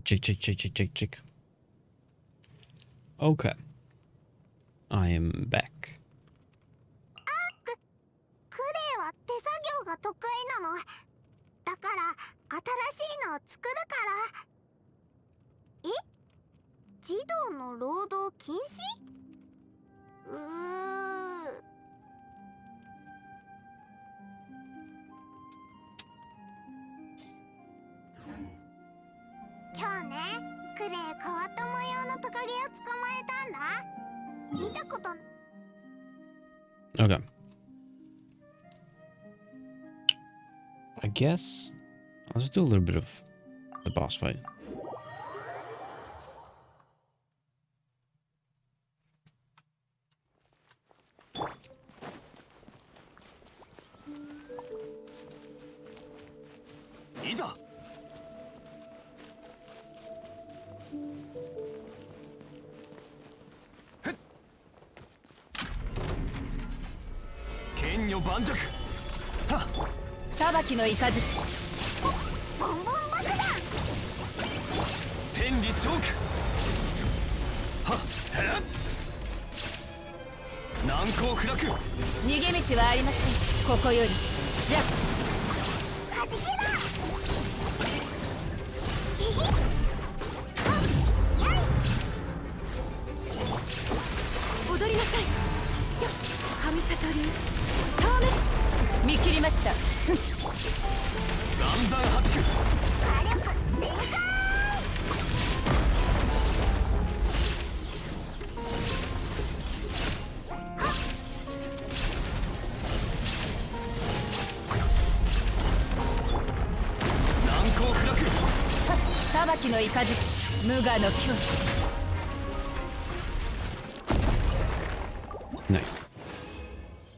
Chick. Okay, I am back. クレイは手作業が得意なの。だから新しいのを作るから。え？児童の労働禁止？今日ね、クレイ変わった模様のトカゲを捕まえたんだ。見たこと。 Okay. I guess let's do a little bit of the boss fight. Iza! 剣女盤石。裁きの雷。ボンボン爆弾。天理チョーク。はっへっ。難攻不落。逃げ道はありません。ここより。じゃはじけだ。ひひ。はっやい。踊りなさい。神里流。タメ。見切りました。岩山八九。火力全開。難攻不落。裁きの雷。無我の境地。 Nice.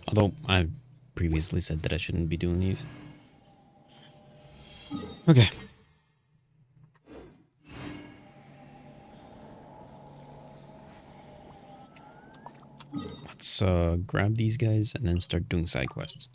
Although I previously said that I shouldn't be doing these. Okay. Let's grab these guys and then start doing side quests.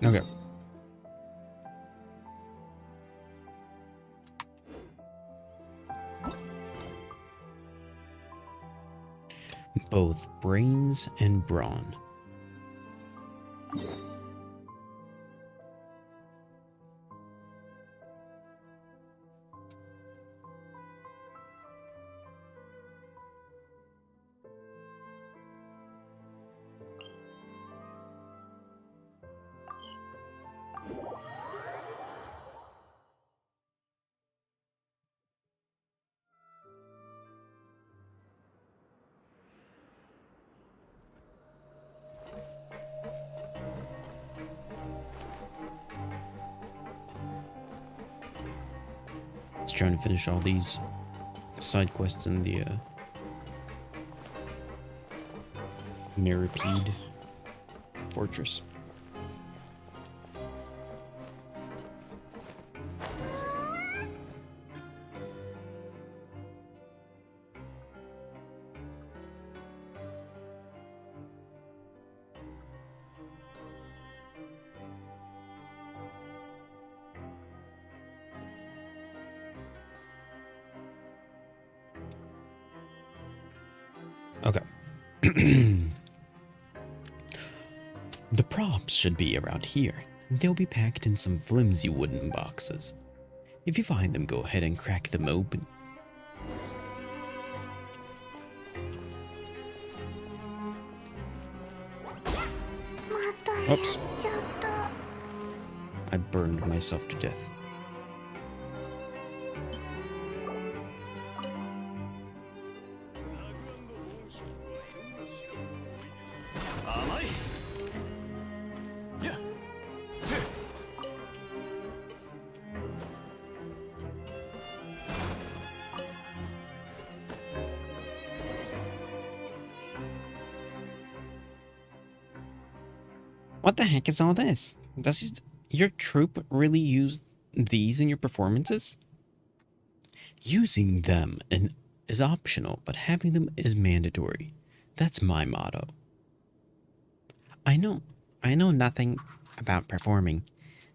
Okay. Both brains and brawn. Let's try to finish all these side quests in the Miripede Fortress. Okay. The props should be around here. They'll be packed in some flimsy wooden boxes. If you find them, go ahead and crack them open. Oops. ちょっと I burned myself to death. 甘いやっせ What the heck is all this? Does your troupe really use these in your performances? Using them is optional, but having them is mandatory. That's my motto. I know nothing about performing,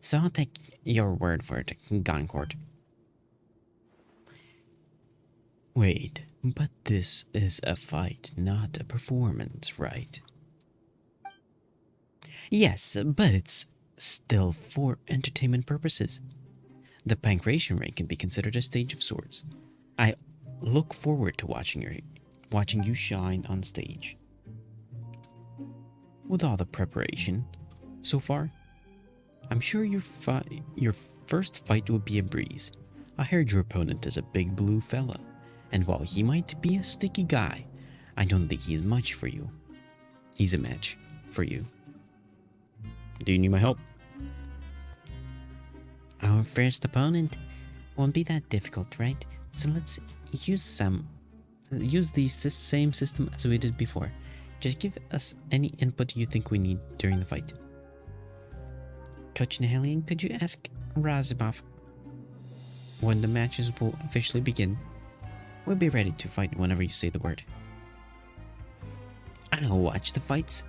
so I'll take your word for it, Goncourt. Wait, but this is a fight, not a performance, right? Yes, but it's still for entertainment purposes. The pancration ring can be considered a stage of sorts. I look forward to watching you shine on stage. With all the preparation so far, I'm sure your first fight will be a breeze. I heard your opponent is a big blue fella, and while he might be a sticky guy, I don't think he's much for you. He's a match for you. Do you need my help? Our first opponent won't be that difficult, right? So let's use the same system as we did before. Just give us any input you think we need during the fight. Coach Nahelian, could you ask Razimov when the matches will officially begin? We'll be ready to fight whenever you say the word. I'll watch the fights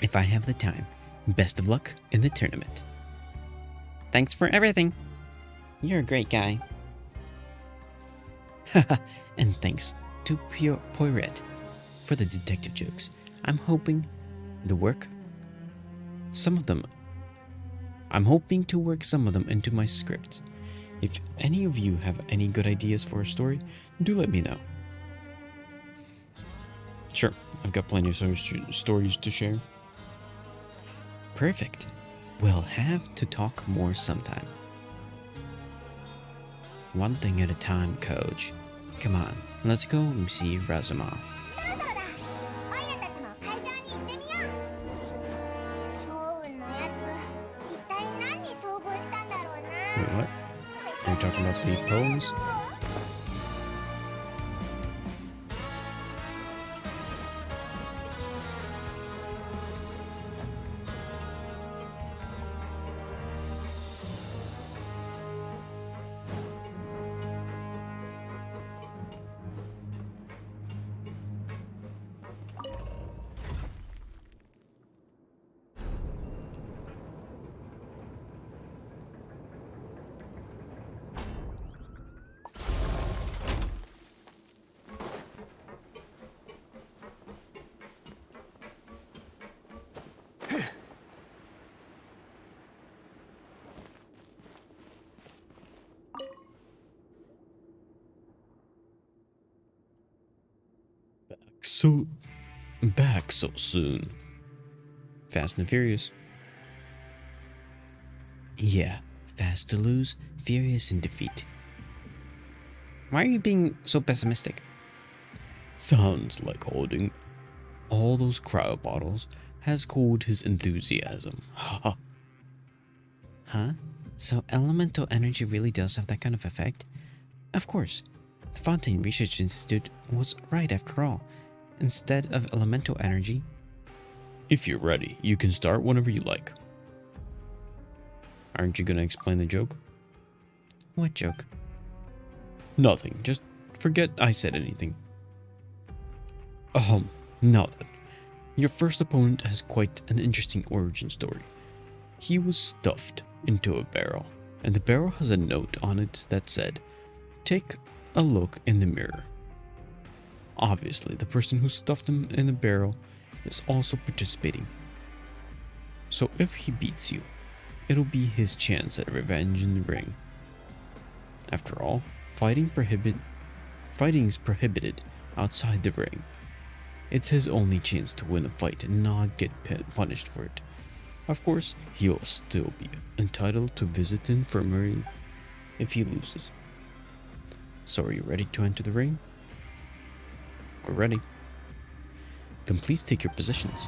if I have the time. Best of luck in the tournament. Thanks for everything. You're a great guy. Haha, and thanks to Poirette for the detective jokes. I'm hoping to work some of them into my script. If any of you have any good ideas for a story, do let me know. Sure, I've got plenty of stories to share. Perfect. We'll have to talk more sometime. One thing at a time, Coach. Come on, let's go and see Razumov. そろそろだ。オイラたちも会場に行ってみよう。超運のやつ、一体何に遭遇したんだろうな。 Wait, what? Are you talking about the poems? Back so soon. Fast and Furious. Yeah, fast to lose, furious in defeat. Why are you being so pessimistic? Sounds like holding all those cryo bottles has cooled his enthusiasm. Haha. Huh? So elemental energy really does have that kind of effect? Of course. The Fontaine Research Institute was right after all. Instead of elemental energy. If you're ready, you can start whenever you like. Aren't you gonna explain the joke? What joke? Nothing, just forget I said anything. Now then, your first opponent has quite an interesting origin story. He was stuffed into a barrel, and the barrel has a note on it that said, "Take a look in the mirror." Obviously, the person who stuffed him in the barrel is also participating. So if he beats you, it'll be his chance at revenge in the ring. After all, fighting is prohibited outside the ring. It's his only chance to win a fight and not get punished for it. Of course, he'll still be entitled to visit the infirmary if he loses. So are you ready to enter the ring? We're ready. Then please take your positions.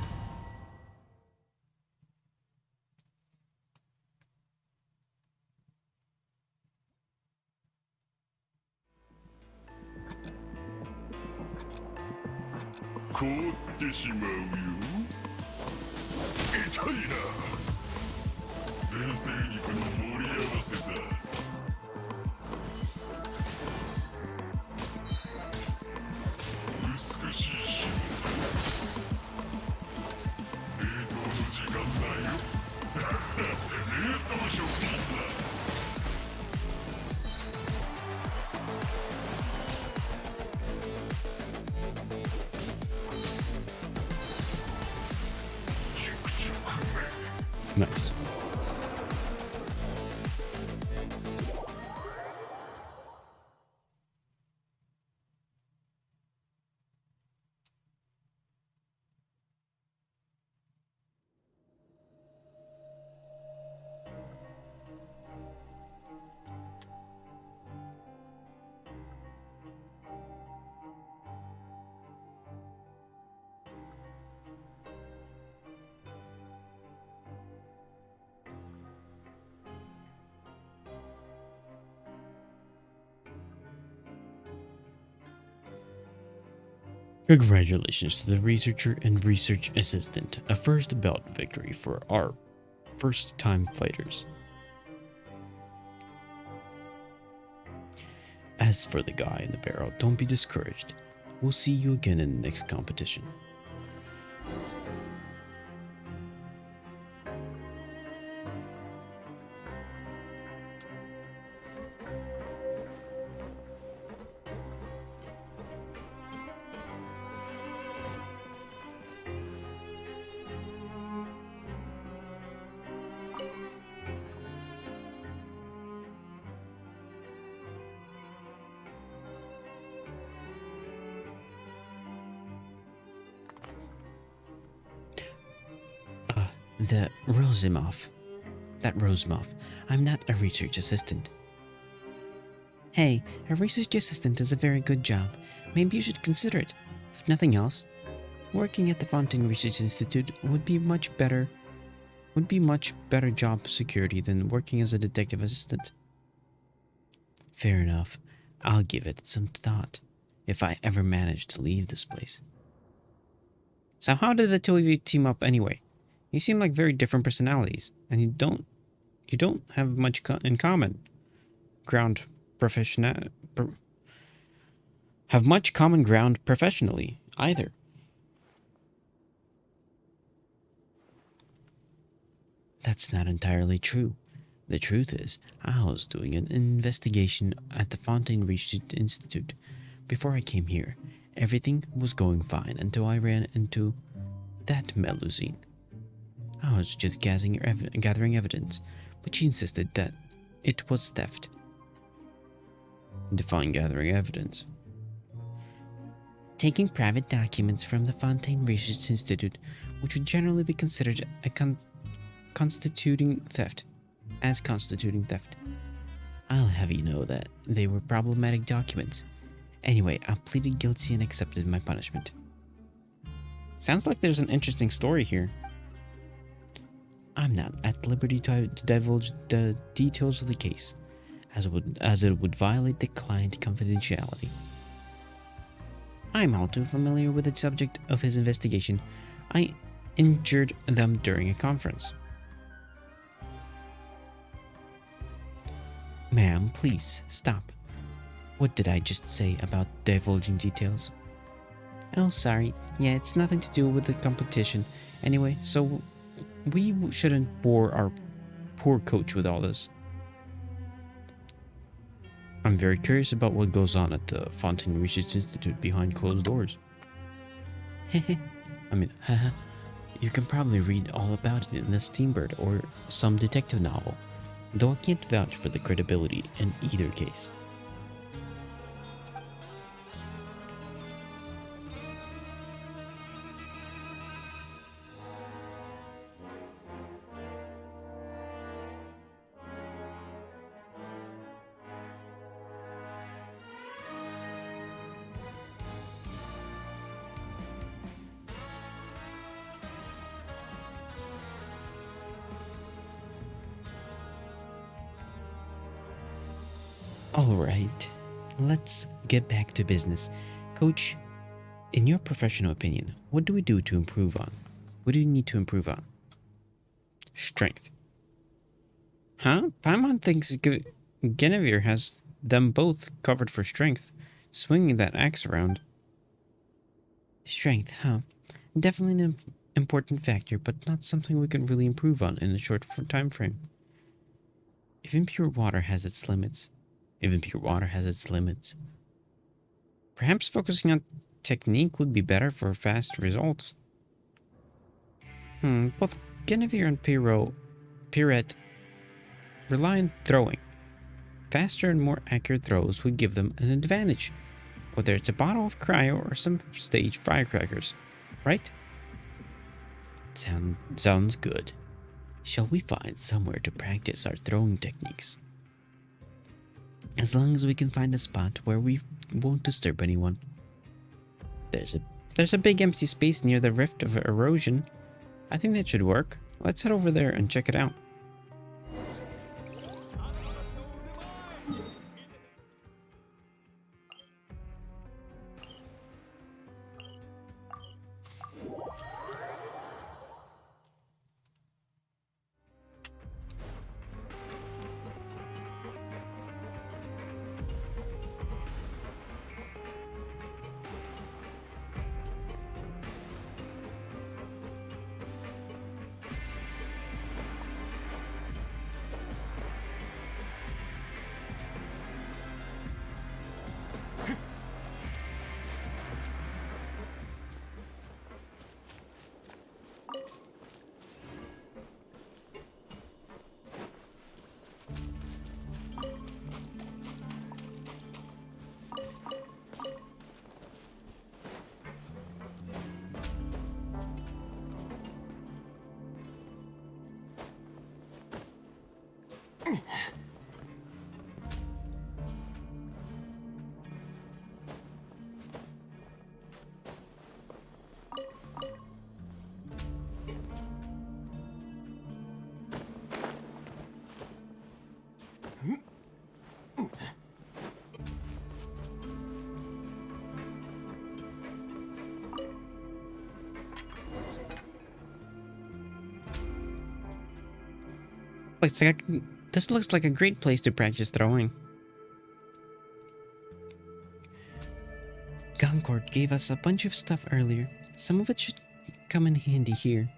Nice. Congratulations to the researcher and research assistant. A first belt victory for our first-time fighters. As for the guy in the barrel, don't be discouraged. We'll see you again in the next competition. The Rosimov. That Rosimov. I'm not a research assistant. Hey, a research assistant is a very good job. Maybe you should consider it. If nothing else, working at the Fontaine Research Institute would be much better job security than working as a detective assistant. Fair enough. I'll give it some thought if I ever manage to leave this place. So how did the two of you team up anyway? You seem like very different personalities, and you don't have much in common. Have much common ground professionally either. That's not entirely true. The truth is, I was doing an investigation at the Fontaine Research Institute. Before I came here, everything was going fine until I ran into that Melusine. I was just gathering evidence, but she insisted that it was theft. Define gathering evidence. Taking private documents from the Fontaine Research Institute, which would generally be considered a constituting theft. I'll have you know that they were problematic documents. Anyway, I pleaded guilty and accepted my punishment. Sounds like there's an interesting story here. I'm not at liberty to divulge the details of the case, as it would violate the client confidentiality. I'm all too familiar with the subject of his investigation. I injured them during a conference. Ma'am, please, stop. What did I just say about divulging details? Oh, sorry. Yeah, it's nothing to do with the competition. Anyway, so we shouldn't bore our poor coach with all this. I'm very curious about what goes on at the Fontaine Research Institute behind closed doors. Haha. You can probably read all about it in the Steambird or some detective novel, though I can't vouch for the credibility in either case. Alright, let's get back to business. Coach, in your professional opinion, what do we do to improve on? What do you need to improve on? Strength. Huh? Paimon thinks Guinevere has them both covered for strength, swinging that axe around. Strength, huh? Definitely an important factor, but not something we can really improve on in a short time frame. Even pure water has its limits. Perhaps focusing on technique would be better for fast results. Both Guinevere and Pirette rely on throwing. Faster and more accurate throws would give them an advantage, whether it's a bottle of cryo or some stage firecrackers, right? Sounds good. Shall we find somewhere to practice our throwing techniques? As long as we can find a spot where we won't disturb anyone. There's a big empty space near the Rift of Erosion. I think that should work. Let's head over there and check it out. This looks like a great place to practice throwing. Concord gave us a bunch of stuff earlier. Some of it should come in handy here.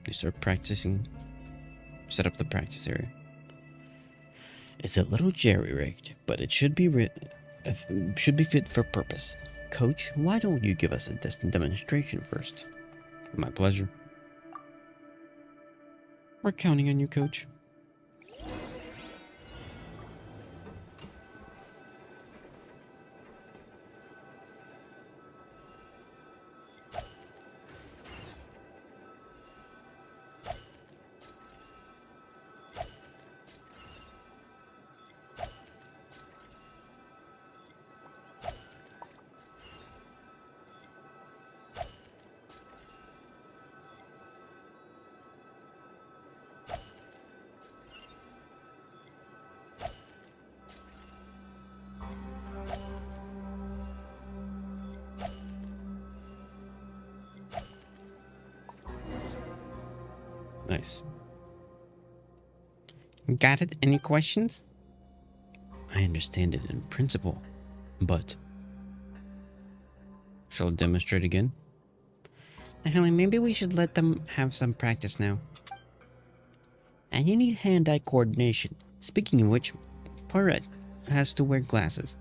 You start practicing. Set up the practice area. It's a little jerry-rigged, but it should be fit for purpose. Coach, why don't you give us a demonstration first? My pleasure. We're counting on you, Coach. Nice. Got it? Any questions? I understand it in principle, but... Shall I demonstrate again? Helen, maybe we should let them have some practice now. And you need hand-eye coordination. Speaking of which, Pirate has to wear glasses.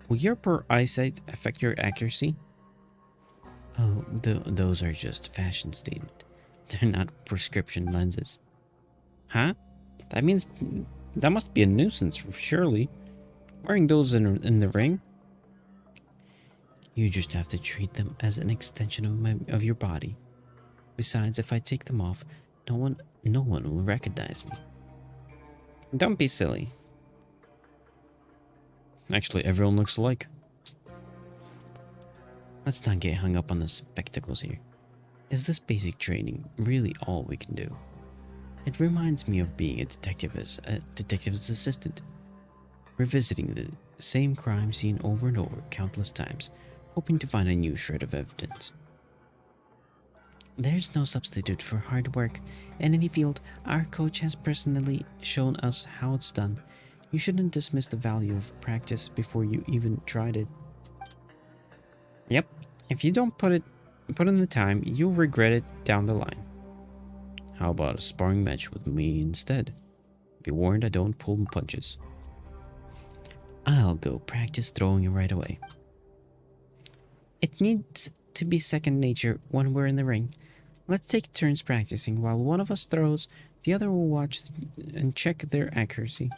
Will your poor eyesight affect your accuracy? Oh, those are just fashion statement. They're not prescription lenses. Huh? That must be a nuisance, surely. Wearing those in the ring? You just have to treat them as an extension of your body. Besides, if I take them off, no one will recognize me. Don't be silly. Actually, everyone looks alike. Let's not get hung up on the spectacles here. Is this basic training really all we can do? It reminds me of being a detective's assistant, revisiting the same crime scene over and over countless times, hoping to find a new shred of evidence. There's no substitute for hard work in any field. Our coach has personally shown us how it's done. You shouldn't dismiss the value of practice before you even tried it. Yep, if you don't put in the time, you'll regret it down the line. How about a sparring match with me instead? Be warned, I don't pull punches. I'll go practice throwing right away. It needs to be second nature when we're in the ring. Let's take turns practicing. While one of us throws, the other will watch and check their accuracy.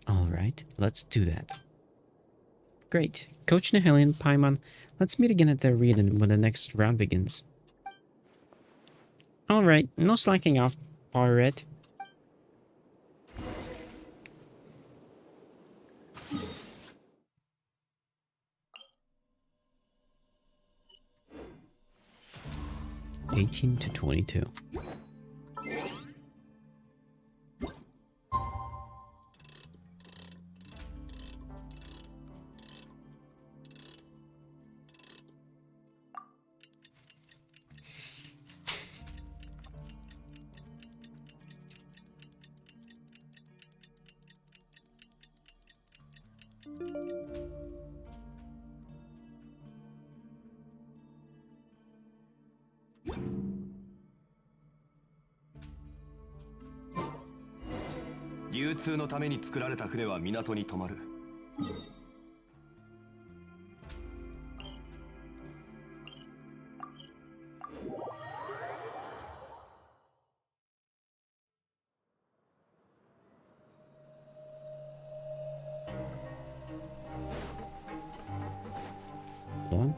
Alright, let's do that. Great. Coach Nihilian, Paimon, let's meet again at the arena when the next round begins. Alright, no slacking off, Pirate. $18 to $22.流通のために作られた船は港に止まる。Long?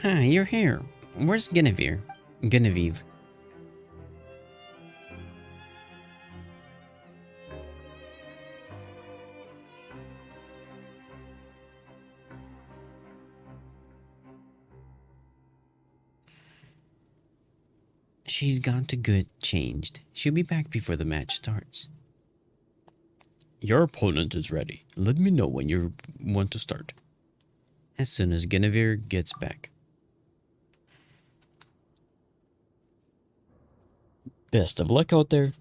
Ah, you're here. Where's Genevieve? Genevieve. She's gone to good changed. She'll be back before the match starts. Your opponent is ready. Let me know when you want to start. As soon as Genevieve gets back. Best of luck out there.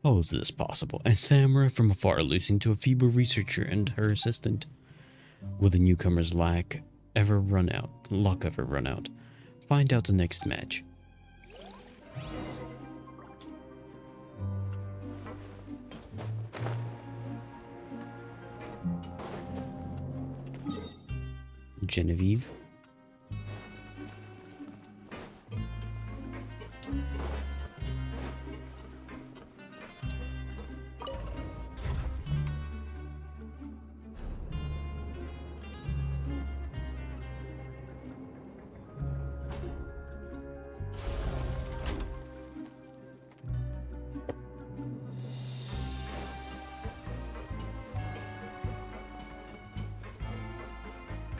How is this possible? A samurai from afar losing to a feeble researcher and her assistant. Will the newcomer's luck ever run out? Find out the next match. Genevieve.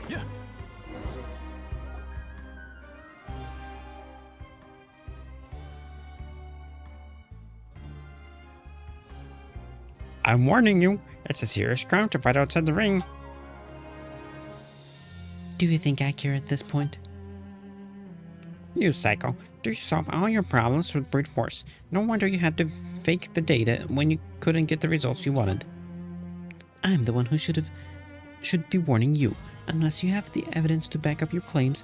Yeah. I'm warning you, it's a serious crime to fight outside the ring. Do you think I care at this point? You psycho. Do you solve all your problems with brute force? No wonder you had to fake the data when you couldn't get the results you wanted. I'm the one who should be warning you, unless you have the evidence to back up your claims.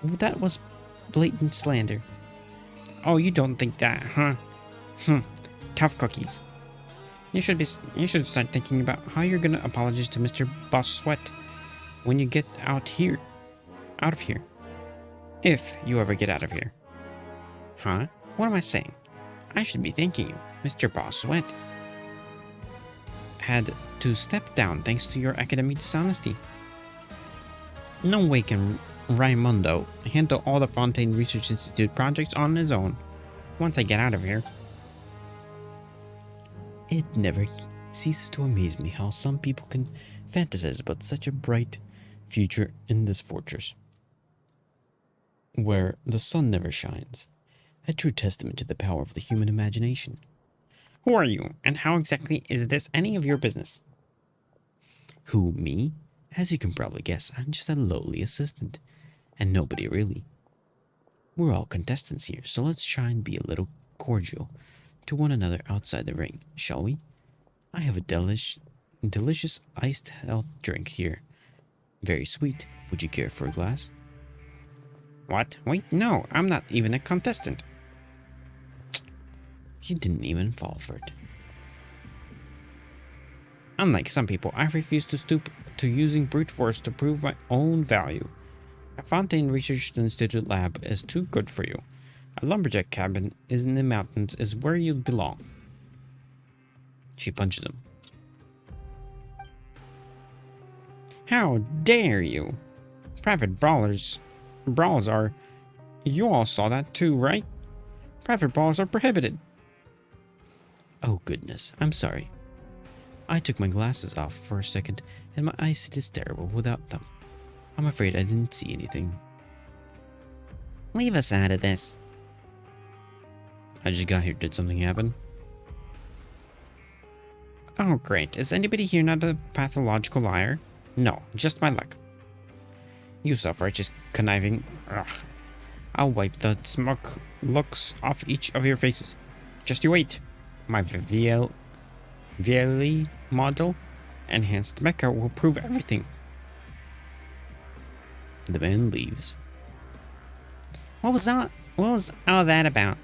That was blatant slander. Oh, you don't think that, huh? Tough cookies. You should start thinking about how you're gonna apologize to Mr. Boss Sweat when you get out of here. If you ever get out of here. Huh? What am I saying? I should be thanking you. Mr. Boss Sweat had to step down thanks to your academic dishonesty. No way can Raimundo handle all the Fontaine Research Institute projects on his own once I get out of here. It never ceases to amaze me how some people can fantasize about such a bright future in this fortress, where the sun never shines. A true testament to the power of the human imagination. Who are you, and how exactly is this any of your business? Who, me? As you can probably guess, I'm just a lowly assistant, and nobody really. We're all contestants here, so let's try and be a little cordial to one another outside the ring, shall we? I have a delicious iced health drink here. Very sweet. Would you care for a glass? What? Wait, no, I'm not even a contestant. He didn't even fall for it. Unlike some people, I refuse to stoop to using brute force to prove my own value. A Fontaine Research Institute lab is too good for you. A lumberjack cabin in the mountains is where you belong. She punches him. How dare you? Private brawls are... You all saw that too, right? Private brawls are prohibited. Oh goodness, I'm sorry. I took my glasses off for a second, and my eyesight is terrible without them. I'm afraid I didn't see anything. Leave us out of this. I just got here. Did something happen? Oh great, is anybody here not a pathological liar? No, just my luck. You self-righteous conniving... Ugh. I'll wipe the smoke looks off each of your faces. Just you wait. My VLE model enhanced mecha will prove everything. The man leaves. What was all that about?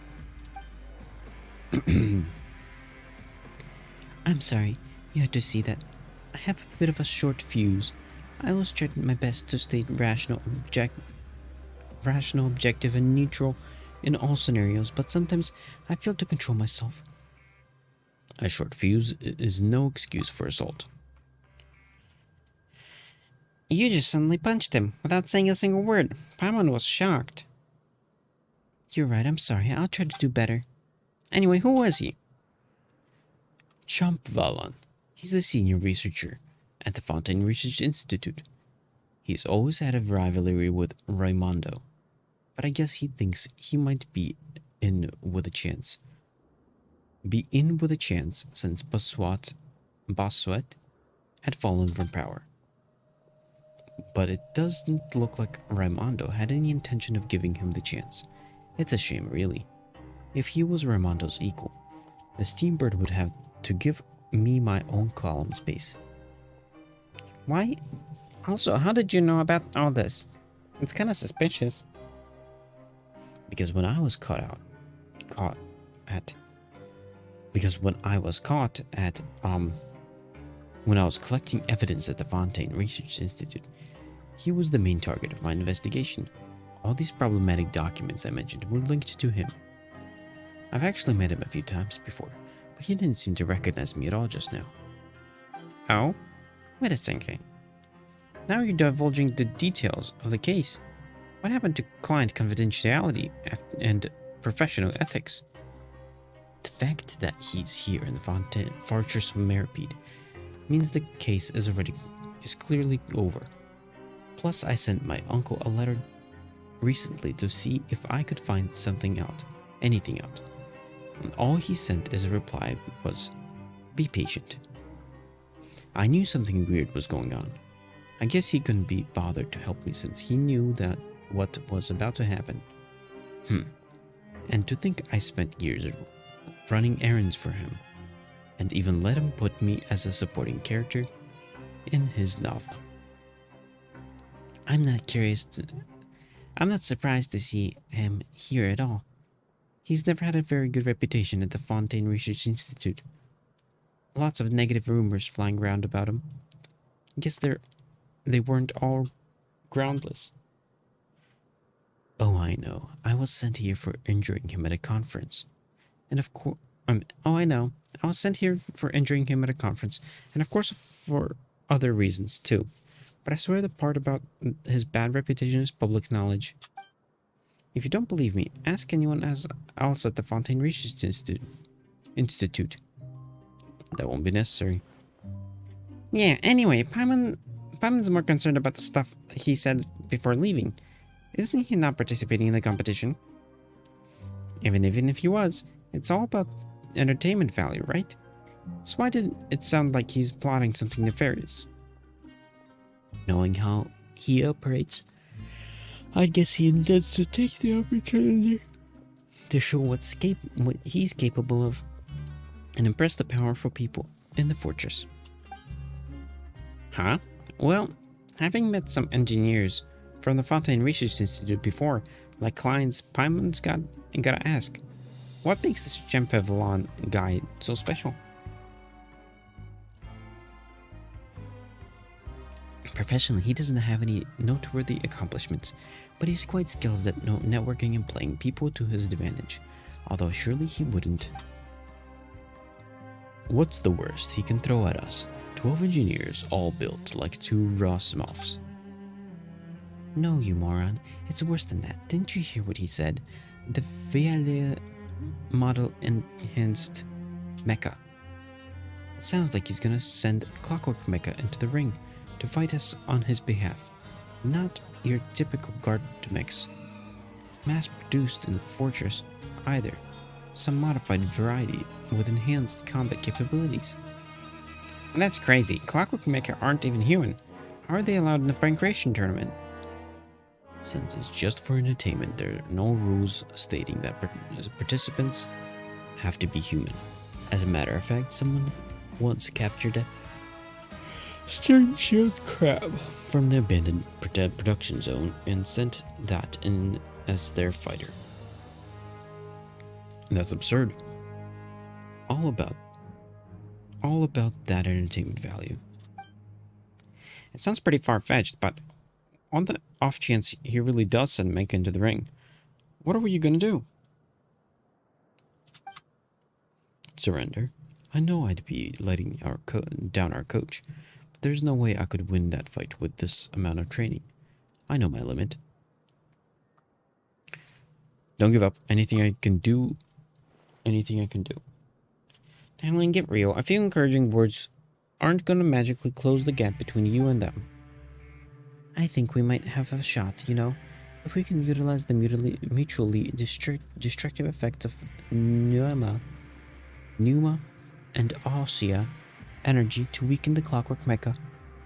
I'm sorry. You had to see that. I have a bit of a short fuse. I always tried my best to stay rational, objective, and neutral in all scenarios, but sometimes I fail to control myself. A short fuse is no excuse for assault. You just suddenly punched him without saying a single word. Paimon was shocked. You're right, I'm sorry. I'll try to do better. Anyway, who was he? Chomp Valon. He's a senior researcher at the Fontaine Research Institute. He's always had a rivalry with Raimondo, but I guess he thinks he might be in with a chance. Since Bossuet had fallen from power. But it doesn't look like Raimondo had any intention of giving him the chance. It's a shame, really. If he was Raimondo's equal, The Steambird would have to give me my own column space. Why? Also, how did you know about all this? It's kind of suspicious. Because when I was when I was collecting evidence at the Fontaine Research Institute, he was the main target of my investigation. All these problematic documents I mentioned were linked to him. I've actually met him a few times before, but he didn't seem to recognize me at all just now. Oh? Wait a second. Now you're divulging the details of the case. What happened to client confidentiality and professional ethics? The fact that he's here in the Fortress of Meripede means the case is clearly over. Plus, I sent my uncle a letter recently to see if I could find anything out. And all he sent as a reply was, "Be patient." I knew something weird was going on. I guess he couldn't be bothered to help me since he knew that what was about to happen. And to think I spent years running errands for him, and even let him put me as a supporting character in his novel. I'm not surprised to see him here at all. He's never had a very good reputation at the Fontaine Research Institute. Lots of negative rumors flying around about him. I guess they weren't all groundless. Oh, I know. I was sent here for injuring him at a conference. And of course, I know. I was sent here for injuring him at a conference, and of course for other reasons too. But I swear the part about his bad reputation is public knowledge. If you don't believe me, ask anyone else at the Fontaine Research Institute. That won't be necessary. Yeah, anyway, Paimon's more concerned about the stuff he said before leaving. Isn't he not participating in the competition? Even if he was, it's all about entertainment value, right? So why did it sound like he's plotting something nefarious? Knowing how he operates, I guess he intends to take the opportunity to show what he's capable of and impress the powerful people in the fortress. Huh? Well, having met some engineers from the Fontaine Research Institute before, like clients, Paimon's gotta ask, what makes this Champevalon guy so special? Professionally, he doesn't have any noteworthy accomplishments, but he's quite skilled at networking and playing people to his advantage, although surely he wouldn't. What's the worst he can throw at us? 12 engineers, all built like two Rosmoffs. No, you moron. It's worse than that. Didn't you hear what he said? The Vealia model enhanced mecha. It sounds like he's gonna send Clockwork Mecha into the ring to fight us on his behalf. Not your typical guard mechs, mass-produced in the fortress either. Some modified variety with enhanced combat capabilities. That's crazy. Clockwork Mecha aren't even human. How are they allowed in the Pancration tournament? Since it's just for entertainment, there are no rules stating that participants have to be human. As a matter of fact, someone once captured a stern shield crab from the abandoned production zone and sent that in as their fighter. That's absurd. All about that entertainment value. It sounds pretty far-fetched, but on the off chance he really does send Mecha into the ring, what are you gonna do? Surrender. I know I'd be letting down our coach, but there's no way I could win that fight with this amount of training. I know my limit. Don't give up. Anything I can do. Darling, get real. A few encouraging words aren't gonna magically close the gap between you and them. I think we might have a shot, if we can utilize the mutually destructive effects of Pneuma and Ossia energy to weaken the Clockwork Mecha.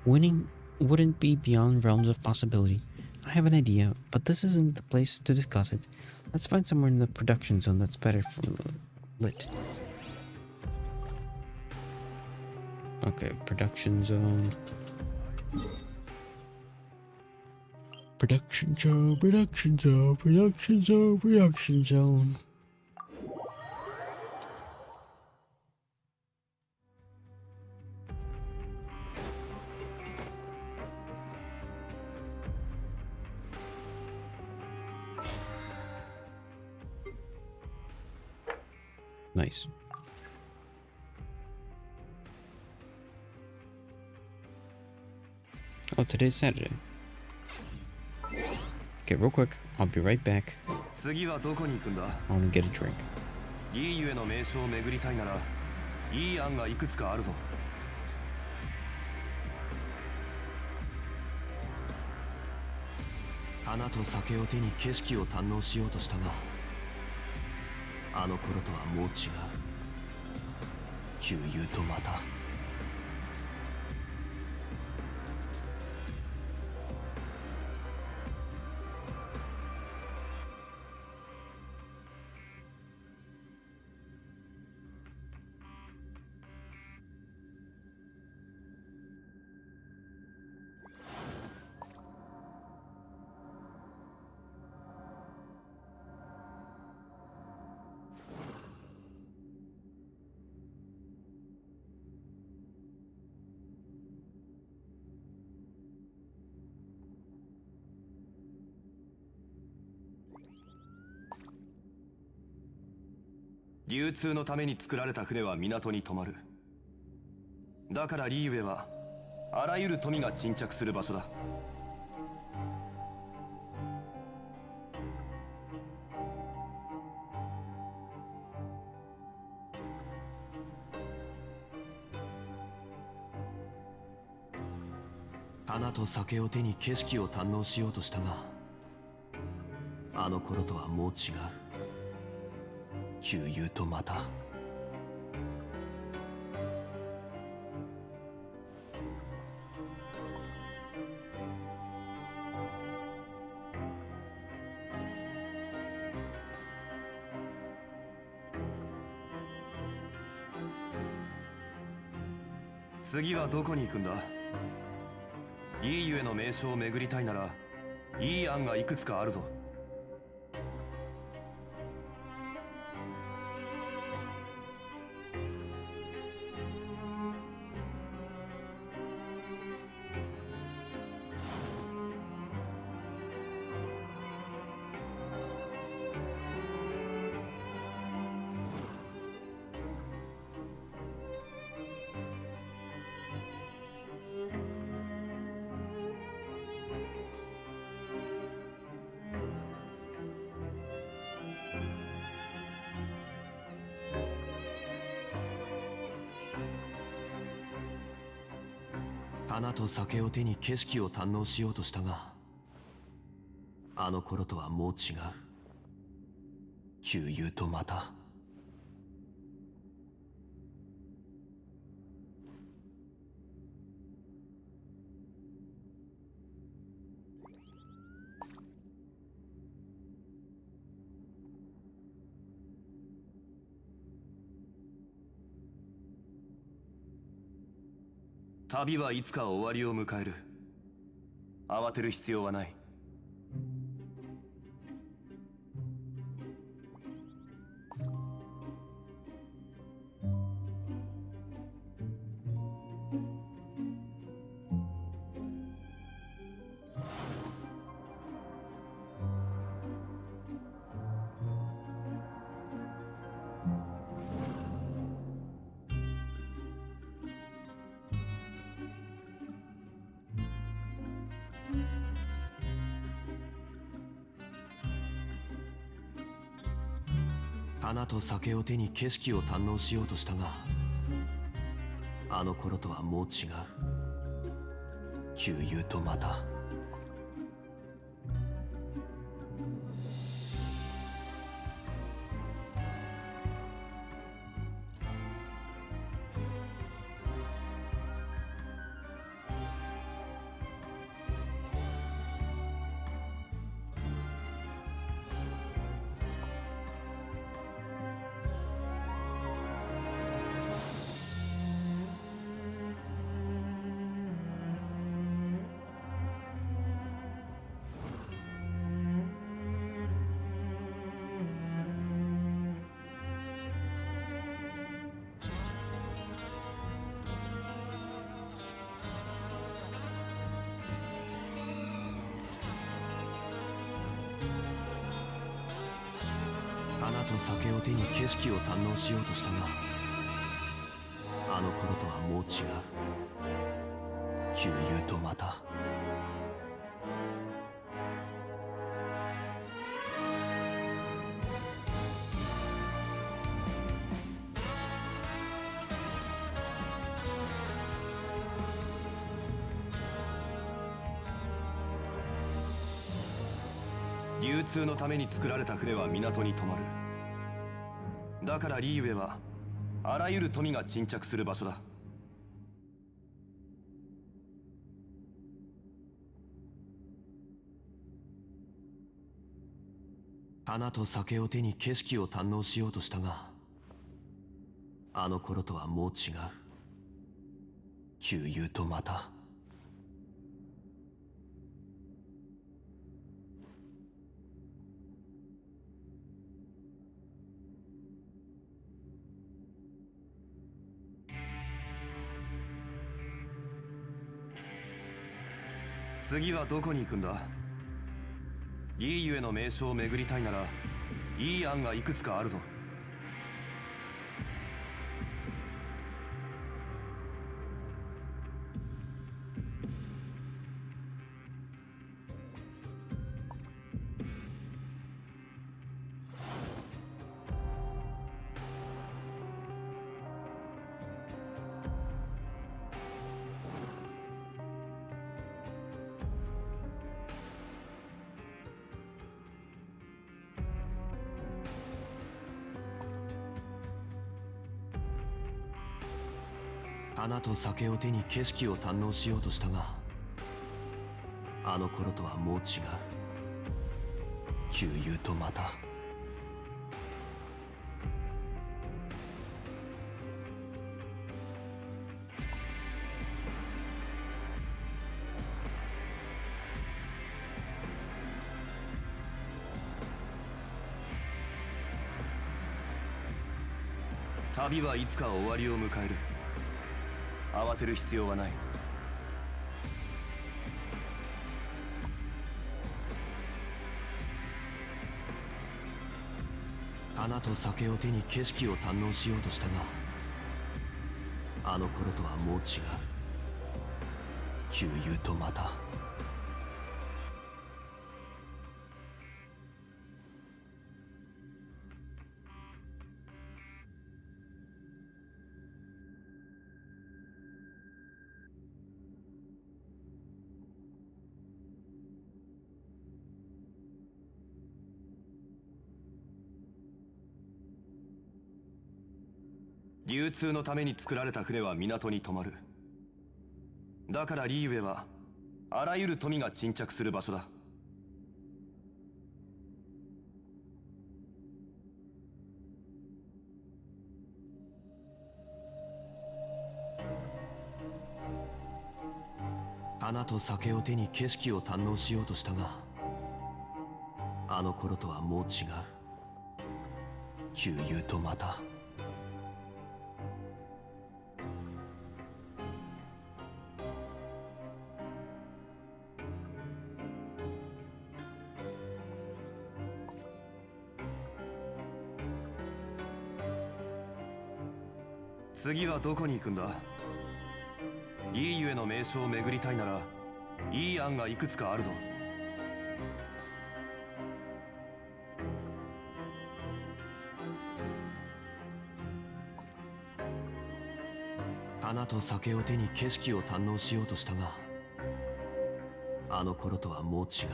Winning wouldn't be beyond realms of possibility. I have an idea, but this isn't the place to discuss it. Let's find somewhere in the production zone that's better for lit. Okay, production zone. Production zone, production zone, production zone, production zone. Nice. Oh, today's Saturday. Okay, real quick. I'll be right back. 次はどこに行くんだ？ I want to get a drink. いいゆえの名所を巡りたいならいい案がいくつかあるぞ。花と酒を手に景色を堪能しようとしたが、あの頃とはもう違う。旧友とまた。流通のために作られた船は港に止まる。だからリーウェはあらゆる富が沈着する場所だ。花と酒を手に景色を堪能しようとしたが、あの頃とはもう違う。旧友とまた。次はどこに行くんだ？いいゆえの名所を巡りたいならいい案がいくつかあるぞ。花と酒を手に景色を堪能しようとしたが、あの頃とはもう違う。旧友とまた。旅はいつか終わりを迎える。慌てる必要はない。花と酒を手に景色を堪能しようとしたが、あの頃とはもう違う。旧友とまた。と酒を手に景色を堪能しようとしたが、あの頃とはもう違う。旧友とまた。流通のために作られた船は港に止まる。だからリーウェはあらゆる富が沈着する場所だ。花と酒を手に景色を堪能しようとしたが、あの頃とはもう違う。旧友とまた。次はどこに行くんだ？リーユへの名所を巡りたいなら、いい案がいくつかあるぞ。花と酒を手に景色を堪能しようとしたが、あの頃とはもう違う。旧友とまた。旅はいつか終わりを迎える。慌てる必要はない。花と酒を手に景色を堪能しようとしたが、あの頃とはもう違う。旧友とまた。流通のために作られた船は港に止まる。だからリーウェはあらゆる富が沈着する場所だ。花と酒を手に景色を堪能しようとしたが、あの頃とはもう違う。旧友とまた。次はどこに行くんだ？いいゆえの名所を巡りたいなら、いい案がいくつかあるぞ。花と酒を手に景色を堪能しようとしたが、あの頃とはもう違う。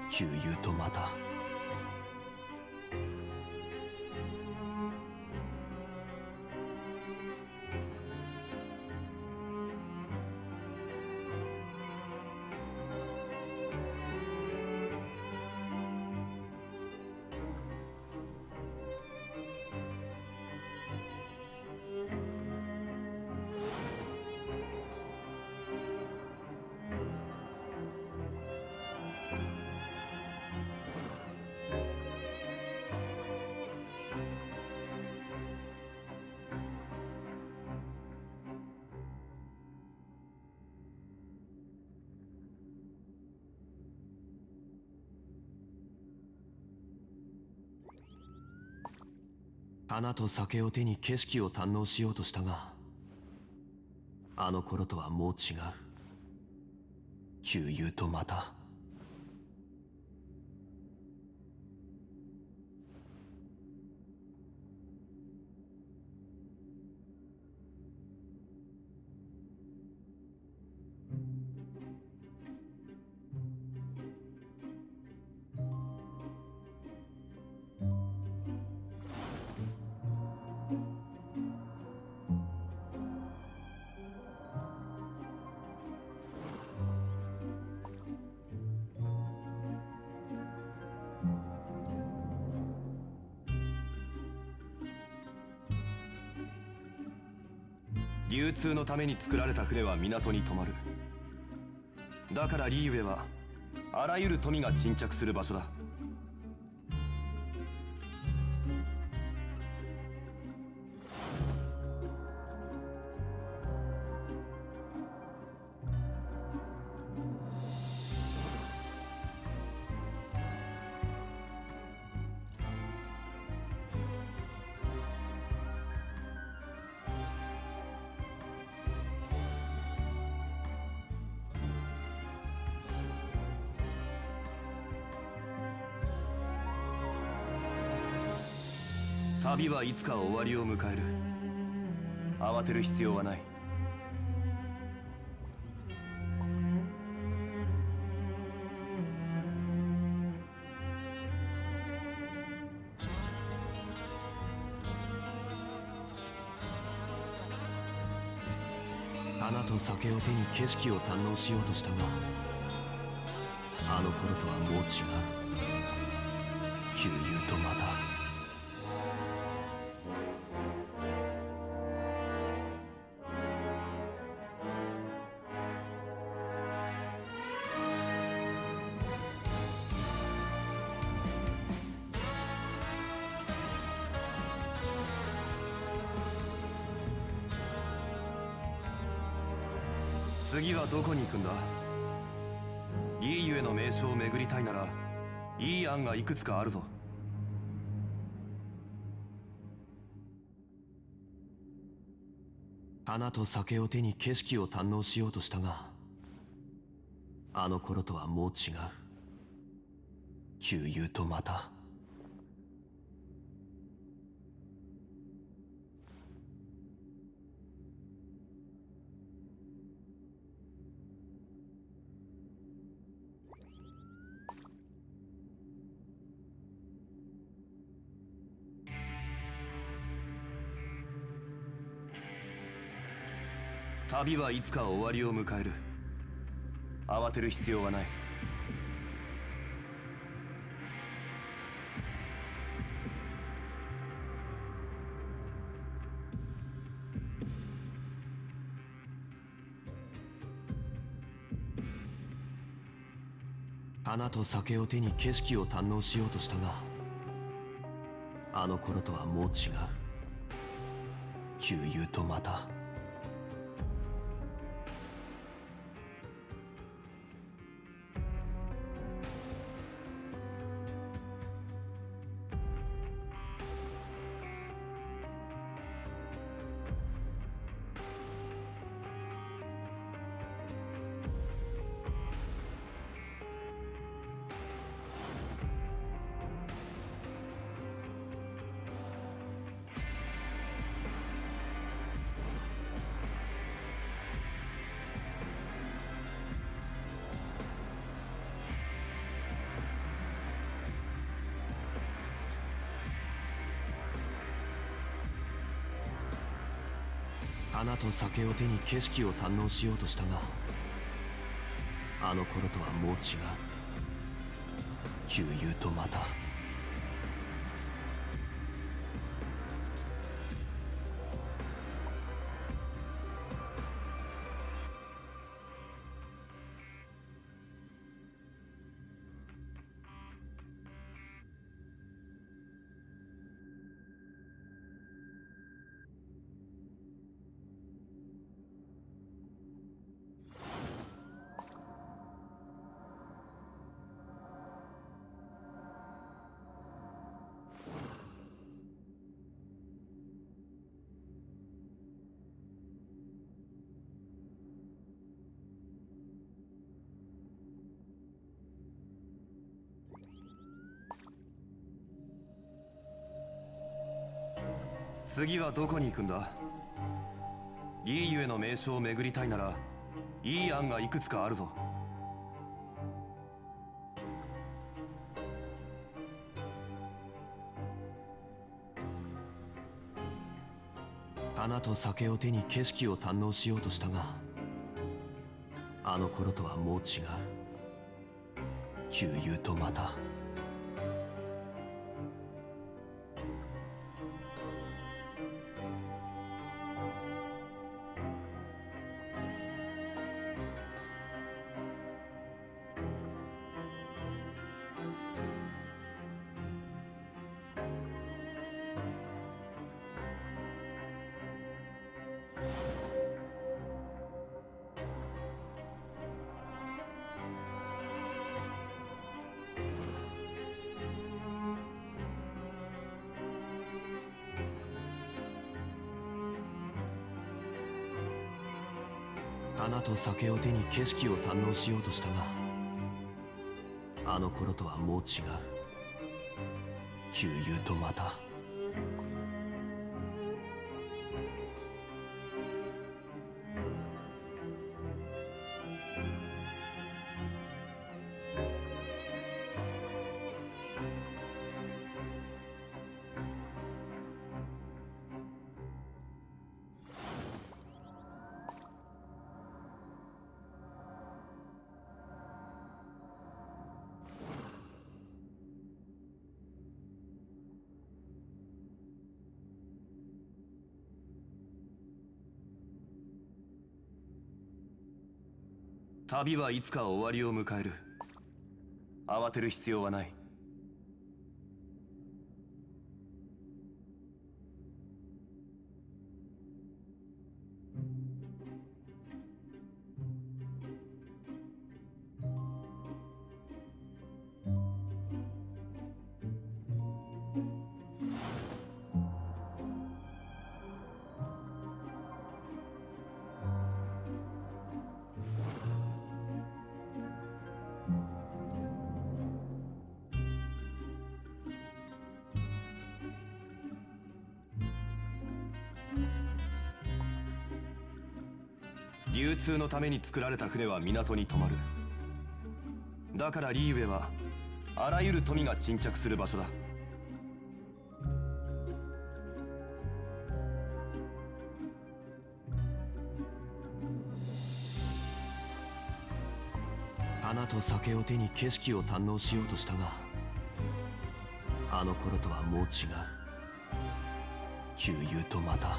旧友とまた。花と酒を手に景色を堪能しようとしたが、あの頃とはもう違う。悠々とまた。流通のために作られた船は港に止まる。だからリーウェはあらゆる富が沈着する場所だ。旅はいつか終わりを迎える。慌てる必要はない。花と酒を手に景色を堪能しようとしたが、あの頃とはもう違う。悠々とまた。次はどこに行くんだ？リーユへの名所を巡りたいなら、いい案がいくつかあるぞ。花と酒を手に景色を堪能しようとしたが、あの頃とはもう違う。悠々とまた。旅はいつか終わりを迎える。慌てる必要はない。花と酒を手に景色を堪能しようとしたが、あの頃とはもう違う。悠々とまた。花と酒を手に景色を堪能しようとしたが、あの頃とはもう違う。悠々とまた。次はどこに行くんだ？いいゆえの名所を巡りたいならいい案がいくつかあるぞ。花と酒を手に景色を堪能しようとしたが、あの頃とはもう違う。旧友とまた。花と酒を手に景色を堪能しようとしたが、あの頃とはもう違う。旧友とまた。旅はいつか終わりを迎える。慌てる必要はない。流通のために作られた船は港に止まる。だからリーウェはあらゆる富が沈着する場所だ。花と酒を手に景色を堪能しようとしたが、あの頃とはもう違う。旧友とまた。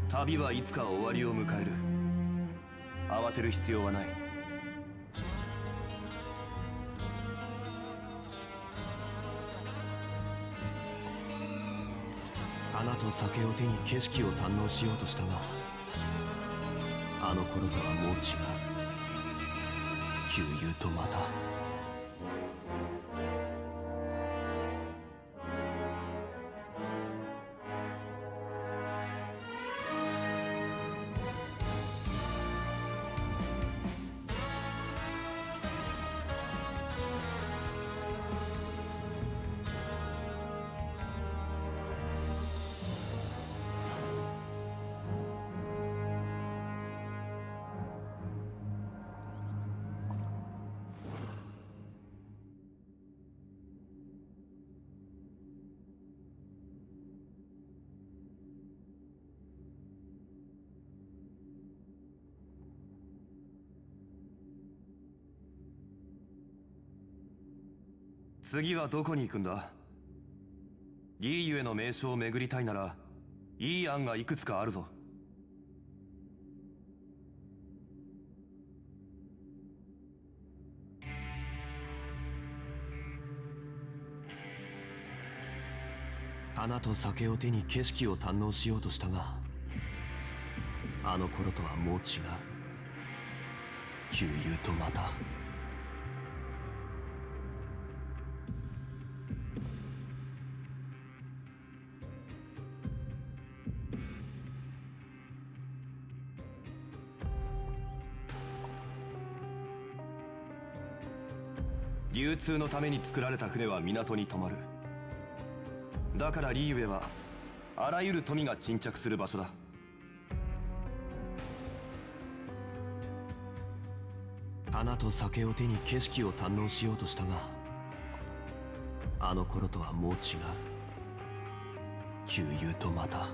旅はいつか終わりを迎える。慌てる必要はない。花と酒を手に景色を堪能しようとしたが、あの頃とはもう違う。旧友とまた。次はどこに行くんだ？リーユへの名所を巡りたいならいい案がいくつかあるぞ。花と酒を手に景色を堪能しようとしたが、あの頃とはもう違う。旧友とまた。「流通のために作られた船は港に止まる。だからリーウェはあらゆる富が沈着する場所だ。花と酒を手に景色を堪能しようとしたが、あの頃とはもう違う。旧友とまた。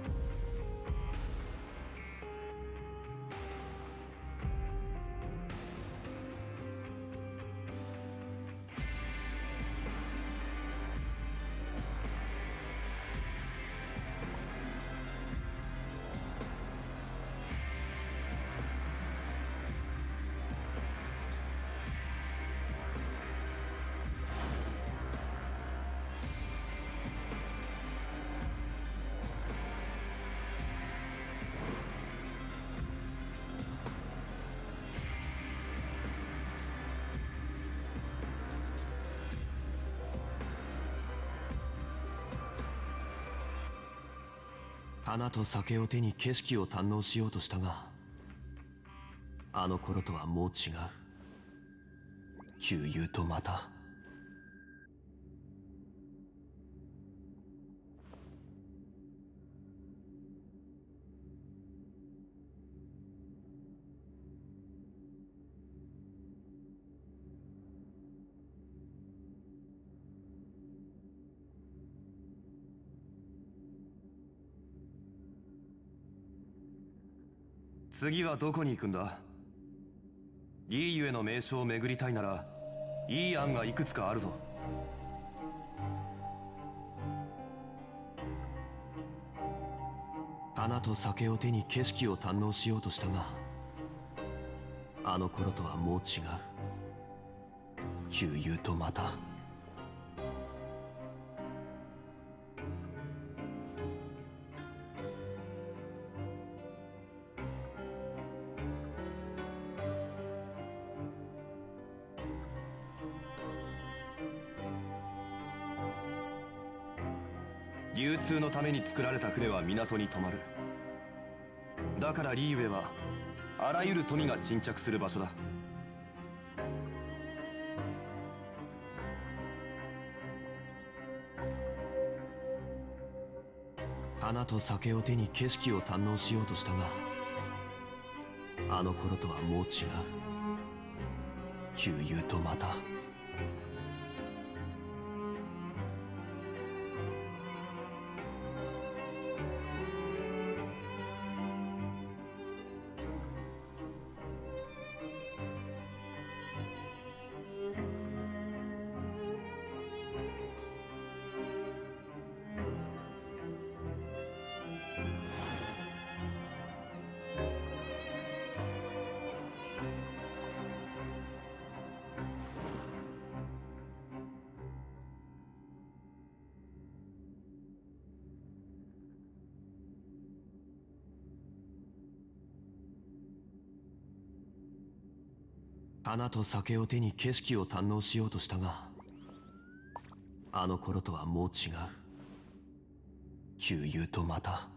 花と酒を手に景色を堪能しようとしたが、あの頃とはもう違う。旧友とまた。次はどこに行くんだ？リーユへの名所を巡りたいなら、いい案がいくつかあるぞ。花と酒を手に景色を堪能しようとしたが、あの頃とはもう違う。旧友とまた。流通のために作られた船は港に止まる。だからリーウェはあらゆる富が沈着する場所だ。花と酒を手に景色を堪能しようとしたが、あの頃とはもう違う。旧友とまた。花と酒を手に景色を堪能しようとしたが、あの頃とはもう違う。旧友とまた。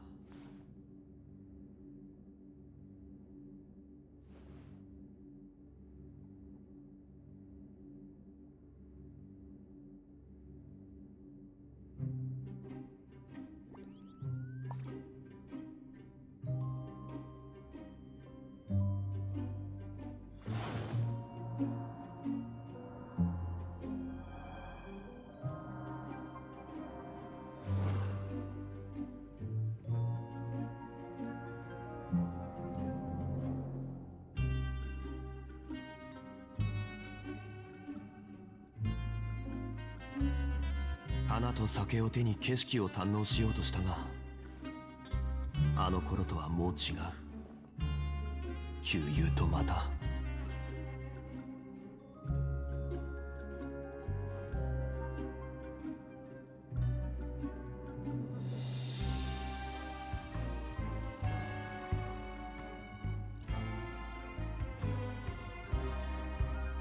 花と酒を手に景色を堪能しようとしたが、あの頃とはもう違う。旧友とまた。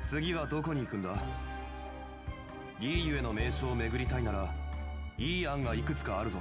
次はどこに行くんだ？リーユへの名所を巡りたいなら、いい案がいくつかあるぞ。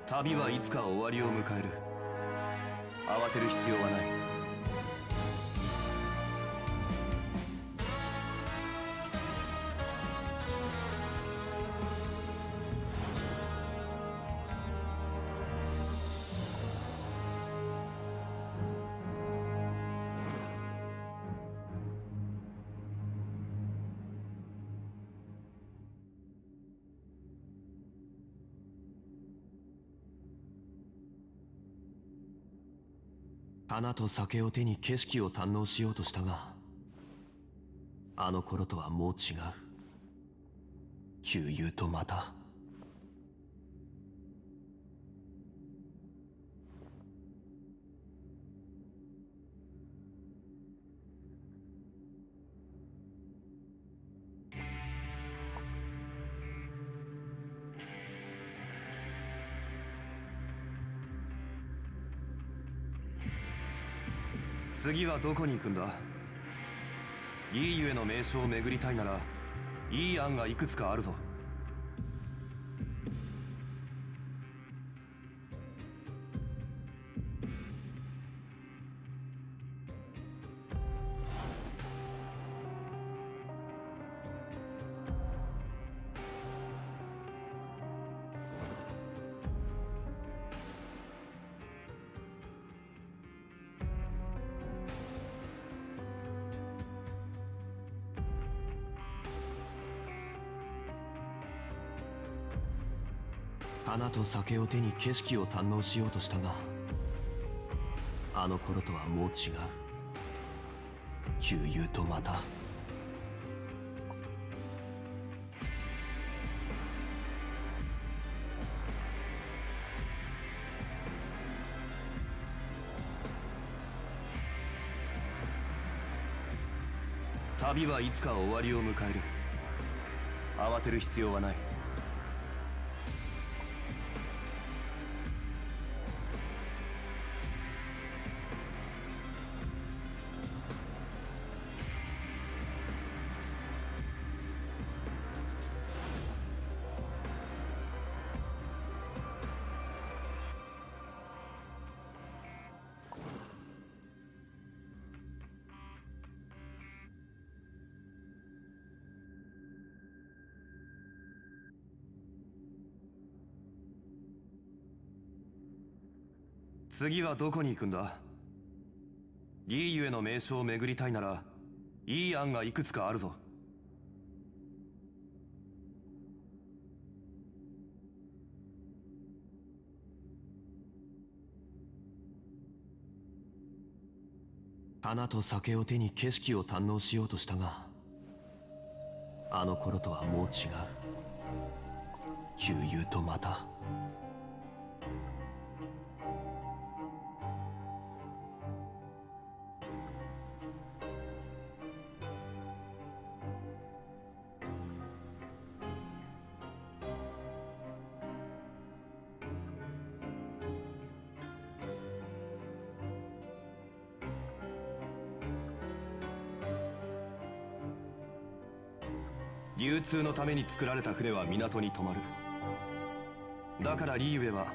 旅はいつか終わりを迎える。慌てる必要はない。花と酒を手に景色を堪能しようとしたが、あの頃とはもう違う。悠々とまた。次はどこに行くんだ？リーユへの名所を巡りたいなら、いい案がいくつかあるぞ。花と酒を手に景色を堪能しようとしたが、あの頃とはもう違う。悠々とまた。旅はいつか終わりを迎える。慌てる必要はない。次はどこに行くんだ？リーユへの名所を巡りたいなら、いい案がいくつかあるぞ。花と酒を手に景色を堪能しようとしたが、あの頃とはもう違う。悠々とまた。流通のために作られた船は港に止まる。だからリーウェは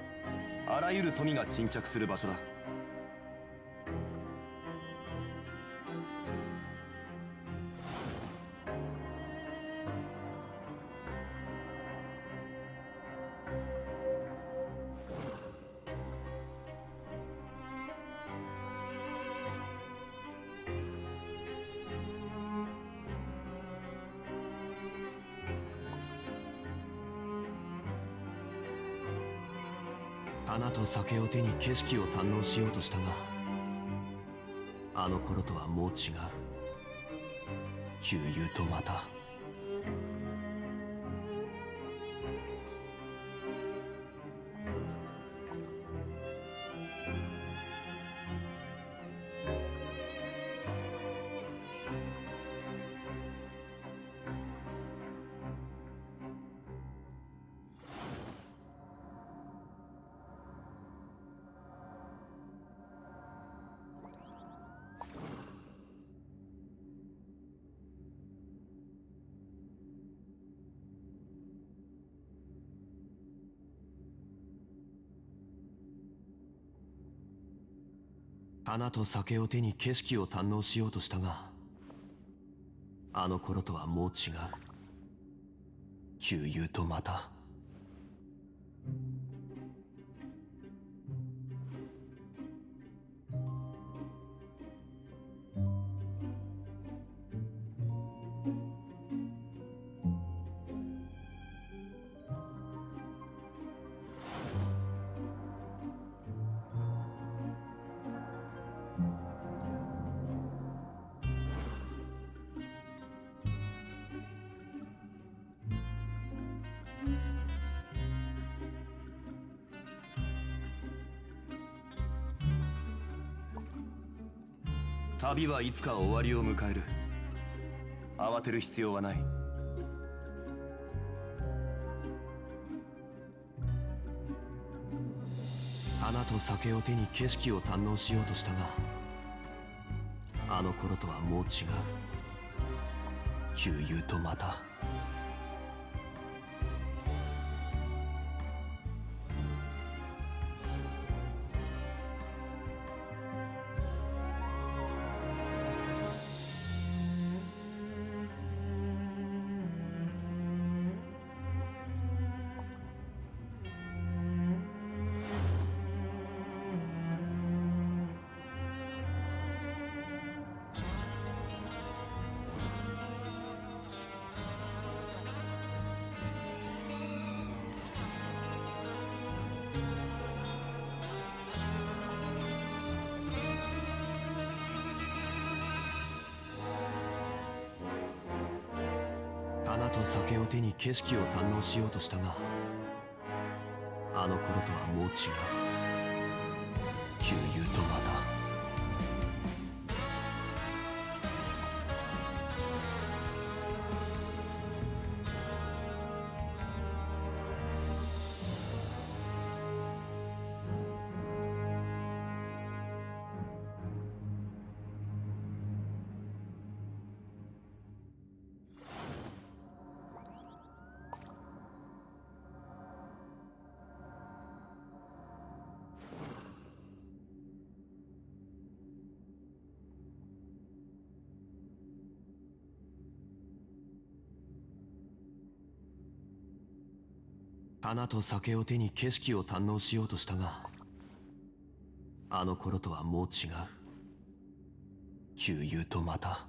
あらゆる富が沈着する場所だ。花と酒を手に景色を堪能しようとしたが、あの頃とはもう違う。悠々とまた。花と酒を手に景色を堪能しようとしたが、あの頃とはもう違う。悠々とまた。旅はいつか終わりを迎える。慌てる必要はない。花と酒を手に景色を堪能しようとしたが、あの頃とはもう違う。悠々とまた。花と酒を手に景色を堪能しようとしたが、あの頃とはもう違う。悠々とまた。花と酒を手に景色を堪能しようとしたが、あの頃とはもう違う。悠々とまた。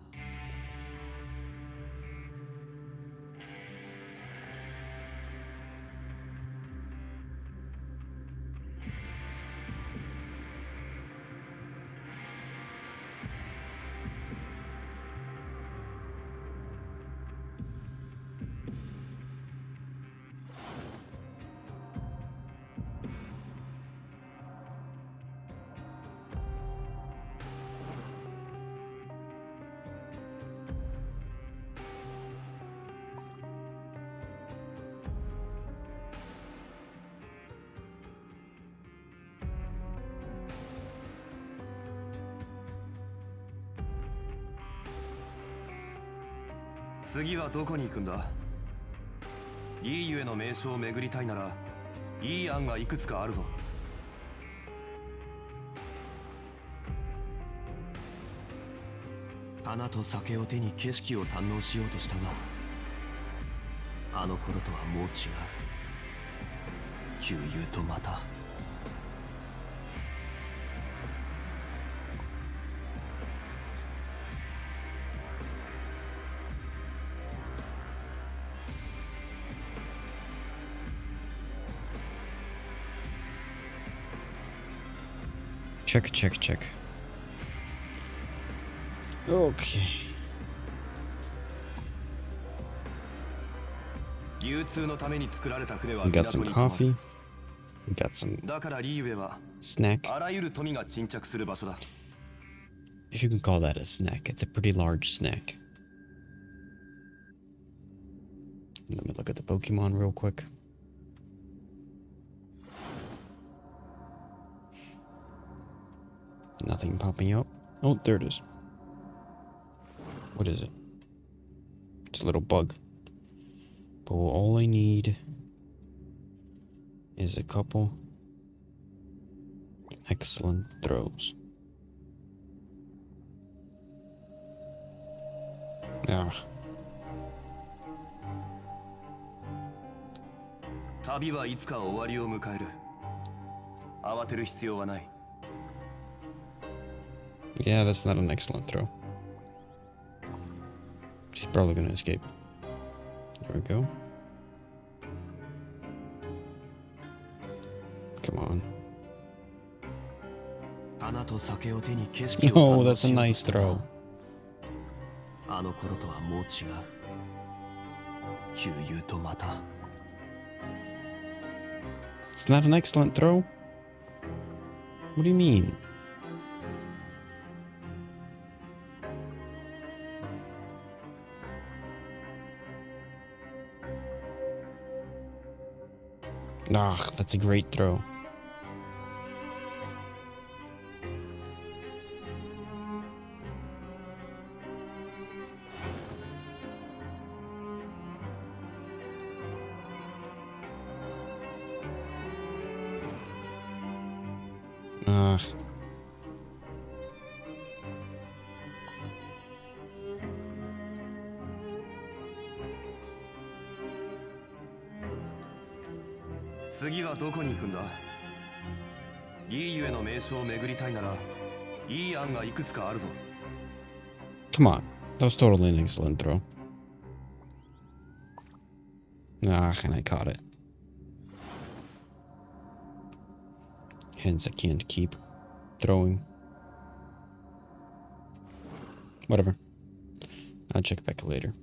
次はどこに行くんだ？いいゆえの名所を巡りたいなら、いい案がいくつかあるぞ。花と酒を手に景色を堪能しようとしたが、あの頃とはもう違う。悠々とまた。Check, check, check. Okay. 流通のために作られた船は We got 港 some に止まる。 coffee. We got some だからリーウェは snack. あらゆる富が沈着する場所だ。 If you can call that a snack, it's a pretty large snack. Let me look at the Pokemon real quick. Nothing popping up. Oh, there it is. What is it? It's a little bug. But all I need is a couple excellent throws. Ah. 旅はいつか終わりを迎える。慌てる必要はない。 Yeah, that's not an excellent throw. She's probably gonna escape. There we go. Come on. 花と酒を手に景色を Oh, 堪能 that's し a ようと nice したが throw. あの頃とはもう違う。悠々とまた It's not an excellent throw? What do you mean? Ah, that's a great throw. Ah. Come Come on. That was totally an excellent throw. Ah, and I caught it. Hence, I can't keep throwing. Whatever. I'll check back later.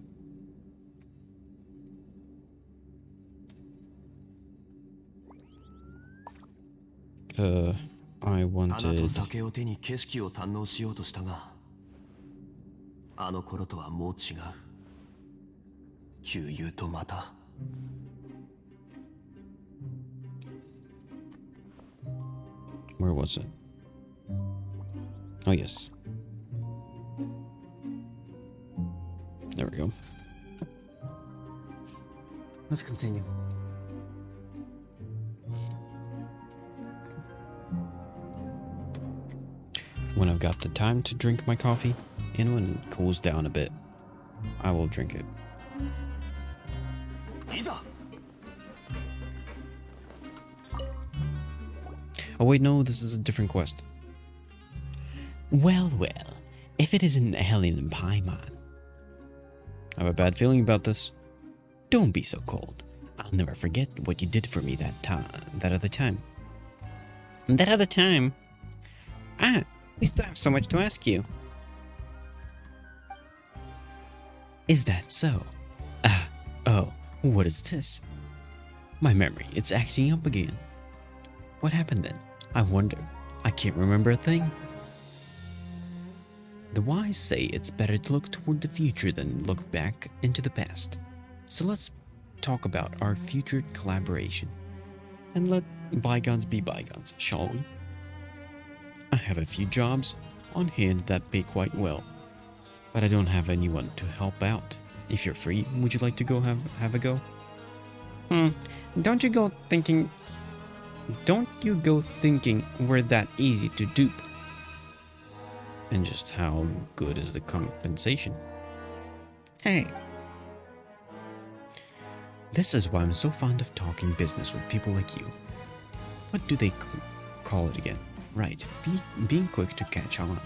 I 花と wanted... 酒を手に景色を堪能しようとしたが、あの頃とはもう違う。悠々とまた Where was it? Oh, yes. There we go. Let's continue. When I've got the time to drink my coffee, and when it cools down a bit, I will drink it. いざ Oh wait, no, this is a different quest. Well, if it isn't Alien and Paimon. I have a bad feeling about this. Don't be so cold. I'll never forget what you did for me that other time. That other time? Ah, we still have so much to ask you. Is that so? Oh, what is this? My memory, it's acting up again. What happened then? I wonder. I can't remember a thing. The wise say it's better to look toward the future than look back into the past. So let's talk about our future collaboration. And let bygones be bygones, shall we? I have a few jobs on hand that pay quite well, but I don't have anyone to help out. If you're free, would you like to go have a go? Don't you go thinking we're that easy to dupe? And just how good is the compensation? Hey. This is why I'm so fond of talking business with people like you. What do they call it again? Right, being quick to catch on.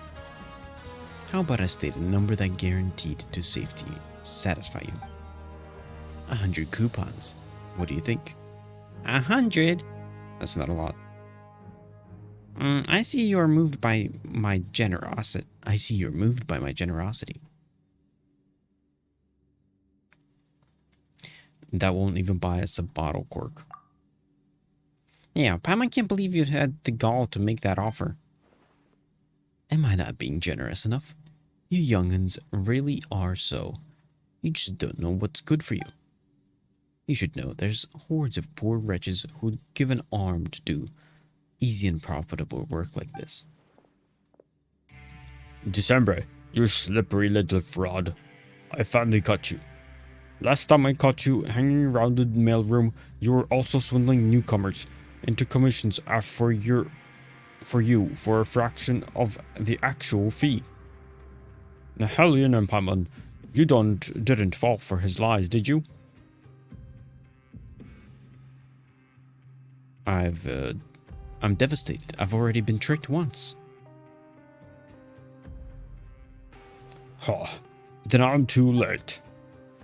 How about I state a number that guaranteed to satisfy you? 100 coupons. What do you think? 100? That's not a lot. I see you're moved by my generosity. That won't even buy us a bottle cork. Yeah, Pam, I can't believe you had the gall to make that offer. Am I not being generous enough? You young'uns really are so. You just don't know what's good for you. You should know there's hordes of poor wretches who'd give an arm to do easy and profitable work like this. December, you slippery little fraud. I finally caught you. Last time I caught you hanging around the mailroom, you were also swindling newcomers into commissions for you a fraction of the actual fee. Nahelion and Paimon, You didn't fall for his lies, did you? I'm devastated. I've already been tricked once. Huh. Then I'm too late.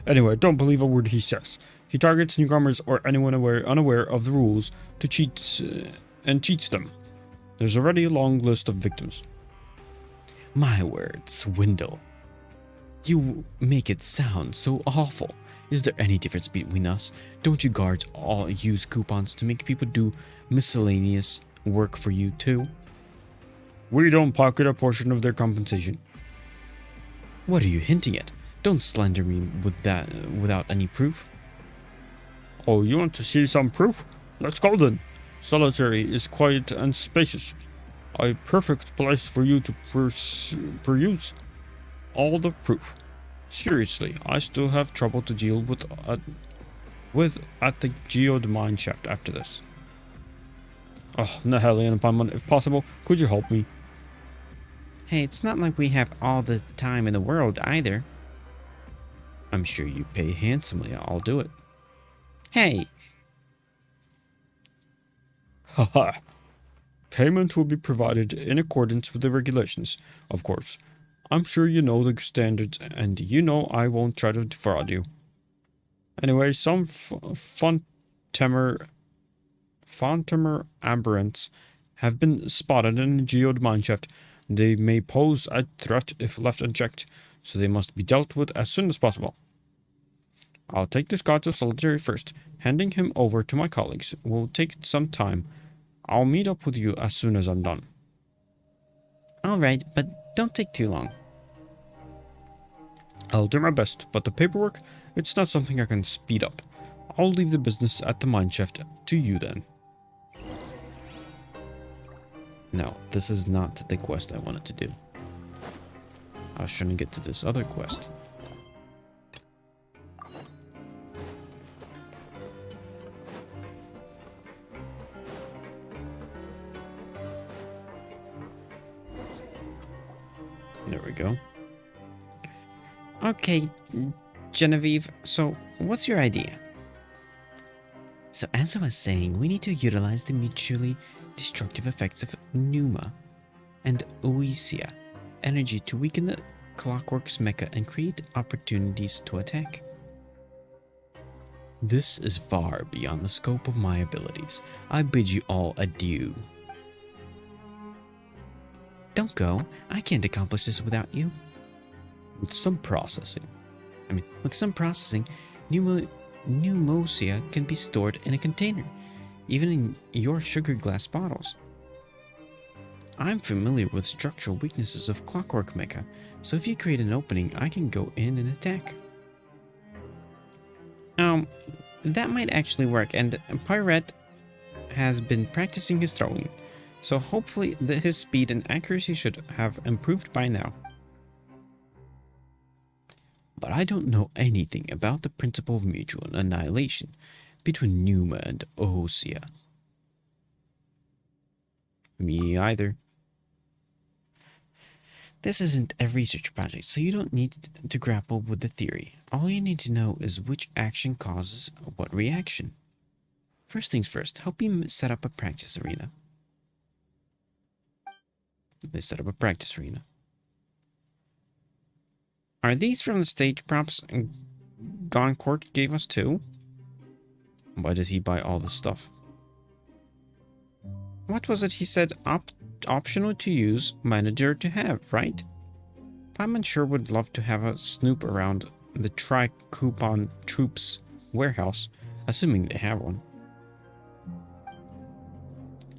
Anyway, don't believe a word he says. He targets newcomers or anyone unaware of the rules to cheats them. There's already a long list of victims. My word, swindle. You make it sound so awful. Is there any difference between us? Don't you guards all use coupons to make people do miscellaneous work for you too? We don't pocket a portion of their compensation. What are you hinting at? Don't slander me with that without any proof. Oh, you want to see some proof? Let's go then. Solitary is quiet and spacious. A perfect place for you to peruse all the proof. Seriously, I still have trouble to deal with at the geode mine shaft after this. Oh, Nahelian and Paimon, if possible, could you help me? Hey, it's not like we have all the time in the world either. I'm sure you pay handsomely. I'll do it. Hey! Haha. Payment will be provided in accordance with the regulations, of course. I'm sure you know the standards, and you know I won't try to defraud you. Anyway, some Fontemer aberrants have been spotted in the geode mineshaft. They may pose a threat if left unchecked, so they must be dealt with as soon as possible. I'll take this guy to Solitary first. Handing him over to my colleagues will take some time. I'll meet up with you as soon as I'm done. Alright, but don't take too long. I'll do my best, but the paperwork, it's not something I can speed up. I'll leave the business at the mineshaft to you then. No, this is not the quest I wanted to do. I was trying to get to this other quest. There we go. Okay, Genevieve, so what's your idea? So as I was saying, we need to utilize the mutually destructive effects of Numa and Oisia energy to weaken the Clockwork's mecha and create opportunities to attack. This is far beyond the scope of my abilities. I bid you all adieu. Don't go. I can't accomplish this without you. With some processing. With some processing, Pneumosia can be stored in a container, even in your sugar glass bottles. I'm familiar with structural weaknesses of Clockwork Mecha, so if you create an opening, I can go in and attack. That might actually work, and Pirate has been practicing his throwing, so hopefully his speed and accuracy should have improved by now. But I don't know anything about the principle of mutual annihilation between Numa and Osia. Me either. This isn't a research project, so you don't need to grapple with the theory. All you need to know is which action causes what reaction. First things first, help me set up a practice arena. They set up a practice arena. Are these from the stage props Goncourt gave us too? Why does he buy all this stuff? What was it he said? Optional to use, manager to have, right? Paimon sure would love to have a snoop around the Tri-Coupon Troops warehouse, assuming they have one.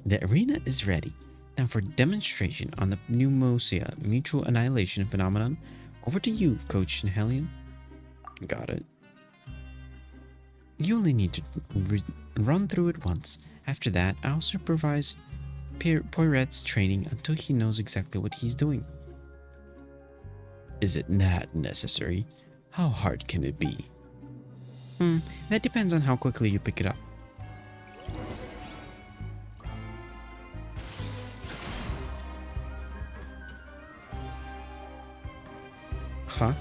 The arena is ready. Now for demonstration on the Pneumosia mutual annihilation phenomenon, over to you, Coach Nahelian. Got it. You only need to run through it once. After that, I'll supervise Poirette's training until he knows exactly what he's doing. Is it that necessary? How hard can it be? That depends on how quickly you pick it up. Huh?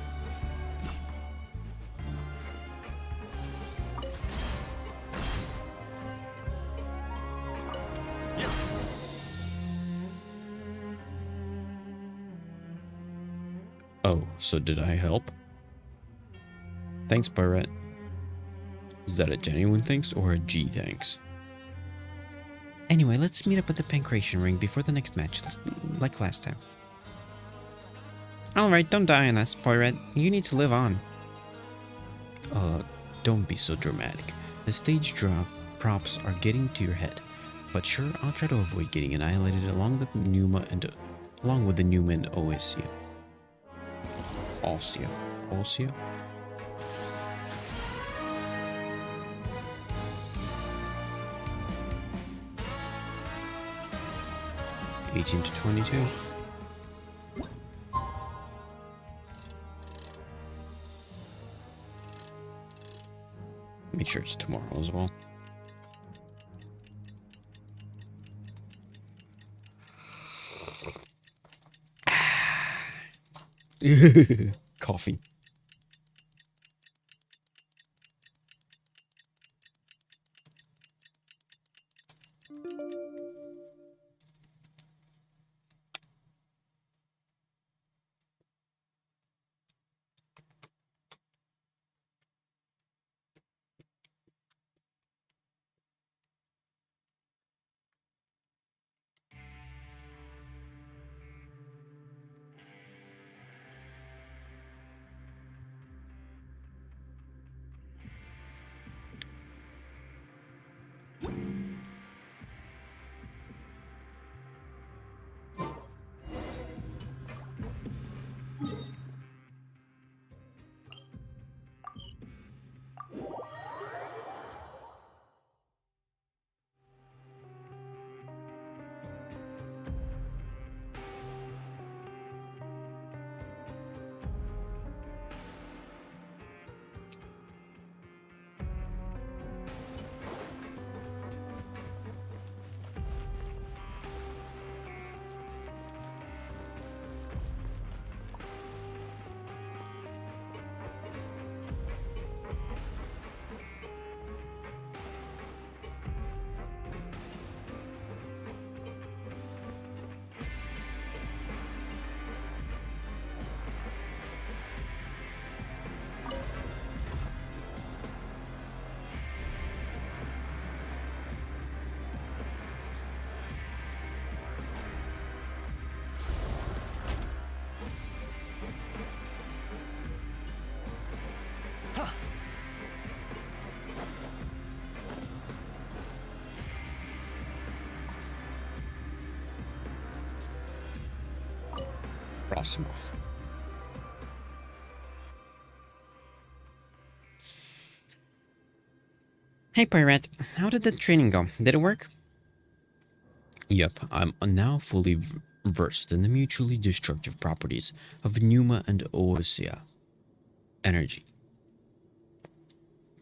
Oh, so did I help? Thanks, Pirate. Is that a genuine thanks or a G thanks? Anyway, let's meet up at the Pancration Ring before the next match, like last time. Alright, don't die on us, Poirot. You need to live on. Don't be so dramatic. The stage props are getting to your head. But sure, I'll try to avoid getting annihilated along with the Numa and Oisia. Oisia? 18 to 22. Make sure it's tomorrow as well. Coffee. Próximo. Hey, Pirate. How did the training go? Did it work? Yep, I'm now fully versed in the mutually destructive properties of Numa and Oisia energy.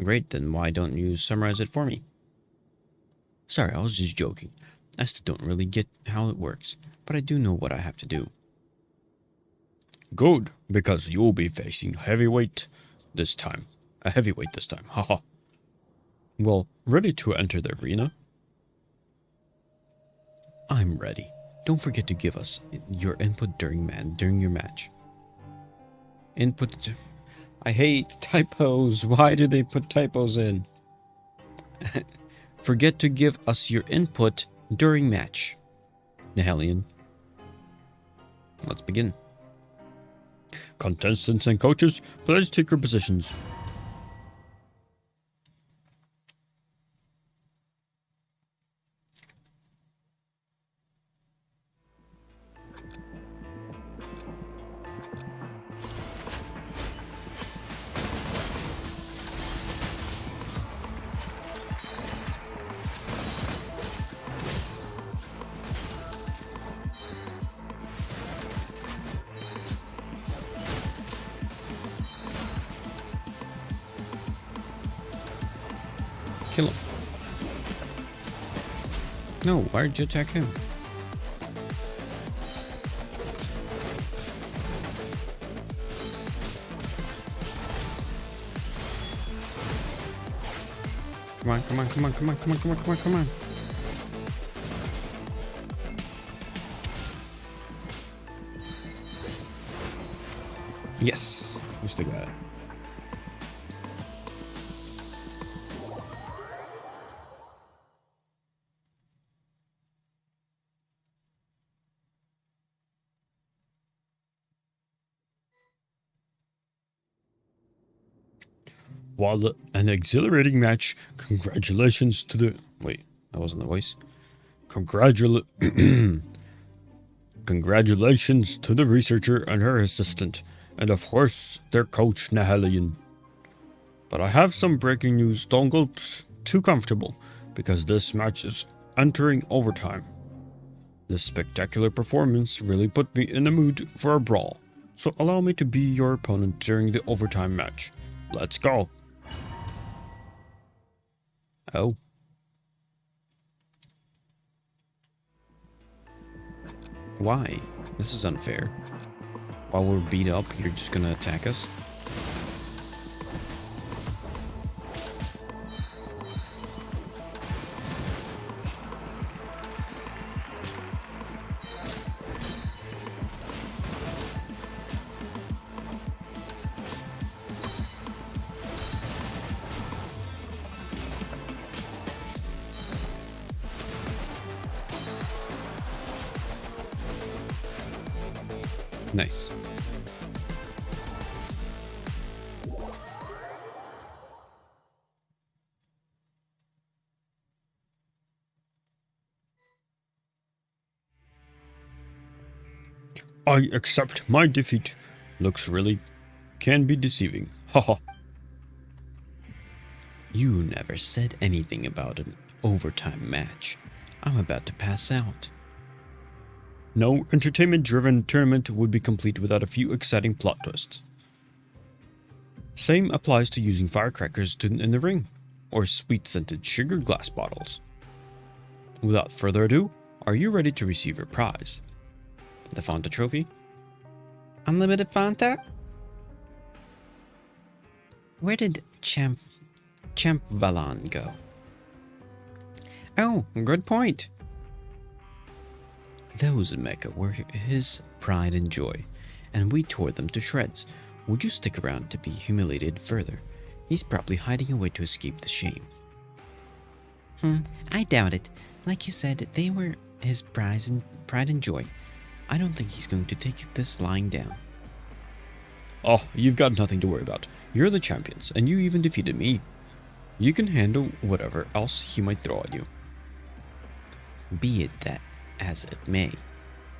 Great, then why don't you summarize it for me? Sorry, I was just joking. I still don't really get how it works, but I do know what I have to do. Good, because you'll be facing heavyweight this time. A heavyweight this time, haha. Well, ready to enter the arena? I'm ready. Don't forget to give us your input during your match. Input... I hate typos. Why do they put typos in? Forget to give us your input during match. Nihelion. Let's begin. Contestants and coaches, please take your positions. Kill him. No, why'd you attack him? Come on, come on, come on, come on, come on, come on, come on, come on. Yes, we still got it. While an exhilarating match, congratulations to the... Wait, that wasn't the voice. Congratulations to the researcher and her assistant, and of course, their coach, Nahelian. But I have some breaking news. Don't go too comfortable, because this match is entering overtime. This spectacular performance really put me in the mood for a brawl, so allow me to be your opponent during the overtime match. Let's go. Oh. Why? This is unfair. While we're beat up, you're just gonna attack us? Nice. I accept my defeat. Looks really can be deceiving. Haha. You never said anything about an overtime match. I'm about to pass out. No entertainment-driven tournament would be complete without a few exciting plot twists. Same applies to using firecrackers in the ring, or sweet-scented sugar glass bottles. Without further ado, are you ready to receive your prize? The Fanta trophy? Unlimited Fanta? Where did Champvalon go? Oh, good point. Those mecha were his pride and joy, and we tore them to shreds. Would you stick around to be humiliated further? He's probably hiding away to escape the shame. I doubt it. Like you said, they were his pride and joy. I don't think he's going to take this lying down. Oh, you've got nothing to worry about. You're the champions, and you even defeated me. You can handle whatever else he might throw at you. Be it that as it may,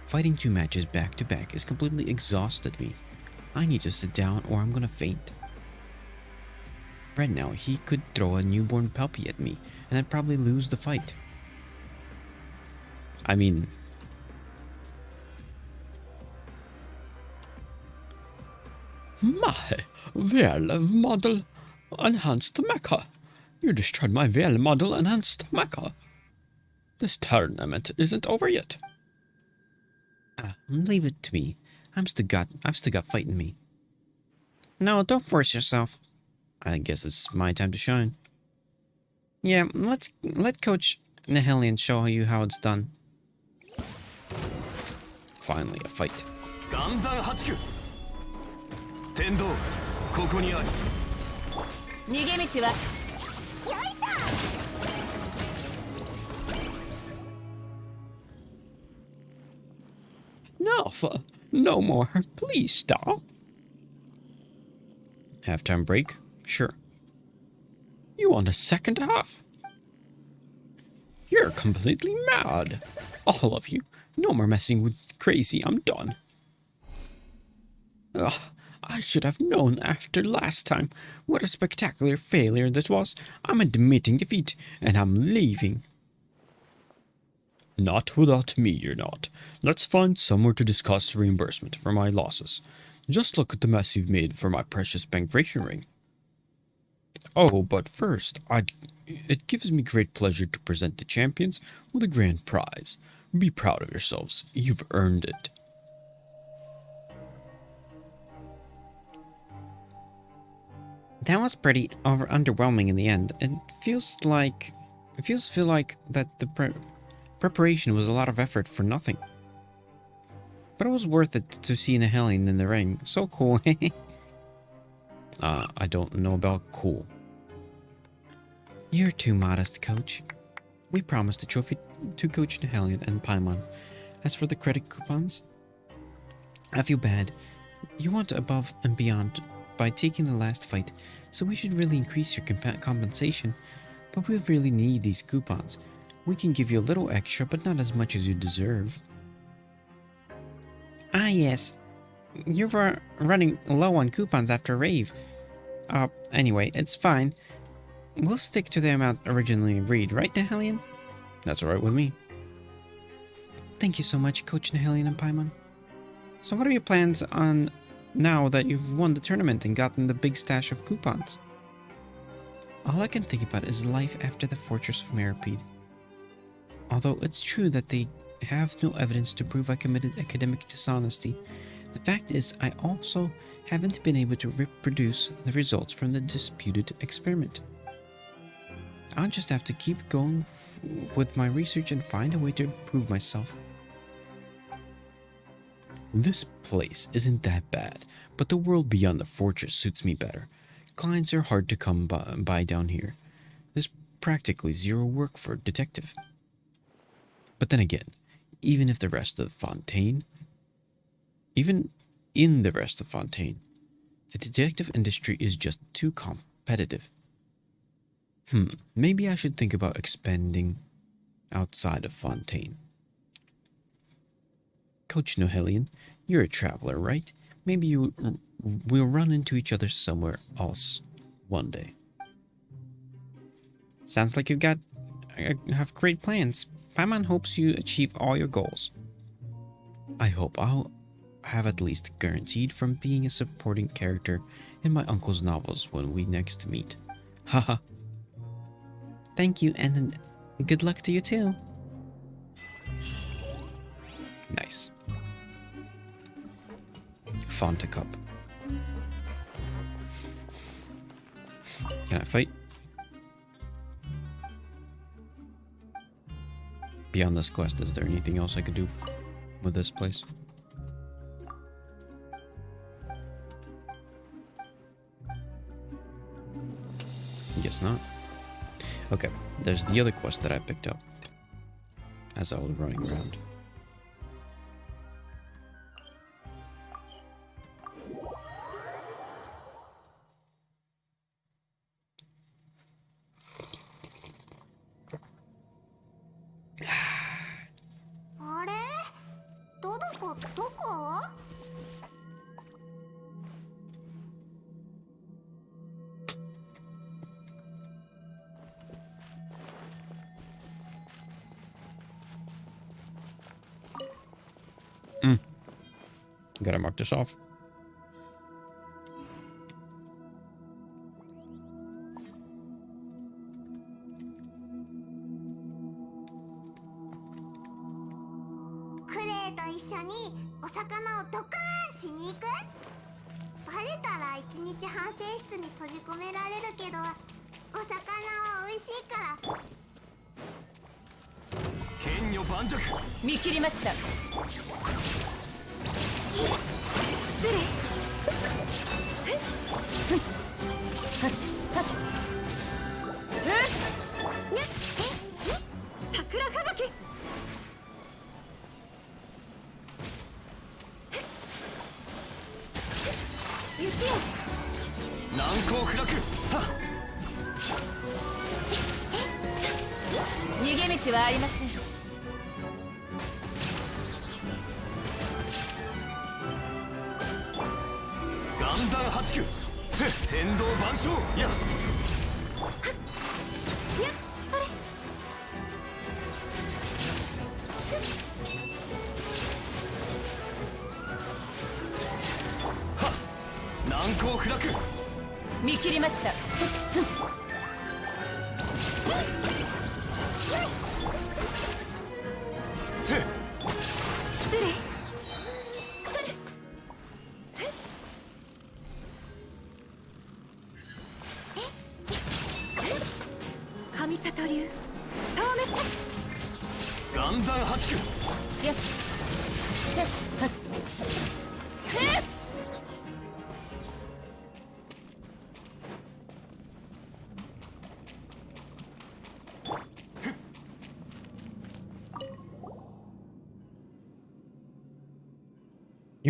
fighting 2 matches back to back has completely exhausted me. I need to sit down or I'm gonna faint. Right now, he could throw a newborn puppy at me, and I'd probably lose the fight. I mean... My VL model enhanced mecha. You destroyed my VL model enhanced mecha. This tournament isn't over yet. Leave it to me. I've still got fight in me. No, don't force yourself. I guess it's my time to shine. Yeah, let Coach Nahelian show you how it's done. Finally, a fight. 天道ここにある逃げ道はよいしょ Alpha, no more. Please stop. Halftime break? Sure. You want a second half? You're completely mad. All of you. No more messing with crazy. I'm done. Ugh, I should have known after last time. What a spectacular failure this was. I'm admitting defeat, and I'm leaving. Not without me, you're not. Let's find somewhere to discuss reimbursement for my losses. Just look at the mess you've made for my precious bankration ring. Oh, but first, it gives me great pleasure to present the champions with a grand prize. Be proud of yourselves. You've earned it. That was pretty underwhelming in the end. It feels like that the preparation was a lot of effort for nothing. But it was worth it to see Nihelion in the ring. So cool. I don't know about cool. You're too modest, Coach. We promised the trophy to Coach Nihelion and Paimon. As for the credit coupons, I feel bad. You went above and beyond by taking the last fight, so we should really increase your compensation. But we really need these coupons. We can give you a little extra, but not as much as you deserve. Ah, yes. You were running low on coupons after Rave. Anyway, it's fine. We'll stick to the amount originally agreed, right, Nihelion? That's alright with me. Thank you so much, Coach Nihelion and Paimon. So what are your plans on now that you've won the tournament and gotten the big stash of coupons? All I can think about is life after the Fortress of Meripede. Although it's true that they have no evidence to prove I committed academic dishonesty, the fact is I also haven't been able to reproduce the results from the disputed experiment. I'll just have to keep going with my research and find a way to prove myself. This place isn't that bad, but the world beyond the fortress suits me better. Clients are hard to come by down here. There's practically zero work for a detective. But then again, even in the rest of Fontaine, the detective industry is just too competitive. Maybe I should think about expanding outside of Fontaine. Coach Nihelion, you're a traveler, right? Maybe we'll run into each other somewhere else one day. Sounds like you have great plans. Paimon hopes you achieve all your goals. I hope I'll have at least guaranteed from being a supporting character in my uncle's novels when we next meet. Haha. Thank you, and good luck to you too. Nice. Fonta Cup. Can I fight? Beyond this quest, is there anything else I could do with this place? Guess not. Okay, there's the other quest that I picked up as I was running around. Gotta mark this off.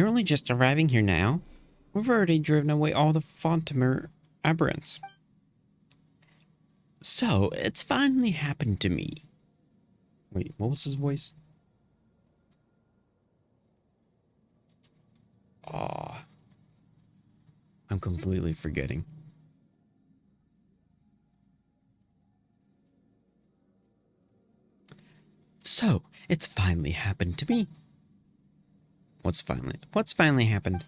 You're only just arriving here now? We've already driven away all the Fontimer aberrants. So, it's finally happened to me. Wait, what was his voice? Aw. I'm completely forgetting. So, it's finally happened to me. What's finally happened?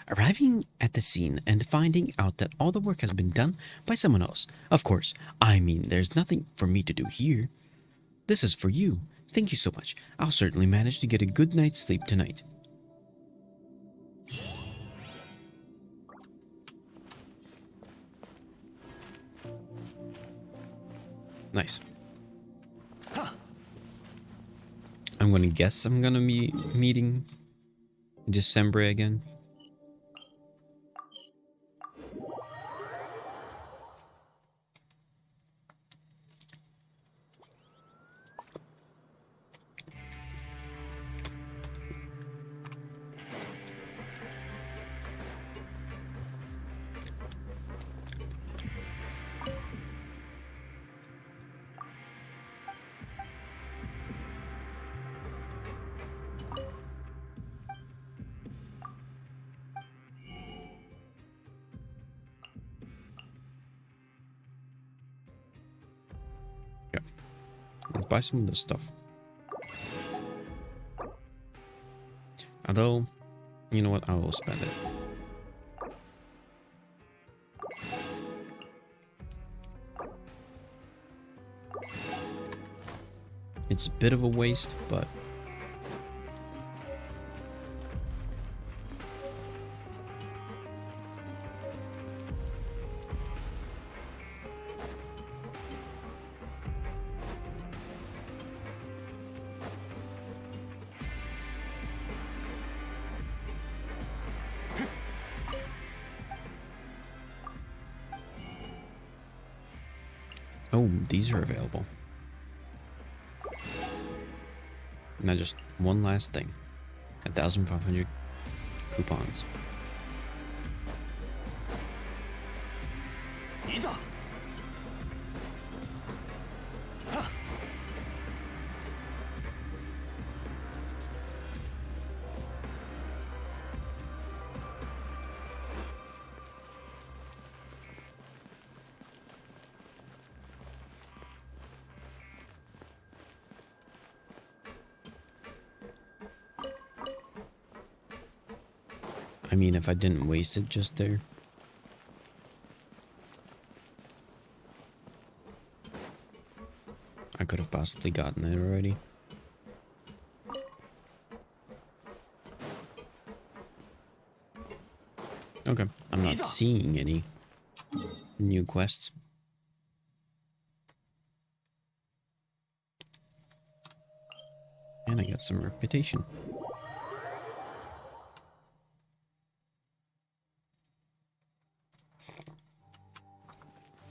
Arriving at the scene and finding out that all the work has been done by someone else. Of course, I mean, there's nothing for me to do here. This is for you. Thank you so much. I'll certainly manage to get a good night's sleep tonight. Nice. I'm gonna guess I'm gonna be meeting December again. Let's buy some of this stuff. Although, you know what? I will spend it. It's a bit of a waste, but oh, these are available. Now just one last thing. 1,500 coupons. いざ I mean, if I didn't waste it just there. I could have possibly gotten it already. Okay, I'm not seeing any new quests. And I got some reputation.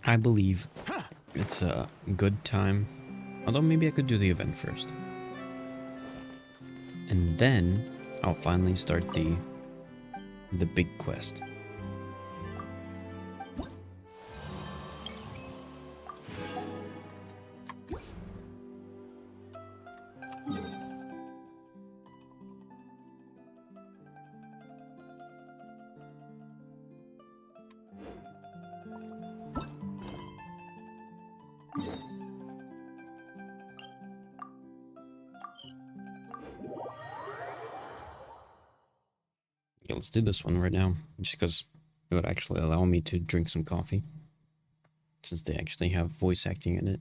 I believe it's a good time. Although maybe I could do the event first. And then I'll finally start the big quest. Yeah, let's do this one right now, just because it would actually allow me to drink some coffee, since they actually have voice acting in it.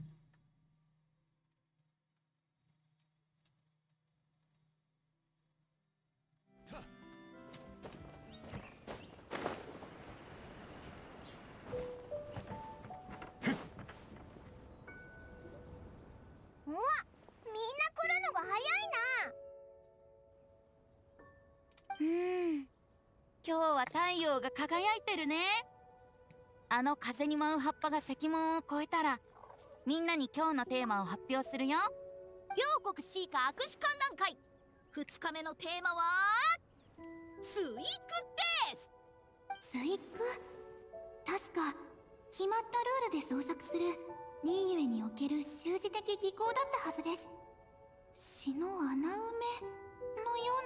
うーん、今日は太陽が輝いてるね。あの風に舞う葉っぱが石門を越えたら、みんなに今日のテーマを発表するよ。両国シーカ握手観覧会2日目のテーマはスイックです。スイック、確か決まったルールで創作するリーユエにおける習字的技巧だったはずです。詩の穴埋めのよ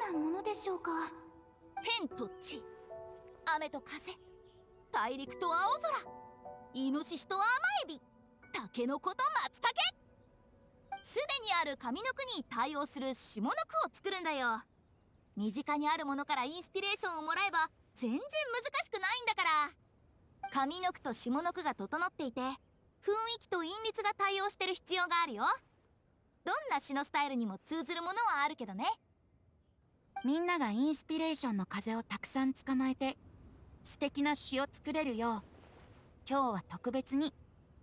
うなものでしょうか。天と地、雨と風、大陸と青空、イノシシと甘エビ、タケノコと松茸、すでにある上の句に対応する下の句を作るんだよ。身近にあるものからインスピレーションをもらえば全然難しくないんだから。上の句と下の句が整っていて、雰囲気と韻律が対応してる必要があるよ。どんな詩のスタイルにも通ずるものはあるけどね。みんながインスピレーションの風をたくさん捕まえて素敵な詩を作れるよう、今日は特別に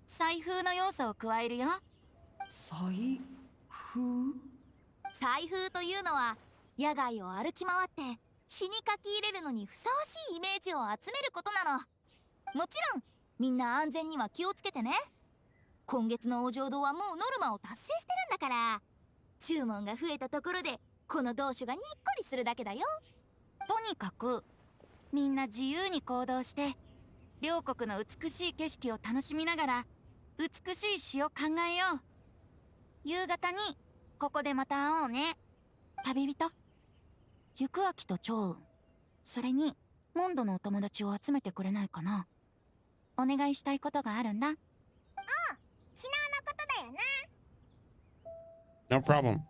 彩風の要素を加えるよ。彩風？彩風というのは野外を歩き回って詩に書き入れるのにふさわしいイメージを集めることなの。もちろんみんな安全には気をつけてね。今月のお浄土はもうノルマを達成してるんだから。注文が増えたところでこの同種がにっこりするだけだよ。とにかくみんな自由に行動して両国の美しい景色を楽しみながら美しい詩を考えよう。夕方にここでまた会おうね。旅人、行く秋と趙雲、それにモンドのお友達を集めてくれないかな。お願いしたいことがあるんだ。シナのことだよな。No problem.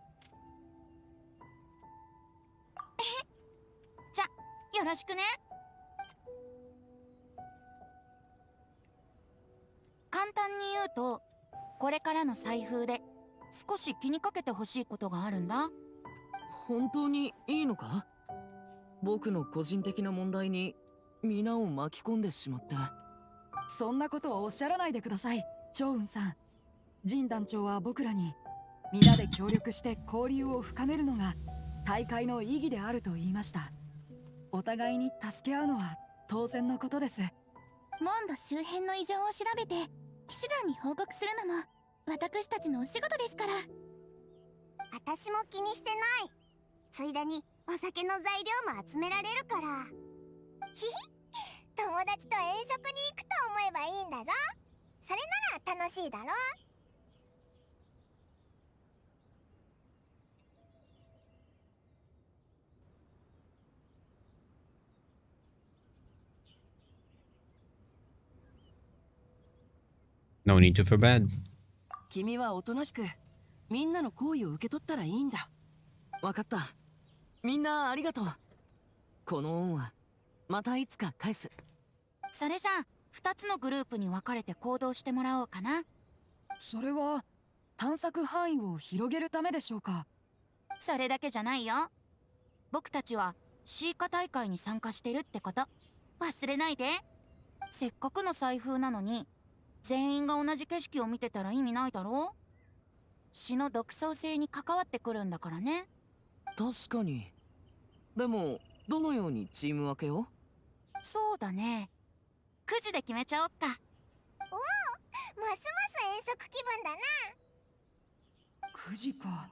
じゃ、よろしくね。簡単に言うと、これからの彩風で少し気にかけてほしいことがあるんだ。本当にいいのか？僕の個人的な問題に皆を巻き込んでしまって。そんなことをおっしゃらないでください、趙雲さん。ジン団長は僕らに皆で協力して交流を深めるのが大会の意義であると言いました。お互いに助け合うのは当然のことです。モンド周辺の異常を調べて騎士団に報告するのも私たちのお仕事ですから。私も気にしてない。ついでにお酒の材料も集められるから。ひひ、友達と遠足に行くと思えばいいんだぞ。それなら楽しいだろ。No need to feel bad. 君はおとなしくみんなの好意を受け取ったらいいんだ。わかった。みんなありがとう。この恩はまたいつか返す。それじゃあ2つのグループに分かれて行動してもらおうかな。それは探索範囲を広げるためでしょうか？それだけじゃないよ。僕たちはシーカ大会に参加してるってこと忘れないで。せっかくの彩風なのに全員が同じ景色を見てたら意味ないだろう。詩の独創性に関わってくるんだからね。確かに。でもどのようにチーム分けを？そうだね、くじで決めちゃおっか。ますます遠足気分だな。くじか。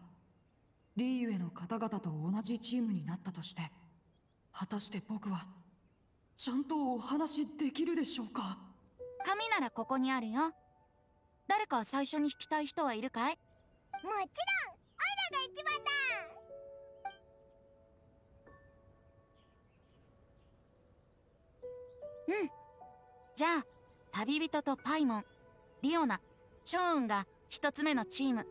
リーユエの方々と同じチームになったとして、果たして僕はちゃんとお話できるでしょうか？紙ならここにあるよ。誰か最初に引きたい人はいるかい？もちろんオイラが一番だ。うん。じゃあ旅人とパイモン、リオナ、ショーンが一つ目のチーム。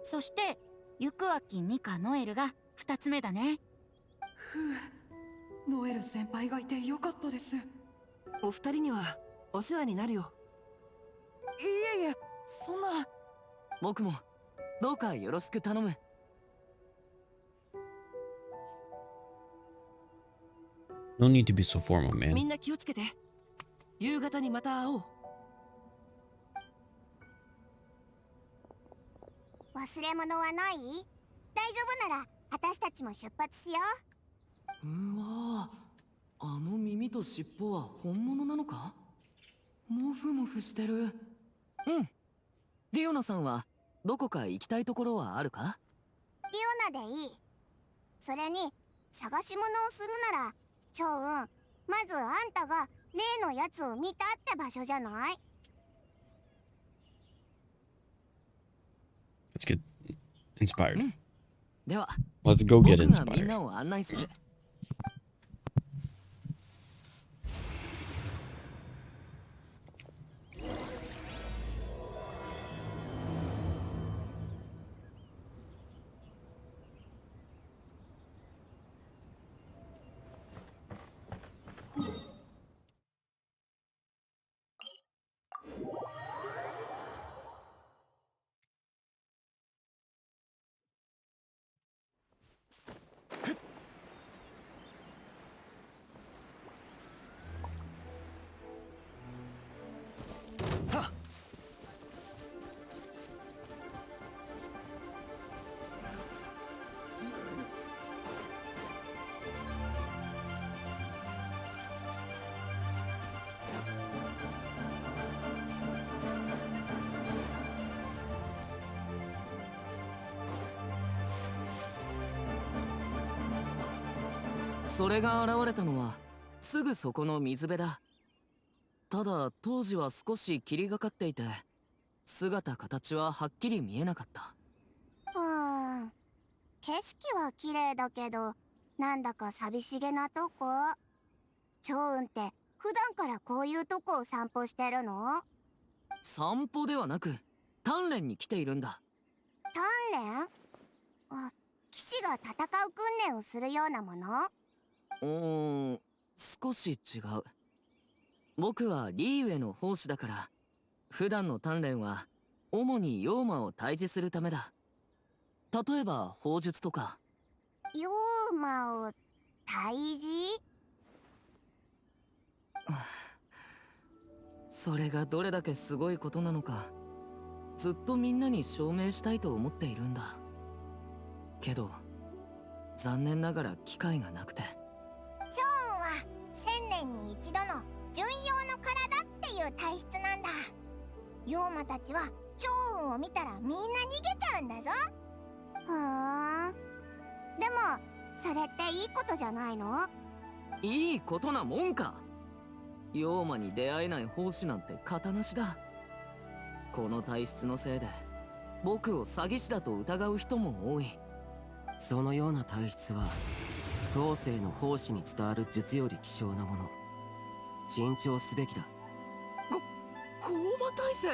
そしてユクアキ、ミカ、ノエルが二つ目だね。ふう、ノエル先輩がいてよかったです。いお二人にはお世話になるよ。えいえ、そんな。僕もどうかよろしく頼む。No need to be so formal, み man. んな気をつけて。夕方にまた会おう。忘れ物はない？大丈夫なら私たちも出発しよう。うわぁ、あの耳と尻尾は本物なのか？モフモフしてる。うん。リオナさんはどこか行きたいところはあるか？リオナでいい。それに探し物をするなら趙雲、まずあんたが例のやつを見たって場所じゃない？ Let's get inspired. では Let's go 僕 get がみん inspired. なを案内する。それが現れたのはすぐそこの水辺だ。ただ当時は少し霧がかっていて姿形ははっきり見えなかった。景色は綺麗だけど、なんだか寂しげなとこ。趙雲って普段からこういうとこを散歩してるの？散歩ではなく鍛錬に来ているんだ。鍛錬？騎士が戦う訓練をするようなもの？少し違う。僕はリーウェの奉仕だから、普段の鍛錬は主に妖魔を退治するためだ。例えば砲術とか。妖魔を退治？それがどれだけすごいことなのか、ずっとみんなに証明したいと思っているんだ。けど残念ながら機会がなくて。趙雲は1000年に一度の巡妖の体っていう体質なんだ。妖魔たちは趙雲を見たらみんな逃げちゃうんだぞ。でもそれっていいことじゃないの？いいことなもんか。妖魔に出会えない奉仕なんて型なしだ。この体質のせいで僕を詐欺師だと疑う人も多い。そのような体質は当世の奉仕に伝わる術より希少なもの。珍重すべきだ。高魔大生？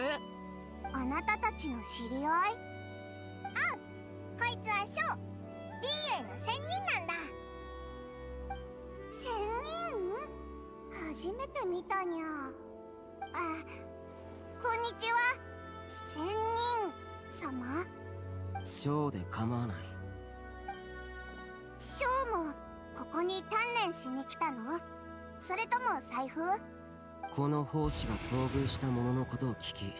あなたたちの知り合い？こいつはショウ、リーウェイの仙人なんだ。仙人？初めて見たにゃ。こんにちは、仙人様。ショーで構わない。ショウもここに鍛錬しに来たの？それとも財布？この奉仕が遭遇した者のことを聞き、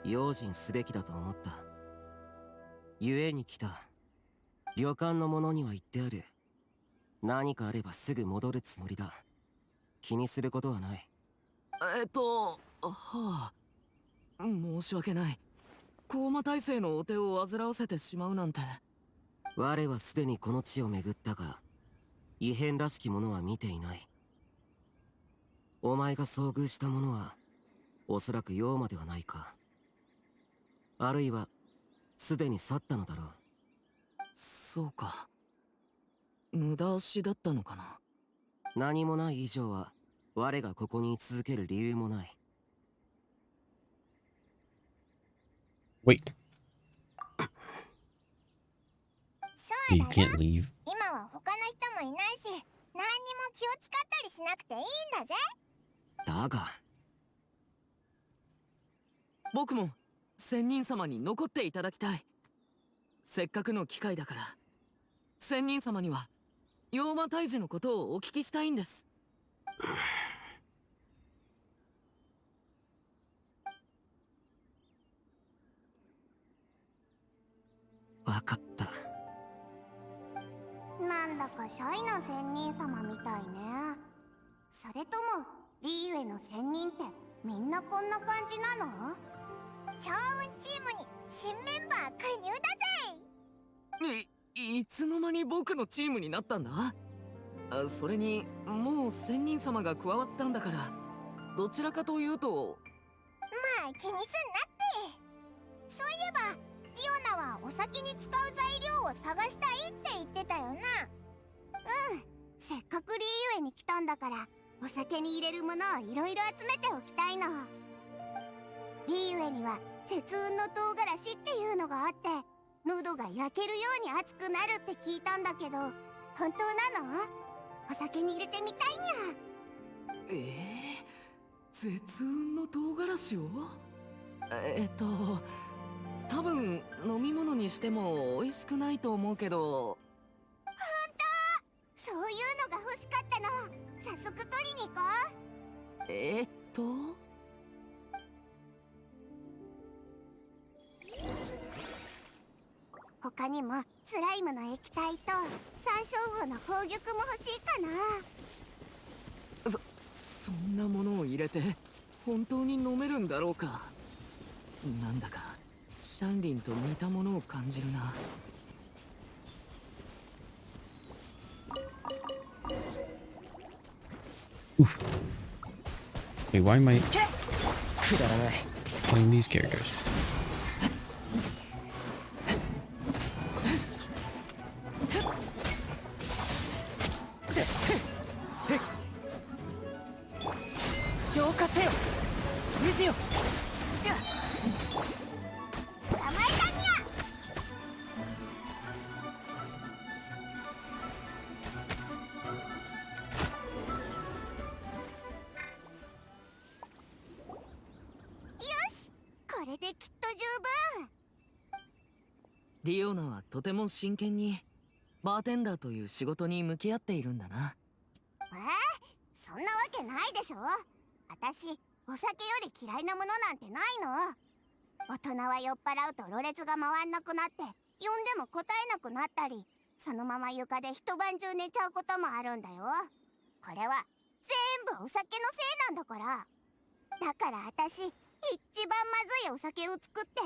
用心すべきだと思った。故に来た。旅館の者には言ってある。何かあればすぐ戻るつもりだ。気にすることはない。申し訳ない。高魔大生のお手を煩わせてしまうなんて。我はすでにこの地を巡ったが、異変らしきものは見ていない。お前が遭遇したものはおそらく妖魔ではないか。あるいはすでに去ったのだろう。そうか。無駄足だったのかな。何もない以上は我がここに居続ける理由もない。 Wait, そう you だよ。 can't leave. 今は他の人もいないし、何にも気を使ったりしなくていいんだぜ。だが僕も仙人様に残っていただきたい。せっかくの機会だから仙人様には妖魔退治のことをお聞きしたいんです。分かった。なんだかシャイな仙人様みたいね。それともリーウェの仙人ってみんなこんな感じなの？超運チームに新メンバー加入だぜ。いつの間に僕のチームになったんだ？それにもう仙人様が加わったんだから、どちらかというと。まあ気にすんなって。そういえばリオナはお酒に使う材料を探したいって言ってたよな。うん、せっかくリーユエに来たんだから、お酒に入れるものをいろいろ集めておきたいの。リーユエには絶雲の唐辛子っていうのがあって、喉が焼けるように熱くなるって聞いたんだけど、本当なの？お酒に入れてみたいにゃ。絶雲の唐辛子を？多分飲み物にしても美味しくないと思うけど。本当？そういうのが欲しかったの。早速取りに行こう。他にもスライムの液体と山椒魚の宝玉も欲しいかな。そんなものを入れて本当に飲めるんだろうか。なんだかシャンリンと似たものを感じるな。Wait, why am I くだらない。 playing these characters? 浄化せよ水よ。捕まえたにゃ。よし、これできっと十分。ディオナはとても真剣にバーテンダーという仕事に向き合っているんだな。そんなわけないでしょ。私、お酒より嫌いなものなんてないの。大人は酔っ払うとろれつが回んなくなって呼んでも答えなくなったり、そのまま床で一晩中寝ちゃうこともあるんだよ。これは全部お酒のせいなんだから。だから私、一番まずいお酒を作って、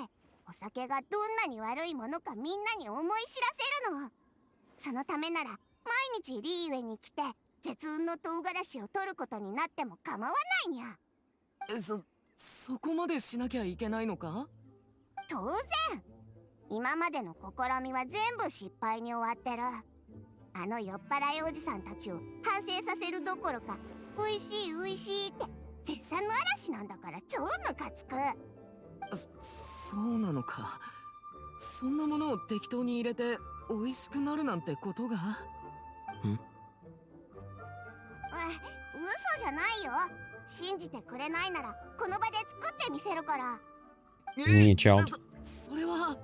お酒がどんなに悪いものかみんなに思い知らせるの。そのためなら毎日リーウェに来て絶雲の唐辛子を取ることになっても構わないにゃ。そこまでしなきゃいけないのか？当然。今までの試みは全部失敗に終わってる。あの酔っ払いおじさんたちを反省させるどころか、おいしいおいしいって絶賛の嵐なんだから超ムカつく。そうなのか。そんなものを適当に入れて美味しくなるなんてことが？嘘じゃないよ。信じてくれないならこの場で作ってみせるから。 Isn't he a child? それは。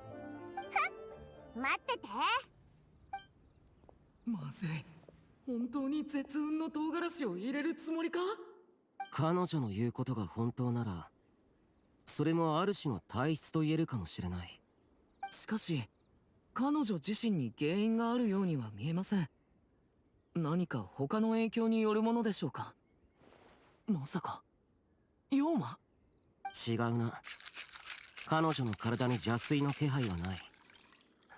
待ってて。まずい。本当に絶雲の唐辛子を入れるつもりか？彼女の言うことが本当なら、それもある種の体質と言えるかもしれない。しかし彼女自身に原因があるようには見えません。何か他の影響によるものでしょうか？まさか妖魔？違うな。彼女の体に邪推の気配はない。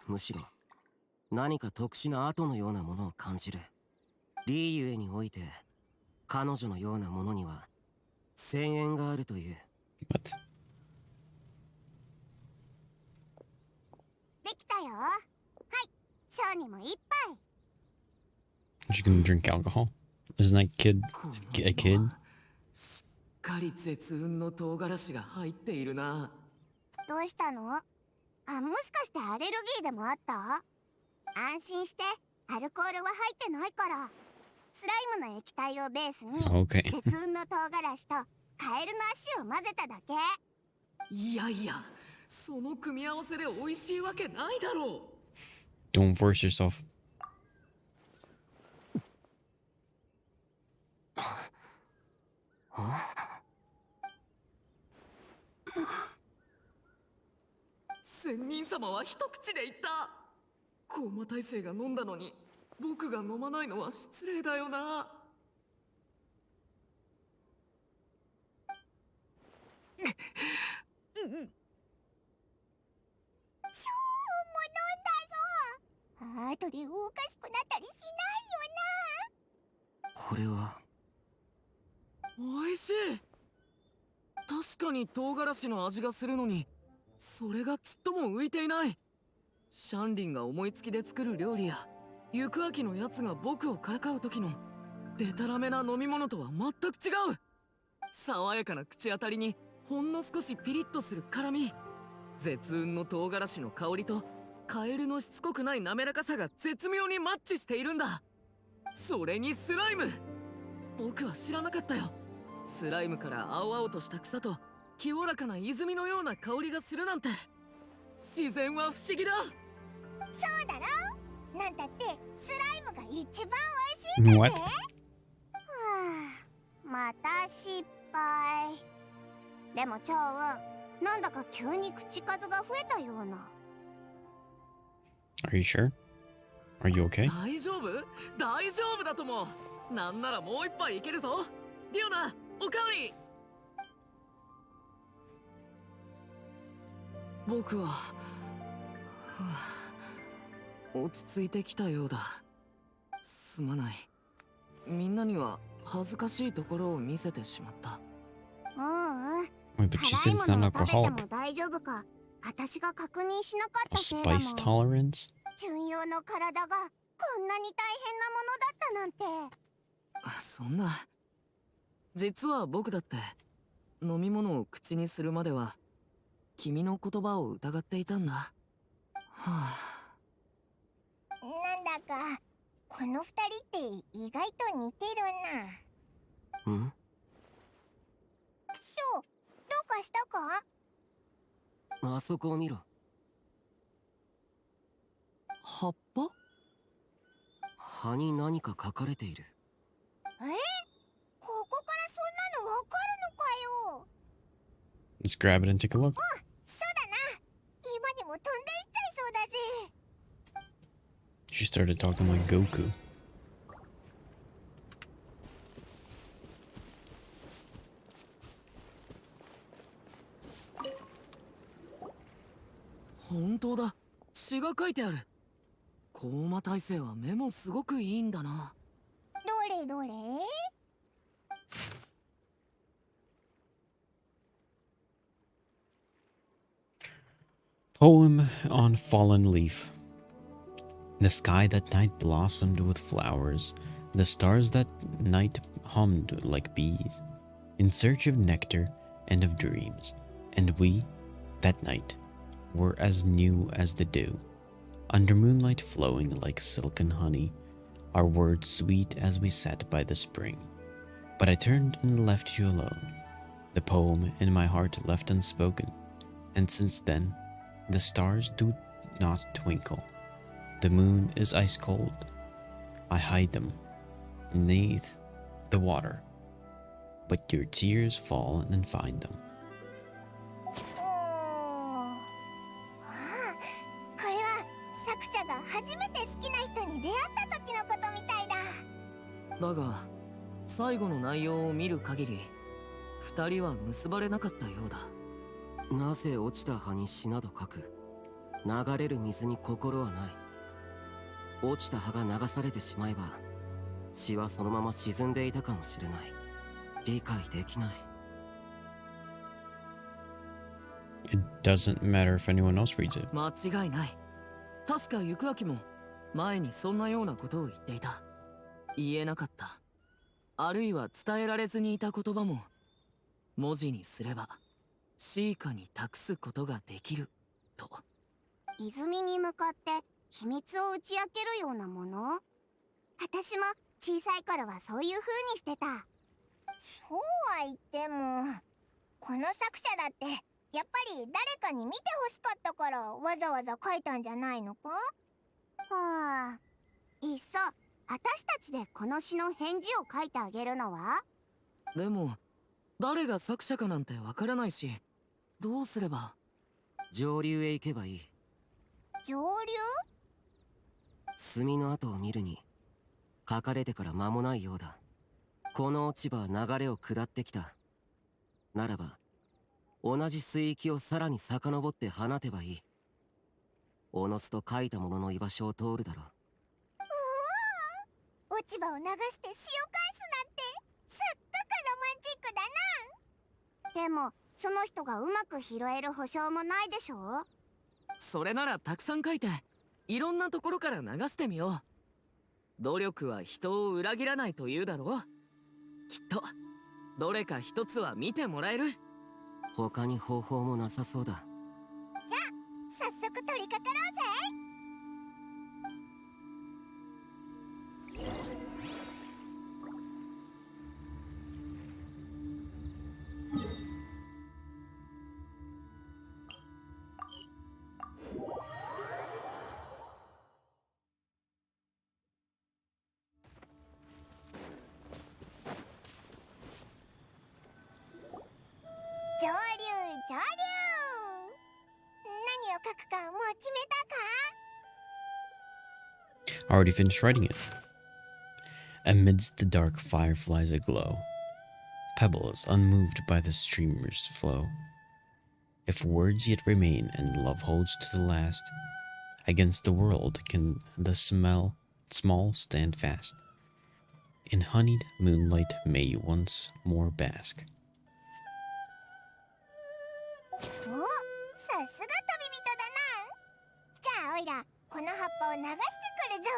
むしろ何か特殊な跡のようなものを感じる。リーユエにおいて彼女のようなものには泉源があるという。 What? できたよ。はい、ショーにも一杯。 She's gonna drink alcohol? Isn't that kid a kid? しっかり絶雲の唐辛子が入っているな。どうしたの？もしかしてアレルギーでもあった？安心して、アルコールは入ってないから。スライムの液体をベースに Okay. 絶雲の唐辛子とカエルの足を混ぜただけ。いやいや、その組み合わせで美味しいわけないだろう。 Don't force yourself. 仙人様は一口で言った。コーマ大生が飲んだのに僕が飲まないのは失礼だよな。超も飲んだぞ。後でおかしくなったりしないよこれは。おいしい。確かに唐辛子の味がするのに、それがちっとも浮いていない。シャンリンが思いつきで作る料理や行く秋のやつが僕をからかう時のデタラメな飲み物とは全く違う。爽やかな口当たりにほんの少しピリッとする辛み、絶雲の唐辛子の香りとカエルのしつこくない滑らかさが絶妙にマッチしているんだ。それにスライム、僕は知らなかったよ。スライムから青々とした草と清らかな泉のような香りがするなんて、自然は不思議だ。そうだろ。なんだってスライムが一番美味しいんだぜ。 What? はあ、また失敗。でも趙雲、なんだか急に口数が増えたような。 Are you sure? Are you okay? 大丈夫？大丈夫だとも。なんならもう一杯いけるぞ。ディオナ、おかわり。僕は、落ち着いてきたようだ。すまない。みんなには恥ずかしいところを見せてしまった。うんうん。 Wait, but she 辛 said い it's も not のを食べて alcoholic. も大丈夫か、私が確認しなかっ A たせいだもん。 spice tolerance? 純陽の体がこんなに大変なものだったなんて。そんな。実は僕だって飲み物を口にするまでは君の言葉を疑っていたんだ。はあ。なんだかこの二人って意外と似てるな。ん？そう、どうかしたか？あそこを見ろ。葉っぱ？葉に何か書かれている。ここからそんなのわかるのかよ。 Let's grab it and take a look. そうだな。今にも飛んでいっちゃいそうだぜ。 She started talking like Goku. 本当だ。詩が書いてある。コーマ耐性は目もすごくいいんだな。どれどれ。 Poem on Fallen Leaf. The sky that night blossomed with flowers, the stars that night hummed like bees, in search of nectar and of dreams, and we, that night, were as new as the dew, under moonlight flowing like silken honey, our words sweet as we sat by the spring. But I turned and left you alone, the poem in my heart left unspoken, and since then, the stars do not twinkle. The moon is ice cold. I hide them beneath the water, but your tears fall and find them. ああ、これは作者が初めて好きな人に出会った時のことみたいだ。だが最後の内容を見る限り二人は結ばれなかったようだ。なぜ落ちた葉に詩など書く？流れる水に心はない。落ちた葉が流されてしまえば詩はそのまま沈んでいたかもしれない。理解できない。 It doesn't matter if anyone else reads it. 間違いない。確か行く秋も前にそんなようなことを言っていた。言えなかった、あるいは伝えられずにいた言葉も文字にすればシーカに託すことができると。泉に向かって秘密を打ち明けるようなもの。私も小さい頃はそういう風にしてた。そうは言ってもこの作者だってやっぱり誰かに見てほしかったからわざわざ書いたんじゃないのか。はあ、いっそ私たちでこの詩の返事を書いてあげるのは。でも誰が作者かなんてわからないし、どうすれば。上流へ行けばいい。上流？墨の跡を見るに書かれてから間もないようだ。この落ち葉は流れを下ってきた。ならば同じ水域をさらに遡って放てばいい。おのずと書いたものの居場所を通るだろう。落ち葉を流して詩を返すでもその人がうまく拾える保証もないでしょ。それならたくさん書いていろんなところから流してみよう。努力は人を裏切らないと言うだろう。きっとどれか一つは見てもらえる。他に方法もなさそうだ。じゃあ早速取り掛かろうぜ。上流上流。何を書くかもう決めたか？ Already finished writing it. Amidst the dark fireflies aglow, pebbles unmoved by the streamer's flow. If words yet remain and love holds to the last, against the world can the small stand fast. In honeyed moonlight may you once more bask. お、さすが旅人だな。じゃあおいらこの葉っぱを流してくるぞ。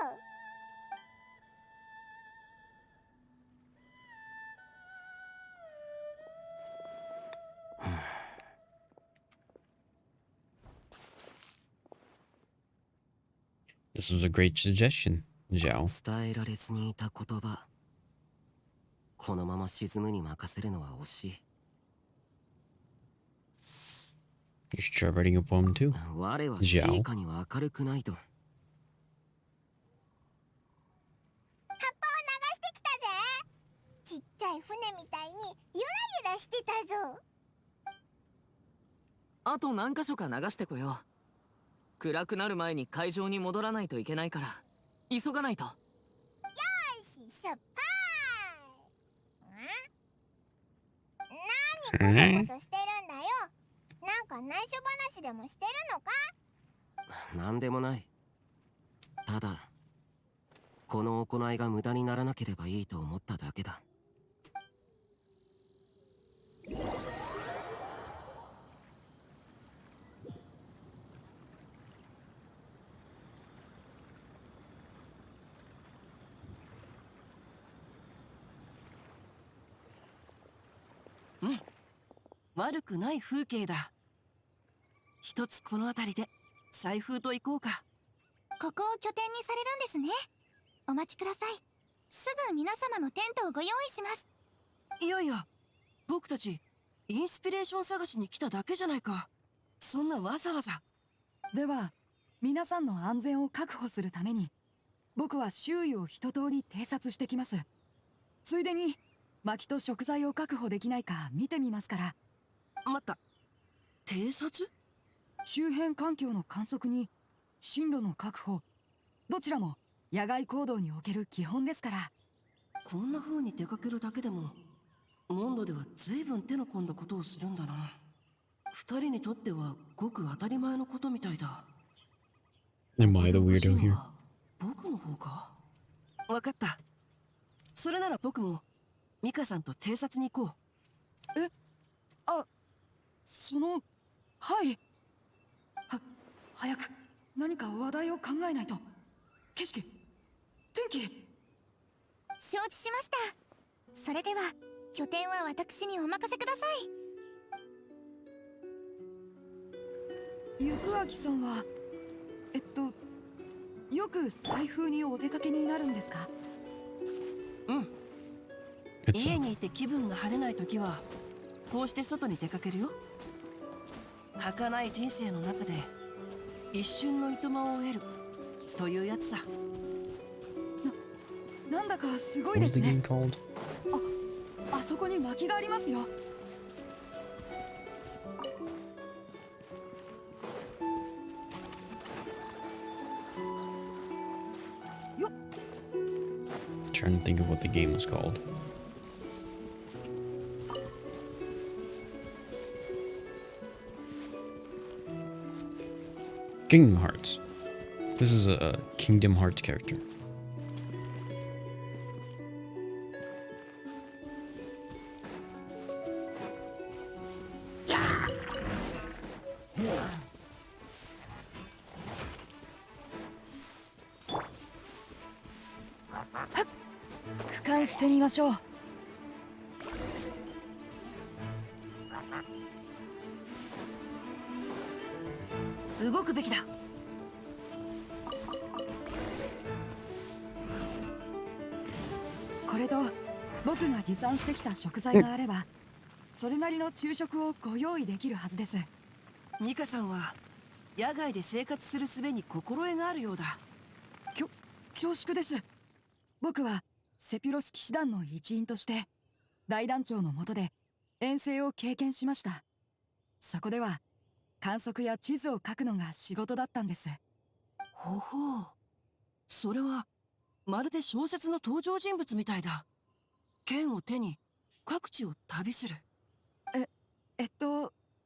This was a great suggestion, Zhao. 伝えられずにいた言葉。このまま沈むに任せるのは惜しい。You should try writing a poem too. 我はシーカには明るくないと。葉っぱを流してきたぜ。ちっちゃい船みたいにゆらゆらしてたぞ。あと何箇所か流してこよう。暗くなる前に会場に戻らないといけないから急がないと。よし、しょっぱーい。何コソコソしてるんだよ。なんか内緒話でもしてるのか？なんでもない。ただこの行いが無駄にならなければいいと思っただけだ。うん、悪くない風景だ。一つこの辺りで財布と行こうか。ここを拠点にされるんですね。お待ちください。すぐ皆様のテントをご用意します。いやいや、僕たちインスピレーション探しに来ただけじゃないか。そんなわざわざ。では皆さんの安全を確保するために僕は周囲を一通り偵察してきます。ついでに薪と食材を確保できないか見てみますから。待った、偵察？周辺環境の観測に進路の確保、どちらも野外行動における基本ですから。こんな風に出かけるだけでもモンドでは随分手の込んだことをするんだな。二人にとってはごく当たり前のことみたいだ。Am I the weirdo here? 僕の方か？わかった。それなら僕もミカさんと偵察に行こう。え？あ、はい。早く何か話題を考えないと。景色、天気。承知しました。それでは拠点は私にお任せください。行明さんはよく財布にお出かけになるんですか？うん。家にいて気分が晴れないときはこうして外に出かけるよ。儚い人生の中で一瞬のいとまを得るというやつさ。なんだかすごい What で is す the ね。 game called? あそこに薪がありますよ。よっ。 Trying to think of what the game was called. Kingdom Hearts. This is a Kingdom Hearts character. 算してみましょう。動くべきだ。これと僕が持参してきた食材があれば、それなりの昼食をご用意できるはずです。ミカさんは野外で生活する術に心得があるようだ。恐縮です。僕はセピュロス騎士団の一員として大団長の下で遠征を経験しました。そこでは観測や地図を書くのが仕事だったんです。ほほう、それはまるで小説の登場人物みたいだ。剣を手に各地を旅する。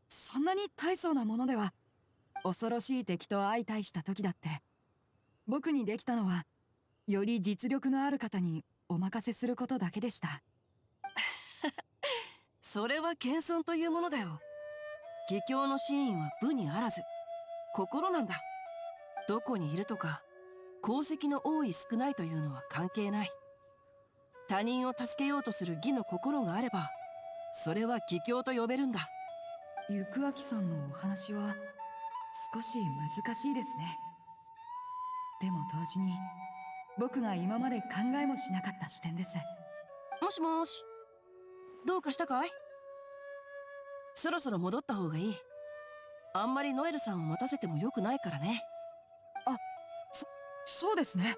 そんなに大層なものでは。恐ろしい敵と相対した時だって僕にできたのは、より実力のある方にお任せすることだけでした。それは謙遜というものだよ。義教の真意は武にあらず心なんだ。どこにいるとか功績の多い少ないというのは関係ない。他人を助けようとする義の心があれば、それは義教と呼べるんだ。行明さんのお話は少し難しいですね。でも同時に僕が今まで考えもしなかった視点です。もしもし、どうかしたかい？そろそろ戻った方がいい。あんまりノエルさんを待たせてもよくないからね。そうですね。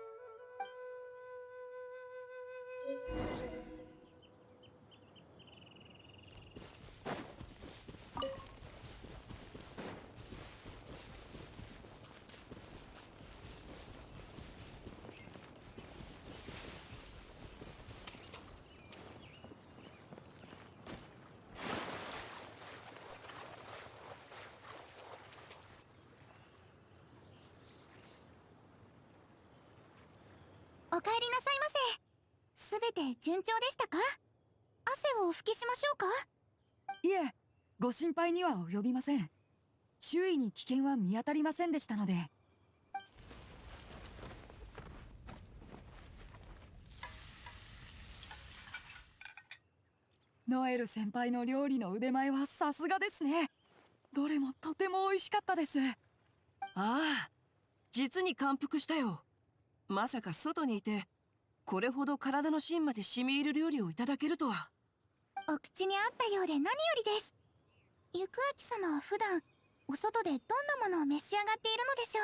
お帰りなさいませ。すべて順調でしたか？汗をお拭きしましょうか？いえ、ご心配には及びません。周囲に危険は見当たりませんでしたので。ノエル先輩の料理の腕前はさすがですね。どれもとても美味しかったです。ああ、実に感服したよ。まさか外にいてこれほど体の芯まで染み入る料理をいただけるとは。お口に合ったようで何よりです。行明様は普段お外でどんなものを召し上がっているのでし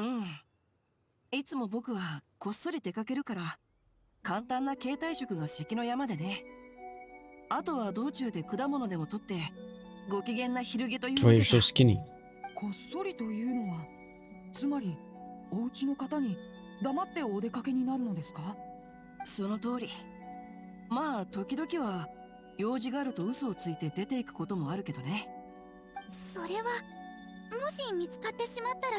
ょう？うん、いつも僕はこっそり出かけるから簡単な携帯食が関の山でね。あとは道中で果物でも取ってご機嫌な昼下という That's わ why け you're だ。 so skinny. こっそりというのは、つまりお家の方に黙ってお出かけになるのですか？その通り。まあ時々は用事があると嘘をついて出ていくこともあるけどね。それはもし見つかってしまったら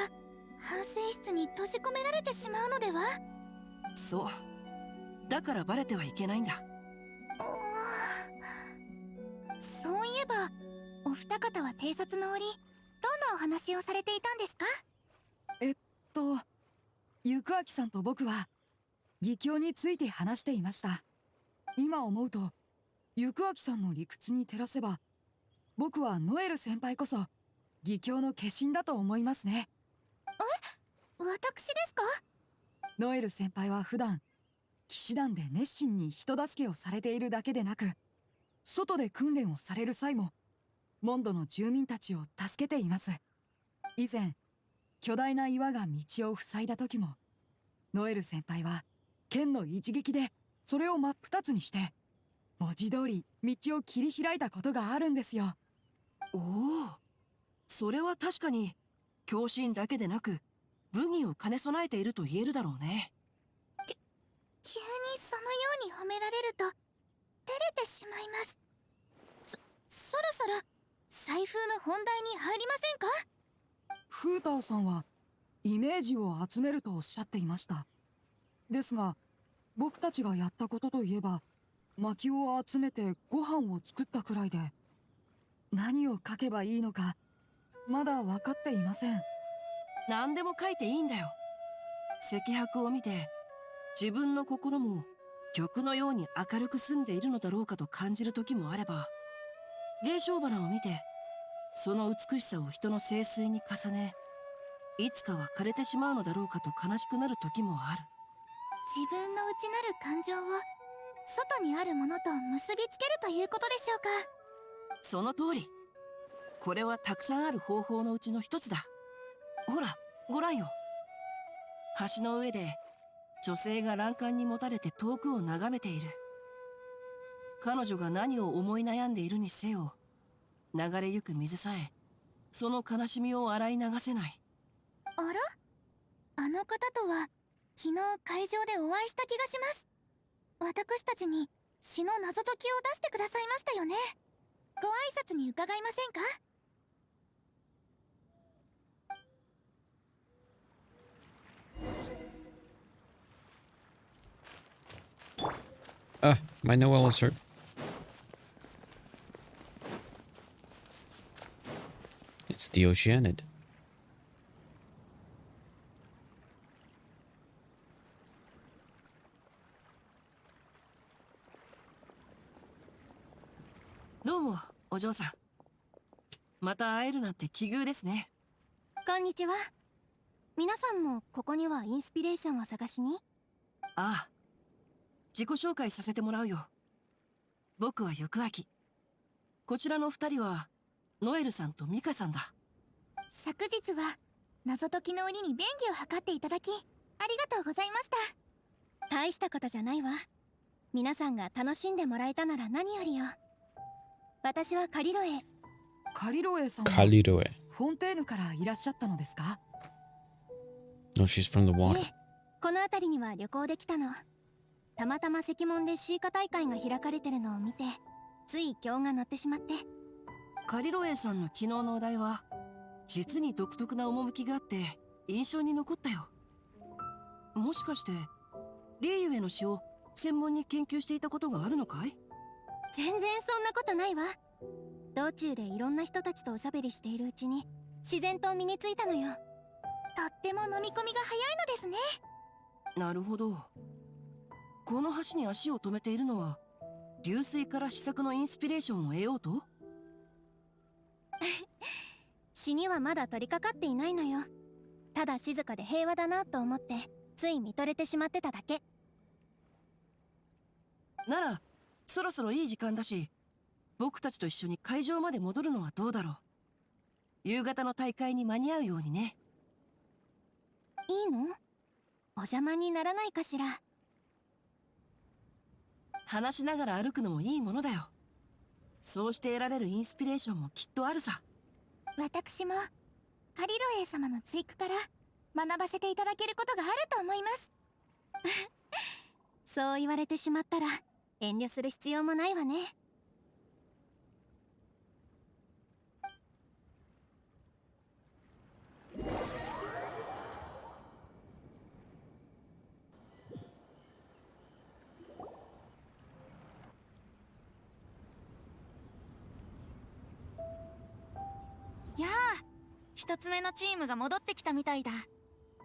反省室に閉じ込められてしまうのでは？そうだからバレてはいけないんだ。そういえばお二方は偵察の折どんなお話をされていたんですか？行明さんと僕は義教について話していました。今思うと行明さんの理屈に照らせば、僕はノエル先輩こそ義教の化身だと思いますね。私ですか？ノエル先輩は普段騎士団で熱心に人助けをされているだけでなく、外で訓練をされる際もモンドの住民たちを助けています。以前巨大な岩が道を塞いだ時も、ノエル先輩は剣の一撃でそれを真っ二つにして文字通り道を切り開いたことがあるんですよ。おお、それは確かに狂信だけでなく武技を兼ね備えていると言えるだろうね。急にそのように褒められると照れてしまいます。そろそろ財布の本題に入りませんか？フータオさんはイメージを集めるとおっしゃっていました。ですが僕たちがやったことといえば、薪を集めてご飯を作ったくらいで、何を書けばいいのかまだ分かっていません。何でも書いていいんだよ。赤白を見て自分の心も玉のように明るく澄んでいるのだろうかと感じる時もあれば、芸商花を見てその美しさを人の清水に重ね、いつかは枯れてしまうのだろうかと悲しくなる時もある。自分の内なる感情を外にあるものと結びつけるということでしょうか。その通り。これはたくさんある方法のうちの一つだ。ほら、ご覧よ。橋の上で女性が欄干にもたれて遠くを眺めている。彼女が何を思い悩んでいるにせよ、流れゆく水さえその悲しみを洗い流せない。あら、あの方とは昨日会場でお会いした気がします。私たちに詩の謎解きを出してくださいましたよね。ご挨拶に伺いませんか？My Noel is hurt. It's the Oceanid. どうも、お嬢さん。また会えるなんて奇遇ですね。こんにちは。皆さんもここにはインスピレーションを探しに？ああ。自己紹介させてもらうよ。僕は翌秋。こちらの二人はノエルさんとミカさんだ。昨日は謎解きの鬼に便宜を図っていただきありがとうございました。大したことじゃないわ。皆さんが楽しんでもらえたなら何よりよ。私はカリロエ。カリロエさんは Kaliroe. フォンテーヌからいらっしゃったのですか？ No, she's from the え water. え、この辺りには旅行できたの。たまたま石門でシーカ大会が開かれてるのを見て、つい興が乗ってしまって。カリロエさんの昨日のお題は実に独特な趣があって印象に残ったよ。もしかしてリーユへの詩を専門に研究していたことがあるのかい？全然そんなことないわ。道中でいろんな人たちとおしゃべりしているうちに自然と身についたのよ。とっても飲み込みが早いのですね。なるほど。この橋に足を止めているのは流水から試作のインスピレーションを得ようと？詩にはまだ取り掛かっていないのよ。ただ静かで平和だなと思ってつい見とれてしまってただけ。ならそろそろいい時間だし、僕たちと一緒に会場まで戻るのはどうだろう。夕方の大会に間に合うようにね。いいの？お邪魔にならないかしら。話しながら歩くのもいいものだよ。そうして得られるインスピレーションもきっとあるさ。私もカリロエ様の追句から学ばせていただけることがあると思います。そう言われてしまったら遠慮する必要もないわね。やあ、一つ目のチームが戻ってきたみたいだ。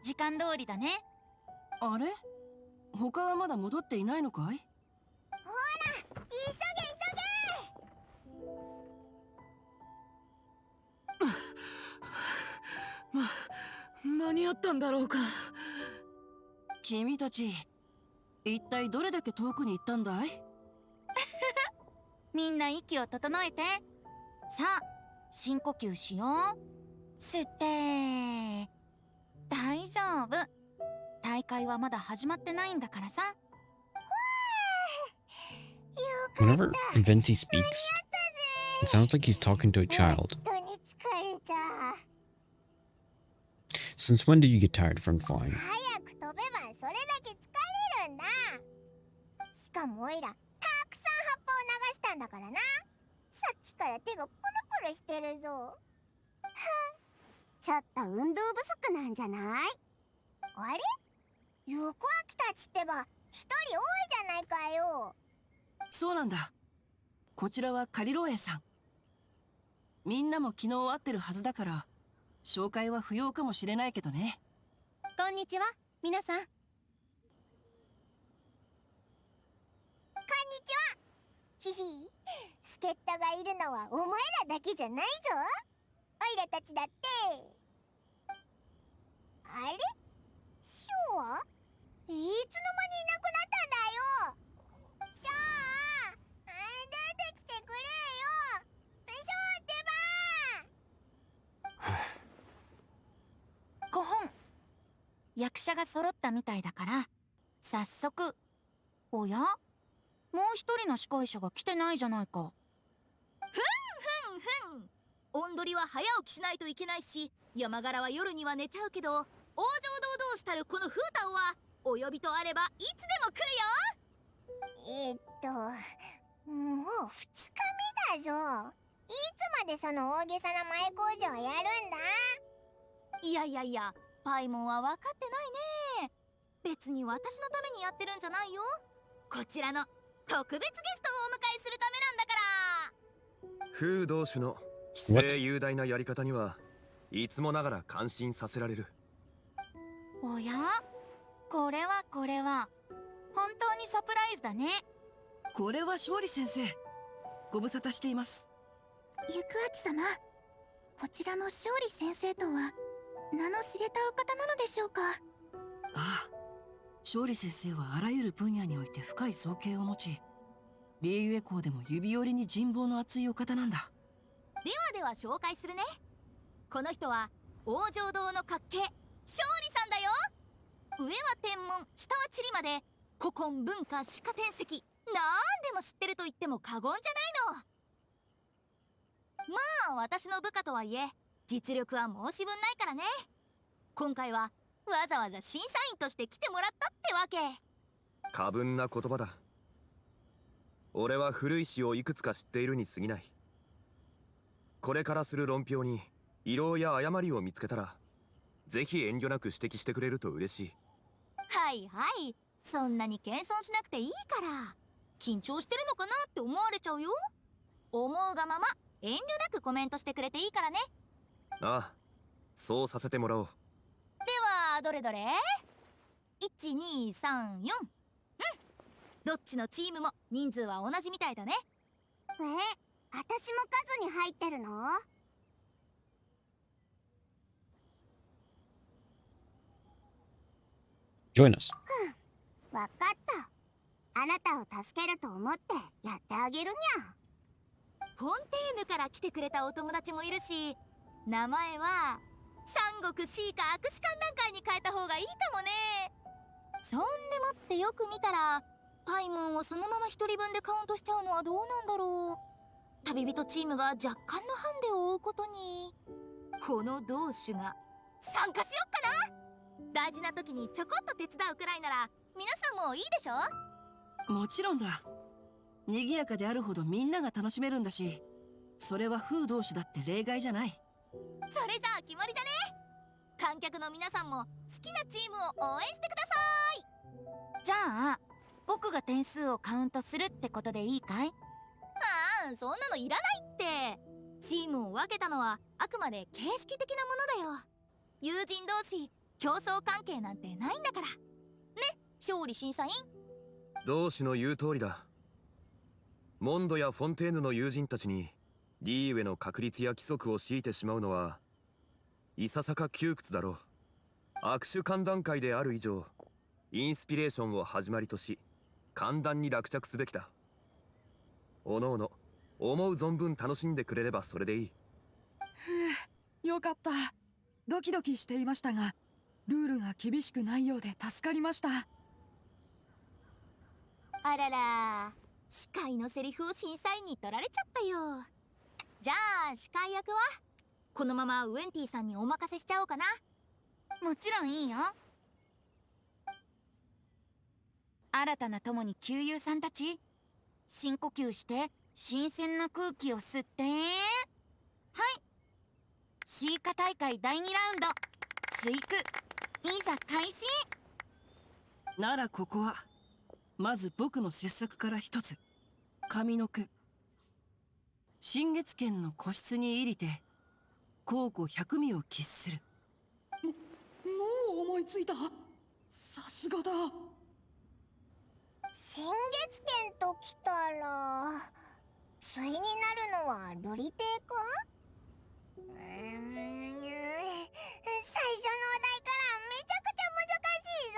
時間通りだね。あれ？他はまだ戻っていないのかい？急間に合ったんだろうか。君たち一体どれだけ遠くに行ったんだい？みんな息を整えて。さあ、深呼吸しよう。吸って。大丈夫。大会はまだ始まってないんだからさ。Whenever Venti speaks, it sounds like he's talking to a child. 本当に疲れた。 Since when do you get tired from flying? 早く飛べばそれだけ疲れるんだ。しかもオイラたくさん葉っぱを流したんだからな。さっきから手がプルプルしてるぞ。ちょっと運動不足なんじゃない？あれ？行く秋たちってば一人多いじゃないかよ。そうなんだ。こちらはカリロエさん。みんなも昨日会ってるはずだから紹介は不要かもしれないけどね。こんにちは、皆さん。ちは。ひひ、助っ人がいるのはお前らだけじゃないぞ。おいらたちだって。あれ、ショウはいつの間にいなくなったんだよ。ショウ、出てきてくれよ。ショウってば。5本役者が揃ったみたいだから早速。おや、もう一人の司会者が来てないじゃないか。ふん。おんどりは早起きしないといけないし、山柄は夜には寝ちゃうけど、王城堂同士たるこのフータオはお呼びとあればいつでも来るよ。もう2日目だぞ。いつまでその大げさな前工場やるんだ。いや、パイモンは分かってないね。別に私のためにやってるんじゃないよ。こちらの特別ゲストをお迎えするためなんだから。風同種の規制雄大なやり方にはいつもながら感心させられる。おや、これは本当にサプライズだね。これは勝利先生、ご無沙汰しています。行明様、こちらの勝利先生とは名の知れたお方なのでしょうか。ああ、勝利先生はあらゆる分野において深い造形を持ち、リーユエ校でも指折りに人望の厚いお方なんだ。では紹介するね。この人は王城堂のかっけ勝利さんだよ。上は天文、下は地理まで古今文化史家転籍、なんでも知ってると言っても過言じゃないの。まあ私の部下とはいえ実力は申し分ないからね。今回はわざわざ審査員として来てもらったってわけ。過分な言葉だ。俺は古い詩をいくつか知っているに過ぎない。これからする論評に遺漏や誤りを見つけたら、ぜひ遠慮なく指摘してくれると嬉しい。はい、そんなに謙遜しなくていいから。緊張してるのかなって思われちゃうよ。思うがまま遠慮なくコメントしてくれていいからね。ああ、そうさせてもらおう。ではどれどれ。1234。どっちのチームも人数は同じみたいだね。私も数に入ってるの？Join us. わかった。あなたを助けると思ってやってあげるにゃ。フォンテーヌから来てくれたお友達もいるし、名前は三国シーカ握手観覧会に変えた方がいいかもね。そんでもってよく見たらパイモンをそのまま一人分でカウントしちゃうのはどうなんだろう。旅人チームが若干のハンデを負うことに。この同種が参加しよっかな。大事な時にちょこっと手伝うくらいなら皆さんもいいでしょ。もちろんだ。賑やかであるほどみんなが楽しめるんだし、それは風同士だって例外じゃない。それじゃあ決まりだね。観客の皆さんも好きなチームを応援してください。じゃあ僕が点数をカウントするってことでいいかい？そんなのいらないって。チームを分けたのはあくまで形式的なものだよ。友人同士競争関係なんてないんだからね。勝利審査員。同志の言う通りだ。モンドやフォンテーヌの友人たちにリーウェの確率や規則を強いてしまうのはいささか窮屈だろう。握手歓談会である以上、インスピレーションを始まりとし歓談に落着すべきだ。おのおの思う存分楽しんでくれればそれでいい。よかった。ドキドキしていましたが、ルールが厳しくないようで助かりました。あらら、司会のセリフを審査員に取られちゃったよ。じゃあ司会役はこのままウエンティさんにお任せしちゃおうかな。もちろんいいよ。新たな友に旧友さんたち、深呼吸して新鮮な空気を吸って。はい、シーカ大会第2ラウンド追句いざ開始。ならここはまず僕の傑作から一つ。上の句。新月圏の個室に入りて孝子百味を喫する。もう思いついた。さすがだ。新月圏ときたら対になるのは瑠璃亭か？最初のお題からめちゃくちゃ難しいぞ。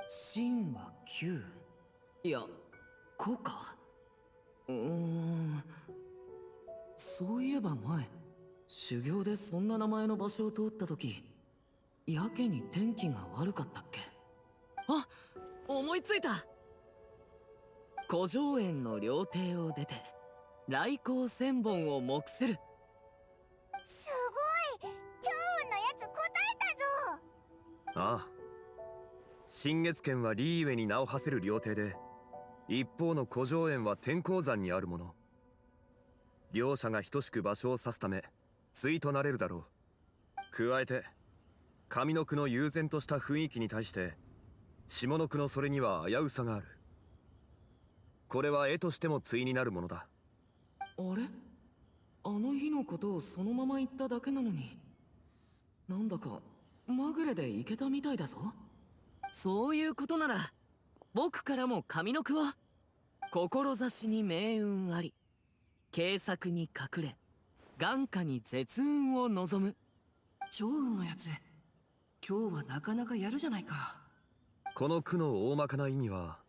真は9。いや5か。そういえば前修行でそんな名前の場所を通った時、やけに天気が悪かったっけ。あ、思いついた。古城園の料亭を出て来光千本を目する。すごい、趙雲のやつ答えたぞ。ああ、新月圏はリーウェに名を馳せる料亭で、一方の古城園は天候山にあるもの。両者が等しく場所を指すため対となれるだろう。加えて上の句の悠然とした雰囲気に対して下の句のそれには危うさがある。これは絵としても対になるものだ。あれ、あの日のことをそのまま言っただけなのに、なんだかまぐれでいけたみたいだぞ。そういうことなら僕からも上の句は、志に命運あり、計策に隠れ、眼下に絶運を望む。趙雲のやつ、今日はなかなかやるじゃないか。この句の大まかな意味は、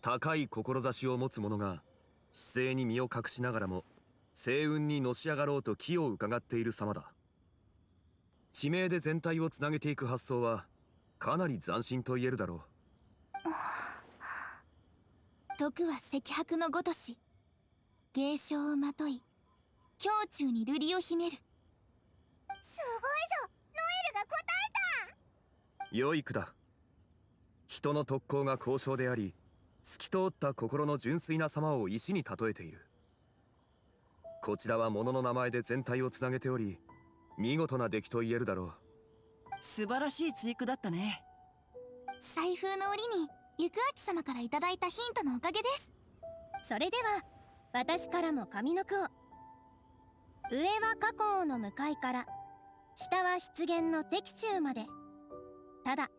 高い志を持つ者が姿勢に身を隠しながらも星雲にのし上がろうと機を伺っている様だ。地名で全体をつなげていく発想はかなり斬新と言えるだろう。徳は石箔のごとし、芸商をまとい胸中に瑠璃を秘める。すごいぞ、ノエルが答えた。良い句だ。人の特攻が高尚であり、透き通った心の純粋な様を石に例えている。こちらは物の名前で全体をつなげており、見事な出来と言えるだろう。素晴らしい追句だったね。財風の折に行明様からいただいたヒントのおかげです。それでは私からも上の句を。上は花崗の向かいから、下は湿原の敵中まで、ただ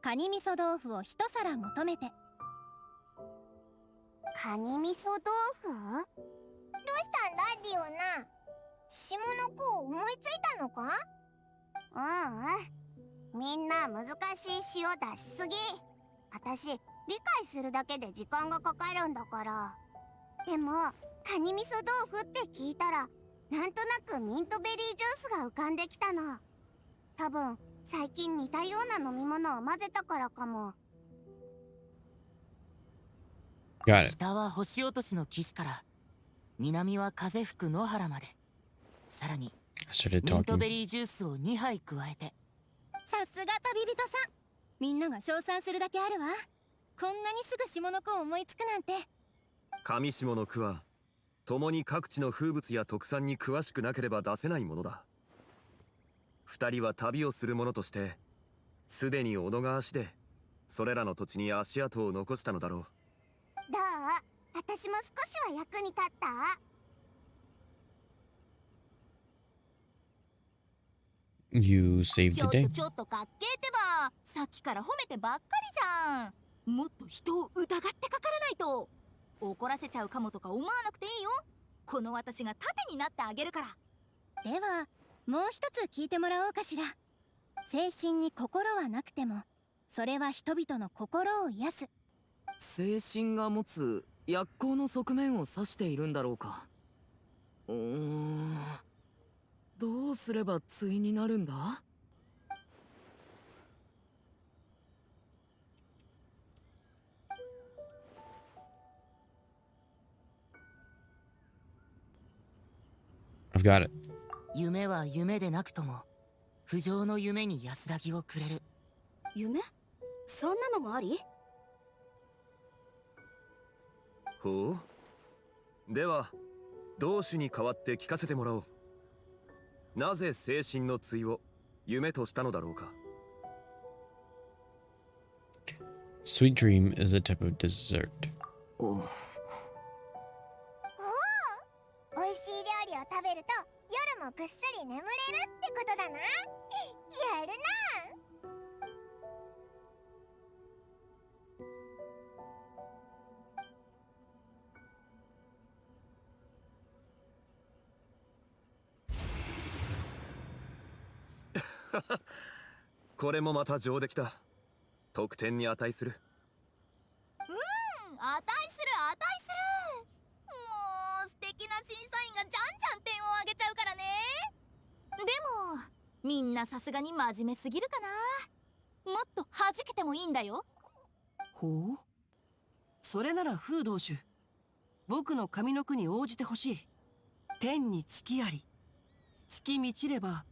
カニ味噌豆腐を一皿求めて。カニ味噌豆腐？どうしたんだディオナ。下の句を思いついたのか？みんな難しい詩を出しすぎ。私理解するだけで時間がかかるんだから。でもカニ味噌豆腐って聞いたら、なんとなくミントベリージュースが浮かんできたの。多分最近似たような飲み物を混ぜたからかも。Got it. 北は星落としの岸から、南は風吹く野原まで、さらに I started ミントベ talking. リージュースを2杯加えて。さすが旅人さん、みんなが称賛するだけあるわ。こんなにすぐ下の句を思いつくなんて。上下の句は共に各地の風物や特産に詳しくなければ出せないものだ。二人は旅をする者としてすでに小野川市でそれらの土地に足跡を残したのだろう。どう？私も少しは役に立った？ You saved ち the ょっと day. ちょっとかっけーってば、さっきから褒めてばっかりじゃん。もっと人を疑ってかからないと。怒らせちゃうかもとか思わなくていいよ。この私が盾になってあげるから。ではもう一つ聞いてもらおうかしら。精神に心はなくても、それは人々の心を癒す。精神が持つ薬効の側面を指しているんだろうか。どうすれば対になるんだ？I've got it. 夢は夢でなくとも不浄の夢に安らぎをくれる。夢？そんなのもあり？ほう。では同種に代わって聞かせてもらおう。なぜ精神の対を夢としたのだろうか。Sweet dream is a type of dessert. お美味しい料理を食べると夜もぐっすり眠れるってことだな。やるな。これもまた上出来だ。得点に値する。値する値する。もう素敵な審査員がじゃんじゃん点をあげちゃうからね。でもみんなさすがに真面目すぎるかな。もっと弾けてもいいんだよ。ほう。それなら風同種、僕の上の句に応じてほしい。天に月あり、月満ちれば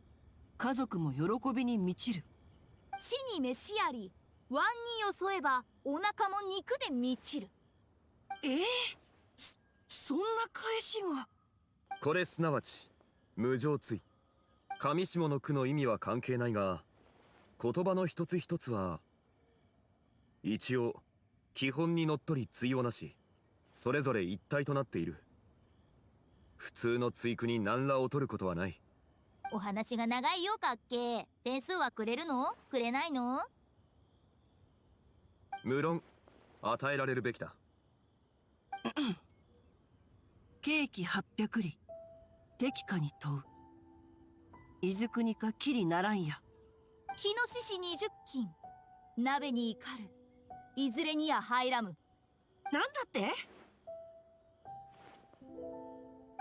家族も喜びに満ちる。地に飯あり、椀によそえばお腹も肉で満ちる。そんな返しが。これすなわち無常追。上下の句の意味は関係ないが、言葉の一つ一つは一応基本にのっとり対をなし、それぞれ一体となっている。普通の対句に何ら劣ることはない。お話が長いよかっけ。点数はくれるのくれないの？無論与えられるべきだ。ケーキ800里、適かに問う。いずくにかきりならんや。日の獅子20斤、鍋に怒る、いずれにや入らむ。なんだって？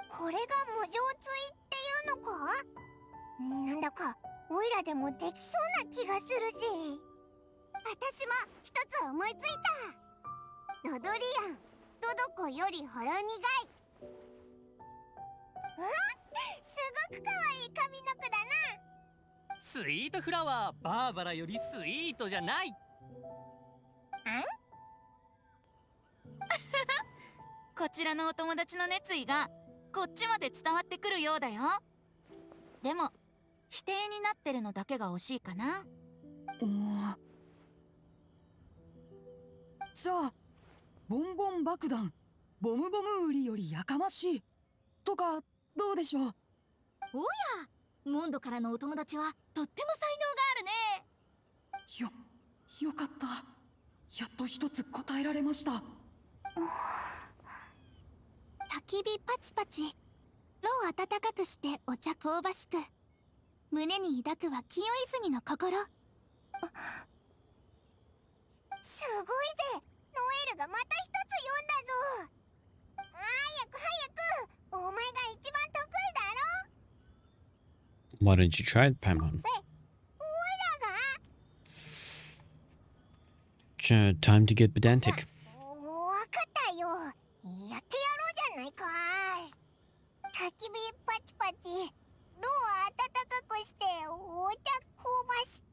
これが無常追っていうのか？なんだかオイラでもできそうな気がするし。私も一つ思いついた。ロドリアン、どどこよりほろ苦い。すごくかわいい髪の毛だな。スイートフラワー、バーバラよりスイートじゃない。こちらのお友達の熱意がこっちまで伝わってくるようだよ。でも否定になってるのだけが惜しいかな。じゃあボンボン爆弾、ボムボム売りよりやかましいとかどうでしょう？おや、モンドからのお友達はとっても才能があるね。よかった。やっと一つ答えられました。焚き火パチパチ、炉を温かくしてお茶香ばしく、胸に抱くは清泉の心。すごいぜ、ノエルがまた一つ読んだぞ。早く早く、お前が一番得意だろ。 Why don't you try it, Paimon? オイラが Time to get pedantic. わかったよ。やってやろうじゃないかい。焚き火パチパチ、炉を温かくしてお茶香ばしく。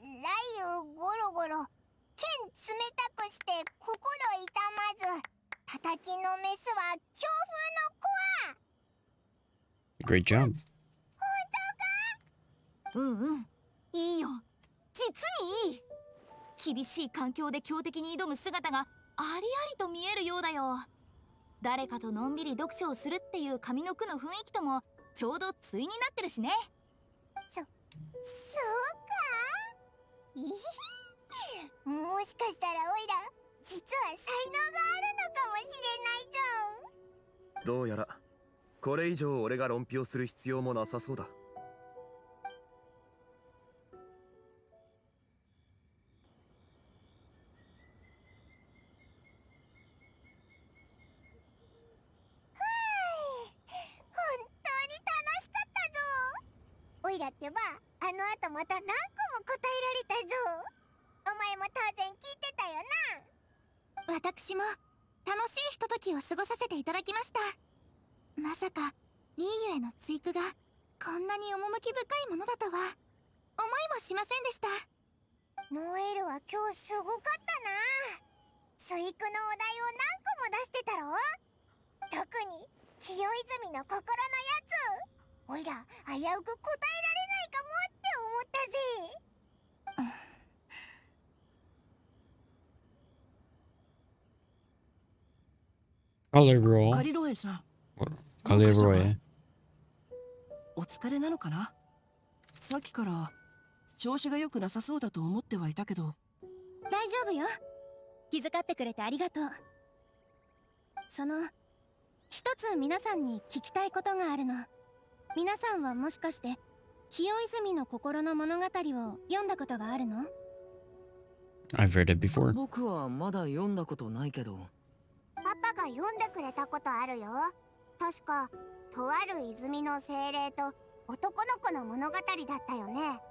雷雨ゴロゴロ、剣冷たくして心痛まず、叩きのメスは強風のコア。 Great job. いいよ、実にいい。厳しい環境で強敵に挑む姿がありありと見えるようだよ。誰かとのんびり読書をするっていう上の句の雰囲気ともちょうど対になってるしね。そうか。もしかしたらオイラ実は才能があるのかもしれないぞ。どうやらこれ以上俺が論評する必要もなさそうだ。オイラってば、あの後また何個も答えられたぞ。お前も当然聞いてたよな。私も楽しいひとときを過ごさせていただきました。まさかリーユへの追句がこんなに趣深いものだとは思いもしませんでした。ノエルは今日すごかったな。追句のお題を何個も出してたろ。特に清泉の心のやつ、おいら危うく答えられないかもって思ったぜ。カ Caleroy. リロエさん、 Caleroy. お疲れなのかな？さっきから調子が良くなさそうだと思ってはいたけど。大丈夫よ。気遣ってくれてありがとう。一つ皆さんに聞きたいことがあるの。皆さんはもしかして清泉の心の物語を読んだことがあるの？ I've read it before. 僕はまだ読んだことないけど。パパが読んでくれたことあるよ。確かとある泉の精霊と男の子の物語だったよね。はい、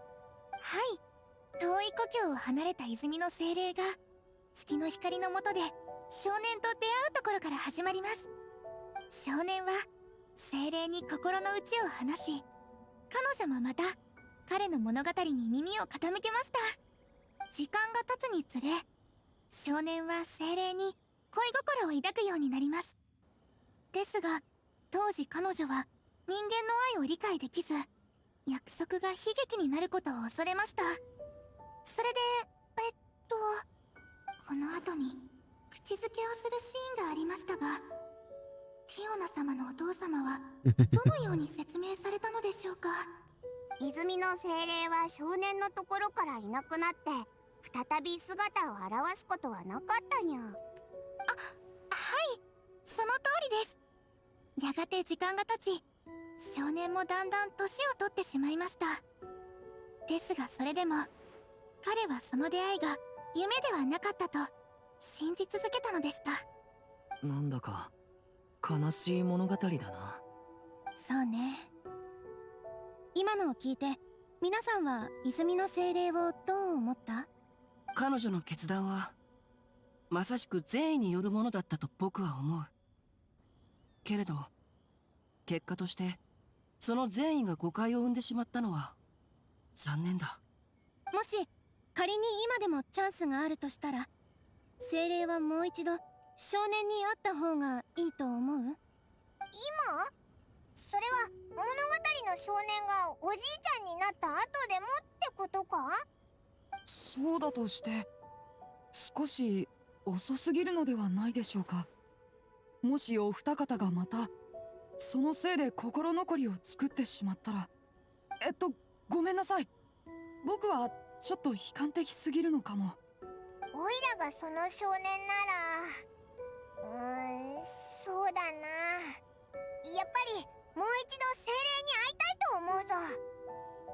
遠い故郷を離れた泉の精霊が月の光の下で少年と出会うところから始まります。少年は精霊に心の内を話し、彼女もまた彼の物語に耳を傾けました。時間が経つにつれ、少年は精霊に恋心を抱くようになります。ですが当時彼女は人間の愛を理解できず、約束が悲劇になることを恐れました。それでこの後に口づけをするシーンがありましたが、フィオナ様のお父様はどのように説明されたのでしょうか？泉の精霊は少年のところからいなくなって再び姿を現すことはなかったにゃ。はい、その通りです。やがて時間が経ち、少年もだんだん年を取ってしまいました。ですがそれでも彼はその出会いが夢ではなかったと信じ続けたのでした。なんだか悲しい物語だな。そうね。今のを聞いて皆さんは泉の精霊をどう思った？彼女の決断はまさしく善意によるものだったと僕は思う。けれど結果としてその善意が誤解を生んでしまったのは残念だ。もし仮に今でもチャンスがあるとしたら、精霊はもう一度少年に会った方がいいと思う？今？それは物語の少年がおじいちゃんになった後でもってことか？そうだとして少し遅すぎるのではないでしょうか。もしお二方がまたそのせいで心残りを作ってしまったら、ごめんなさい。僕はちょっと悲観的すぎるのかも。オイラがその少年なら、そうだな。やっぱりもう一度精霊に会いたいと思うぞ。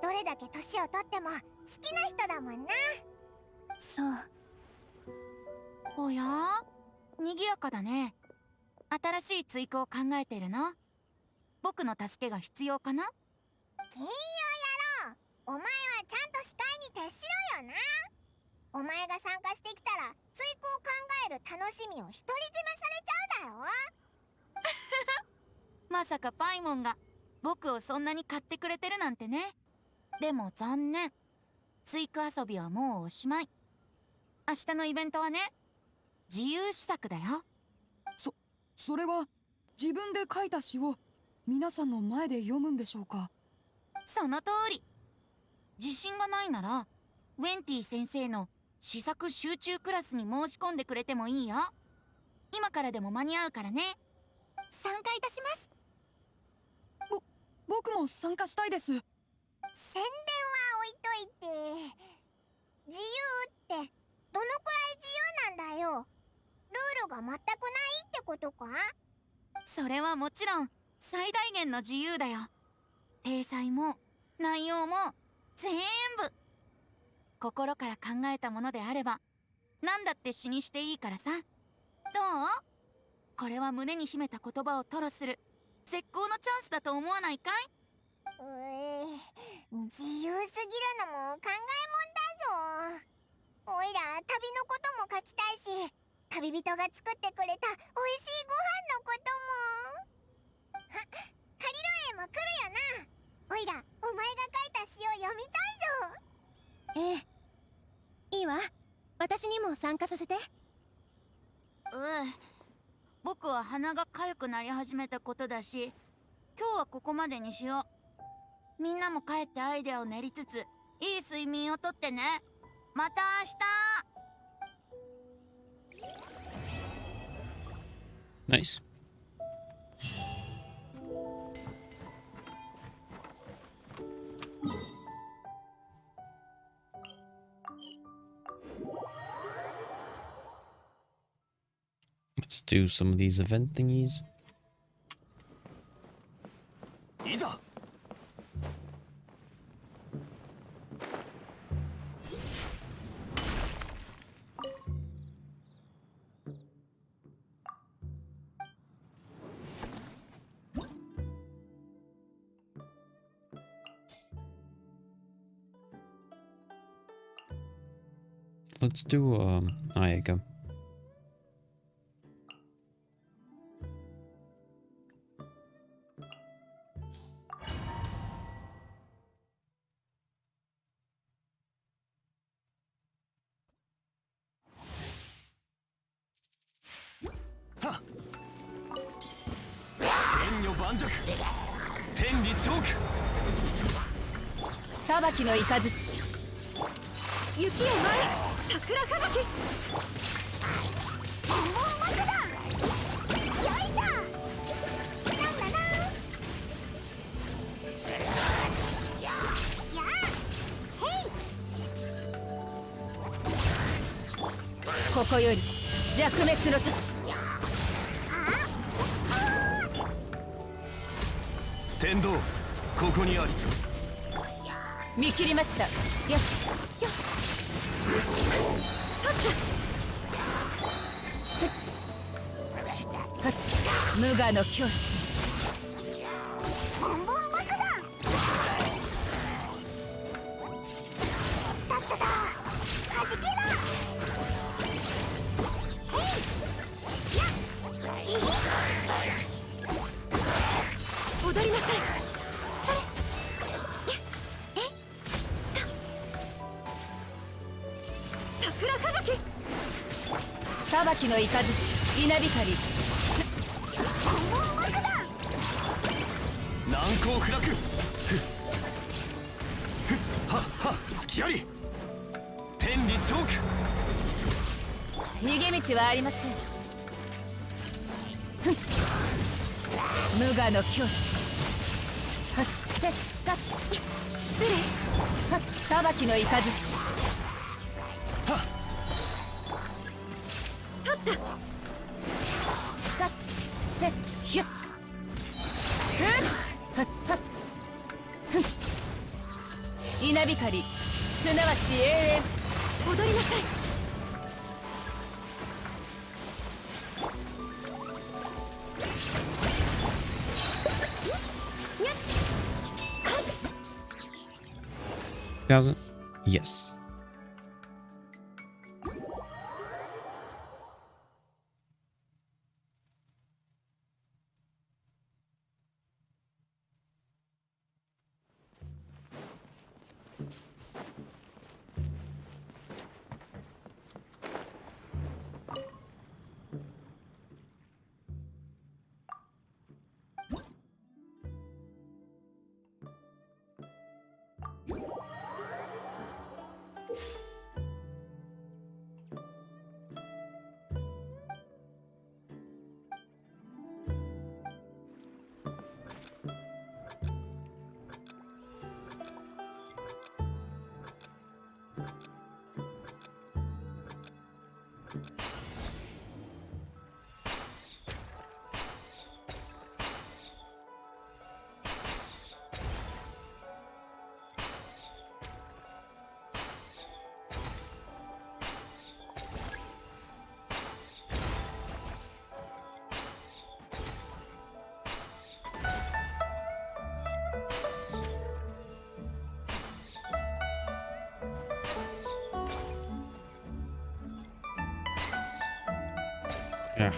どれだけ年を取っても好きな人だもんな。そう。おや、賑やかだね。新しい追加を考えてるの？僕の助けが必要かな？金曜野郎、お前はちゃんと司会に徹しろよな。お前が参加してきたら追加を考える楽しみを独り占めされちゃうだろ。まさかパイモンが僕をそんなに買ってくれてるなんてね。でも残念。追加遊びはもうおしまい。明日のイベントはね、自由試作だよ。それは自分で書いた詩を皆さんの前で読むんでしょうか？その通り。自信がないならウェンティ先生の試作集中クラスに申し込んでくれてもいいよ。今からでも間に合うからね。参加いたします。僕も参加したいです。宣伝は置いといて、自由ってどのくらい自由なんだよ。ルールが全くないってことか？それはもちろん最大限の自由だよ。体裁も内容も全部心から考えたものであれば何だって詩にしていいからさ。どう？これは胸に秘めた言葉を吐露する絶好のチャンスだと思わないかい？自由すぎるのも考えもんだぞ。おいら旅のことも書きたいし、旅人が作ってくれた美味しいご飯のことも。カリロ園も来るよな。おいらお前が書いた詩を読みたいぞ。いいわ。私にも参加させて。僕は鼻が痒くなり始めたことだし、今日はここまでにしよう。みんなも帰ってアイデアを練りつついい睡眠をとってね。また明日。 Nice. Let's do some of these event thingies. いざ let's do Ayaka. Yes. Yeah.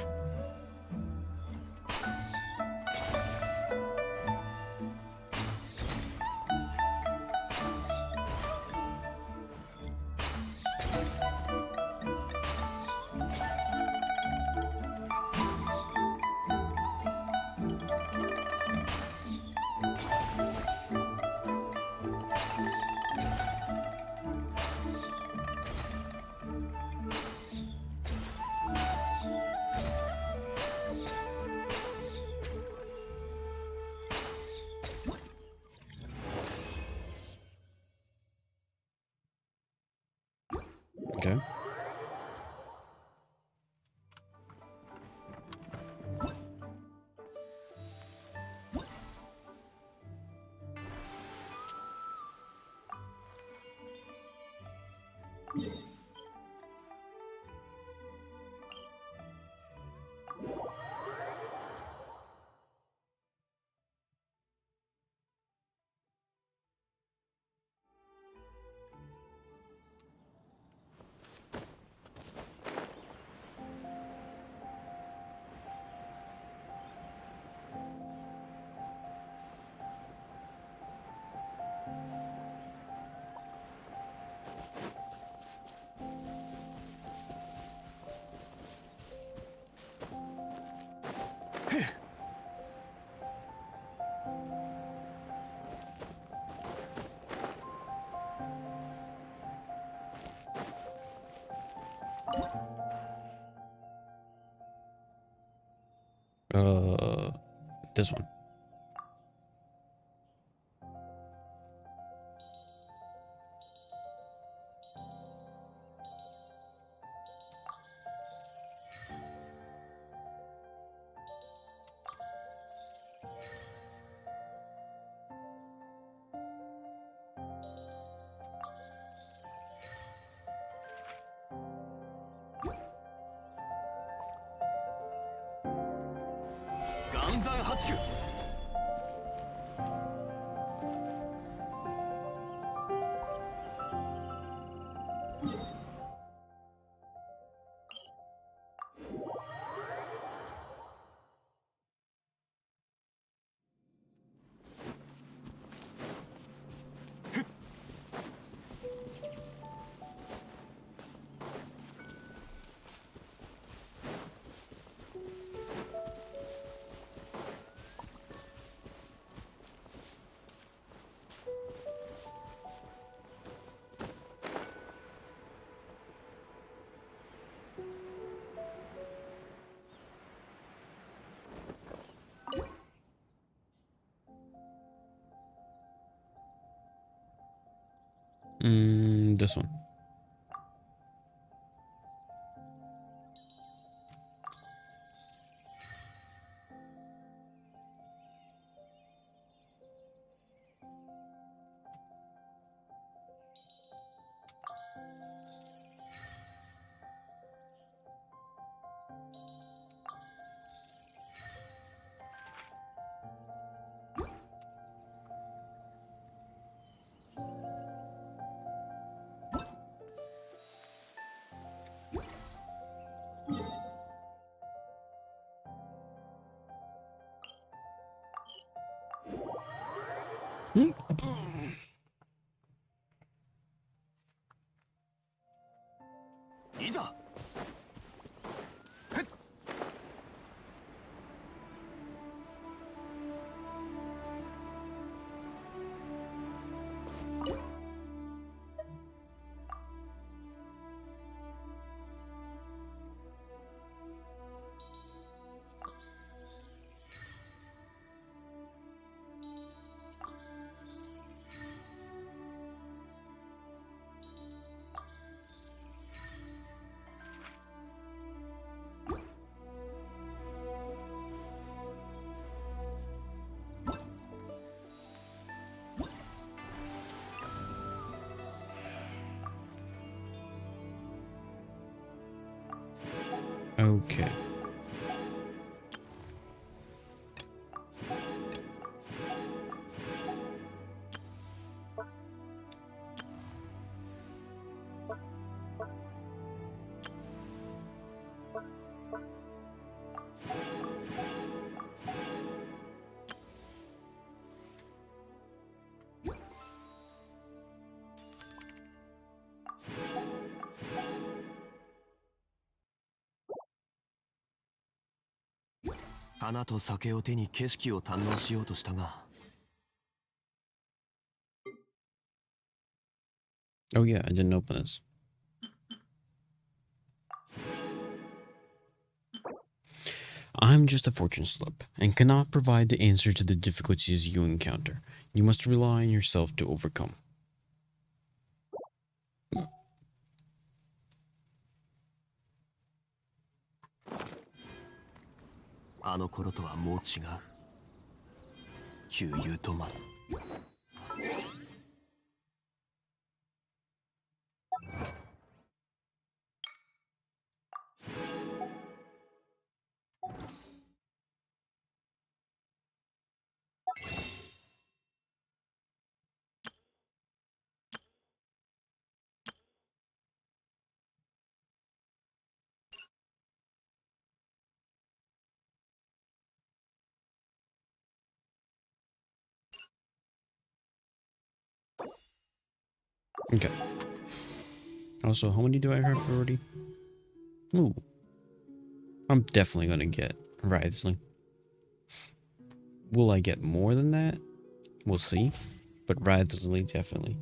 This one. This one. Hmm? いざ Okay.「花と酒を手に景色を堪能しようとしたが」 Oh yeah, I didn't open this. I'm just a fortune slip and cannot provide the answer to the difficulties you encounter. You must rely on yourself to overcome. あの頃とはもう違う悠々とOkay. Also, how many do I have already? Ooh. I'm definitely gonna get Writhesling. Will I get more than that? We'll see. But Writhesling, definitely.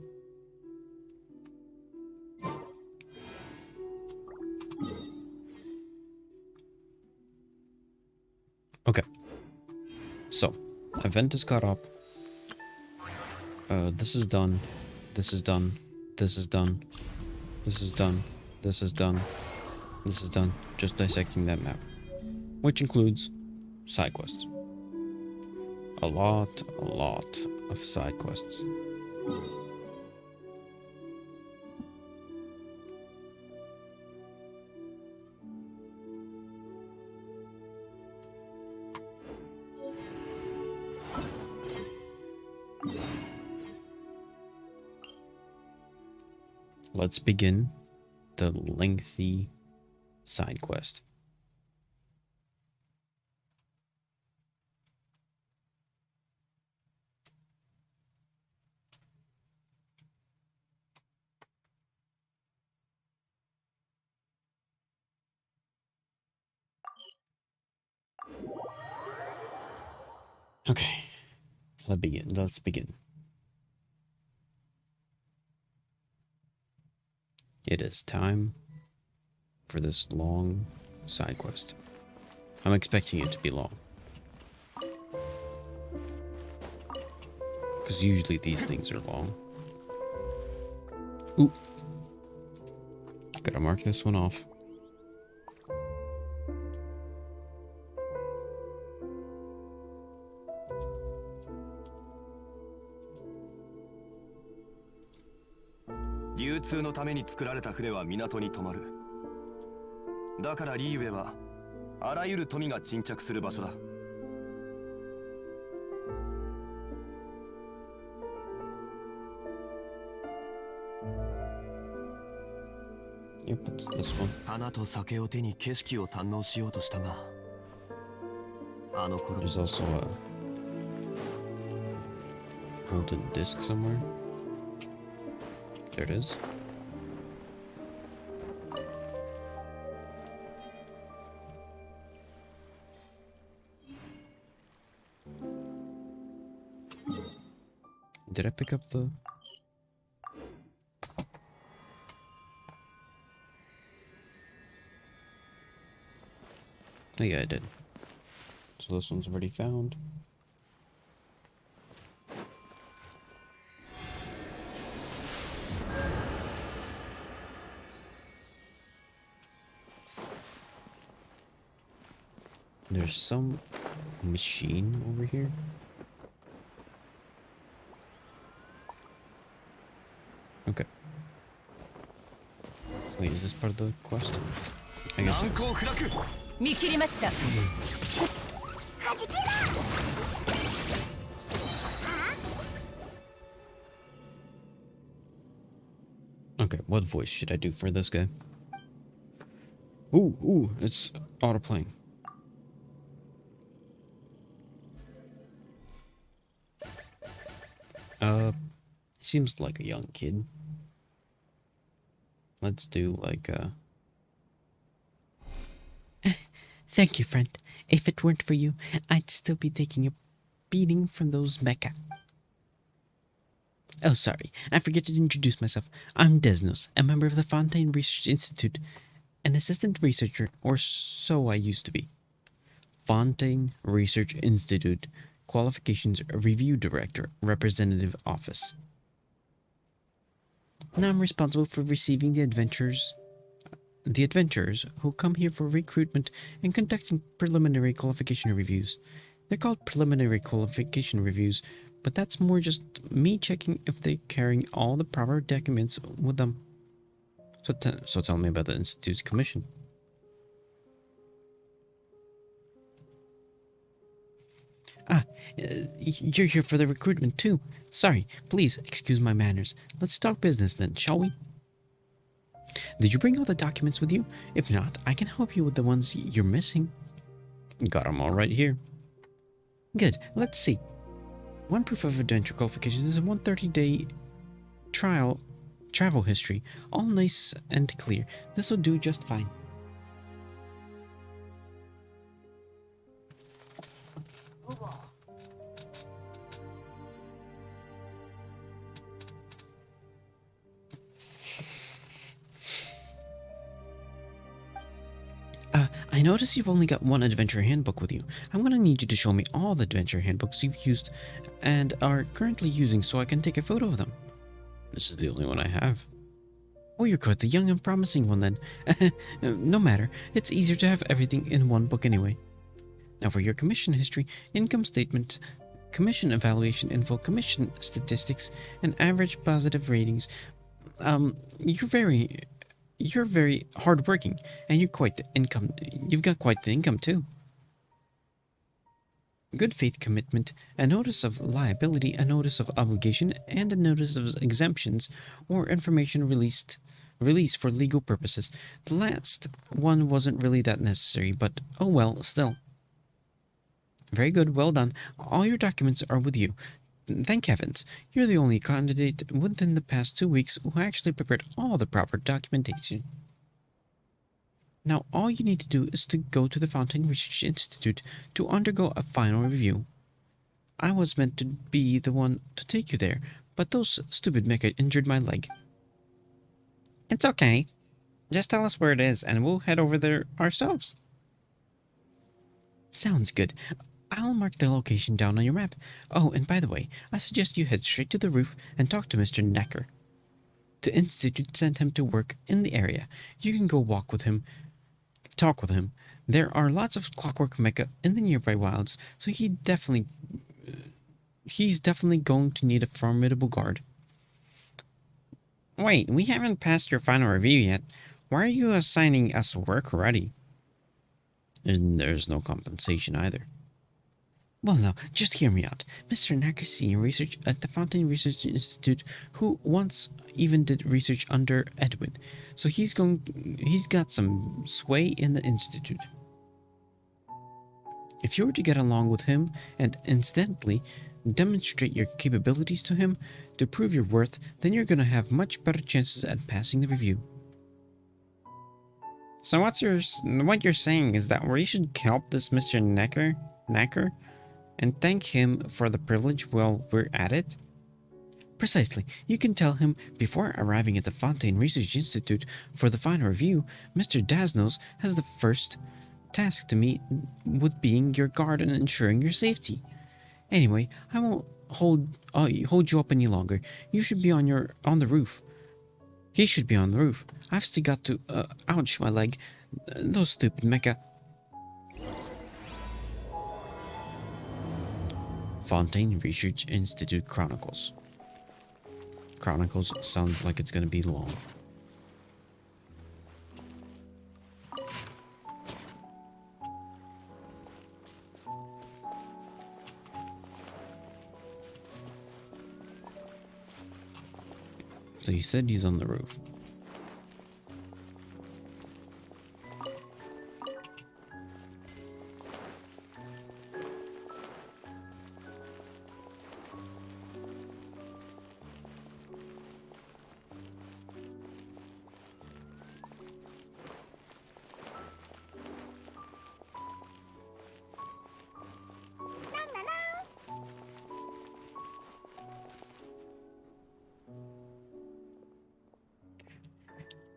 Okay. So, event is caught up. This is done. This is done. This is done. This is done. This is done. This is done. Just dissecting that map. Which includes side quests. A lot of side quests. Let's begin the lengthy side quest. Okay, let's begin. It is time for this long side quest. I'm expecting it to be long. Because usually these things are long. Ooh. Gotta mark this one off.流通のために作られた船は港に止まる。だからリーウェはあらゆる富が沈着する場所だ。Yep, it's this one. 花と酒を手に景色を堪能しようとしたが、あの頃。There's also a golden disc somewhere. There it is. Did I pick up the... Oh yeah, I did. So this one's already found. There's some machine over here. Okay. Wait, is this part of the quest? I guess it is. 見切りました。Okay, what voice should I do for this guy? Ooh, it's auto-playing. He seems like a young kid. Let's do like Thank you, friend. If it weren't for you, I'd still be taking a beating from those mecha. Oh, sorry. I forget to introduce myself. I'm Desnos, a member of the Fontaine Research Institute, an assistant researcher, or so I used to be. Fontaine Research Institute, Qualifications Review Director, Representative Office. Now I'm responsible for receiving the adventurers who come here for recruitment and conducting preliminary qualification reviews. They're called preliminary qualification reviews, but that's more just me checking if they're carrying all the proper documents with them. So tell me about the Institute's commission. You're here for the recruitment too. Sorry, please excuse my manners. Let's talk business then, shall we? Did you bring all the documents with you? If not, I can help you with the ones you're missing. Got them all right here. Good, let's see. One proof of adventure qualification is a 130-day travel history. All nice and clear. This will do just fine. I notice you've only got one adventure handbook with you. I'm gonna need you to show me all the adventure handbooks you've used and are currently using so I can take a photo of them. This is the only one I have. Oh, you're quite the young and promising one then. No matter, it's easier to have everything in one book anyway. Now for your commission history, income statement, commission evaluation info, commission statistics, and average positive ratings. You're very hardworking, and you've got quite the income too. Good faith commitment, a notice of liability, a notice of obligation, and a notice of exemptions or information release for legal purposes. The last one wasn't really that necessary, but oh well, still. Very good, well done. All your documents are with you. Thank heavens, you're the only candidate within the past 2 weeks who actually prepared all the proper documentation. Now all you need to do is to go to the Fontaine Research Institute to undergo a final review. I was meant to be the one to take you there, but those stupid mecha injured my leg. It's okay. Just tell us where it is and we'll head over there ourselves. Sounds good. I'll mark the location down on your map. Oh, and by the way, I suggest you head straight to the roof and talk to Mr. Necker. The Institute sent him to work in the area. You can go talk with him. There are lots of clockwork mecha in the nearby wilds, so he's definitely going to need a formidable guard. Wait, we haven't passed your final review yet. Why are you assigning us work already? And there's no compensation either. Well, now, just hear me out. Mr. Nacker's senior research at the Fontaine Research Institute, who once even did research under Edwin. So he's got some sway in the Institute. If you were to get along with him and incidentally demonstrate your capabilities to him to prove your worth, then you're gonna have much better chances at passing the review. So what you're saying is that we should help this Mr. Nacker? And thank him for the privilege while we're at it? Precisely. You can tell him before arriving at the Fontaine Research Institute for the final review, Mr. Dasnos has the first task to meet with being your guard and ensuring your safety. Anyway, I won't hold you up any longer. You should be on the roof. He should be on the roof. I've still got to ouch, my leg. Those stupid mecha. Fontaine Research Institute Chronicles. Chronicles sounds like it's gonna be long. So you said he's on the roof.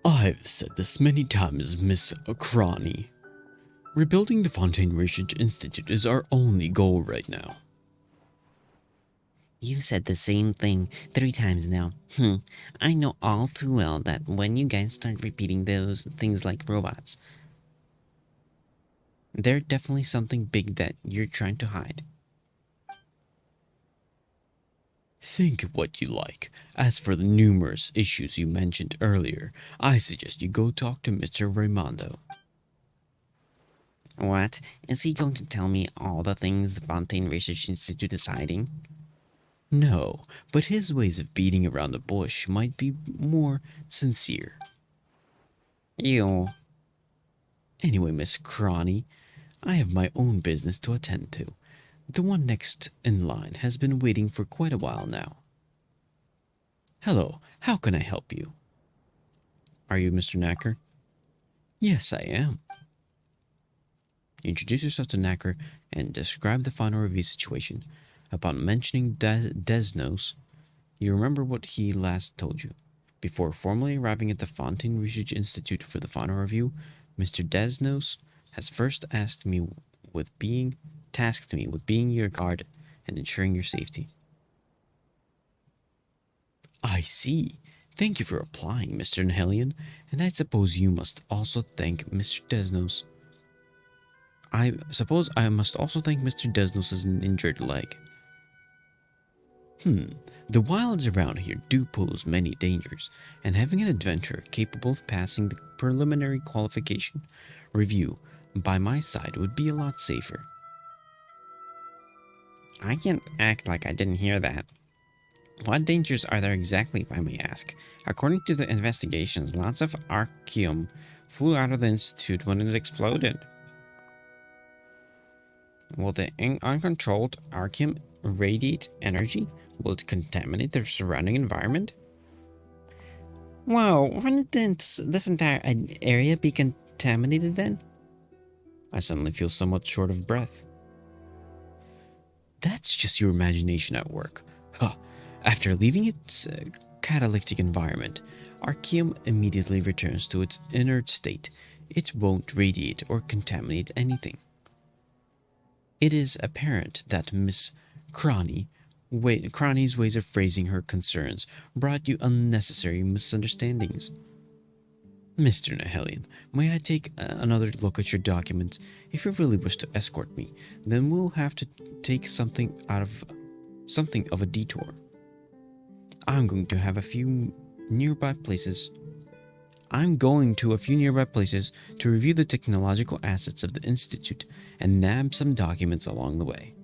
I've said this many times, Miss Crony. Rebuilding the Fontaine Research Institute is our only goal right now. You said the same thing 3 times now. I know all too well that when you guys start repeating those things like robots, there's definitely something big that you're trying to hide. Think what you like. As for the numerous issues you mentioned earlier, I suggest you go talk to Mr. Raimondo. What? Is he going to tell me all the things the Fontaine Research Institute is hiding? No, but his ways of beating around the bush might be more sincere. Ew. Anyway, Miss Crony, I have my own business to attend to. The one next in line has been waiting for quite a while now. Hello, how can I help you? Are you Mr. Nacker? Yes, I am. Introduce yourself to Nacker and describe the final review situation. Upon mentioning Desnos, you remember what he last told you. Before formally arriving at the Fontaine Research Institute for the final review, Mr. Desnos has first tasked me with being your guard and ensuring your safety. I see. Thank you for applying, Mr. Nihelion, and I suppose you must also thank Mr. Desnos. I suppose I must also thank Mr. Desnos' injured leg. The wilds around here do pose many dangers, and having an adventurer capable of passing the preliminary qualification review by my side would be a lot safer. I can't act like I didn't hear that. What dangers are there exactly, if I may ask? According to the investigations, lots of archaeum flew out of the Institute when it exploded. Will the uncontrolled archaeum radiate energy? Will it contaminate the surrounding environment? Whoa, wouldn't this entire area be contaminated then? I suddenly feel somewhat short of breath. That's just your imagination at work. Huh. After leaving its catalytic environment, archaeum immediately returns to its inert state. It won't radiate or contaminate anything. It is apparent that Miss Crony's ways of phrasing her concerns brought you unnecessary misunderstandings. Mr. Nihelion, may I take another look at your documents? If you really wish to escort me, then we'll have to take something of a detour. I'm going to a few nearby places to review the technological assets of the Institute and nab some documents along the way.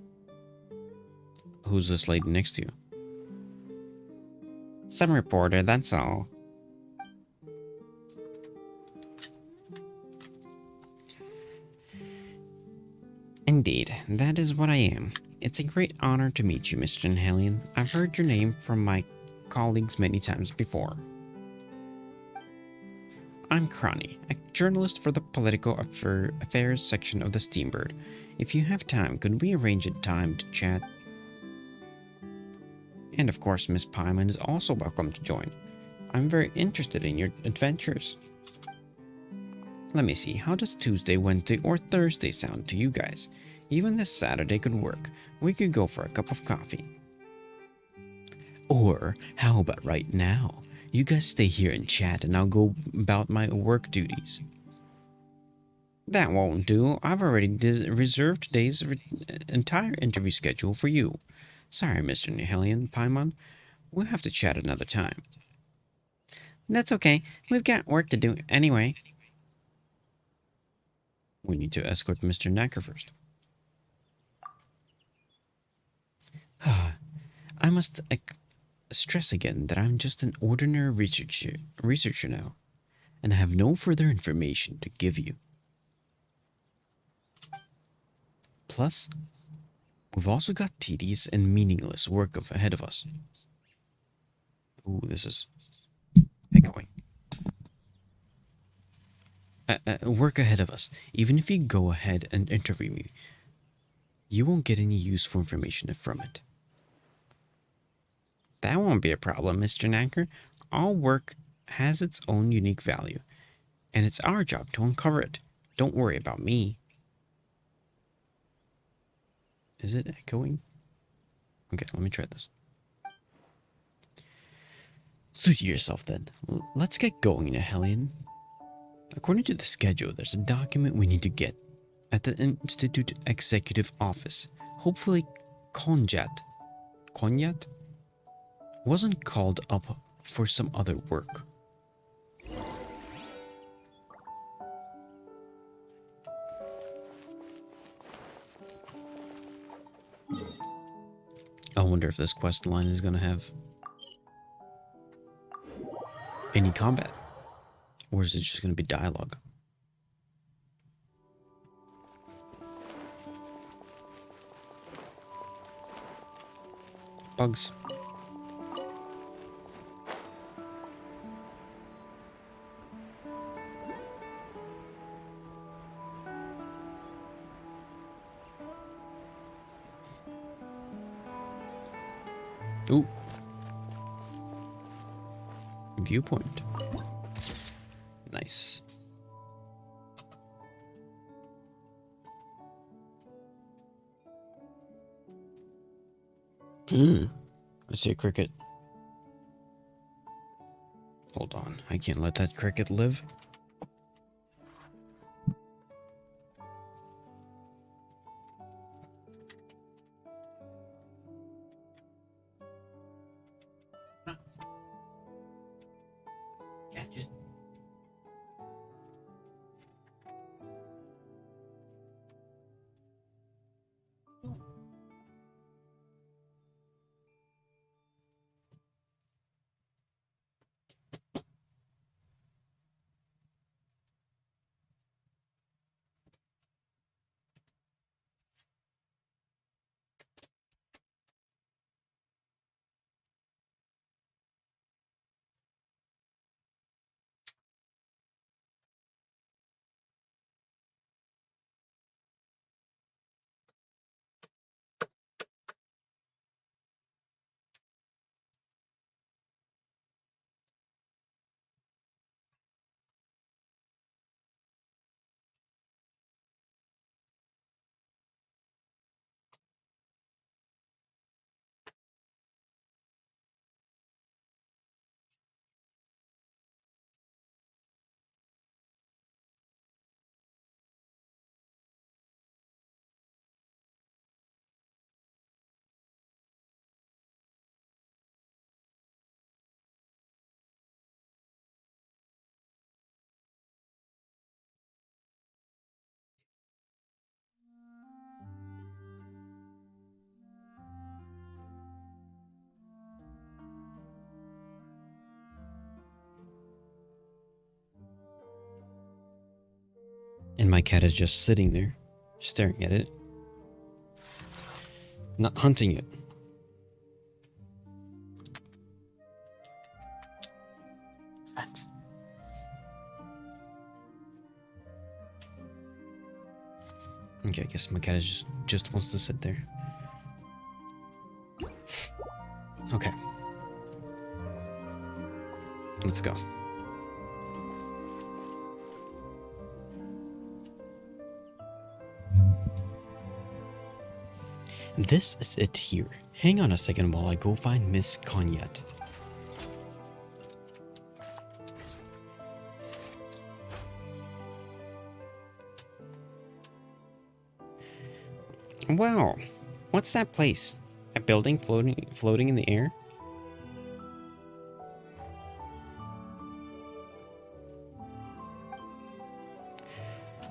Who's this lady next to you? Some reporter, that's all. Indeed, that is what I am. It's a great honor to meet you, Mr. Nihelion. I've heard your name from my colleagues many times before. I'm Crony, a journalist for the Political Affairs section of the Steambird. If you have time, could we arrange a time to chat? And of course, Miss Paimon is also welcome to join. I'm very interested in your adventures. Let me see, how does Tuesday, Wednesday, or Thursday sound to you guys? Even this Saturday could work. We could go for a cup of coffee. Or, how about right now? You guys stay here and chat and I'll go about my work duties. That won't do. I've already reserved today's entire interview schedule for you. Sorry, Mr. Nihelion, Paimon. We'll have to chat another time. That's okay. We've got work to do anyway. We need to escort Mr. Knacker first. I must stress again that I'm just an ordinary researcher now, and I have no further information to give you. Plus, we've also got tedious and meaningless work ahead of us. Ooh, this is echoing. Work ahead of us. Even if you go ahead and interview me, you won't get any useful information from it. That won't be a problem, Mr. Knacker. All work has its own unique value, and it's our job to uncover it. Don't worry about me. Is it echoing? Okay, let me try this. Suit yourself then. Let's get going, Nihelion. According to the schedule, there's a document we need to get at the Institute Executive Office. Hopefully, Konyat wasn't called up for some other work. I wonder if this quest line is going to have any combat, or is it just going to be dialogue? Bugs. Ooh. Viewpoint. Nice. I see a cricket. Hold on, I can't let that cricket live. Catch it. And my cat is just sitting there, staring at it, not hunting it. Okay, I guess my cat is just wants to sit there. Okay. Let's go. This is it here. Hang on a second while I go find Miss Conyet. Wow, what's that place? A building floating in the air?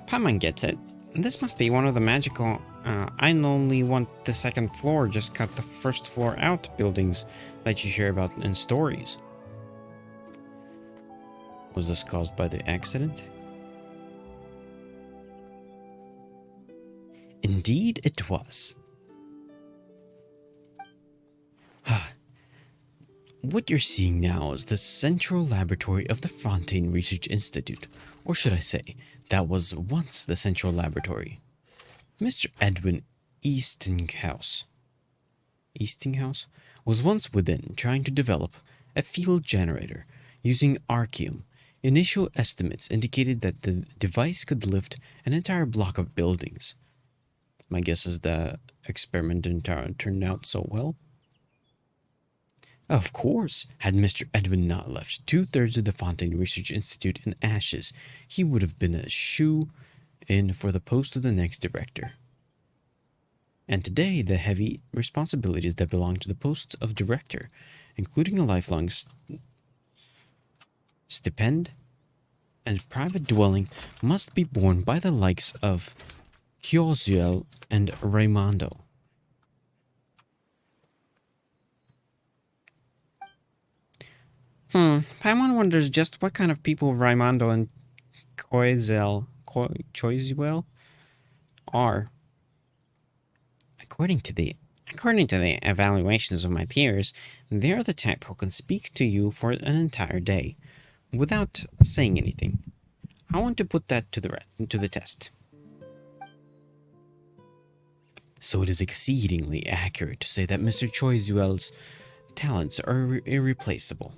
Paimon gets it. This must be one of the magical, I only want the second floor, just cut the first floor out buildings that you hear about in stories. Was this caused by the accident? Indeed it was. What you're seeing now is the central laboratory of the Fontaine Research Institute, or should I say, that was once the central laboratory. Mr. Edwin Eastinghouse was once within trying to develop a field generator using archium. Initial estimates indicated that the device could lift an entire block of buildings. My guess is the experiment didn't turn out so well. Of course, had Mr. Edwin not left 2/3 of the Fontaine Research Institute in ashes, he would have been a shoe-in for the post of the next director. And today, the heavy responsibilities that belong to the post of director, including a lifelong stipend and private dwelling, must be borne by the likes of Kyozuel and Raimondo. Paimon wonders just what kind of people Raimondo and Choizuel are. According to the evaluations of my peers, they're the type who can speak to you for an entire day without saying anything. I want to put that to the test. So it is exceedingly accurate to say that Mr. Choizuel's talents are irreplaceable.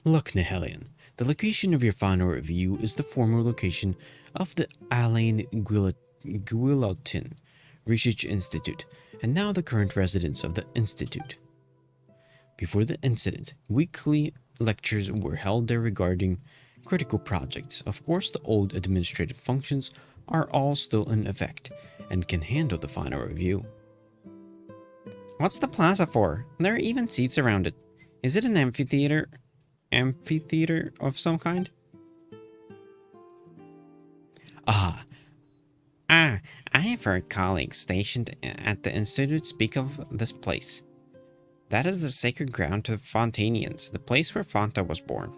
Look, Nihelion, the location of your final review is the former location of the Alain Guillotin Research Institute, and now the current residents of the Institute. Before the incident, weekly lectures were held there regarding critical projects. Of course, the old administrative functions are all still in effect and can handle the final review. What's the plaza for? There are even seats around it. Is it an amphitheater? Amphitheater of some kind? Ah, I have heard colleagues stationed at the Institute speak of this place. That is the sacred ground to Fontanians, the place where Fonta was born.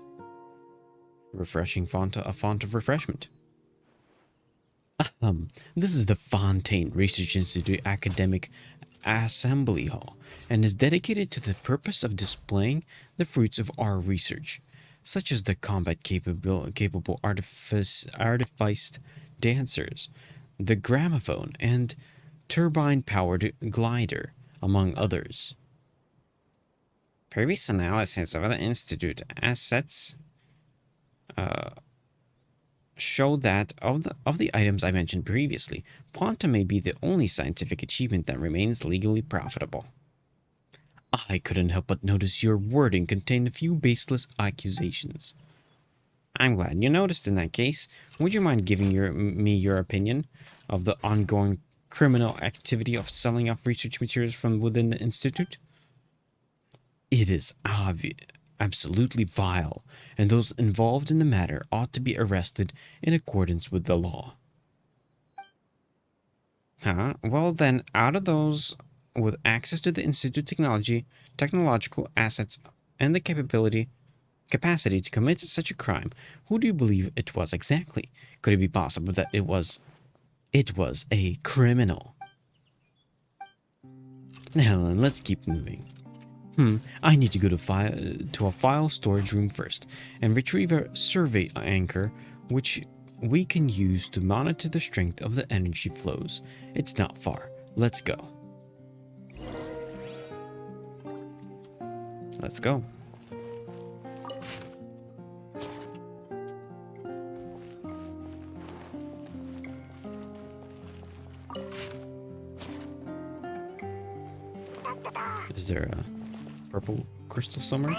refreshing Fonta, a font of refreshment. This is the Fontaine Research Institute Academic Assembly Hall and is dedicated to the purpose of displaying the fruits of our research, such as the combat capable artificed dancers, the gramophone, and turbine-powered glider, among others. Previous analysis of the Institute assets show that of the items I mentioned previously, Ponta may be the only scientific achievement that remains legally profitable. I couldn't help but notice your wording contained a few baseless accusations. I'm glad you noticed in that case. Would you mind giving me your opinion of the ongoing criminal activity of selling off research materials from within the Institute? It is absolutely vile, and those involved in the matter ought to be arrested in accordance with the law. Well then, out of those with access to the Institute technological assets, and the capacity to commit such a crime, who do you believe it was exactly? Could it be possible that it was a criminal? Helen, let's keep moving. I need to go to a file storage room first and retrieve a survey anchor which we can use to monitor the strength of the energy flows. It's not far. Let's go. Let's go. Is there a purple crystal somewhere?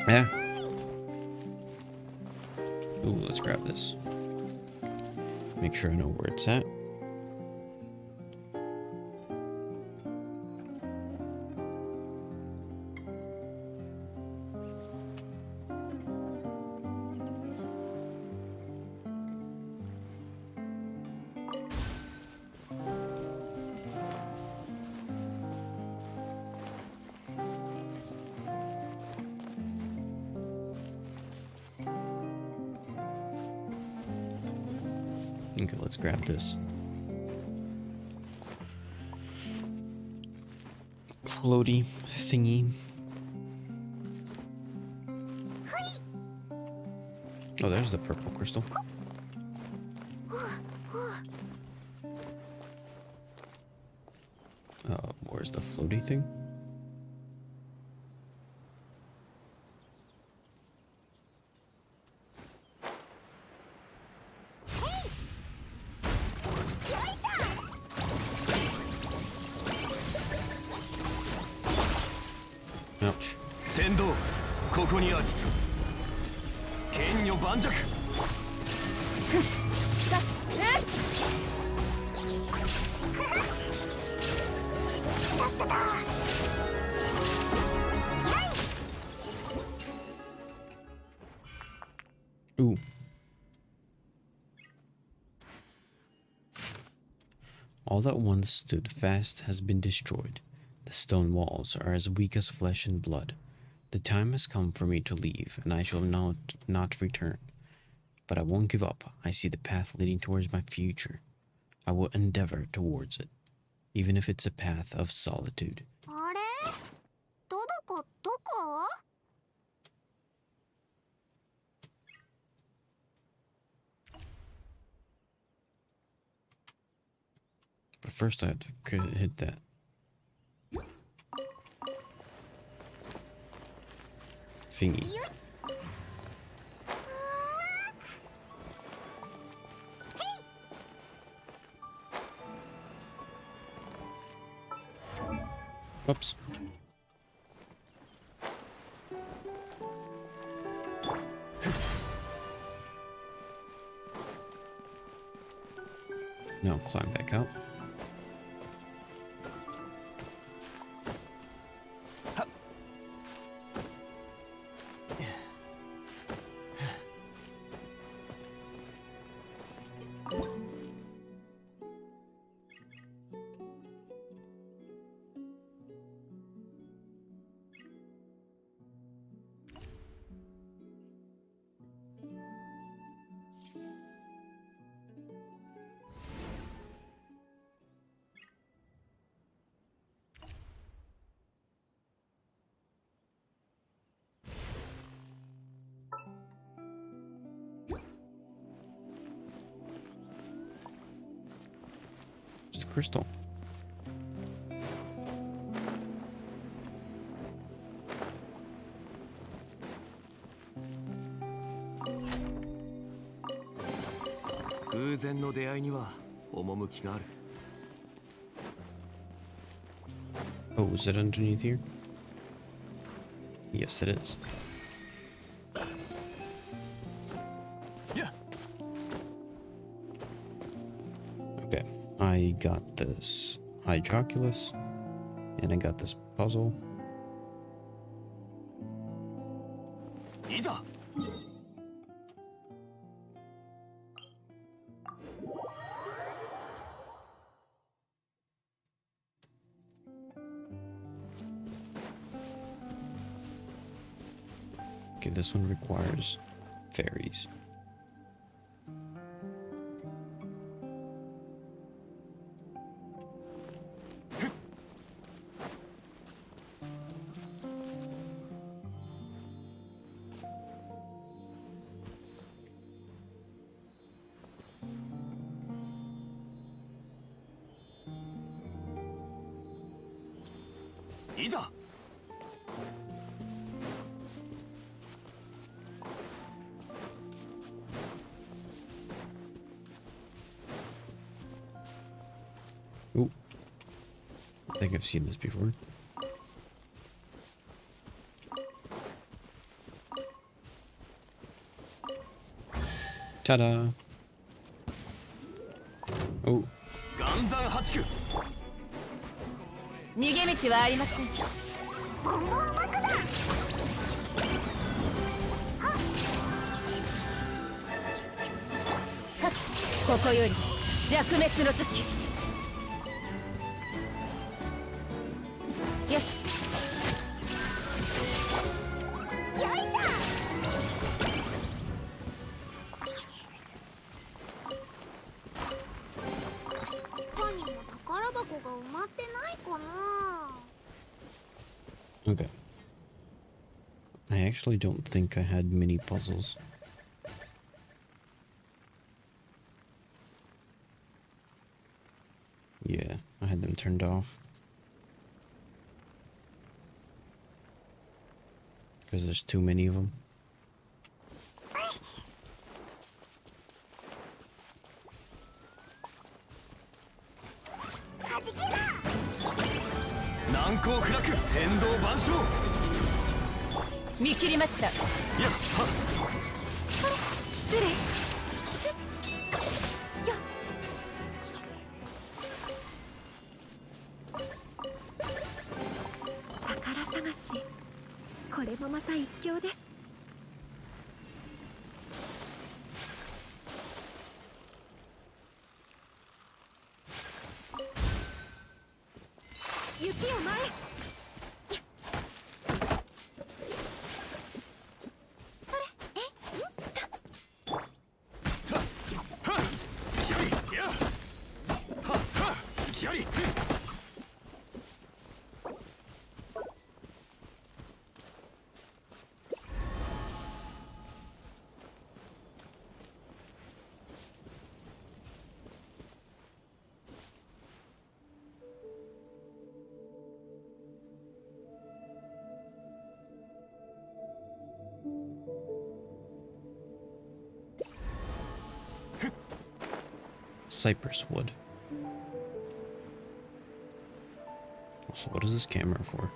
Yeah. Ooh, let's grab this. Make sure I know where it's at. Okay, let's grab this. Floaty thingy. Oh, there's the purple crystal. Where's the floaty thing? Ouch. 天道ここにある剣女盤石 Ooh. All that once stood fast has been destroyed. The stone walls are as weak as flesh and blood. The time has come for me to leave, and I shall not return. But I won't give up. I see the path leading towards my future. I will endeavor towards it, even if it's a path of solitude. あれどこどこ But first I have to hit that. Thingy. Whoops. Now climb back out. It's the crystal. Oh, is it underneath here? Yes, it is. Okay, I got this Hydroculus, and I got this puzzle. Okay, this one requires fairies. Oh, I think I've seen this before. Ta-da! Oh. 逃げ道はありません。ボンボン爆弾。ここより弱滅の時。よし。よいしょ。地下にも宝箱が埋まってないかな。 Okay. I actually don't think I had mini puzzles. Yeah, I had them turned off. Because there's too many of them. Nankou Crack, Tendo Bansho. 見切りました。やっは。失礼。宝探し。これもまた一興です。雪を前。Cypress wood. So what is this camera for?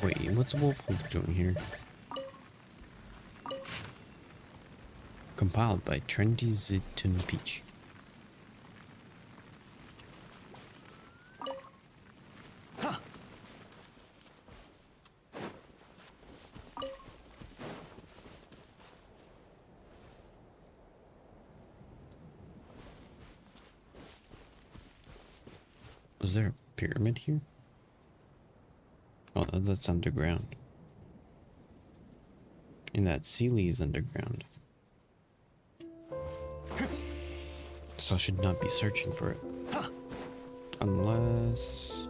Wait, what's Wolfhold doing here? Compiled by Trendy Zitton Peach. Was there a pyramid here? Oh, that's underground. And that Sealy is underground. So I should not be searching for it. Unless...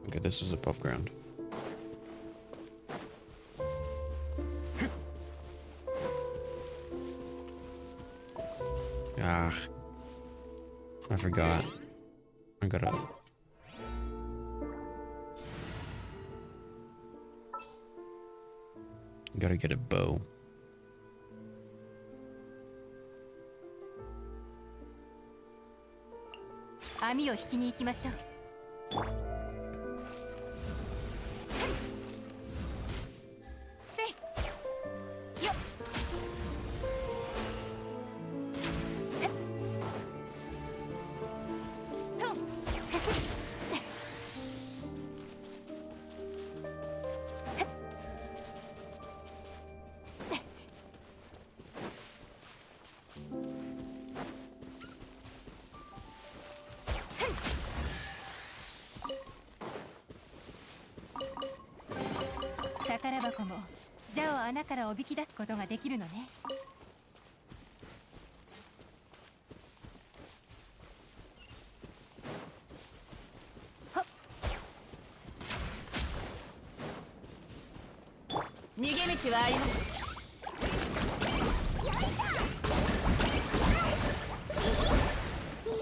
Okay, this is above ground. Ah. I forgot. I gotta... Gotta get a bow.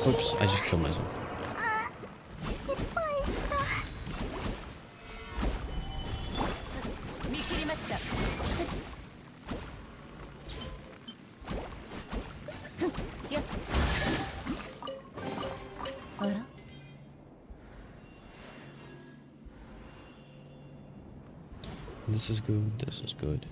Oops, I just killed myself. This is good, this is good.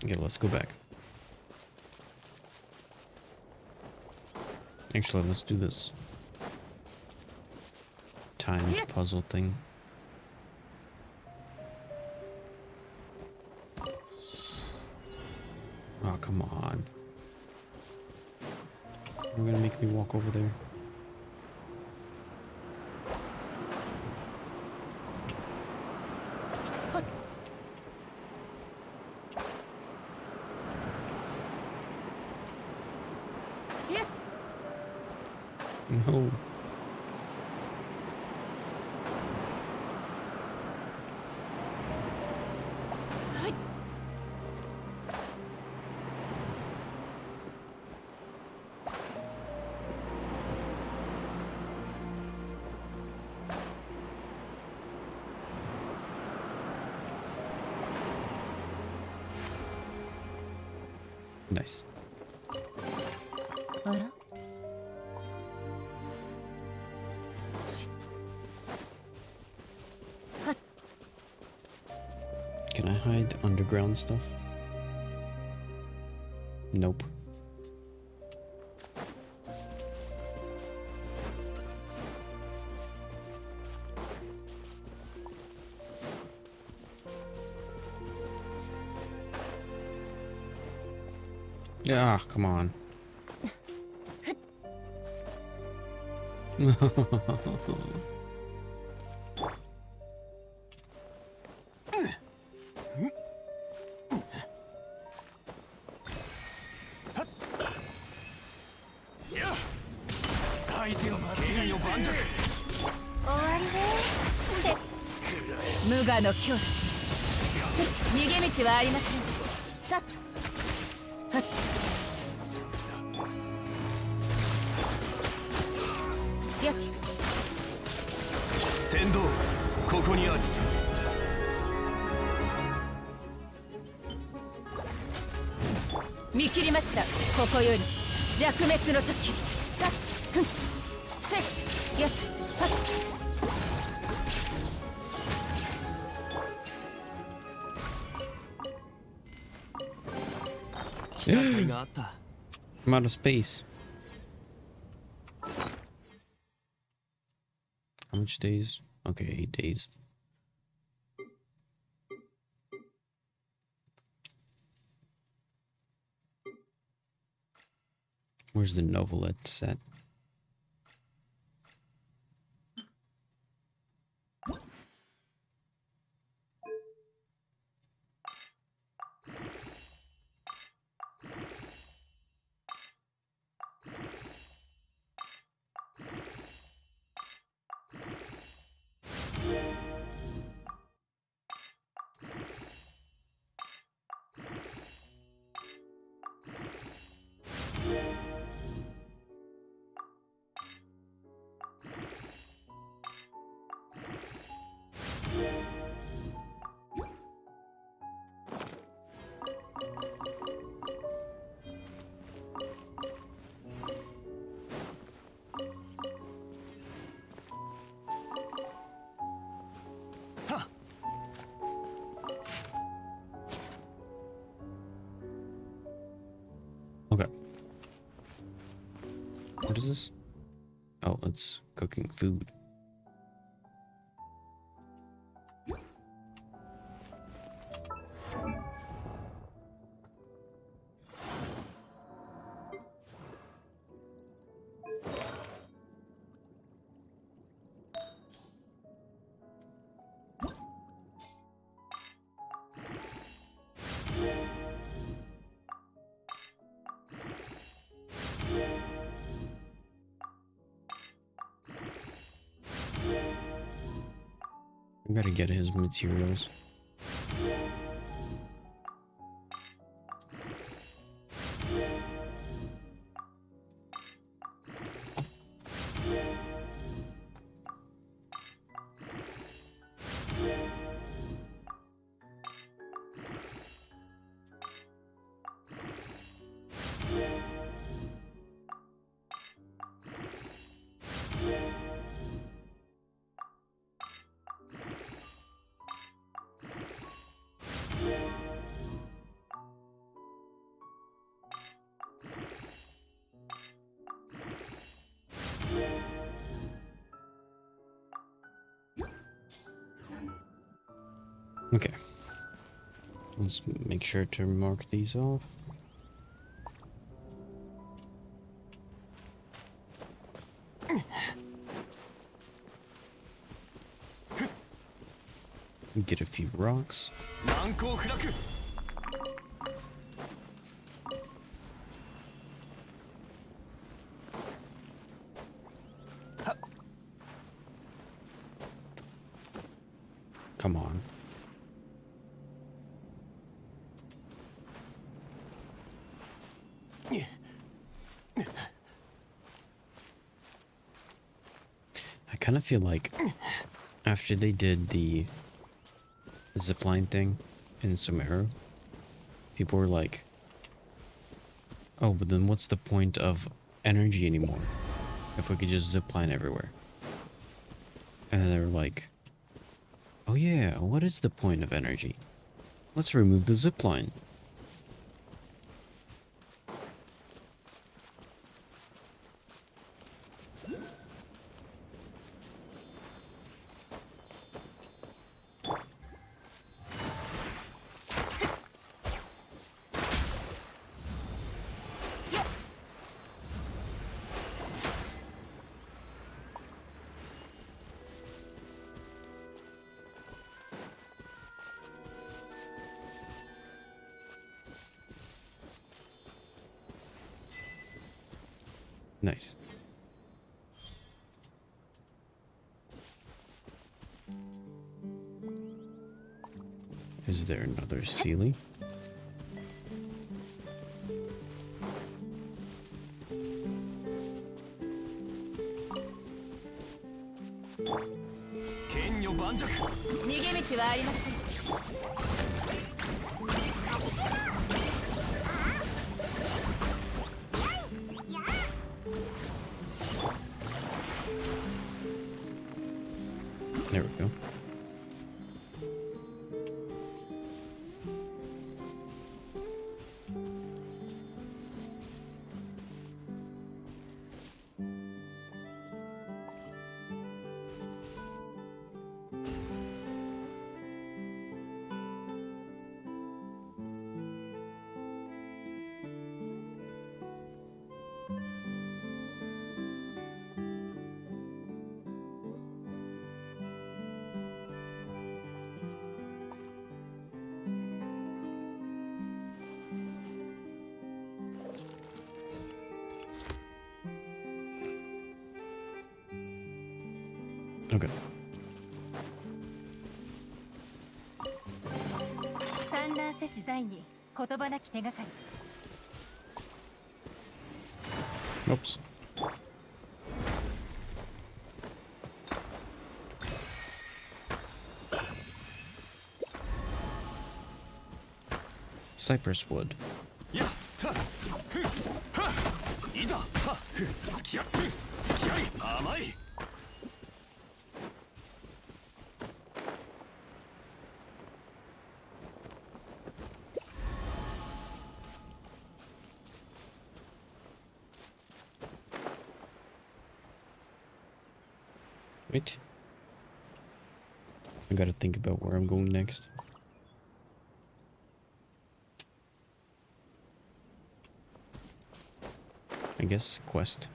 Okay, let's go back. Actually, let's do this timed puzzle thing. Oh, come on. You're gonna make me walk over there. No. Nice. Can I hide underground stuff? Nope. Ah, come on. I'm out of space. How much days? Okay, 8 days. Where's the novelette set? Okay. What is this? Oh, it's cooking food. I gotta get his materials. Okay. Let's make sure to mark these off. Get a few rocks. Come on. I kind of feel like after they did the zipline thing in Sumeru, people were like, oh, but then what's the point of energy anymore if we could just zipline everywhere? And then they were like, oh yeah, what is the point of energy? Let's remove the zipline. Nice. Is there another Sealy? There we go. Okay. 産卵施主在に言葉なき手がかり。 Oops. Cypress wood. Wait. I gotta think about where I'm going next. I guess quest.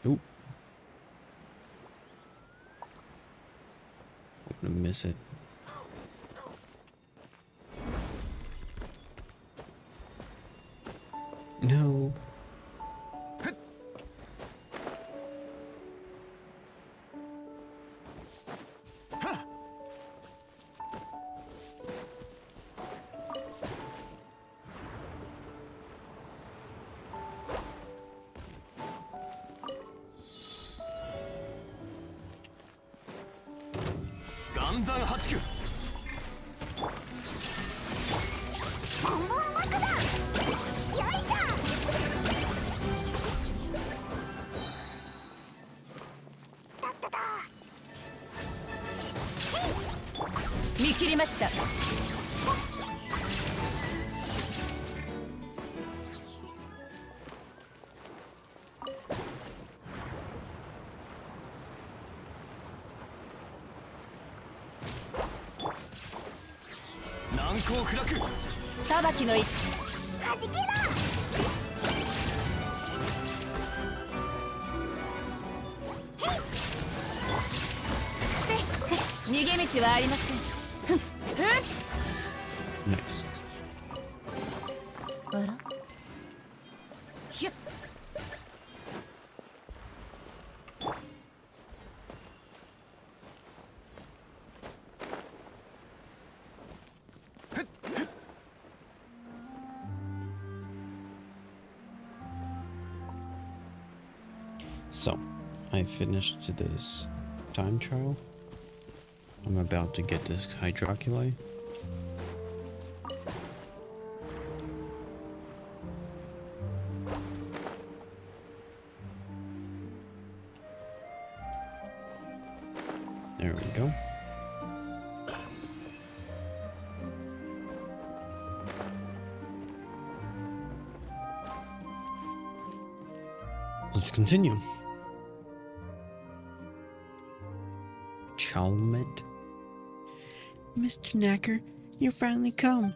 Ooh. I'm gonna miss it. No. Nice. So, I finished this time trial. I'm about to get this hydroculi. There we go. Let's continue. Chalmet. Mr. Knacker, you finally come.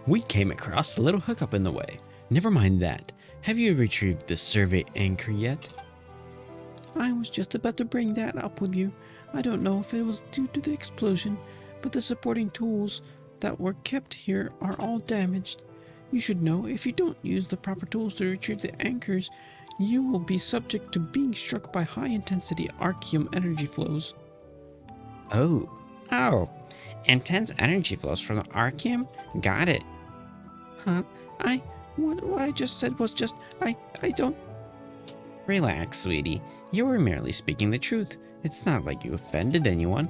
We came across a little hookup in the way. Never mind that. Have you retrieved the survey anchor yet? I was just about to bring that up with you. I don't know if it was due to the explosion, but the supporting tools that were kept here are all damaged. You should know, if you don't use the proper tools to retrieve the anchors, you will be subject to being struck by high-intensity arceum energy flows. Oh. Intense energy flows from the arceum? Got it. Huh? What I just said was just, I don't... Relax, sweetie. You were merely speaking the truth. It's not like you offended anyone.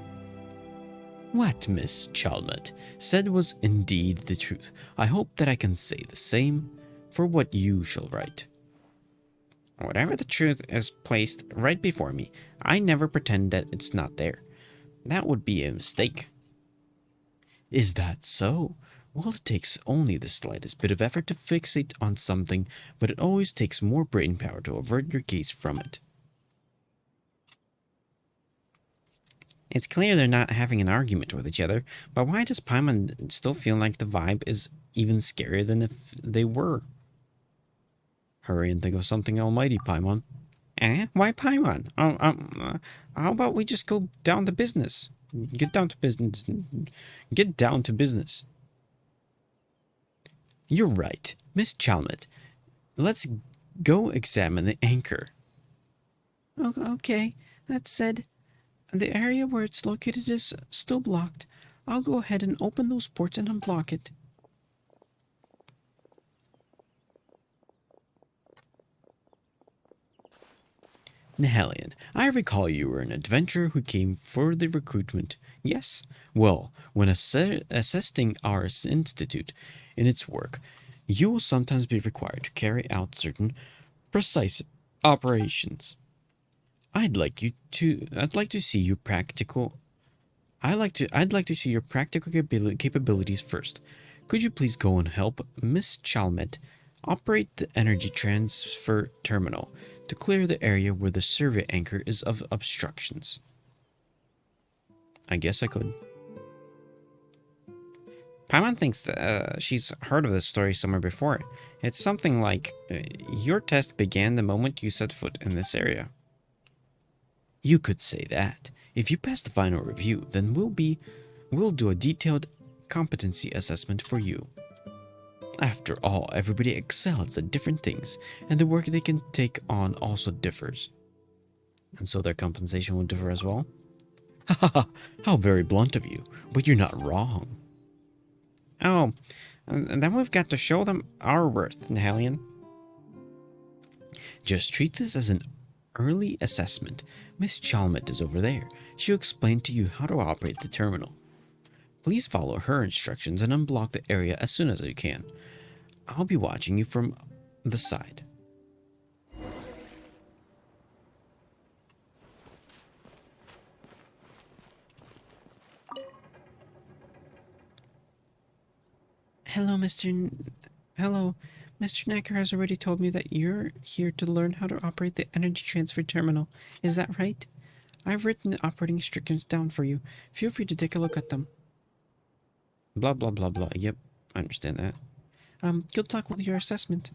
What Miss Chalmette said was indeed the truth. I hope that I can say the same for what you shall write. Whatever the truth is placed right before me, I never pretend that it's not there. That would be a mistake. Is that so? Well, it takes only the slightest bit of effort to fixate on something, but it always takes more brain power to avert your gaze from it. It's clear they're not having an argument with each other, but why does Paimon still feel like the vibe is even scarier than if they were? Hurry and think of something almighty, Paimon. Why Paimon? How about we just go down to business? Get down to business. Get down to business. You're right, Miss Chalmette. Let's go examine the anchor. Okay, that said, the area where it's located is still blocked. I'll go ahead and open those ports and unblock it. Nihelion, I recall you were an adventurer who came for the recruitment. Yes? Well, when assisting our institute in its work, you will sometimes be required to carry out certain precise operations. I'd like to see your practical capabilities first. Could you please go and help Miss Chalmette operate the energy transfer terminal to clear the area where the survey anchor is of obstructions? I guess I could. Paimon thinks she's heard of this story somewhere before. It's something like, your test began the moment you set foot in this area. You could say that. If you pass the final review, then we'll do a detailed competency assessment for you. After all, everybody excels at different things, and the work they can take on also differs. And so their compensation will differ as well? Haha, how very blunt of you, but you're not wrong. Oh, and then we've got to show them our worth, Nihelion. Just treat this as an early assessment. Miss Chalmette is over there. She'll explain to you how to operate the terminal. Please follow her instructions and unblock the area as soon as you can. I'll be watching you from the side. Hello, Mr. Necker has already told me that you're here to learn how to operate the energy transfer terminal. Is that right? I've written the operating instructions down for you. Feel free to take a look at them. Blah, blah, blah, blah. Yep, I understand that. Good luck with your assessment.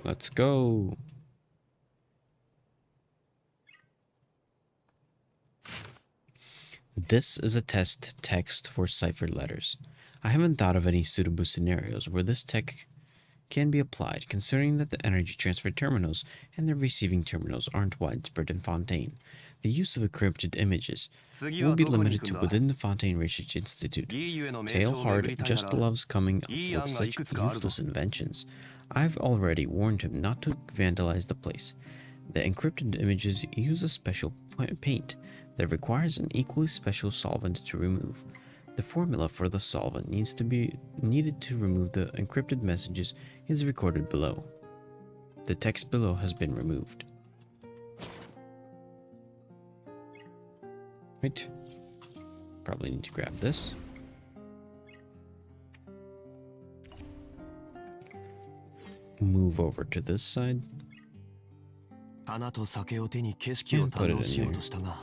Let's go. This is a test text for ciphered letters. I haven't thought of any suitable scenarios where this tech can be applied, considering that the energy transfer terminals and the receiving terminals aren't widespread in Fontaine. The use of encrypted images will be limited to within the Fontaine Research Institute. Tailhard just loves coming up with such useless inventions. I've already warned him not to vandalize the place. The encrypted images use a special paint that requires an equally special solvent to remove. The formula for the solvent needed to remove the encrypted messages is recorded below. The text below has been removed. Wait. Probably need to grab this. Move over to this side. 花と酒を手に景色を堪能しようとしたが、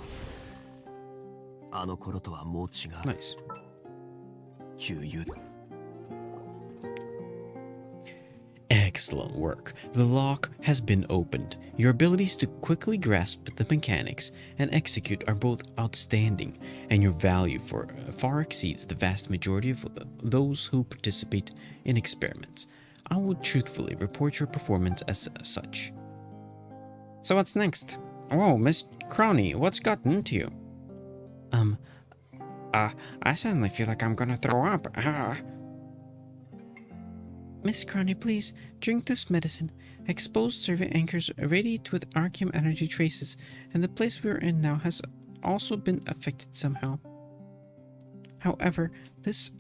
あの頃とはもう違う。Nice. 悠々。Excellent work. The lock has been opened. Your abilities to quickly grasp the mechanics and execute are both outstanding, and your value far exceeds the vast majority of those who participate in experiments. I would truthfully report your performance as such. So what's next? Whoa, Miss Crony, what's gotten into you? I suddenly feel like I'm gonna throw up. Miss Crony, please, drink this medicine. Exposed survey anchors radiate with Arceum energy traces, and the place we are in now has also been affected somehow. However, this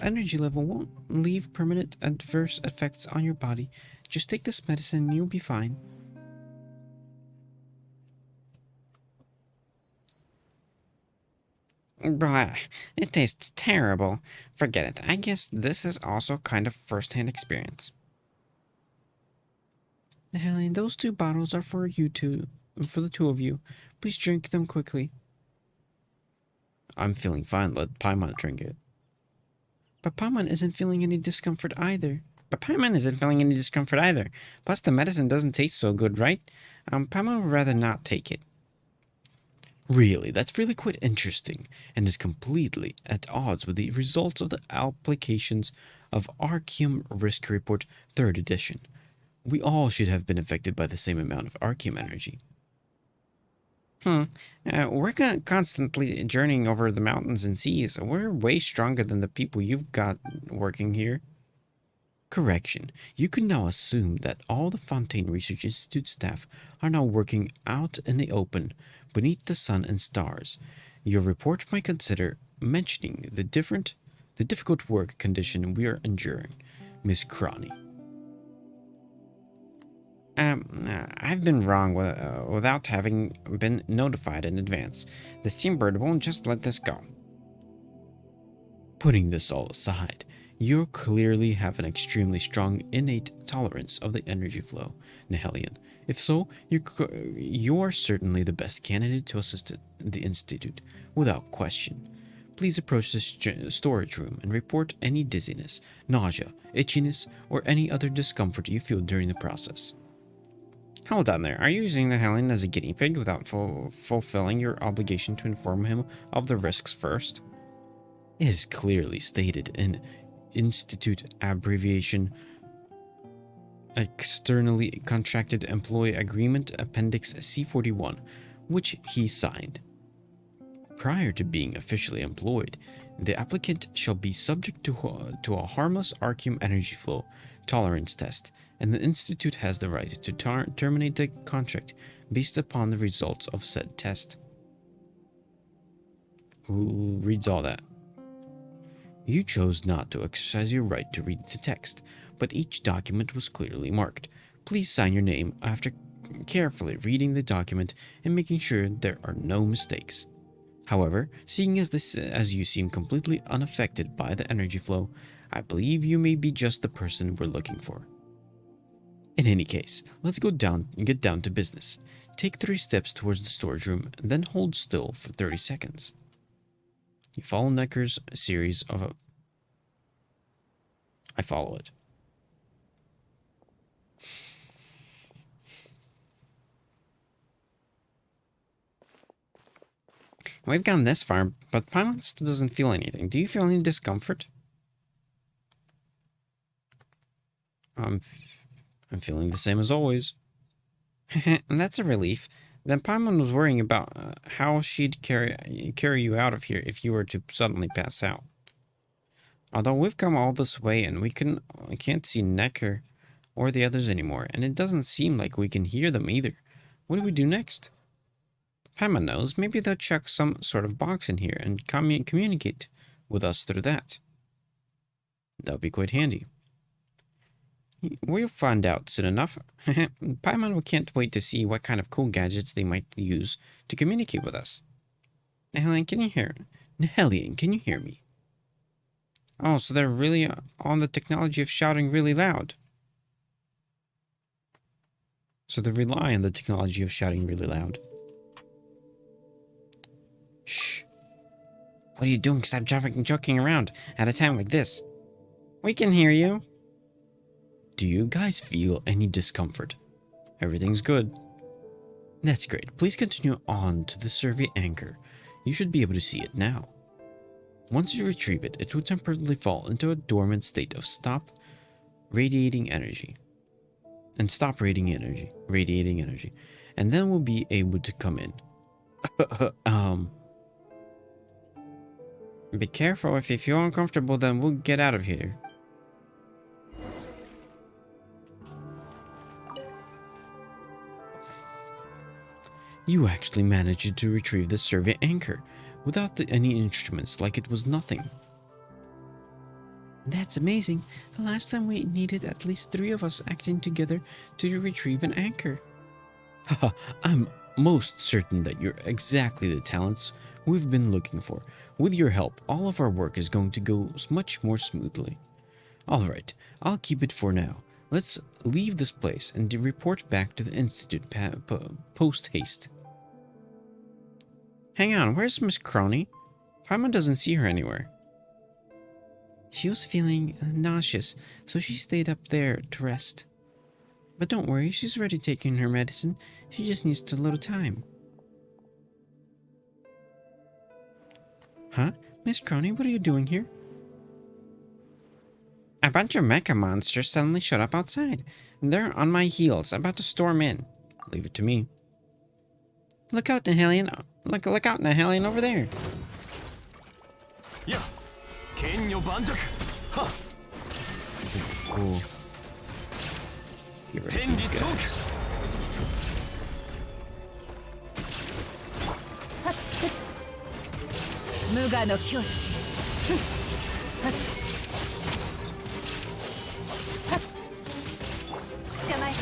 energy level won't leave permanent adverse effects on your body. Just take this medicine and you'll be fine. Blah, it tastes terrible. Forget it. I guess this is also kind of first-hand experience. Helen, those 2 bottles are for you two, for the 2 of you. Please drink them quickly. I'm feeling fine. Let Paimon drink it. But Paimon isn't feeling any discomfort either. Plus, the medicine doesn't taste so good, right? Paimon would rather not take it. Really, that's really quite interesting, and is completely at odds with the results of the applications of Arceum Risk Report 3rd edition. We all should have been affected by the same amount of Arceum energy. We're constantly journeying over the mountains and seas. We're way stronger than the people you've got working here. Correction. You can now assume that all the Fontaine Research Institute staff are now working out in the open, beneath the sun and stars. Your report might consider mentioning the difficult work condition we are enduring, Miss Crony. I've been wrong without having been notified in advance. The Steambird won't just let this go. Putting this all aside, you clearly have an extremely strong innate tolerance of the energy flow, Nihelion. If so, you are certainly the best candidate to assist the Institute, without question. Please approach the storage room and report any dizziness, nausea, itchiness, or any other discomfort you feel during the process. Hold on there. Are you using Nihelion as a guinea pig without fulfilling your obligation to inform him of the risks first? It is clearly stated in Institute Abbreviation Externally Contracted Employee Agreement Appendix C41, which he signed. Prior to being officially employed, the applicant shall be subject to a harmless Arceum energy flow tolerance test, and the Institute has the right to terminate the contract based upon the results of said test. Who reads all that? You chose not to exercise your right to read the text, but each document was clearly marked. Please sign your name after carefully reading the document and making sure there are no mistakes. However, seeing as you seem completely unaffected by the energy flow, I believe you may be just the person we're looking for. In any case, let's get down to business. Take 3 steps towards the storage room, then hold still for 30 seconds. You follow Necker's series of... I follow it. We've gone this far, but Paimon still doesn't feel anything. Do you feel any discomfort? I'm feeling the same as always. That's a relief. Then Paimon was worrying about how she'd carry you out of here if you were to suddenly pass out. Although we've come all this way and we can't see Necker or the others anymore, and it doesn't seem like we can hear them either. What do we do next? Paimon knows. Maybe they'll chuck some sort of box in here and communicate with us through that. That would be quite handy. We'll find out soon enough. Paimon can't wait to see what kind of cool gadgets they might use to communicate with us. Nihelion, can you hear? Nihelion, can you hear me? Oh, so they're really on the technology of shouting really loud. so they rely on the technology of shouting really loud. Shh. What are you doing? Stop joking around at a time like this. We can hear you. Do you guys feel any discomfort? Everything's good. That's great. Please continue on to the survey anchor. You should be able to see it now. Once you retrieve it, it will temporarily fall into a dormant state of radiating energy. And then we'll be able to come in. Be careful. If you feel uncomfortable, then we'll get out of here. You actually managed to retrieve the survey anchor without any instruments, like it was nothing. That's amazing. The last time we needed at least 3 of us acting together to retrieve an anchor. Haha, I'm most certain that you're exactly the talents we've been looking for. With your help, all of our work is going to go much more smoothly. Alright, I'll keep it for now. Let's leave this place and report back to the Institute post-haste. Hang on, where's Miss Crony? Paimon doesn't see her anywhere. She was feeling nauseous, so she stayed up there to rest. But don't worry, she's already taking her medicine. She just needs a little time. Huh? Miss Crony, what are you doing here? A bunch of mecha monsters suddenly showed up outside. They're on my heels, about to storm in. Leave it to me. Look out, Nihilion. Look out, Nihilion, over there. Yeah. Cool. Get rid of these guys. 無我の境地。捕まえた。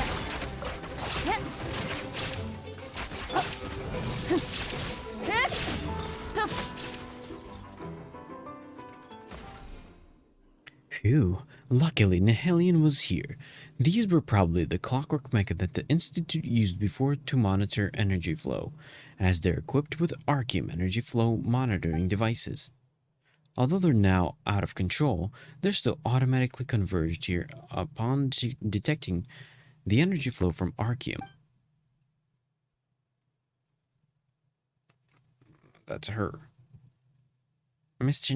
Phew. Luckily, Nihilion was here. These were probably the clockwork mecha that the Institute used before to monitor energy flow, as they're equipped with Arceum energy flow monitoring devices. Although they're now out of control, they're still automatically converged here upon detecting the energy flow from Arceum. That's her. Mr.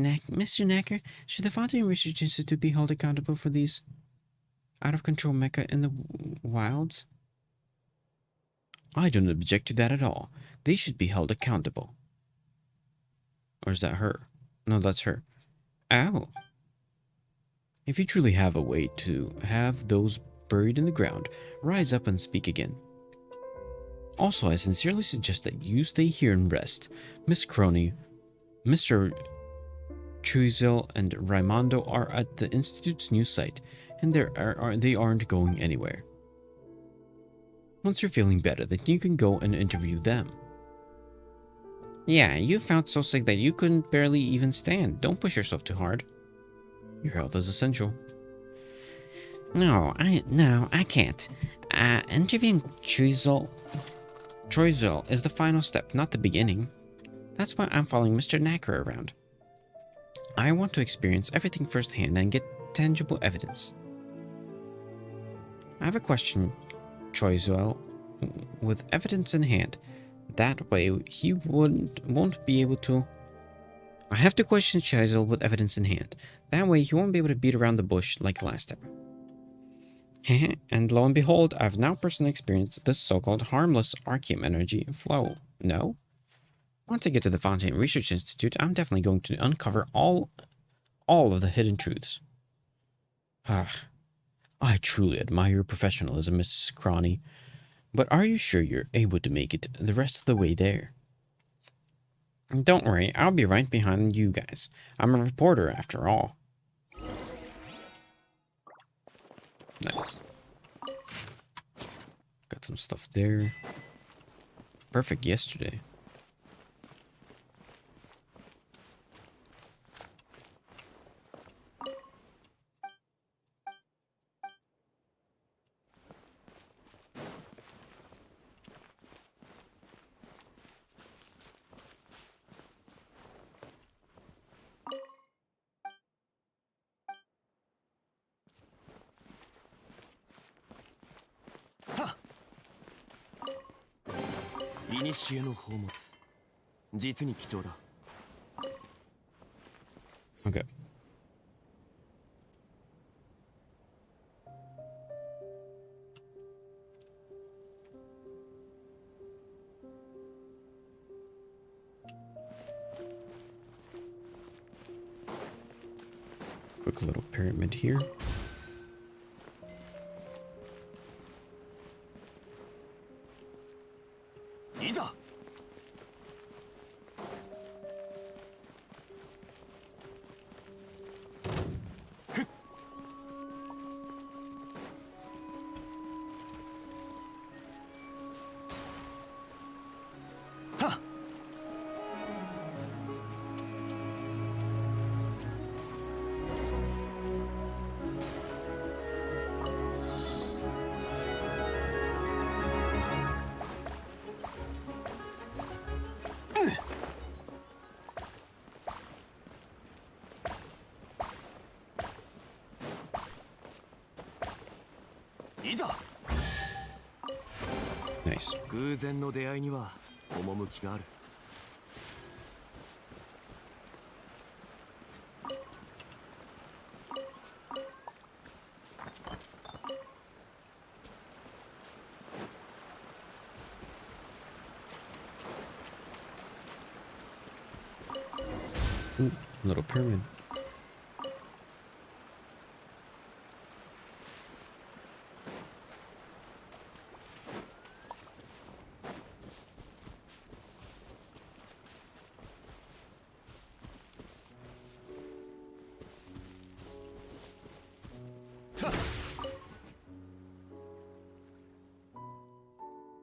Necker, should the Fontaine Research Institute be held accountable for these out-of-control mecha in the wilds? I don't object to that at all. They should be held accountable. Or is that her? No, that's her. Ow. If you truly have a way to have those buried in the ground, rise up and speak again. Also, I sincerely suggest that you stay here and rest. Miss Crony, Mr. Chuizel, and Raimondo are at the Institute's new site, and they aren't going anywhere. Once you're feeling better, then you can go and interview them. Yeah, you felt so sick that you couldn't barely even stand. Don't push yourself too hard. Your health is essential. No, I can't. Interviewing Troizel is the final step, not the beginning. That's why I'm following Mr. Necker around. I want to experience everything firsthand and get tangible evidence. I have a question, Troizel, with evidence in hand. That way, he won't be able to... I have to question Troizel with evidence in hand. That way, he won't be able to beat around the bush like last time. And lo and behold, I've now personally experienced this so-called harmless Arceum energy flow. No? Once I get to the Fontaine Research Institute, I'm definitely going to uncover all of the hidden truths. I truly admire your professionalism, Mrs. Crony, but are you sure you're able to make it the rest of the way there? Don't worry, I'll be right behind you guys. I'm a reporter after all. Nice. Got some stuff there. Perfect yesterday. 古の宝物。実に貴重だ。Okay. Quick little pyramid here. いざ。いざ。 Nice. 偶然の出会いには趣がある。Ooh, little pyramid.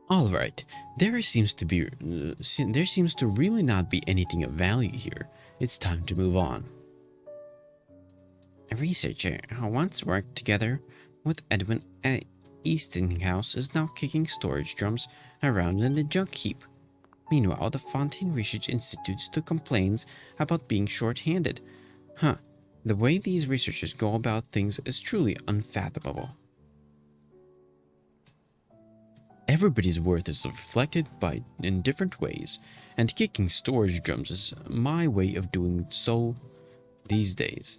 All right, there seems to really not be anything of value here. It's time to move on. A researcher who once worked together with Edwin at Eastinghouse is now kicking storage drums around in the junk heap. Meanwhile, the Fontaine Research Institute still complains about being short-handed. Huh, the way these researchers go about things is truly unfathomable. Everybody's worth is reflected in different ways, and kicking storage drums is my way of doing so these days.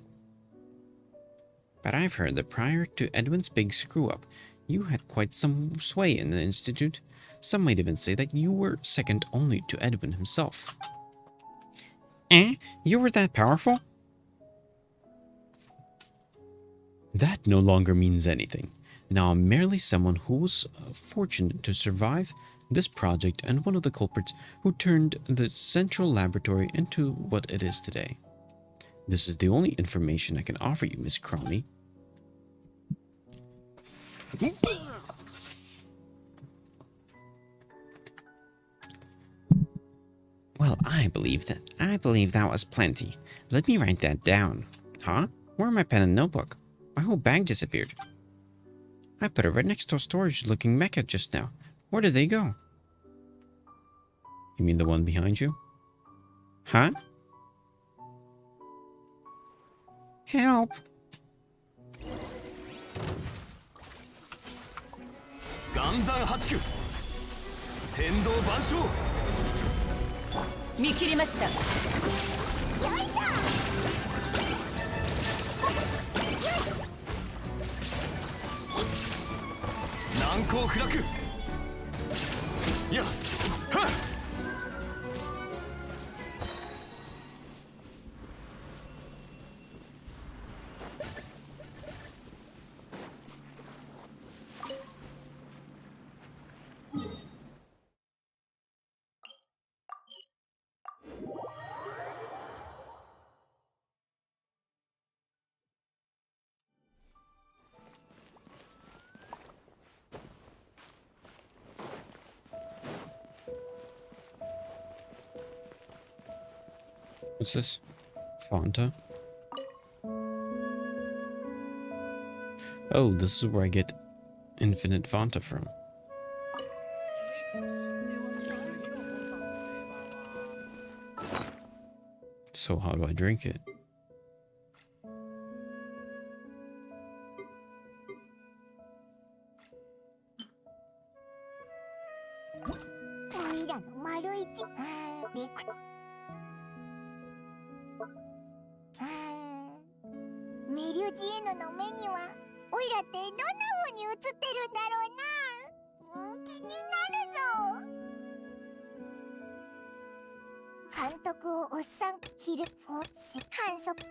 But I've heard that prior to Edwin's big screw-up, you had quite some sway in the Institute. Some might even say that you were second only to Edwin himself. Eh? You were that powerful? That no longer means anything. Now I'm merely someone who was fortunate to survive this project and one of the culprits who turned the central laboratory into what it is today. This is the only information I can offer you, Miss Crony. Well, I believe that was plenty. Let me write that down. Huh? Where are my pen and notebook? My whole bag disappeared. I put it right next to a storage-looking mecha just now. Where did they go? You mean the one behind you? Huh? Help! Ganzan Hatsuku! Tendo Banshou! 見切りました。難攻不落。いや、はっ。What's this? Fanta? Oh, this is where I get infinite Fanta from. So how do I drink it? いらの丸一リクメリュジエヌの目にはオイラってどんな風に映ってるんだろうな。気になるぞ。監督をおっさんヒルフォーシ反則。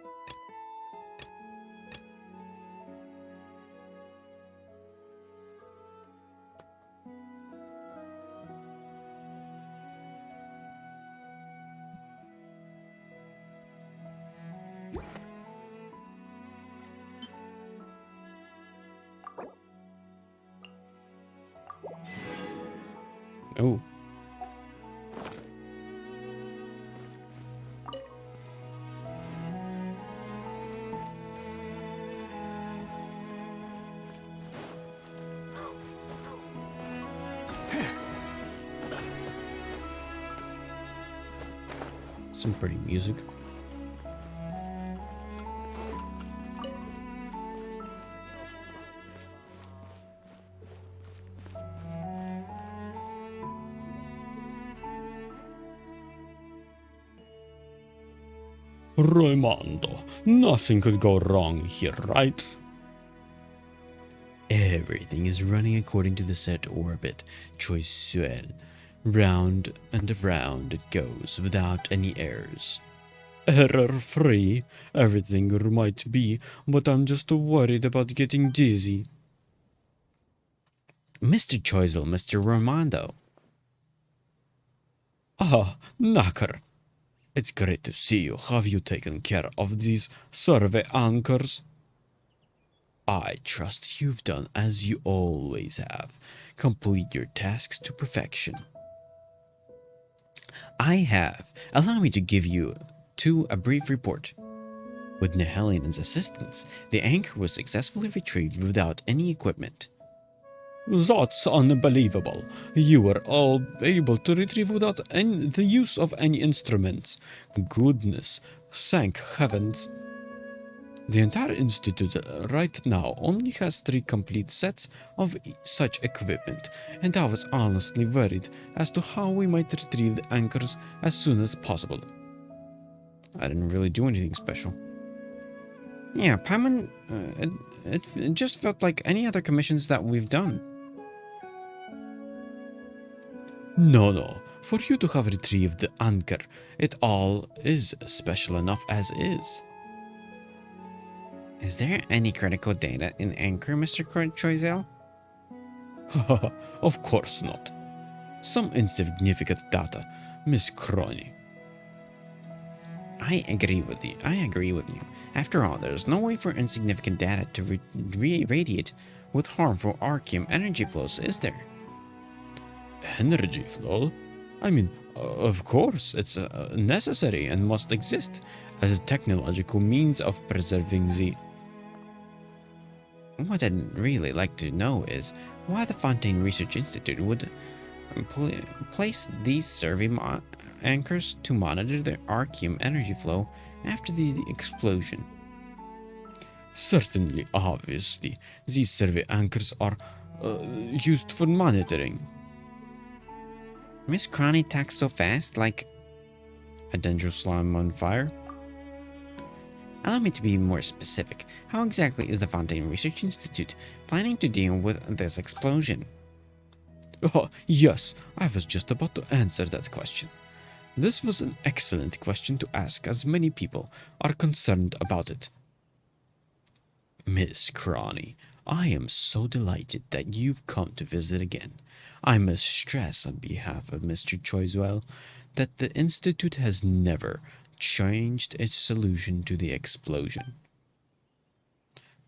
Oh. Some pretty music. Raimondo, nothing could go wrong here, right? Everything is running according to the set orbit, Choiseul. Round and around it goes without any errors. Error-free, everything might be, but I'm just worried about getting dizzy. Mr. Choiseul, Mr. Raimondo. Ah, Knacker. It's great to see you. Have you taken care of these survey anchors? I trust you've done as you always have. Complete your tasks to perfection. I have. Allow me to give you a brief report. With Nihelian's assistance, the anchor was successfully retrieved without any equipment. That's unbelievable. You were all able to retrieve without the use of any instruments. Goodness, thank heavens. The entire institute right now only has 3 complete sets of such equipment, and I was honestly worried as to how we might retrieve the anchors as soon as possible. I didn't really do anything special. Yeah, Paimon, it just felt like any other commissions that we've done. No. For you to have retrieved the anchor, it all is special enough as is. Is there any critical data in Anchor, Mr. Choiseul? Of course not. Some insignificant data, Miss Crony. I agree with you. After all, there's no way for insignificant data to radiate with harmful arcane energy flows, is there? Energy flow? I mean, of course, it's necessary and must exist as a technological means of preserving the... What I'd really like to know is why the Fontaine Research Institute would place these survey anchors to monitor the arcane energy flow after the explosion. Certainly, obviously, these survey anchors are used for monitoring. Miss Crony talks so fast, like a dangerous slime on fire. Allow me to be more specific. How exactly is the Fontaine Research Institute planning to deal with this explosion? Oh, yes, I was just about to answer that question. This was an excellent question to ask, as many people are concerned about it. Miss Crony, I am so delighted that you've come to visit again. I must stress on behalf of Mr. Choiseul that the Institute has never changed its solution to the explosion.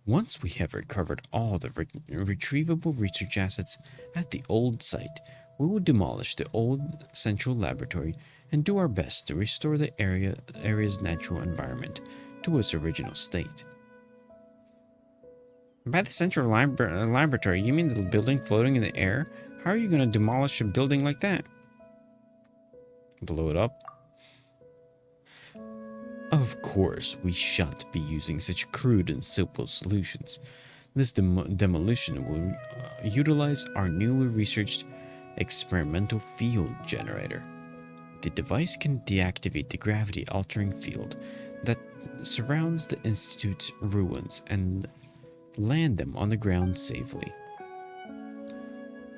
Once we have recovered all the retrievable research assets at the old site, we will demolish the old central laboratory and do our best to restore the area's natural environment to its original state. By the central laboratory, you mean the building floating in the air? How are you going to demolish a building like that? Blow it up? Of course, we shan't be using such crude and simple solutions. This demolition will utilize our newly researched experimental field generator. The device can deactivate the gravity-altering field that surrounds the Institute's ruins and land them on the ground safely.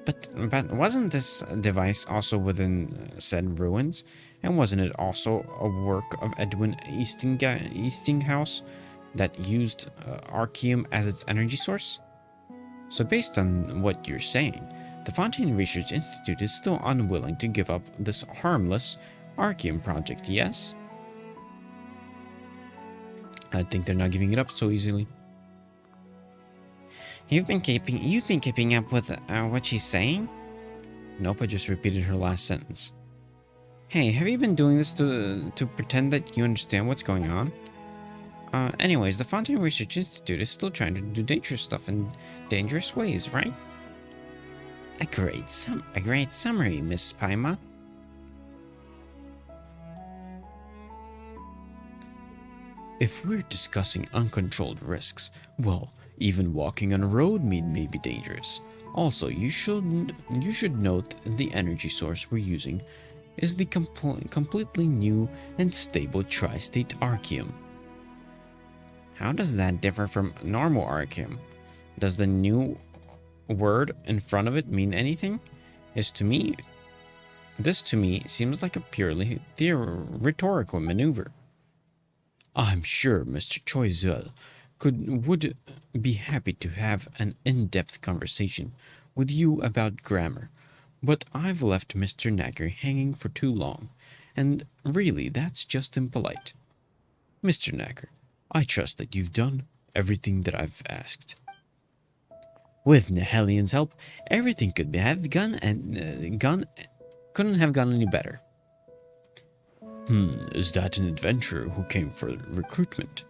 But wasn't this device also within said ruins? And wasn't it also a work of Edwin Eastinghouse that used archium as its energy source? So based on what you're saying, the Fontaine Research Institute is still unwilling to give up this harmless archium project, yes? I think they're not giving it up so easily. You've been keeping up with what she's saying? Nope, I just repeated her last sentence. Hey, have you been doing this to pretend that you understand what's going on? Anyways, the Fontaine Research Institute is still trying to do dangerous stuff in dangerous ways, right? A great summary, Miss Paimon. If we're discussing uncontrolled risks, well, even walking on a road may be dangerous. Also, you should note the energy source we're using is the completely new and stable tri-state archium. How does that differ from normal archium? Does the new word in front of it mean anything? This to me seems like a purely rhetorical maneuver. I'm sure Mr. Choiseul would be happy to have an in-depth conversation with you about grammar, but I've left Mr. Nacker hanging for too long, and really that's just impolite. Mr. Nacker, I trust that you've done everything that I've asked. With Nihelian's help, everything couldn't have gone any better. Is that an adventurer who came for recruitment?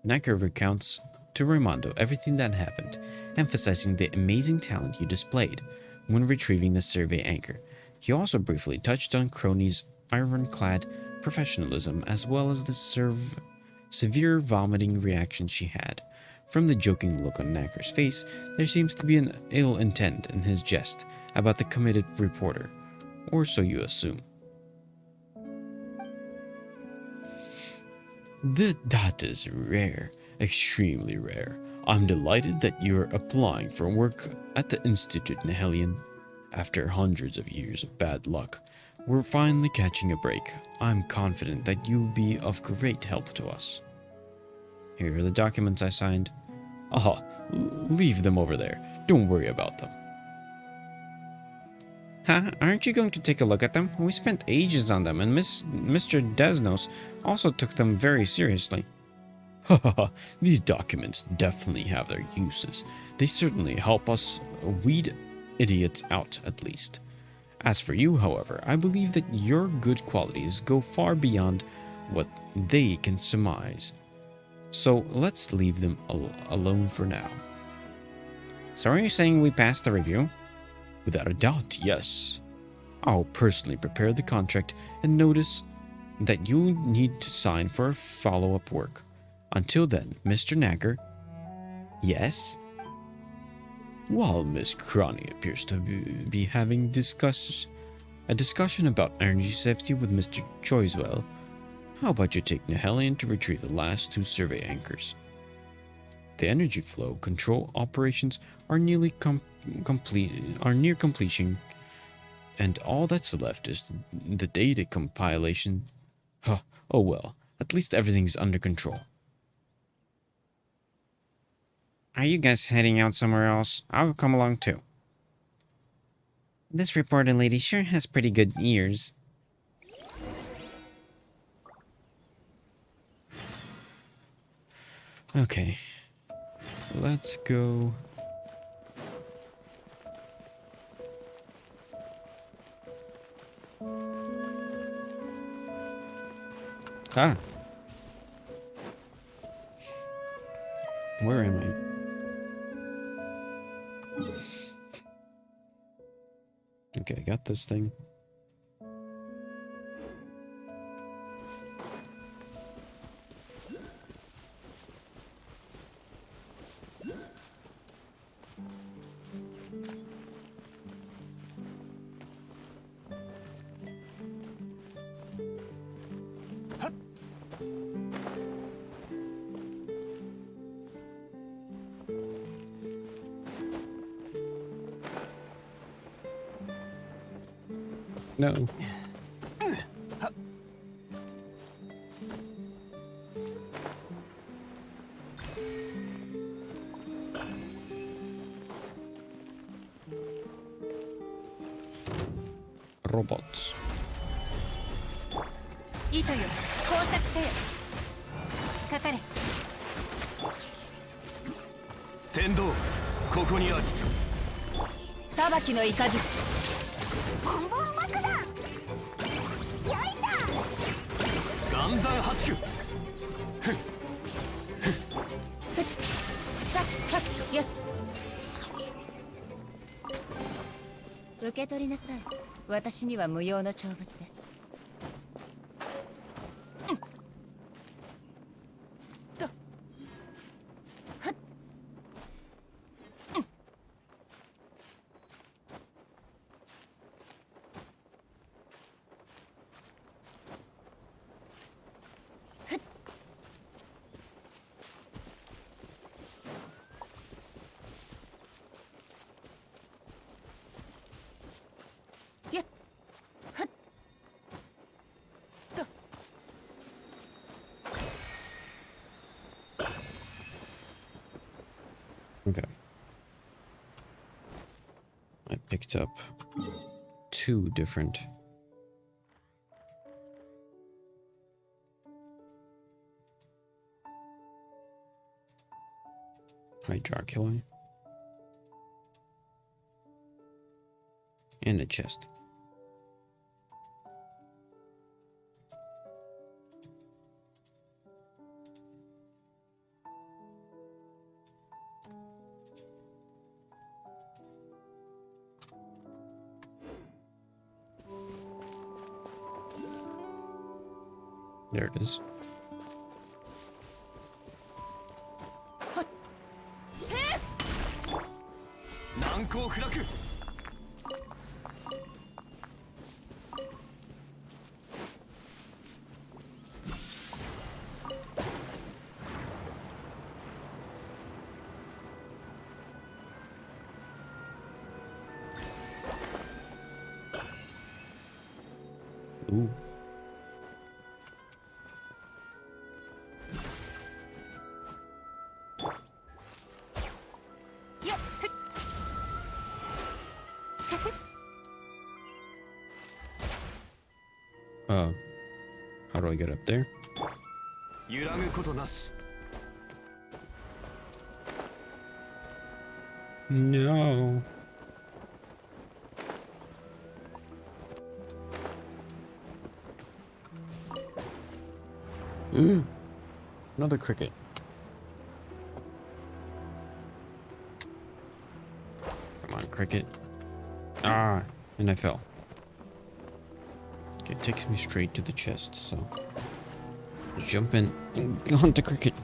Nacker recounts to Raimondo everything that happened, emphasizing the amazing talent you displayed when retrieving the survey anchor. He also briefly touched on Crony's ironclad professionalism as well as the severe vomiting reaction she had. From the joking look on Nacker's face, there seems to be an ill intent in his jest about the committed reporter, or so you assume. That is rare, extremely rare. I'm delighted that you're applying for work at the Institute, Nihelian. After hundreds of years of bad luck, we're finally catching a break. I'm confident that you'll be of great help to us. Here are the documents I signed. Aha, leave them over there. Don't worry about them. Huh? Aren't you going to take a look at them? We spent ages on them, and Mr. Desnos also took them very seriously. Haha, these documents definitely have their uses. They certainly help us weed idiots out, at least. As for you, however, I believe that your good qualities go far beyond what they can surmise. So let's leave them alone for now. So are you saying we passed the review? Without a doubt, yes. I'll personally prepare the contract and notice that you need to sign for follow-up work. Until then, Mr. Nacker. Yes? While Miss Cronny appears to be having a discussion about energy safety with Mr. Choiswell, how about you take Nihelian to retrieve the last two survey anchors? The energy flow control operations are near completion, and all that's left is the data compilation. Huh, oh well, at least everything's under control. Are you guys heading out somewhere else? I'll come along too. This reporter lady sure has pretty good ears. Okay, let's go. Ah. Where am I? Okay, I got this thing. No. Robots. 糸よ工作せよかかれ天道ここにある。裁きの雷ボンボン爆弾よいしょ。岩山八九。よっ受け取りなさい。私には無用の長物です。Okay. I picked up 2 different Hydroculi and a chest. There it is. Ooh. How do I get up there? 揺らぐことなし。 No. Another cricket. Come on, cricket. Ah, and I fell. Okay, it takes me straight to the chest, so jump in and go on to cricket.「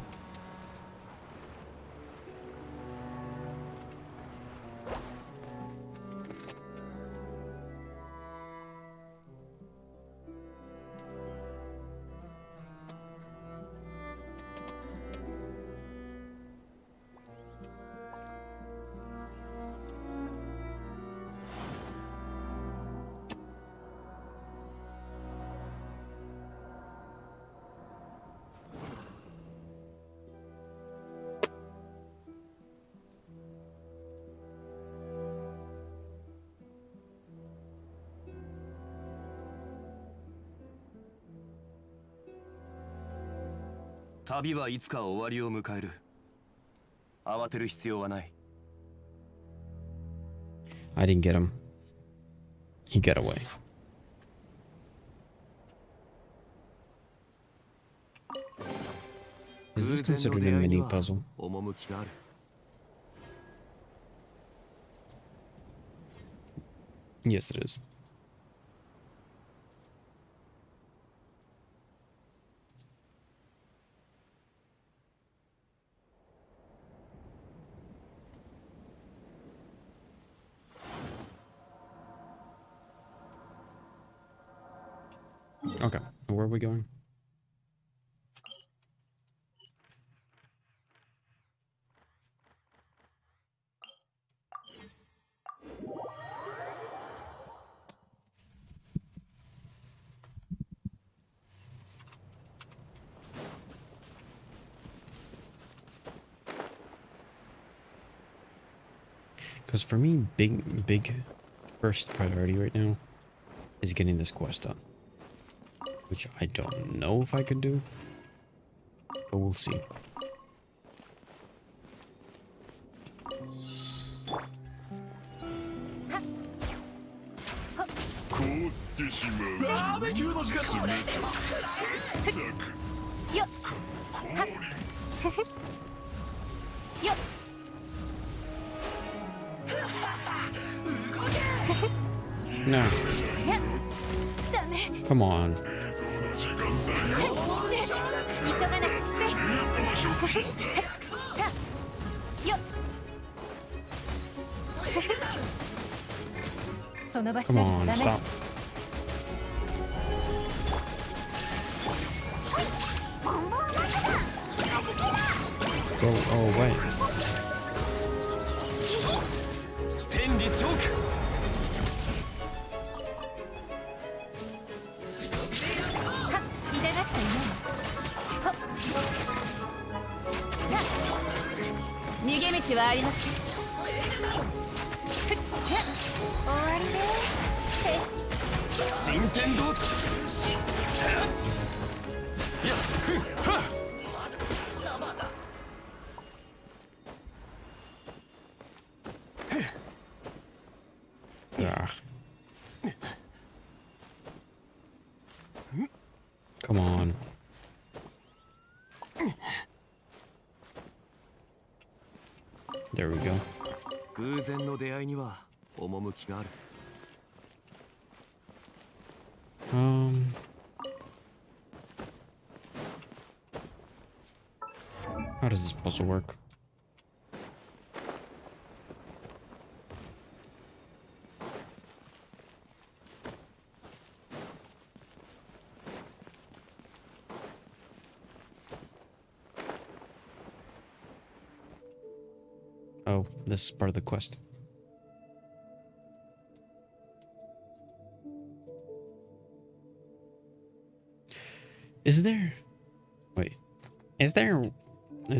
旅はいつか終わりを迎える。慌てる必要はない。 I didn't get him. He got away. Is this considered a mini puzzle? 趣がある。 Yes, it is. Okay, where are we going? Because for me, big first priority right now is getting this quest done. Which I don't know if I can do, but we'll see. No. Come on. その場し Come のぎじゃ on, ダメ stop. Go away. 天理チョーク はっ痛がっちゃいないほっはっ逃げ道はありますふっはっ終わりね新天道地やっふっはっ Ugh. Come on. There we go. 偶然の出会いには趣がある How does this puzzle work? Oh, this is part of the quest. Is there... Wait. Is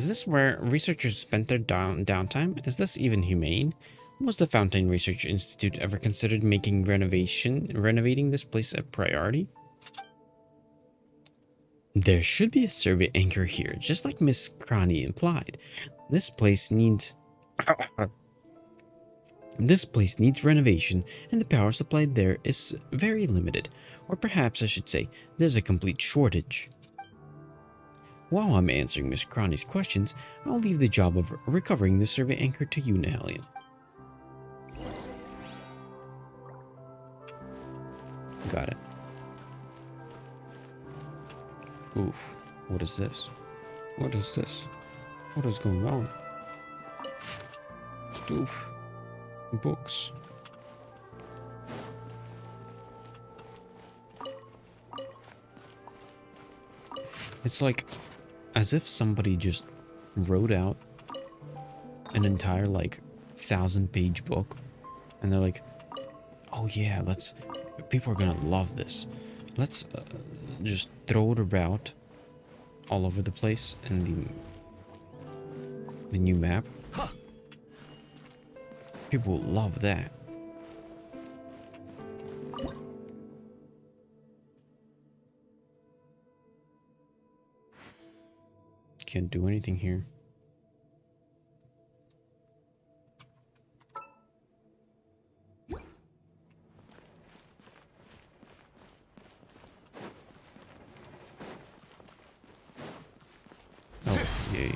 this where researchers spent their downtime? Is this even humane? Was the Fountain Research Institute ever considered making renovating this place a priority? There should be a survey anchor here, just like Miss Crony implied. This place needs renovation, and the power supply there is very limited. Or perhaps I should say, there's a complete shortage. While I'm answering Miss Crony's questions, I'll leave the job of recovering the survey anchor to you, Nahelian. Got it. Oof. What is this? What is this? What is going on? Oof. Books. It's like as if somebody just wrote out an entire like 1,000-page book and they're like, oh yeah, people are gonna love this. Let's just throw it about all over the place in the new map. People will love that. Can't do anything here. Oh, yeah.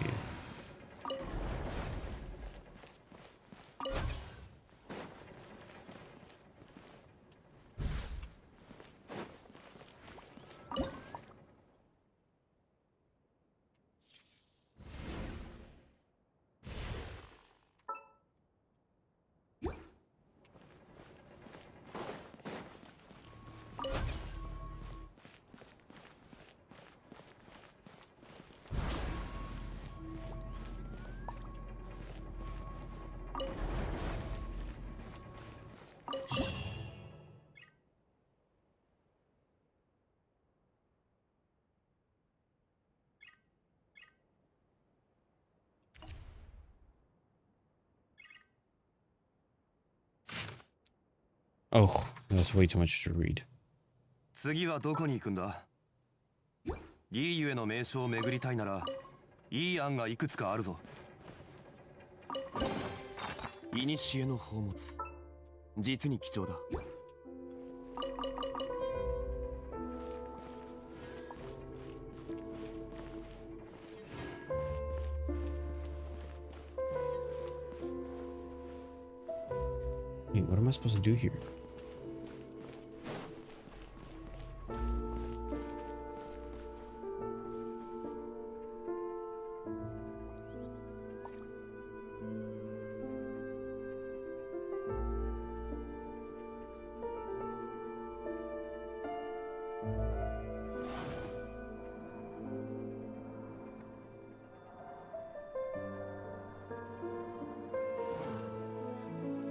Oh, that's way too much to read. 次はどこに行くんだ？リーユへの名所を巡りたいなら、いい案がいくつかあるぞ。古の宝物、実に貴重だ。Wait, what am I supposed to do here?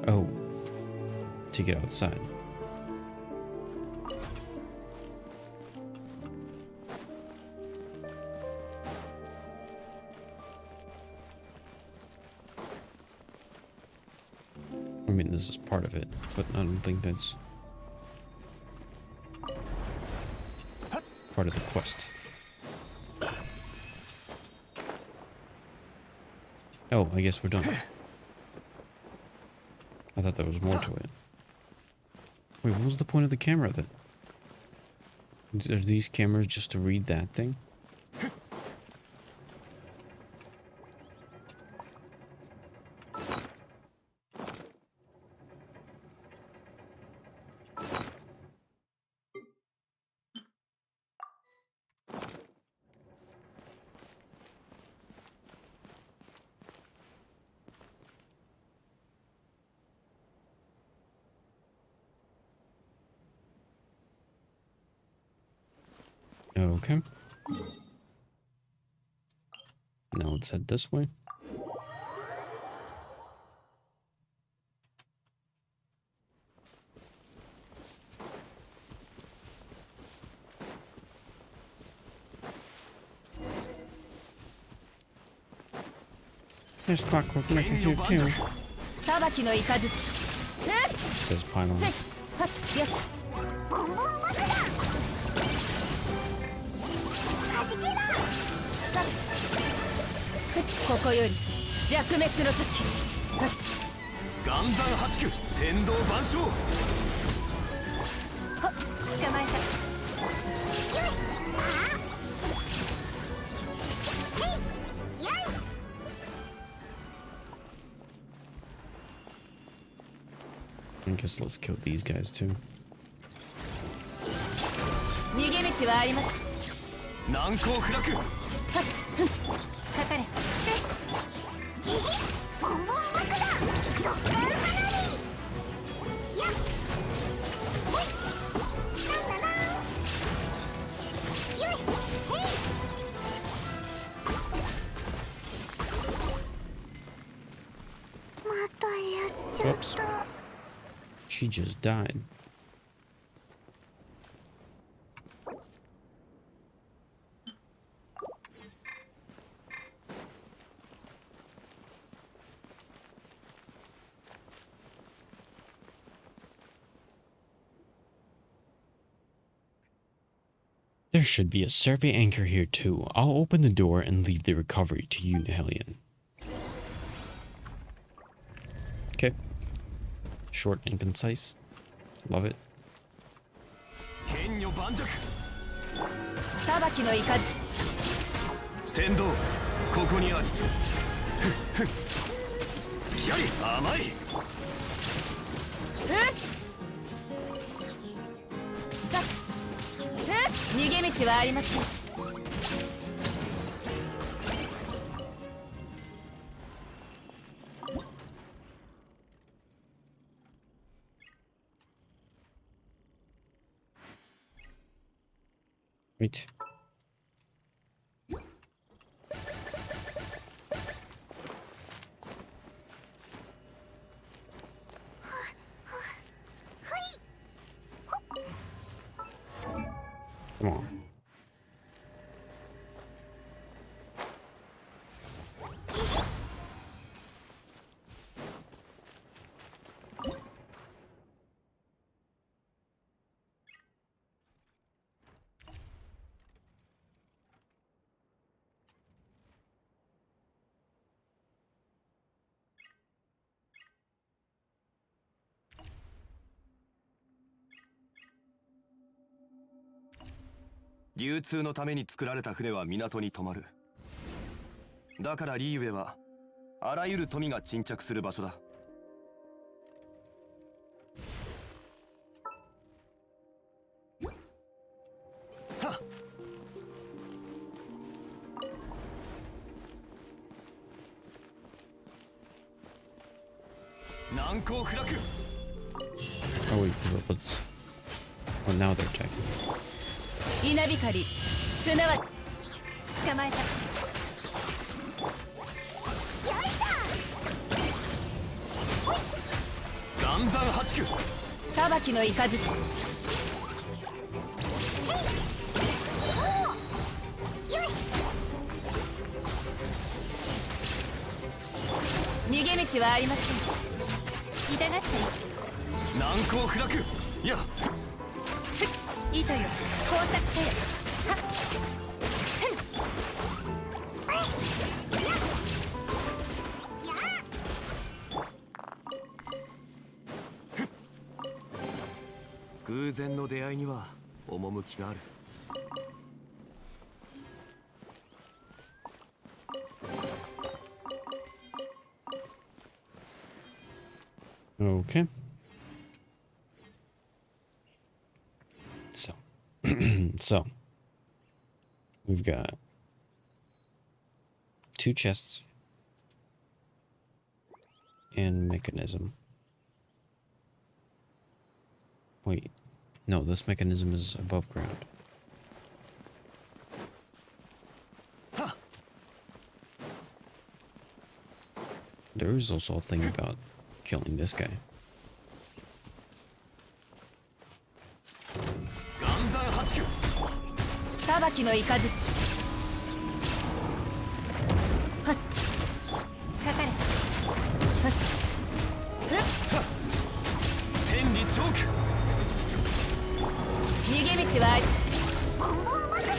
Oh, to get outside. I mean, this is part of it, but I don't think that's part of the quest. Oh, I guess we're done. I thought there was more to it. Wait, what was the point of the camera then? Are these cameras just to read that thing? Okay. Now let's head this way. There's clockwork making here too. Says Paimon. ボンボン爆弾はじけろここより弱滅の時岩山八九天道万象。捕まえた。I guess let's kill these guys too. 逃げ道はあります。難攻不落。かかれ。ボンボン爆弾ドッカン花火やっほいなんだなよいへいまたやっちゃった。 She just died. There should be a survey anchor here too. I'll open the door and leave the recovery to you, Hellion. Okay. Short and concise. Love it. 剣女盤石。裁きの雷。天道、ここにあり。隙あり甘い。逃げ道はありません。Wait. Come on. 流通のために作られた船は港に止まる。だからリーウェはあらゆる富が沈着する場所だ。はっ。難攻不落。 Oh wait, what's... Oh, now they're attacking. 稲光すなわち捕まえた。岩山八九。裁きの雷。逃げ道はありません。痛がって難攻不落。いや糸よ工作せよ。偶然の出会いには趣がある。Okay. So, so we've got 2 chests and mechanism. Wait, no, this mechanism is above ground. There is also a thing about killing this guy. 岩山八九。裁きの雷。はっかかれ。はっ天理チョーク。逃げ道はあり。ボンボン爆弾。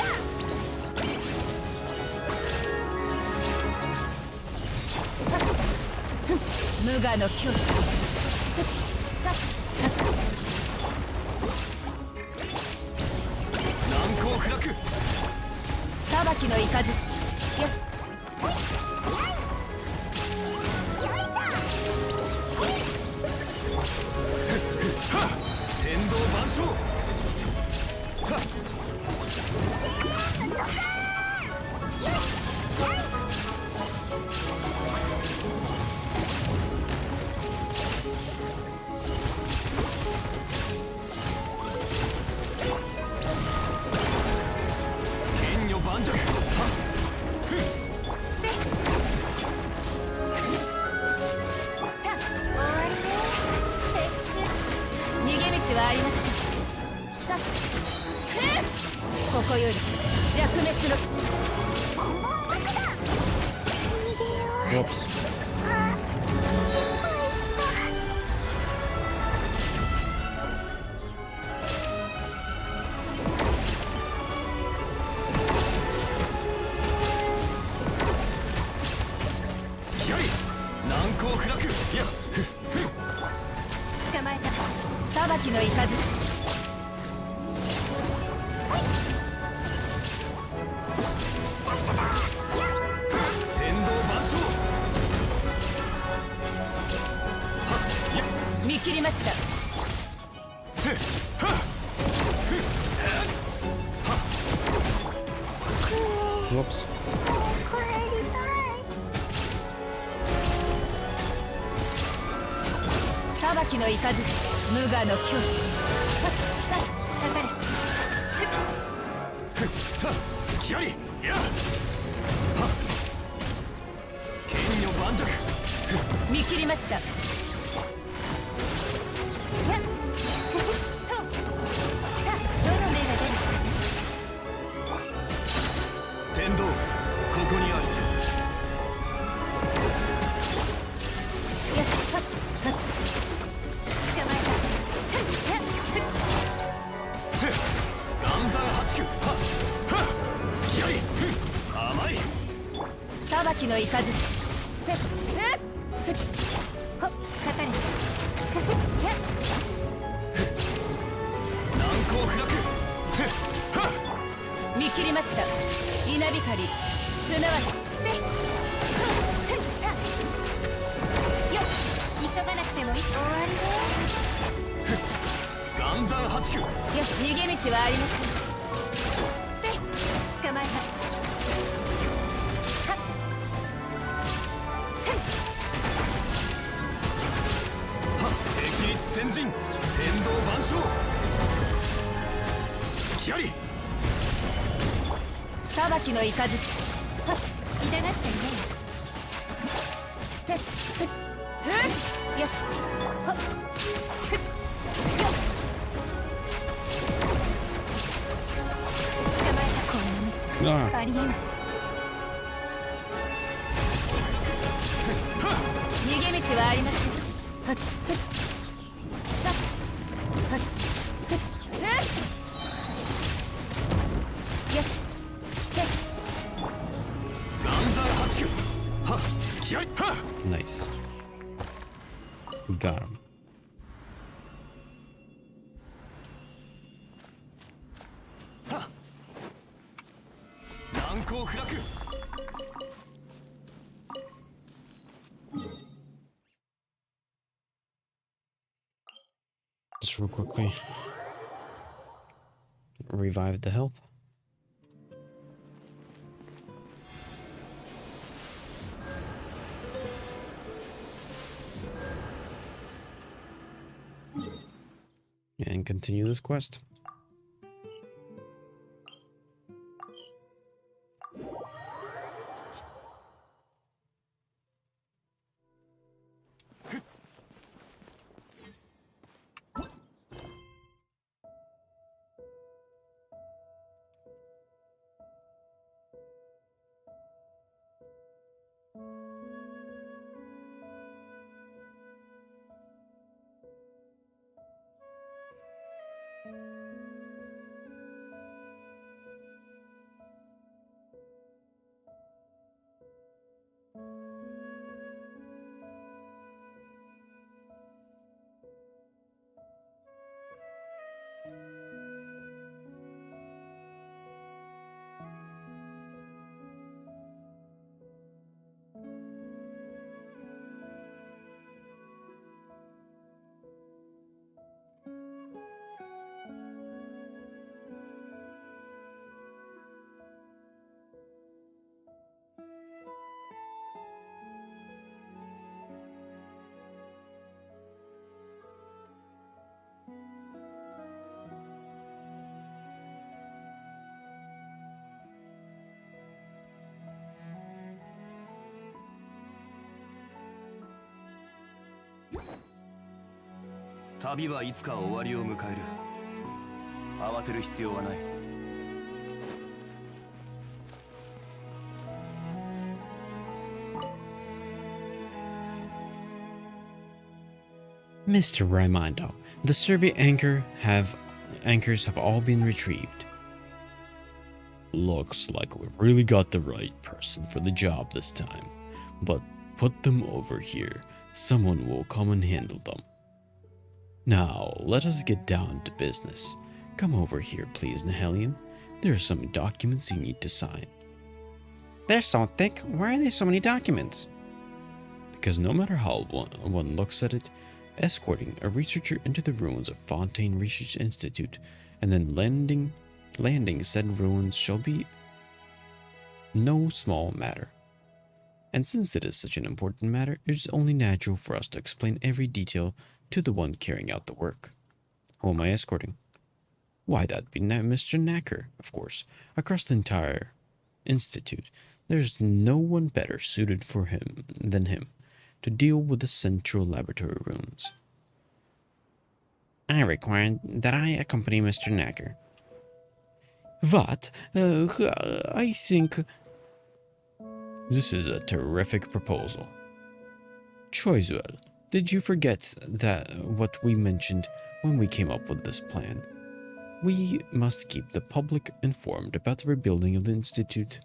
無我の境地。難攻不落。裁きの雷。や天道万象。剣女盤石。逃げ道はありません。さっここより弱滅の。ボンボン爆弾。逃げよう。 Whoops. あ、返した。付き合い。難攻不落。いや捕まえた。裁きの雷。天道万象。見切りました。せっはっ。 Whoops. 帰りたい。裁きの雷。無我の境地。かかれ。付き合い。いやはっ。剣女盤石。見切りました。やっと。さあ、どの目が出る。天道ここにある。やっはっはっ捕まえた。せっ岩山八九。はっはっ。付き合い。甘い。裁きの雷。せっふっほっかかれ。やっ難攻不落。せっはっ。かりすなわちよっ急がなくてもいい終わりで岩山八九。よし逃げ道はありませんせい捕まえたはっ敵立先陣天道万象。きあり。裁きの雷はっ痛がっちゃいねふっふっふっよっほっふっよっ捕まえたこんなミス Ah. ありえない逃げ道はありませんふっふっさっふっふっふっよっへっ岩山八九。はっきあり。はっ Nice. Got him. 難攻不落。 Just real quickly. Revive the health. And continue this quest.「旅はいつか終わりを迎える」「慌てる必要はない」 Mr. Raimondo, the survey anchors have all been retrieved. Looks like we've really got the right person for the job this time. But put them over here. Someone will come and handle them. Now, let us get down to business. Come over here, please, Nihelion. There are some documents you need to sign. They're so thick. Why are there so many documents? Because no matter how one looks at it, escorting a researcher into the ruins of Fontaine Research Institute and then landing said ruins shall be no small matter. And since it is such an important matter, it is only natural for us to explain every detail to the one carrying out the work. Who am I escorting? Why, that'd be Mr. Knacker, of course. Across the entire institute, there's no one better suited for him than him to deal with the central laboratory ruins. I require that I accompany Mr. Knacker. What? I think... This is a terrific proposal. Choizuel, did you forget what we mentioned when we came up with this plan? We must keep the public informed about the rebuilding of the Institute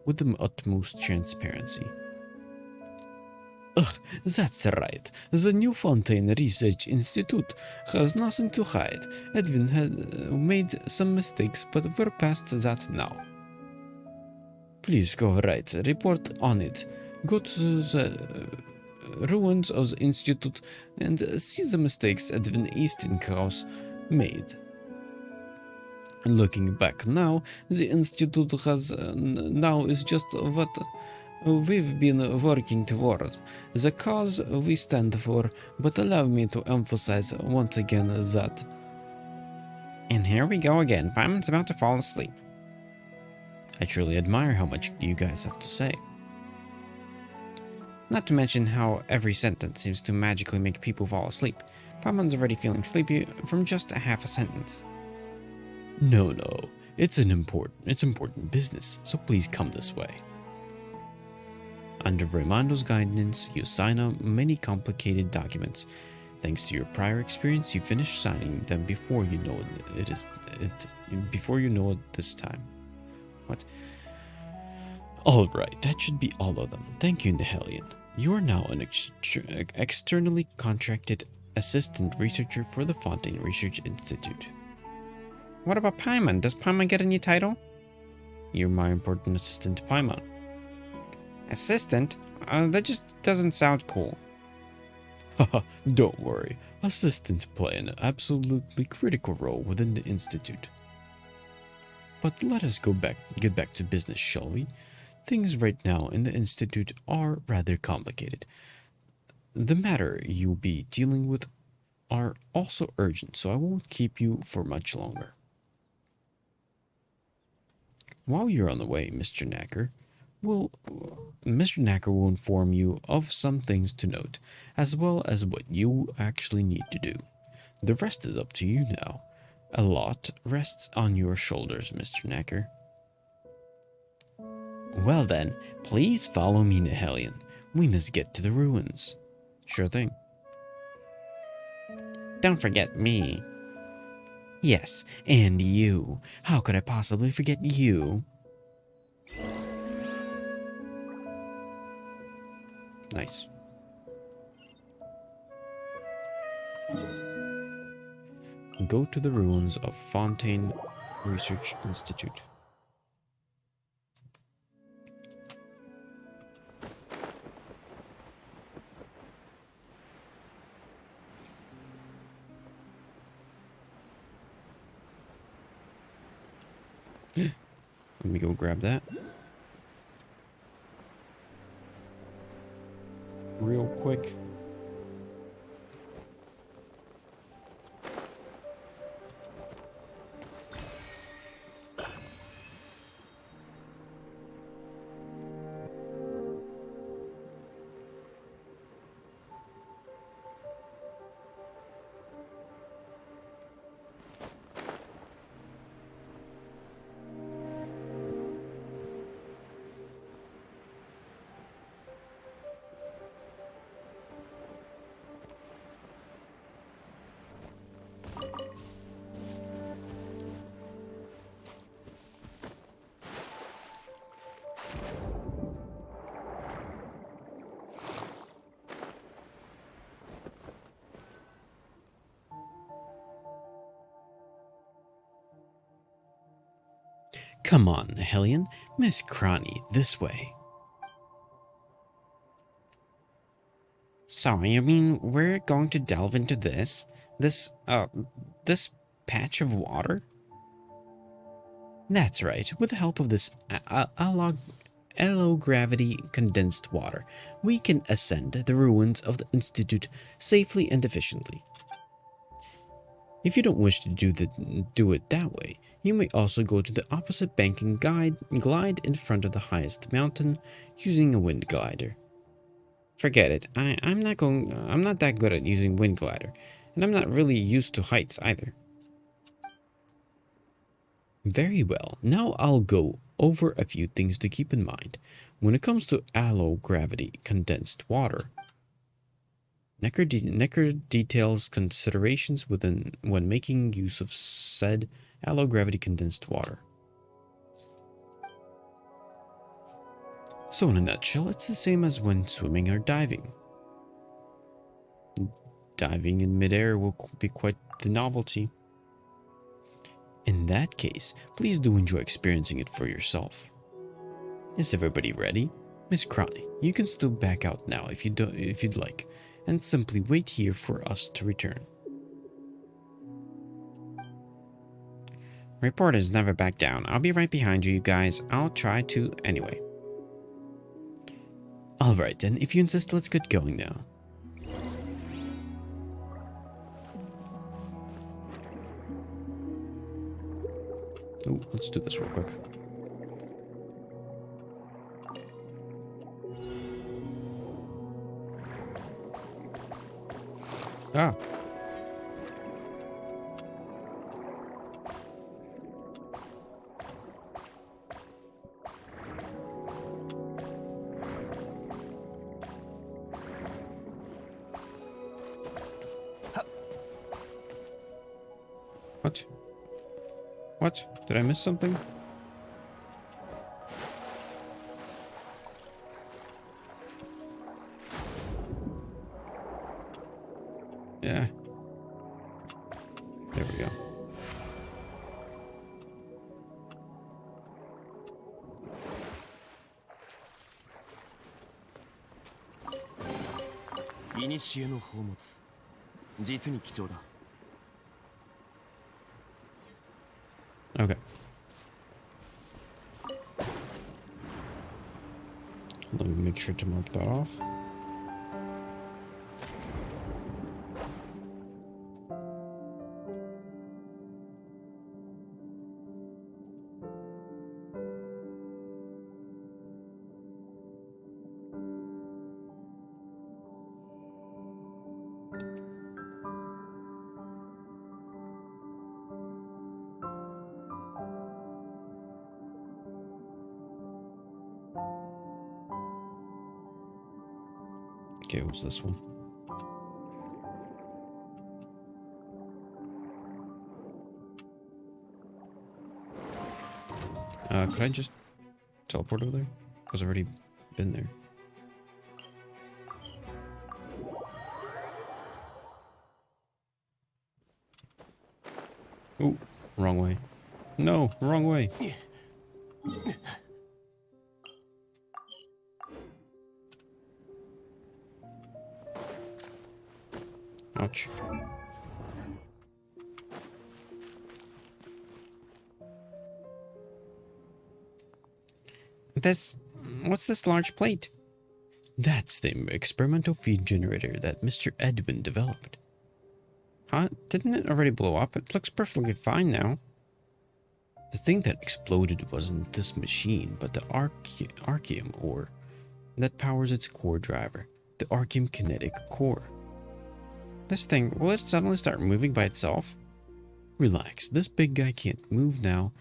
with the utmost transparency. Ugh, that's right. The new Fontaine Research Institute has nothing to hide. Edwin had made some mistakes, but we're past that now. Please go right. Report on it. Go to the ruins of the Institute and see the mistakes that Van Eastenkraus made. Looking back now, the Institute has now is just what we've been working toward, the cause we stand for, but allow me to emphasize once again that. And here we go again. Paimon's about to fall asleep. I truly admire how much you guys have to say. Not to mention how every sentence seems to magically make people fall asleep. Paimon's already feeling sleepy from just a half a sentence. No, it's important business, so please come this way. Under Raimondo's guidance, you sign up many complicated documents. Thanks to your prior experience, you finish signing them before you know it this time. What? Alright, that should be all of them. Thank you, Nihelion. You are now an externally contracted assistant researcher for the Fontaine Research Institute. What about Paimon? Does Paimon get a new title? You're my important assistant to Paimon. Assistant? That just doesn't sound cool. Haha, don't worry. Assistants play an absolutely critical role within the Institute. But let us get back to business, shall we? Things right now in the Institute are rather complicated. The matter you'll be dealing with are also urgent, so I won't keep you for much longer. While you're on the way, Mr. Knacker will inform you of some things to note, as well as what you actually need to do. The rest is up to you now. A lot rests on your shoulders, Mr. Knacker. Well then, please follow me, Nihelion. We must get to the ruins. Sure thing. Don't forget me. Yes, and you. How could I possibly forget you? Nice. Go to the ruins of Fontaine Research Institute. Let me go grab that. Real quick. Come on, Nihelion. Miss Crony, this way. So, you mean we're going to delve into this patch of water? That's right. With the help of this allo-gravity condensed water, we can ascend the ruins of the Institute safely and efficiently. If you don't wish to do it that way, you may also go to the opposite bank and glide in front of the highest mountain using a wind glider. Forget it. I'm not that good at using wind glider, and I'm not really used to heights either. Very well. Now I'll go over a few things to keep in mind when it comes to allo-gravity condensed water. Necker details considerations when making use of said allo-gravity condensed water. So in a nutshell, it's the same as when swimming or diving. Diving in midair will be quite the novelty. In that case, please do enjoy experiencing it for yourself. Is everybody ready? Miss Crowley, you can still back out now if you'd like, and simply wait here for us to return. Reporters never back down. I'll be right behind you guys. I'll try to anyway. Alright then, if you insist, let's get going now. Oh, let's do this real quick. Ah. What? What? Did I miss something? Yeah. There we go.古の宝物、実に貴重だ。Okay. Let me make sure to mark that off. Okay, what was this one? Could I just teleport over there? Because I've already been there. Oh, wrong way. No, wrong way. Ouch. What's this large plate? That's the experimental feed generator that Mr. Edwin developed. Huh? Didn't it already blow up? It looks perfectly fine now. The thing that exploded wasn't this machine, but the Archeum ore that powers its core driver, the Archeum kinetic core. This thing, will it suddenly start moving by itself? Relax, this big guy can't move now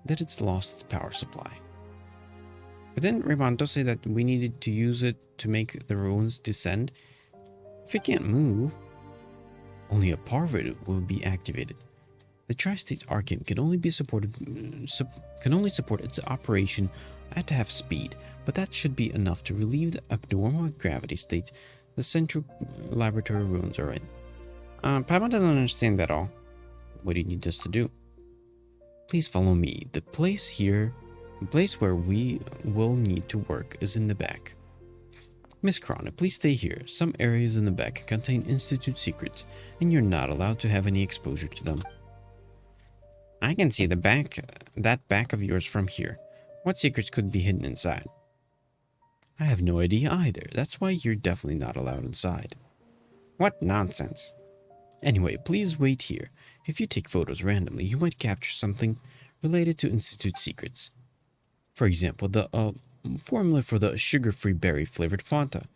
that it's lost its power supply. But didn't Ribanto say that we needed to use it to make the ruins descend? If it can't move... Only a part of it will be activated. The Tri-State Archeum can only support its operation at half speed, but that should be enough to relieve the abnormal gravity state the central laboratory ruins are in. Paimon doesn't understand that all. What do you need us to do? Please follow me. The place where we will need to work is in the back. Miss Krona, please stay here. Some areas in the back contain Institute secrets, and you're not allowed to have any exposure to them. I can see that back of yours from here. What secrets could be hidden inside? I have no idea either. That's why you're definitely not allowed inside. What nonsense. Anyway, please wait here. If you take photos randomly, you might capture something related to Institute secrets. For example, the formula for the sugar-free berry-flavored Fanta.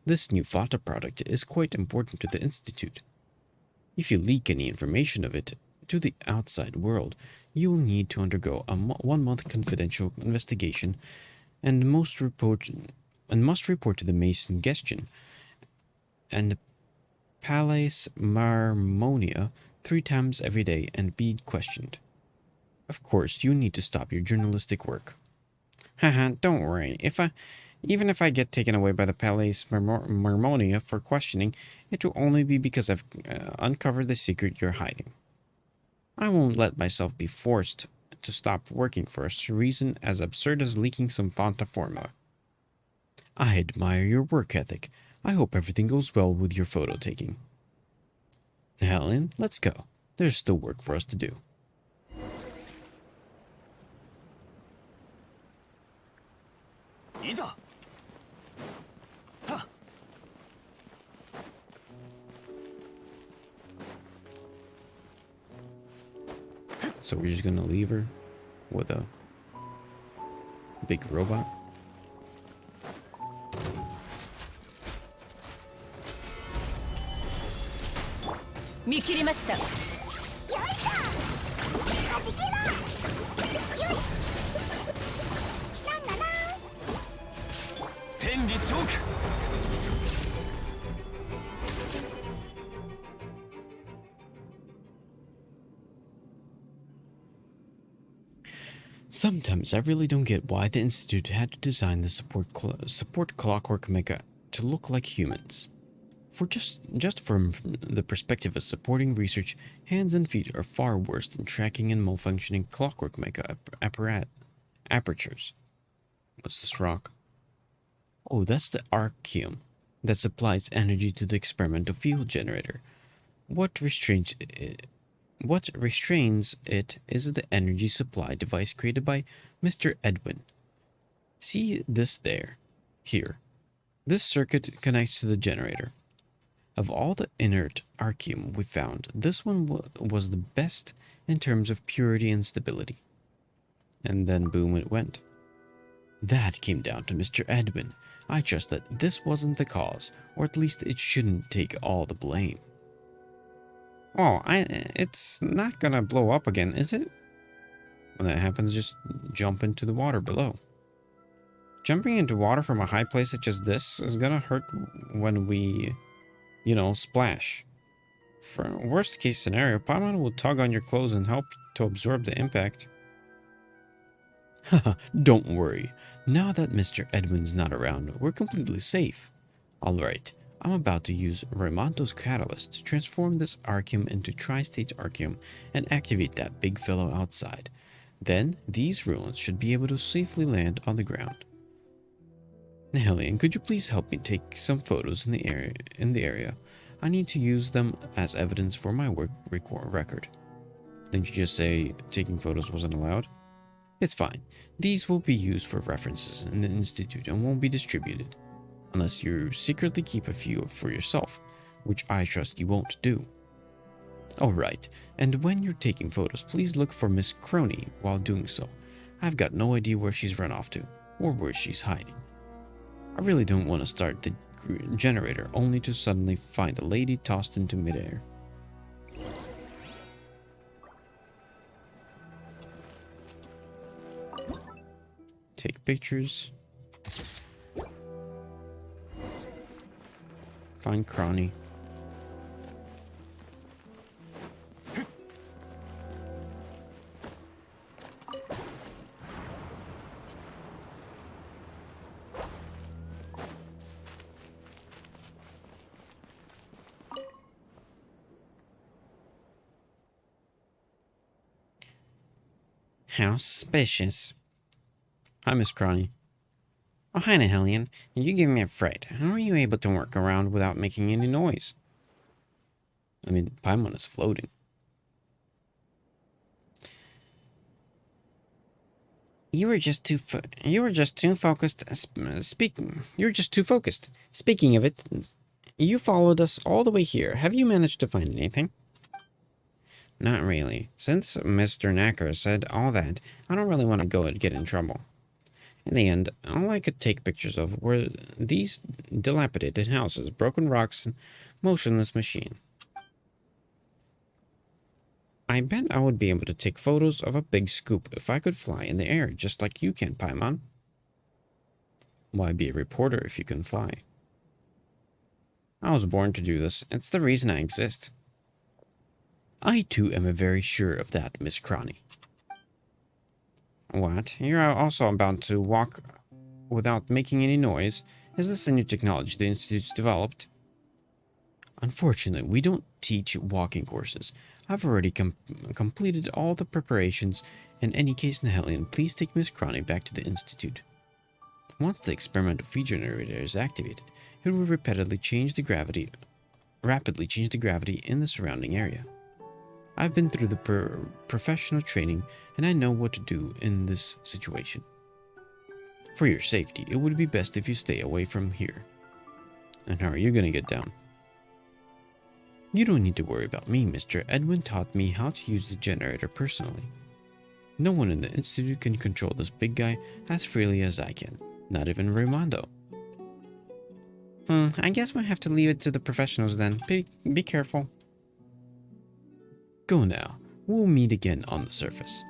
This new Fanta product is quite important to the Institute. If you leak any information of it to the outside world, you will need to undergo a 1-month confidential investigation and must report to the Mason Genshin and Palais Marmonia 3 times every day and be questioned. Of course, you need to stop your journalistic work. Haha, don't worry. Even if I get taken away by the Palais Marmonia for questioning, it will only be because I've uncovered the secret you're hiding. I won't let myself be forced to stop working for a reason as absurd as leaking some Fanta formula. I admire your work ethic. I hope everything goes well with your photo taking. Helen, let's go. There's still work for us to do. So we're just gonna leave her with a big robot? Sometimes I really don't get why the Institute had to design the support clockwork mecha to look like humans. Just from the perspective of supporting research, hands and feet are far worse than tracking and malfunctioning clockwork mecha apertures. What's this rock? Oh, that's the arcium that supplies energy to the experimental field generator. What restrains it is the energy supply device created by Mr. Edwin. See this there? Here. This circuit connects to the generator. Of all the inert arcium we found, this one was the best in terms of purity and stability. And then boom it went. That came down to Mr. Edwin. I trust that this wasn't the cause, or at least it shouldn't take all the blame. Oh, it's not gonna blow up again, is it? When that happens, just jump into the water below. Jumping into water from a high place such as this is gonna hurt when we, splash. For worst case scenario, Paimon will tug on your clothes and help to absorb the impact. Haha, don't worry. Now that Mr. Edwin's not around, we're completely safe. Alright, I'm about to use Raimondo's catalyst to transform this arcium into tri-state arcium and activate that big fellow outside. Then, these ruins should be able to safely land on the ground. Hellion, could you please help me take some photos in the area? I need to use them as evidence for my work record. Didn't you just say taking photos wasn't allowed? It's fine. These will be used for references in the Institute and won't be distributed. Unless you secretly keep a few for yourself, which I trust you won't do. Alright, and when you're taking photos, please look for Miss Crony while doing so. I've got no idea where she's run off to, or where she's hiding. I really don't want to start the generator only to suddenly find a lady tossed into midair. Take pictures. Find Crony. How suspicious. Hi, Miss Crony. Oh, hi, Hellion. You give me a fright. How are you able to work around without making any noise? I mean, Paimon is floating. You were just too focused. You were just too focused. Speaking of it, you followed us all the way here. Have you managed to find anything? Not really. Since Mr. Knacker said all that, I don't really want to go and get in trouble. In the end, all I could take pictures of were these dilapidated houses, broken rocks, and motionless machine. I bet I would be able to take photos of a big scoop if I could fly in the air, just like you can, Paimon. Why be a reporter if you can fly? I was born to do this. It's the reason I exist. I too am very sure of that, Miss Crony. What? You're also about to walk without making any noise? Is this a new technology the Institute's developed? Unfortunately, we don't teach walking courses. I've already completed all the preparations. In any case, Nihelion, please take Miss Cronny back to the Institute. Once the experimental feed generator is activated, it will rapidly change the gravity in the surrounding area. I've been through the professional training, and I know what to do in this situation. For your safety, it would be best if you stay away from here. And how are you going to get down? You don't need to worry about me, Mr. Edwin taught me how to use the generator personally. No one in the Institute can control this big guy as freely as I can, not even Raimondo. I guess we'll have to leave it to the professionals then. Be careful. Go now. We'll meet again on the surface.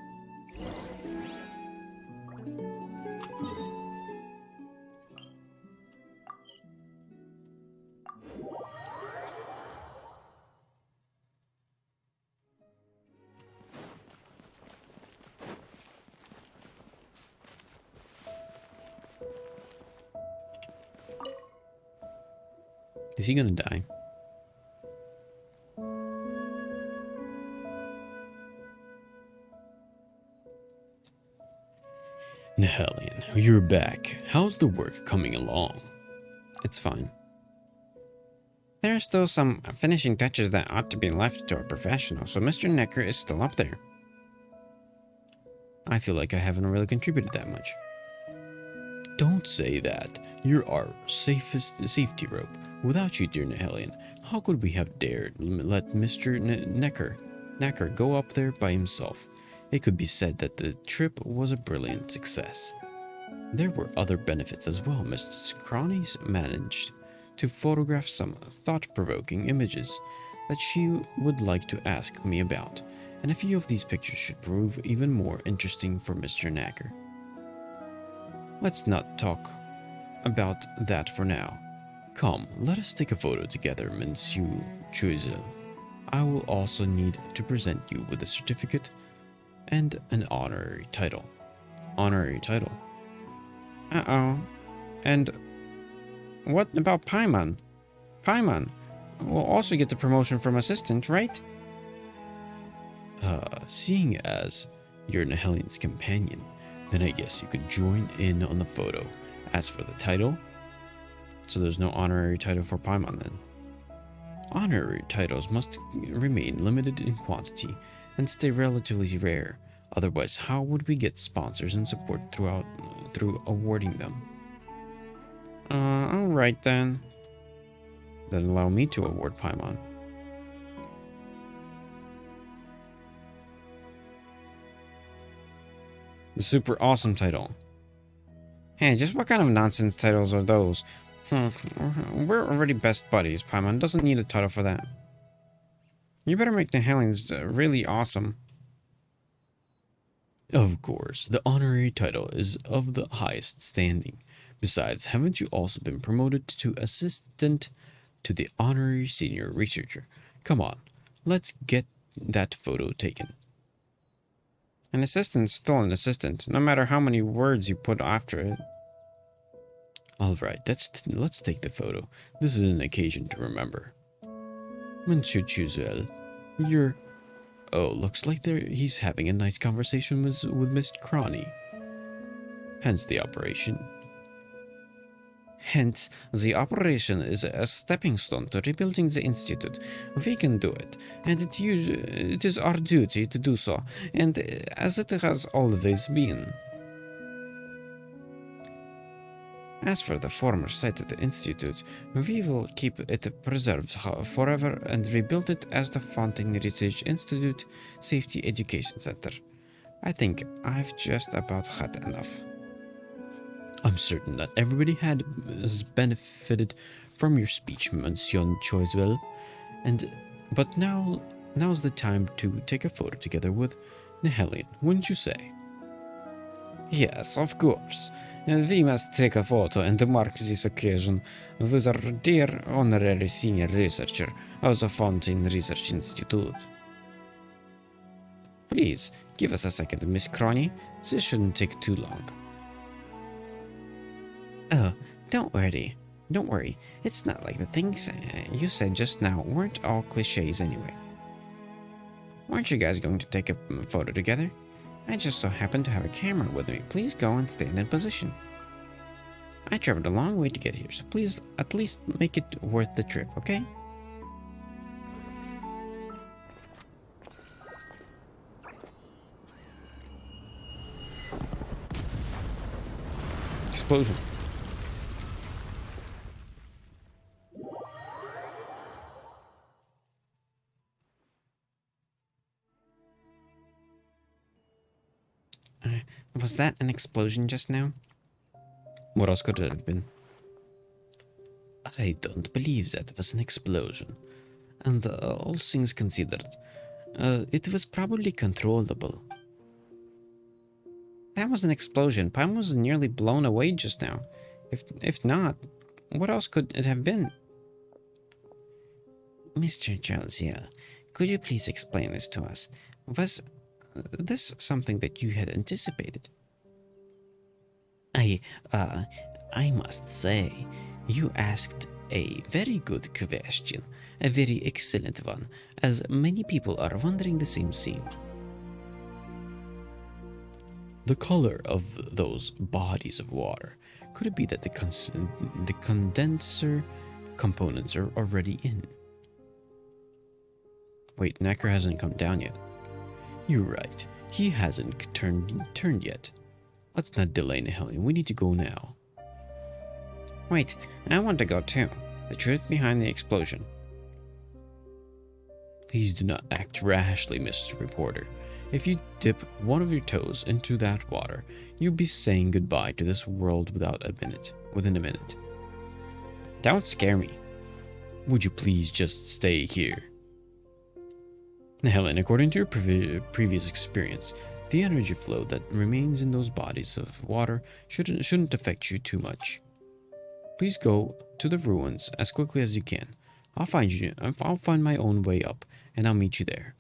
Is he gonna die? Nihelion, you're back. How's the work coming along? It's fine. There are still some finishing touches that ought to be left to a professional, so Mr. Necker is still up there. I feel like I haven't really contributed that much. Don't say that. You're our safest safety rope. Without you, dear Nihelion, how could we have dared let Mr. Necker go up there by himself? It could be said that the trip was a brilliant success. There were other benefits as well. Mrs. Cronny's managed to photograph some thought-provoking images that she would like to ask me about, and a few of these pictures should prove even more interesting for Mr. Necker. Let's not talk about that for now. Come, let us take a photo together, Monsieur Chuizel. I will also need to present you with a certificate and an honorary title. Honorary title? Uh-oh. And what about Paimon? Paimon will also get the promotion from assistant, right? Seeing as you're Nihelion's companion, then I guess you could join in on the photo. As for the title, so there's no honorary title for Paimon then. Honorary titles must remain limited in quantity and stay relatively rare. Otherwise, how would we get sponsors and support through awarding them? Alright then. Then allow me to award Paimon. The super awesome title. Hey, just what kind of nonsense titles are those? We're already best buddies. Paimon doesn't need a title for that. You better make Nihelion's really awesome. Of course, the honorary title is of the highest standing. Besides, haven't you also been promoted to assistant to the honorary senior researcher? Come on, let's get that photo taken. An assistant's still an assistant, no matter how many words you put after it. Alright, let's take the photo. This is an occasion to remember. Monsieur Chuzel, you're... Oh, looks like he's having a nice conversation with Miss Cronny. Hence the operation. Hence, the operation is a stepping stone to rebuilding the Institute. We can do it, and it is our duty to do so, and as it has always been. As for the former site of the Institute, we will keep it preserved forever and rebuild it as the Fountain Research Institute Safety Education Center. I think I've just about had enough. I'm certain that everybody has benefited from your speech, Monsieur Choiswell, but now's the time to take a photo together with Nihelion, wouldn't you say? Yes, of course. We must take a photo and mark this occasion with our dear honorary senior researcher of the Fountain Research Institute. Please, give us a second, Miss Cronny. This shouldn't take too long. Oh, don't worry. Don't worry, it's not like the things you said just now weren't all cliches anyway. Aren't you guys going to take a photo together? I just so happen to have a camera with me. Please go and stand in position. I traveled a long way to get here, so please at least make it worth the trip, okay? Explosion. Was that an explosion just now? What else could it have been? I don't believe that was an explosion. And all things considered, it was probably controllable. That was an explosion. Palm was nearly blown away just now. If not, what else could it have been? Mr. Jalziel, could you please explain this to us? Was this something that you had anticipated? I must say, you asked a very good question, a very excellent one, as many people are wondering the same thing. The color of those bodies of water, could it be that the condenser components are already in? Wait, Necker hasn't come down yet. You're right, he hasn't turned yet. Let's not delay Nihilium, we need to go now. Wait, I want to go too. The truth behind the explosion. Please do not act rashly, Mr. Reporter. If you dip one of your toes into that water, you'll be saying goodbye to this world within a minute. Don't scare me. Would you please just stay here? Helen, according to your previous experience, the energy flow that remains in those bodies of water shouldn't affect you too much. Please go to the ruins as quickly as you can. I'll find my own way up, and I'll meet you there.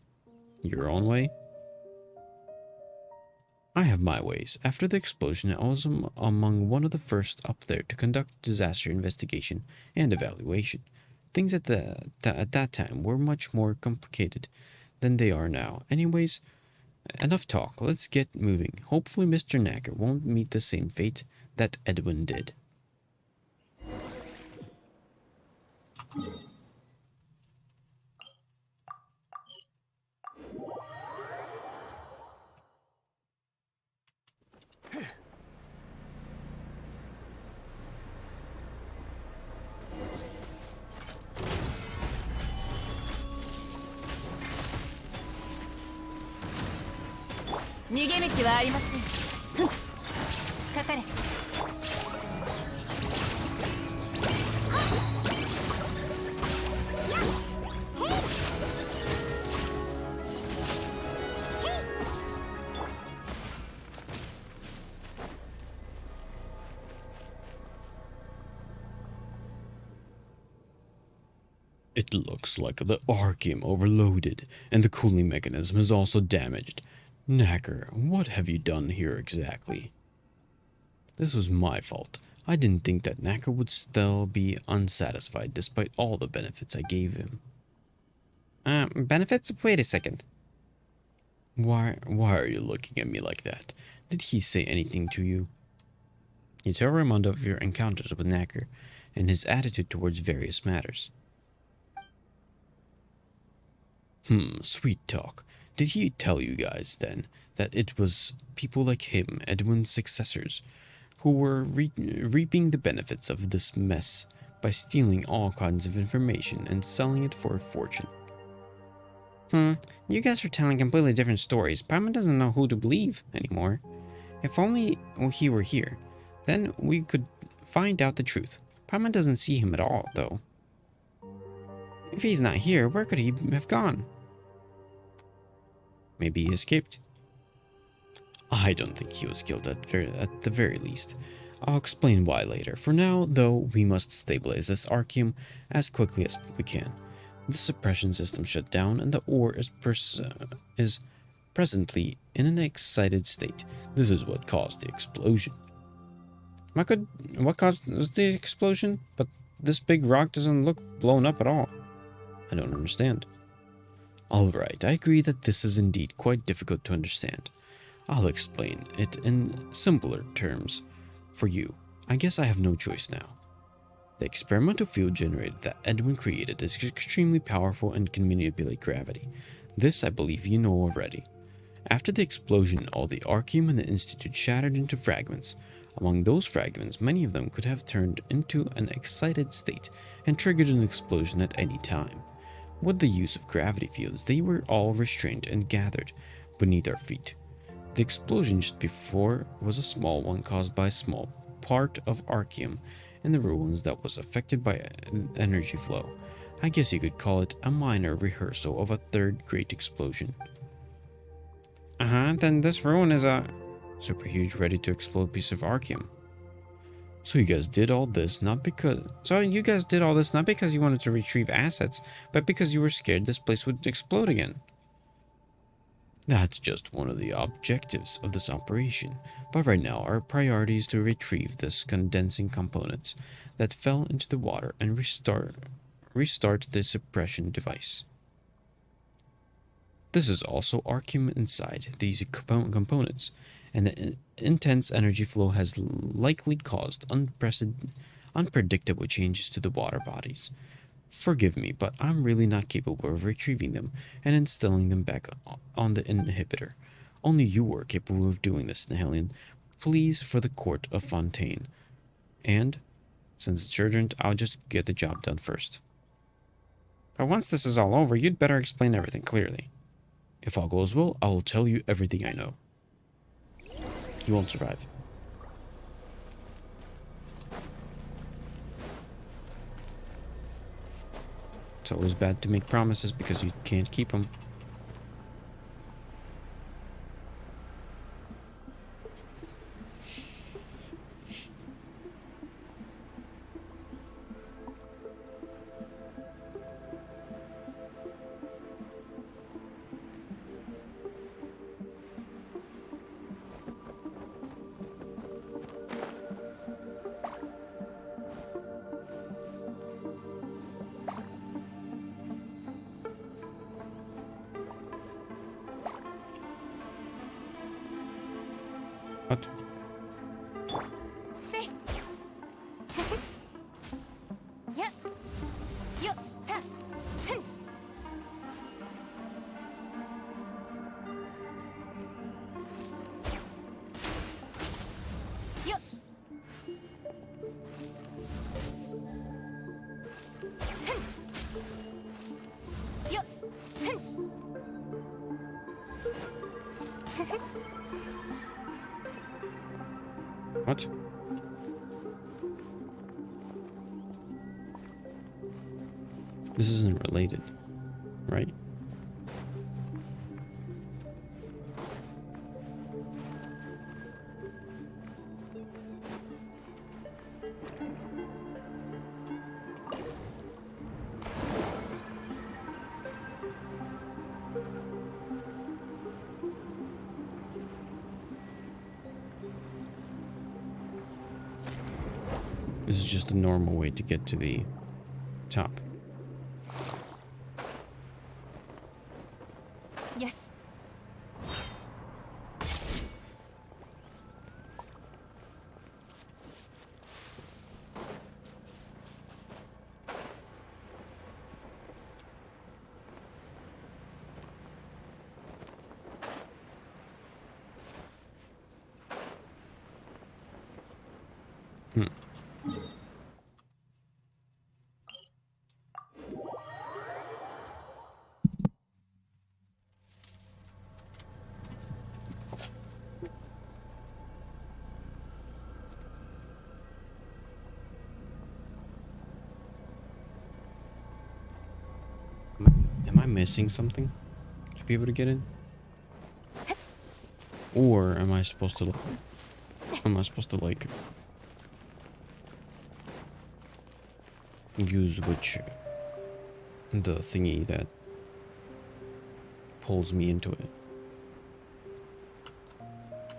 Your own way? I have my ways. After the explosion, I was among one of the first up there to conduct disaster investigation and evaluation. Things at that time were much more complicated than they are now. Anyways, enough talk. Let's get moving. Hopefully Mr. Nacker won't meet the same fate that Edwin did. It looks like the Archeum overloaded, and the cooling mechanism is also damaged. Knacker, what have you done here exactly? This was my fault. I didn't think that Knacker would still be unsatisfied despite all the benefits I gave him. Benefits? Wait a second. Why are you looking at me like that? Did he say anything to you? You tell Raymond of your encounters with Knacker and his attitude towards various matters. Sweet talk. Did he tell you guys, then, that it was people like him, Edwin's successors, who were reaping the benefits of this mess by stealing all kinds of information and selling it for a fortune? You guys are telling completely different stories. Paimon doesn't know who to believe anymore. If only he were here, then we could find out the truth. Paimon doesn't see him at all, though. If he's not here, where could he have gone? Maybe he escaped. I don't think he was killed at the very least. I'll explain why later. For now, though, we must stabilize this Archeum as quickly as we can. The suppression system shut down, and the ore is presently in an excited state. This is what caused the explosion. What caused the explosion? But this big rock doesn't look blown up at all. I don't understand. Alright, I agree that this is indeed quite difficult to understand. I'll explain it in simpler terms for you. I guess I have no choice now. The experimental field generated that Edwin created is extremely powerful and can manipulate gravity. This I believe you know already. After the explosion, all the Archeum in the Institute shattered into fragments. Among those fragments, many of them could have turned into an excited state and triggered an explosion at any time. With the use of gravity fields, they were all restrained and gathered beneath our feet. The explosion just before was a small one caused by a small part of Archeum in the ruins that was affected by an energy flow. I guess you could call it a minor rehearsal of a third great explosion. Then this ruin is a super huge, ready to explode piece of Archeum. So you guys did all this not because you wanted to retrieve assets, but because you were scared this place would explode again. That's just one of the objectives of this operation, but right now our priority is to retrieve this condensing components that fell into the water and restart the suppression device. This is also Archeum inside these components, and the intense energy flow has likely caused unpredictable changes to the water bodies. Forgive me, but I'm really not capable of retrieving them and installing them back on the inhibitor. Only you are capable of doing this, Nihilion. Please, for the court of Fontaine. And, since it's urgent, I'll just get the job done first. But once this is all over, you'd better explain everything clearly. If all goes well, I will tell you everything I know. You won't survive. It's always bad to make promises because you can't keep them. What? What? This isn't related, right? This is just a normal way to get to the top. Yes. Am I missing something to be able to get in? Or am I supposed to like use the thingy that pulls me into it,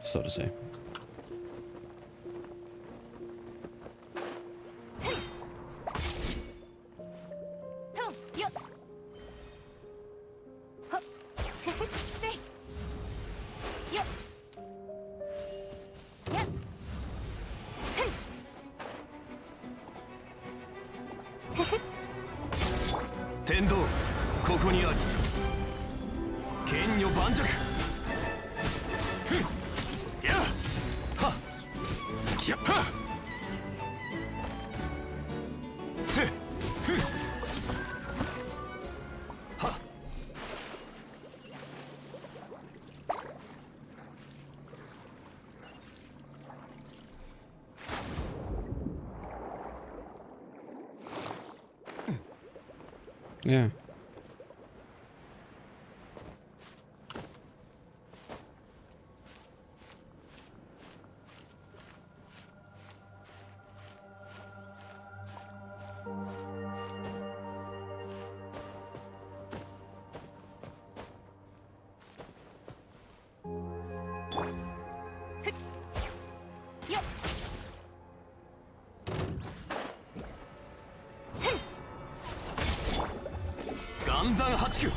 so to say? こにあり剣女盤石ふんやはっすきやはっせふんはっ Yeah.暗山八九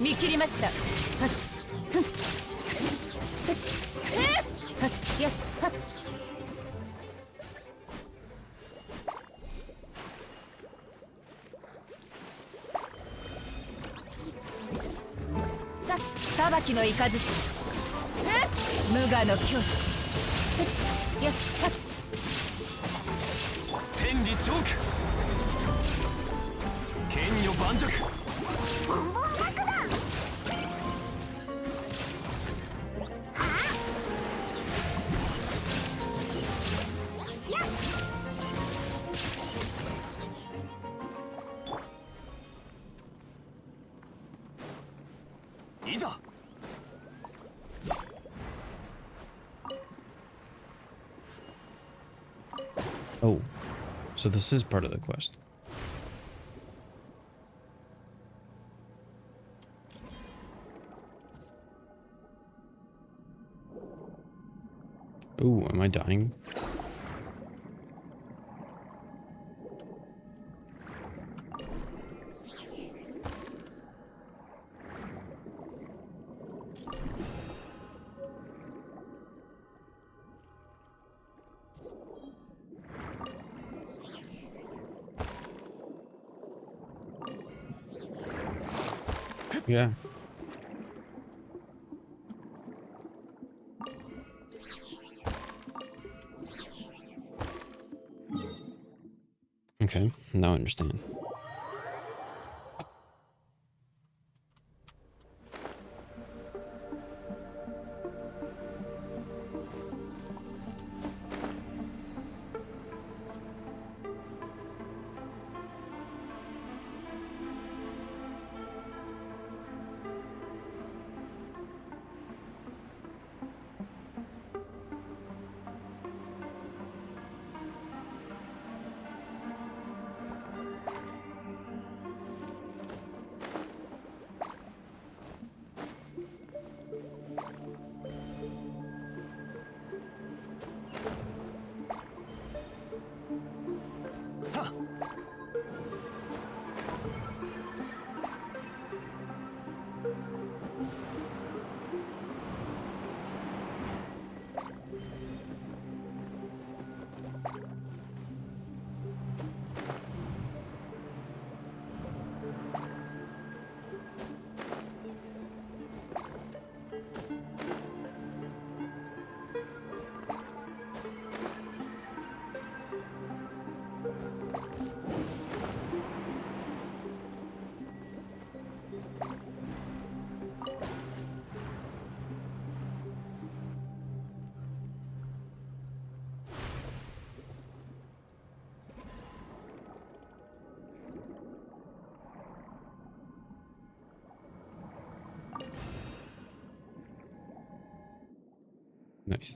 見切りました。はっふんふっはっやっはっさばきの雷無我の境地やっはっ天理チョーク剣女盤石ボンボン爆弾いざ Oh, so this is part of the quest. Oh, am I dying? Yeah. Okay, now I understand. Nice.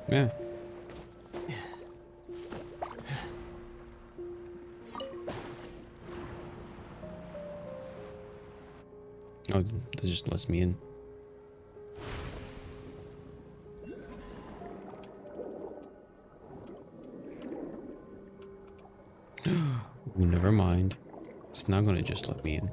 Yeah. Oh, that just lets me in. Ooh, never mind. It's not gonna just let me in.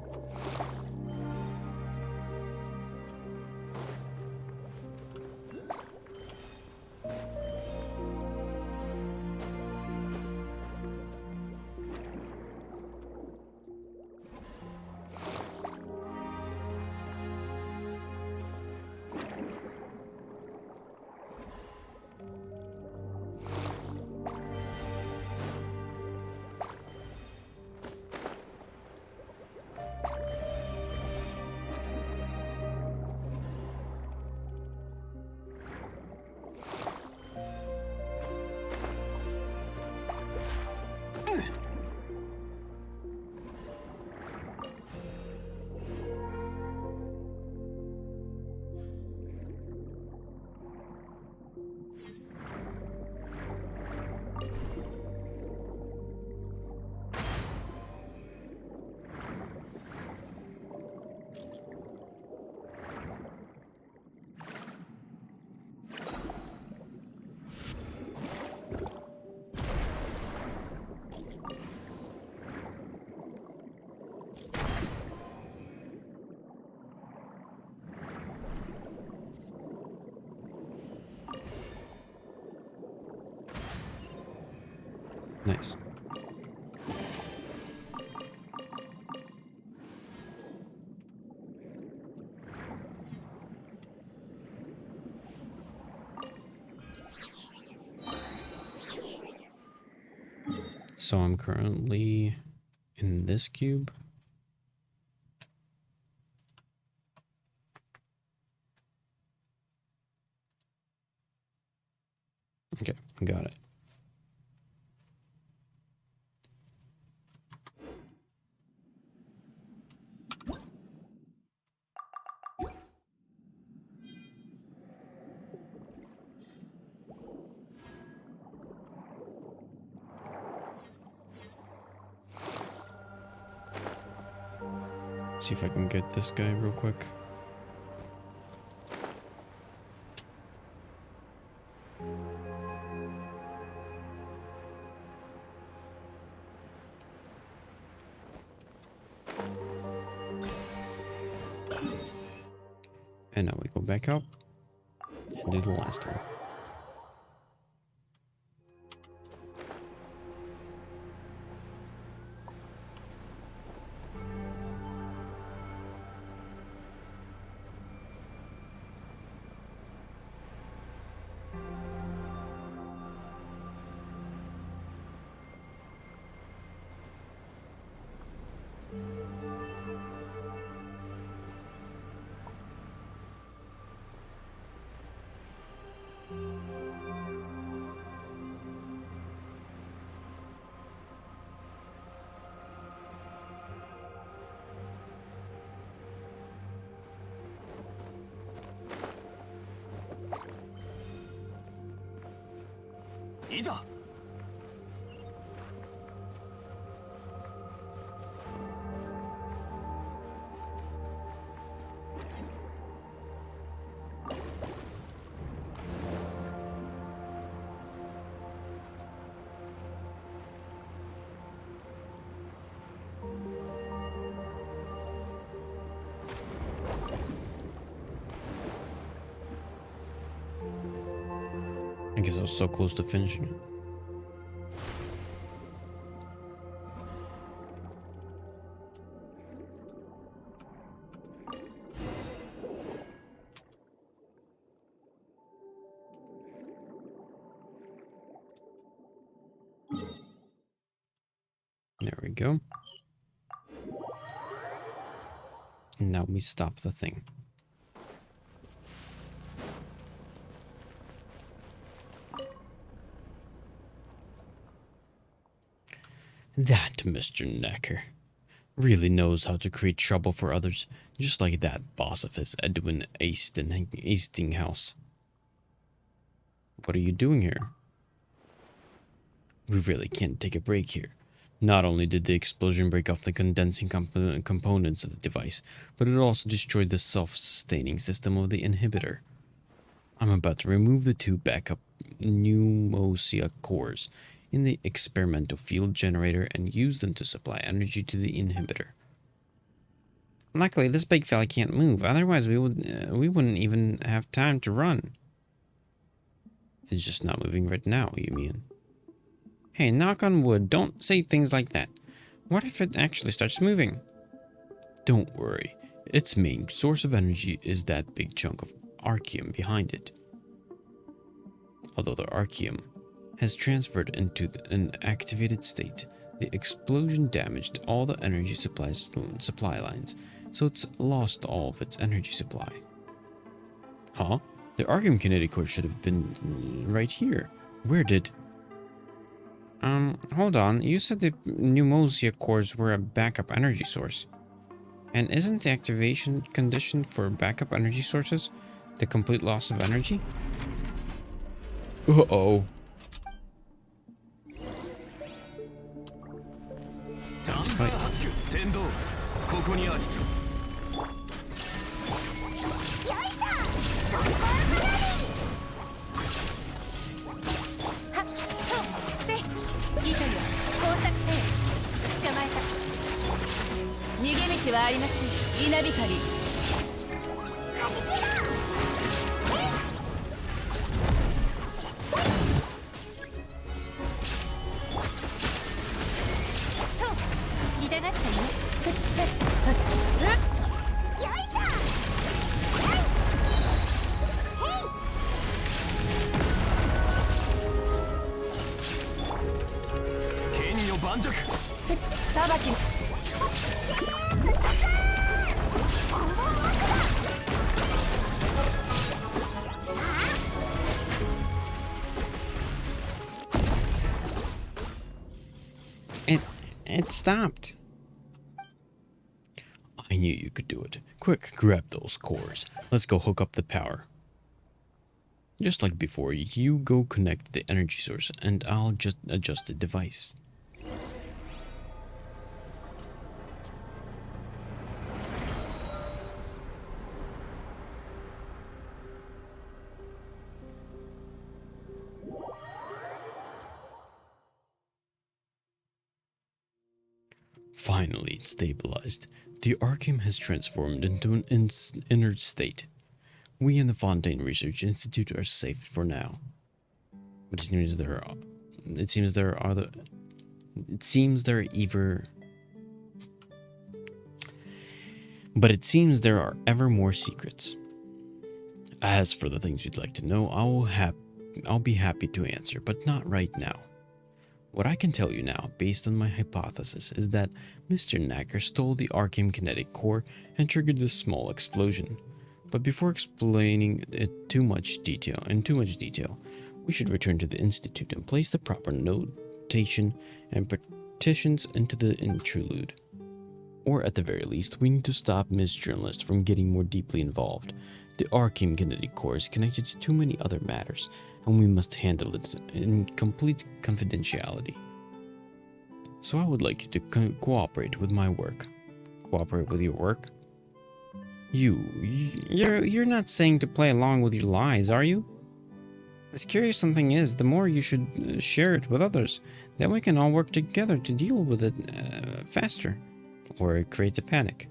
Nice. So I'm currently in this cube. Okay, got it. See if I can get this guy real quick. And now we go back up and do the last one. I guess I was so close to finishing it. There we go. And now we stop the thing. That Mr. Necker really knows how to create trouble for others, just like that boss of his, Edwin Eastinghouse. What are you doing here? We really can't take a break here. Not only did the explosion break off the condensing components of the device, but it also destroyed the self-sustaining system of the inhibitor. I'm about to remove the two backup pneumosia cores in the experimental field generator and use them to supply energy to the inhibitor. Luckily, this big fella can't move. Otherwise, we wouldn't even have time to run. It's just not moving right now, you mean? Hey, knock on wood. Don't say things like that. What if it actually starts moving? Don't worry. Its main source of energy is that big chunk of archeum behind it. Although the archeum has transferred into an activated state, the explosion damaged all the energy supply lines, so it's lost all of its energy supply. Huh? The archeum kinetic core should have been right here. Where did... Hold on. You said the pneumosia cores were a backup energy source. And isn't the activation condition for backup energy sources the complete loss of energy? Uh-oh. Time to fight. It stopped. I knew you could do it. Quick, grab those cores. Let's go hook up the power. Just like before, you go connect the energy source and I'll just adjust the device. Finally, it's stabilized. The archeum has transformed into an inert state. We in the Fontaine Research Institute are safe for now. But it seems there are ever more secrets. As for the things you'd like to know, I'll be happy to answer, but not right now. What I can tell you now, based on my hypothesis, is that Mr. Knacker stole the archeum kinetic core and triggered this small explosion. But before explaining it in too much detail, we should return to the Institute and place the proper notation and partitions into the interlude. Or at the very least, we need to stop Ms. Journalist from getting more deeply involved. The archeum kinetic core is connected to too many other matters, and we must handle it in complete confidentiality. So I would like you to cooperate with my work. Cooperate with your work? You're not saying to play along with your lies, are you? As curious something is, the more you should share it with others. Then we can all work together to deal with it faster. Or it creates a panic.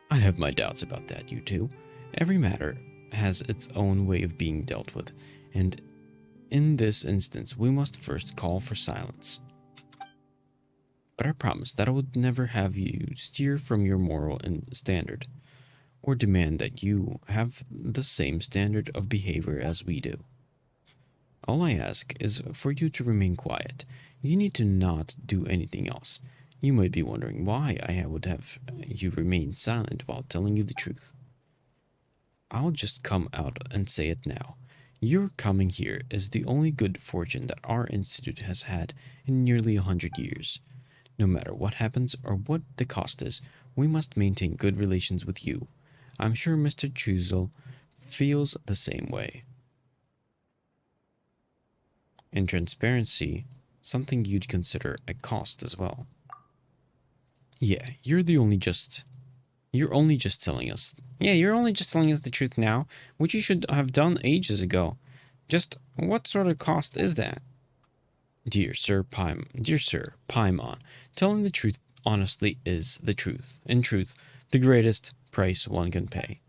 I have my doubts about that, you two. Every matter has its own way of being dealt with, and in this instance, we must first call for silence. But I promise that I would never have you steer from your moral standard, or demand that you have the same standard of behavior as we do. All I ask is for you to remain quiet. You need to not do anything else. You might be wondering why I would have you remain silent while telling you the truth. I'll just come out and say it now. Your coming here is the only good fortune that our institute has had in nearly 100 years. No matter what happens or what the cost is, we must maintain good relations with you. I'm sure Mr. Chusel feels the same way. And transparency, something you'd consider a cost as well. Yeah, you're only just telling us. Yeah, you're only just telling us the truth now, which you should have done ages ago. Just what sort of cost is that? Dear Sir Paimon, telling the truth honestly is the truth. In truth, the greatest price one can pay.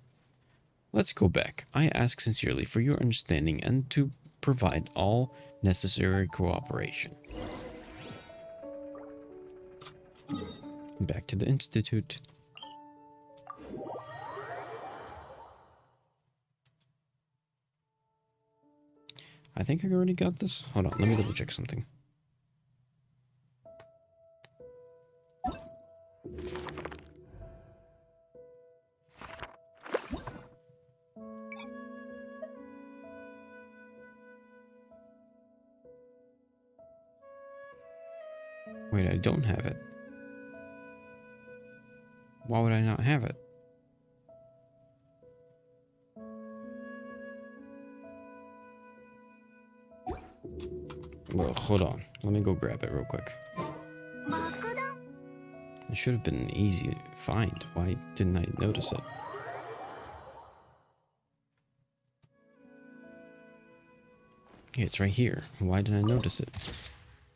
Let's go back. I ask sincerely for your understanding and to provide all necessary cooperation. Back to the Institute. I think I already got this. Hold on, let me double check something. Wait, I don't have it. Why would I not have it? Well, hold on. Let me go grab it real quick. It should have been an easy find. Why didn't I notice it? Yeah, it's right here. Why didn't I notice it?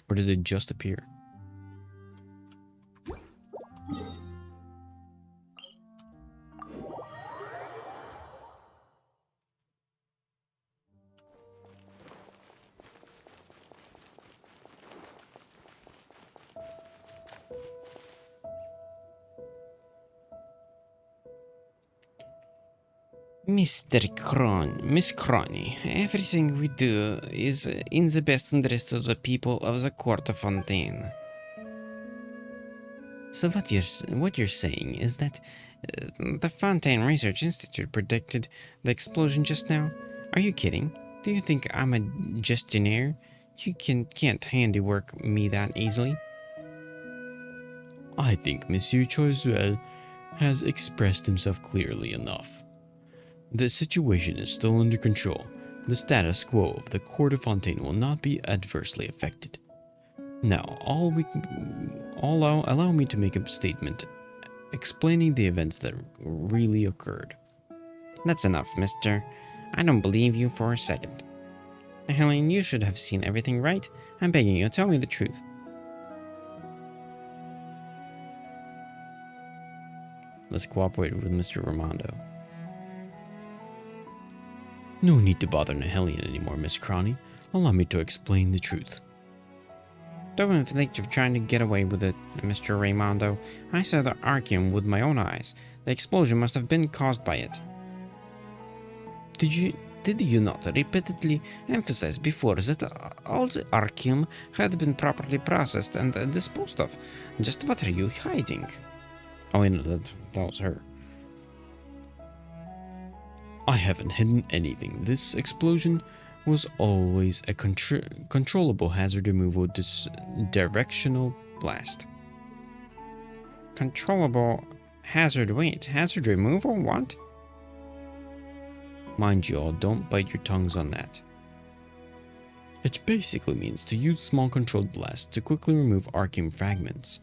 Or did it just appear? Miss Crony, everything we do is in the best interest of the people of the Court of Fontaine. So what you're saying is that the Fontaine Research Institute predicted the explosion just now? Are you kidding? Do you think I'm a gestionnaire? You can't handiwork me that easily. I think Monsieur Choiseul has expressed himself clearly enough. The situation is still under control. The status quo of the Court of Fontaine will not be adversely affected. Now, allow me to make a statement explaining the events that really occurred. That's enough, mister. I don't believe you for a second. Helen, you should have seen everything right. I'm begging you, tell me the truth. Let's cooperate with Mr. Ramondo. No need to bother Nahelian anymore, Miss Crony. Allow me to explain the truth. Don't think you're trying to get away with it, Mr. Raimondo. I saw the Archeum with my own eyes. The explosion must have been caused by it. Did you not repeatedly emphasize before that all the Archeum had been properly processed and disposed of? Just what are you hiding? Oh, I know that was her. I haven't hidden anything. This explosion was always a controllable hazard removal directional blast. Controllable hazard removal? What? Mind you all, don't bite your tongues on that. It basically means to use small controlled blasts to quickly remove Archeum fragments,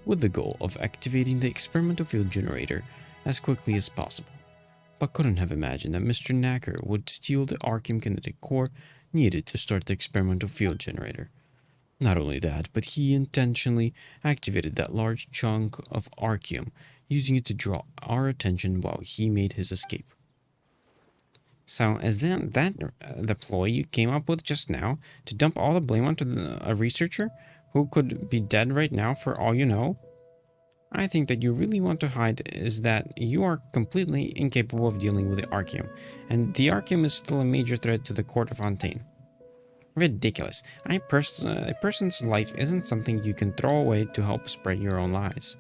with the goal of activating the experimental field generator as quickly as possible. But couldn't have imagined that Mr. Knacker would steal the Archeum kinetic core needed to start the experimental field generator. Not only that, but he intentionally activated that large chunk of Archeum, using it to draw our attention while he made his escape. So is that the ploy you came up with just now, to dump all the blame onto a researcher who could be dead right now for all you know? I think that you really want to hide is that you are completely incapable of dealing with the Archeum, and the Archeum is still a major threat to the Court of Fontaine. Ridiculous. A person's life isn't something you can throw away to help spread your own lies.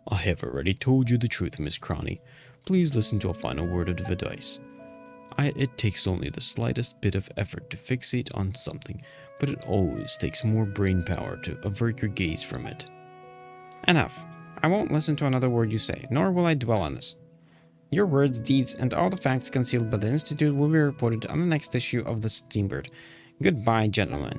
I have already told you the truth, Miss Crony. Please listen to a final word of advice. It takes only the slightest bit of effort to fixate on something, but it always takes more brain power to avert your gaze from it. Enough. I won't listen to another word you say, nor will I dwell on this. Your words, deeds, and all the facts concealed by the Institute will be reported on the next issue of the Steambird. Goodbye, gentlemen.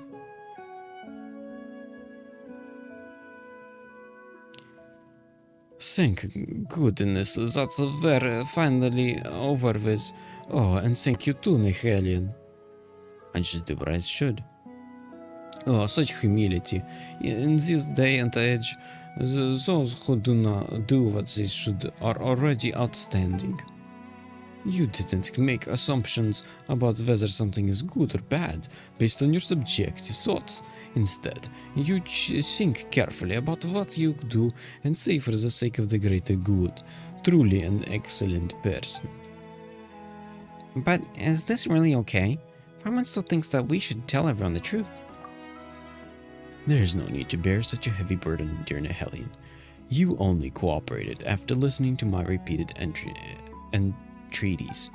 Thank goodness that's very finally over with. Oh, and thank you too, Nihelion. And just the right should. Oh, such humility. In this day and age, those who do not do what they should are already outstanding. You didn't make assumptions about whether something is good or bad based on your subjective thoughts. Instead, you think carefully about what you do and say for the sake of the greater good. Truly an excellent person. But is this really okay? Paimon still thinks that we should tell everyone the truth. There is no need to bear such a heavy burden, dear Nihelion. You only cooperated after listening to my repeated entreaties.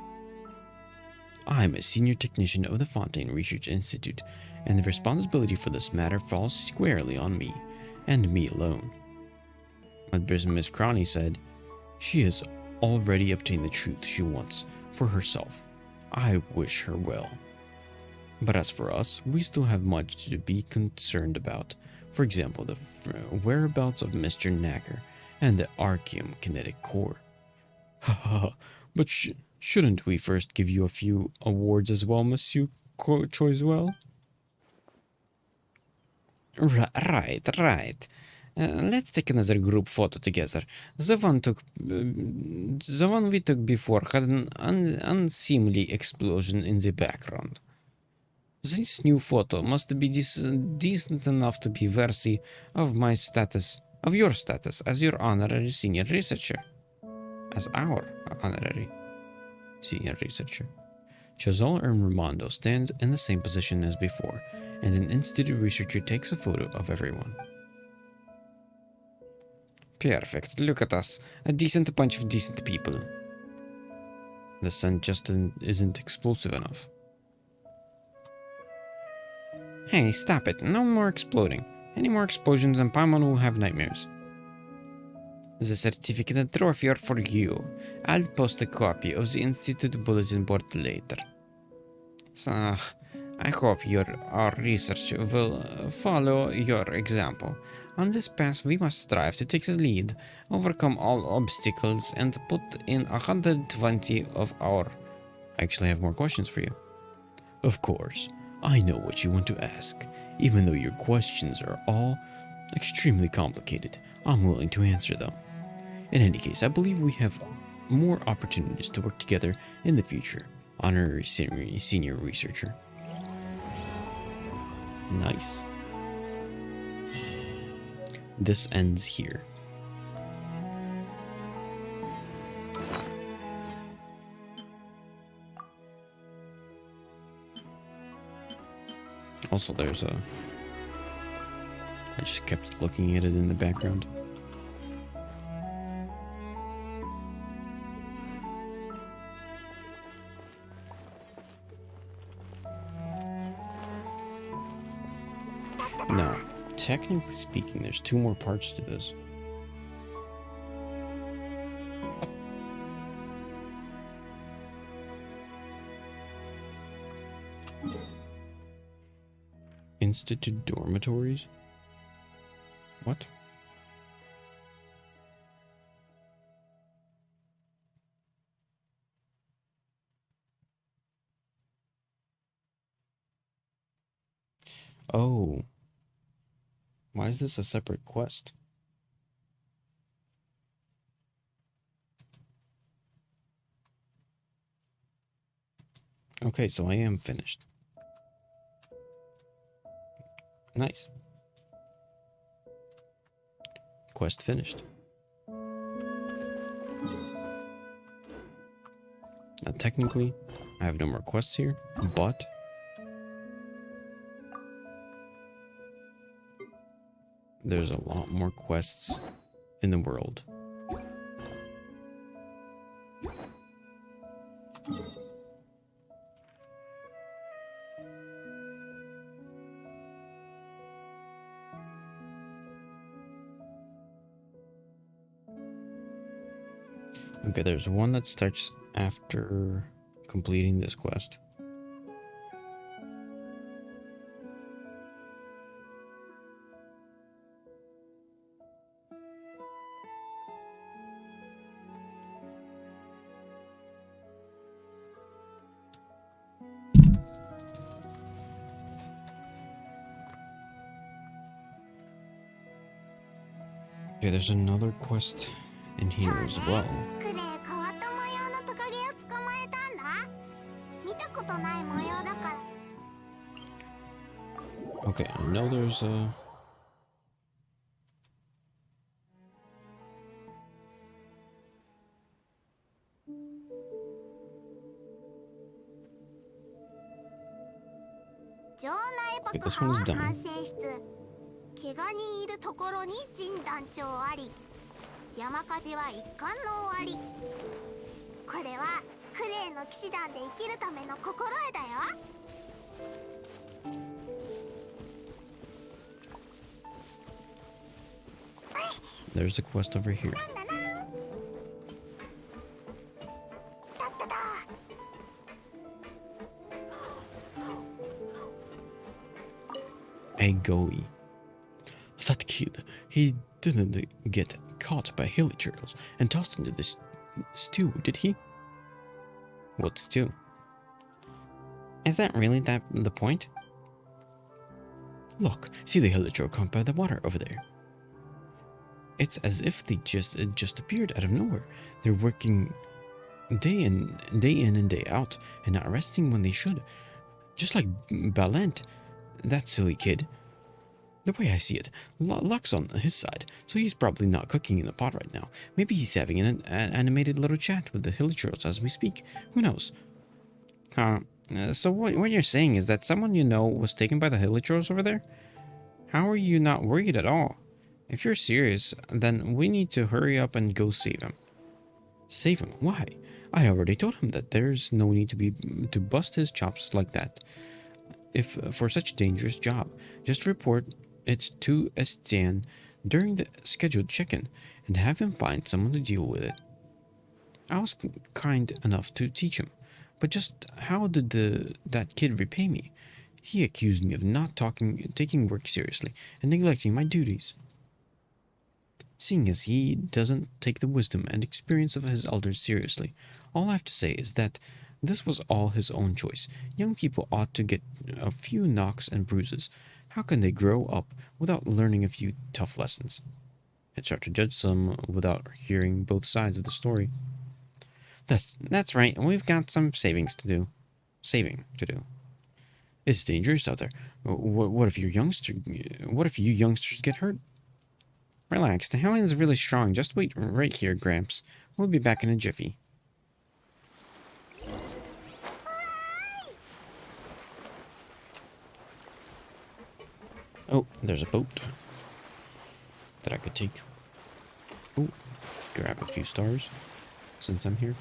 I am a senior technician of the Fontaine Research Institute, and the responsibility for this matter falls squarely on me, and me alone. As Miss Cronny said, she has already obtained the truth she wants for herself. I wish her well. But as for us, we still have much to be concerned about. For example, the whereabouts of Mr. Knacker and the Archeum kinetic core. Haha, but shouldn't we first give you a few awards as well, Monsieur Choiswell? Right. Let's take another group photo together. The one we took before had an unseemly explosion in the background. This new photo must be decent enough to be worthy of your status as your honorary senior researcher. As our honorary senior researcher. Chazal and Ramondo stand in the same position as before, and an institute researcher takes a photo of everyone. Perfect. Look at us. A decent bunch of decent people. The sun just isn't explosive enough. Hey, stop it. No more exploding. Any more explosions and Paimon will have nightmares. The certificate and trophy are for you. I'll post a copy of the Institute bulletin board later. So, I hope our research will follow your example. On this path, we must strive to take the lead, overcome all obstacles, and put in 120 of our... I actually have more questions for you. Of course. I know what you want to ask. Even though your questions are all extremely complicated, I'm willing to answer them. In any case, I believe we have more opportunities to work together in the future. Honorary senior researcher. Nice. This ends here. Also, there's a... I just kept looking at it in the background. Now, technically speaking, there's 2 more parts to this. Institute dormitories? What? Oh. Why is this a separate quest? Okay, so I am finished. Nice. Quest finished. Now, technically, I have no more quests here, but there's a lot more quests in the world. Okay, there's one that starts after completing this quest. Okay, there's another quest in here as well. クレイ変わった模様のトカゲを捕まえたんだ。見たことない模様だから。 Okay, I know there's a... 城内爆 this 破 one's は done. 反省室。怪我人いるところに陣団長あり。山火事は一巻の終わり。これはクレイの騎士団で生きるための心得だよ。 There's a quest over here. なんだな。だっただ。 A Goey. That kid, he didn't get caught by hilly turtles and tossed into this stew, did he? What stew? Is that really the point? Look, see the hilly turtle come by the water over there. It's as if they just appeared out of nowhere. They're working day in and day out, and not resting when they should. Just like Balant, that silly kid. The way I see it, Luck's on his side, so he's probably not cooking in the pot right now. Maybe he's having an animated little chat with the hilly turtles as we speak. Who knows? So what you're saying is that someone you know was taken by the hilly trolls over there? How are you not worried at all? If you're serious, then we need to hurry up and go save him. Save him? Why? I already told him that there's no need to bust his chops like that. If for such a dangerous job, just report it to Estienne during the scheduled check-in and have him find someone to deal with it. I was kind enough to teach him, but just how did that kid repay me? He accused me of not taking work seriously and neglecting my duties. Seeing as he doesn't take the wisdom and experience of his elders seriously, all I have to say is that this was all his own choice. Young people ought to get a few knocks and bruises. How can they grow up without learning a few tough lessons? It's hard to judge some without hearing both sides of the story. That's right. We've got some saving to do. It's dangerous out there. What if you youngsters get hurt? Relax, the Hellion's really strong. Just wait right here, Gramps. We'll be back in a jiffy. Oh, there's a boat that I could take. Oh, grab a few stars since I'm here.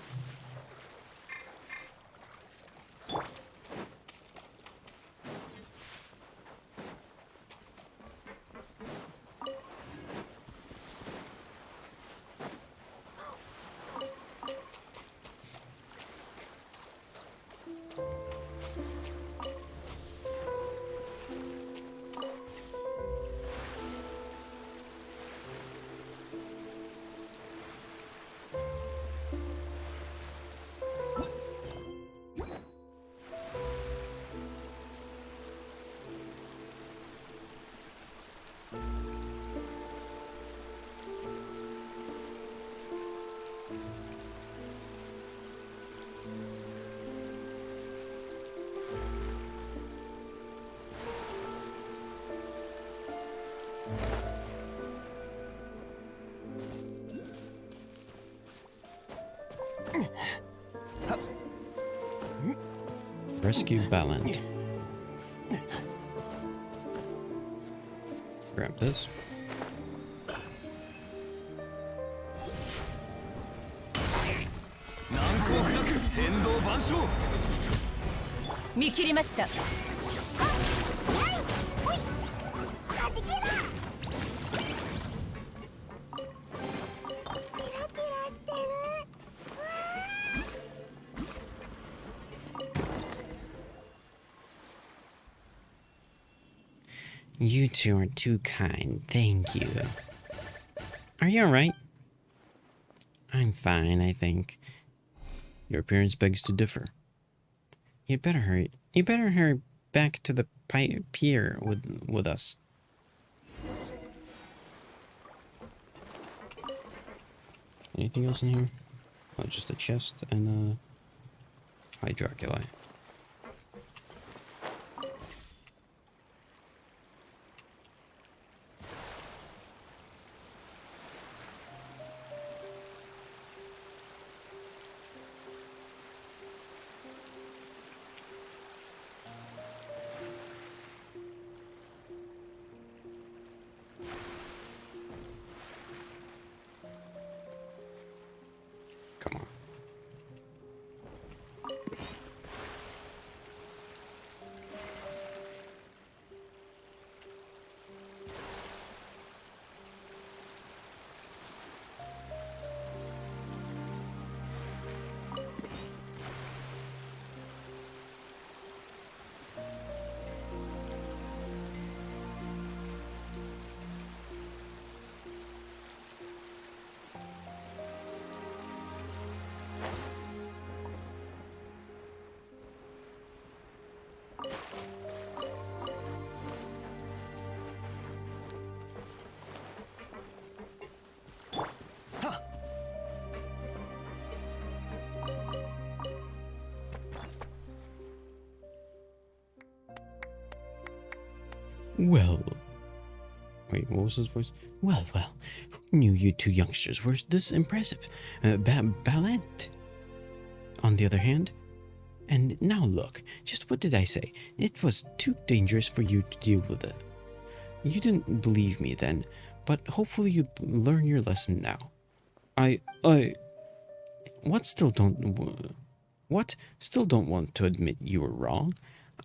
Rescue Balan. Grab this. You two are too kind. Thank you. Are you alright? I'm fine, I think. Your appearance begs to differ. You'd better hurry. You better hurry back to the pier with us. Anything else in here? Oh, just a chest and Hydroculi. Come on. Well. Wait, what was his voice? Well, who knew you two youngsters were this impressive? Ballet. On the other hand, and now look, just what did I say? It was too dangerous for you to deal with it. You didn't believe me then, but hopefully you learn your lesson now. What still don't want to admit you were wrong?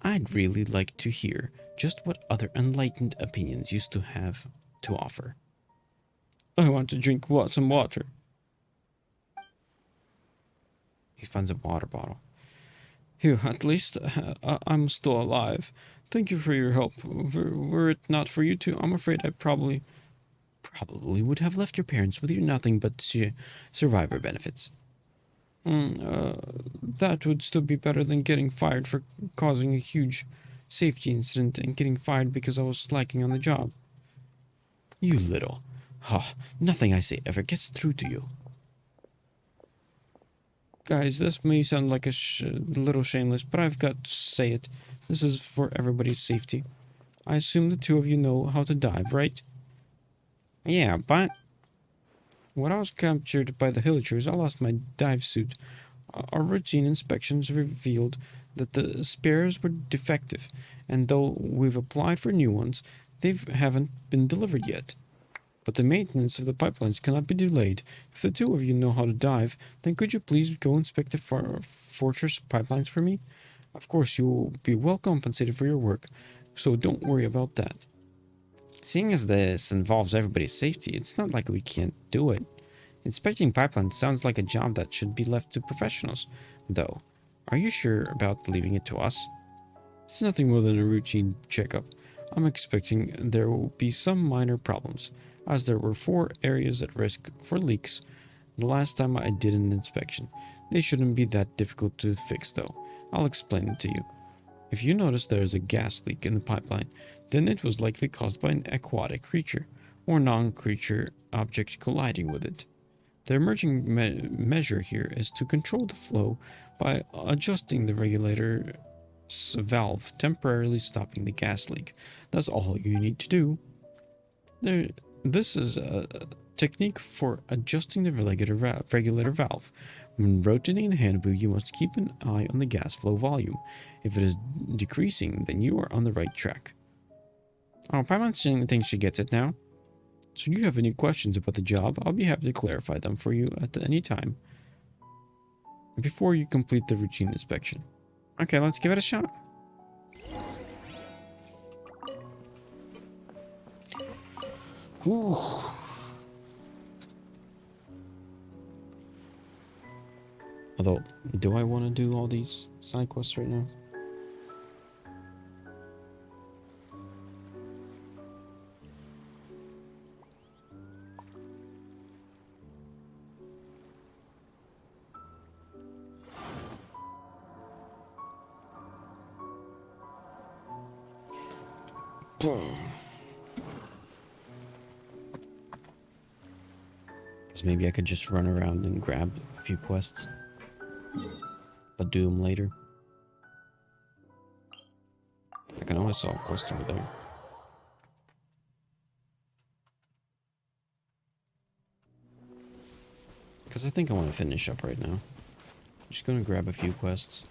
I'd really like to hear just what other enlightened opinions used to have to offer. I want to drink some water. He finds a water bottle. Here, at least I'm still alive. Thank you for your help. Were it not for you two, I'm afraid I probably would have left your parents with nothing but survivor benefits. That would still be better than getting fired for causing a huge safety incident and getting fired because I was slacking on the job. You little. Nothing I say ever gets through to you. Guys, this may sound like a little shameless, but I've got to say it. This is for everybody's safety. I assume the two of you know how to dive, right? Yeah, but when I was captured by the villagers, I lost my dive suit. Our routine inspections revealed that the spares were defective, and though we've applied for new ones, they haven't been delivered yet. But the maintenance of the pipelines cannot be delayed. If the two of you know how to dive, then could you please go inspect the fortress pipelines for me? Of course, you will be well compensated for your work, so don't worry about that. Seeing as this involves everybody's safety, it's not like we can't do it. Inspecting pipelines sounds like a job that should be left to professionals, though. Are you sure about leaving it to us? It's nothing more than a routine checkup. I'm expecting there will be some minor problems, as there were 4 areas at risk for leaks the last time I did an inspection. They shouldn't be that difficult to fix though. I'll explain it to you. If you notice there is a gas leak in the pipeline, then it was likely caused by an aquatic creature, or non-creature object colliding with it. The emerging measure here is to control the flow by adjusting the regulator's valve, temporarily stopping the gas leak. That's all you need to do. This is a technique for adjusting the regulator valve. When rotating the hand wheel, you must keep an eye on the gas flow volume. If it is decreasing, then you are on the right track. Oh, Paimon thinks she gets it now. So if you have any questions about the job, I'll be happy to clarify them for you at any time before you complete the routine inspection. Okay, let's give it a shot. Ooh. Although, do I want to do all these side quests right now? Because maybe I could just run around and grab a few quests. But do them later. I can always solve a quest over there. Because I think I want to finish up right now. Just gonna grab a few quests.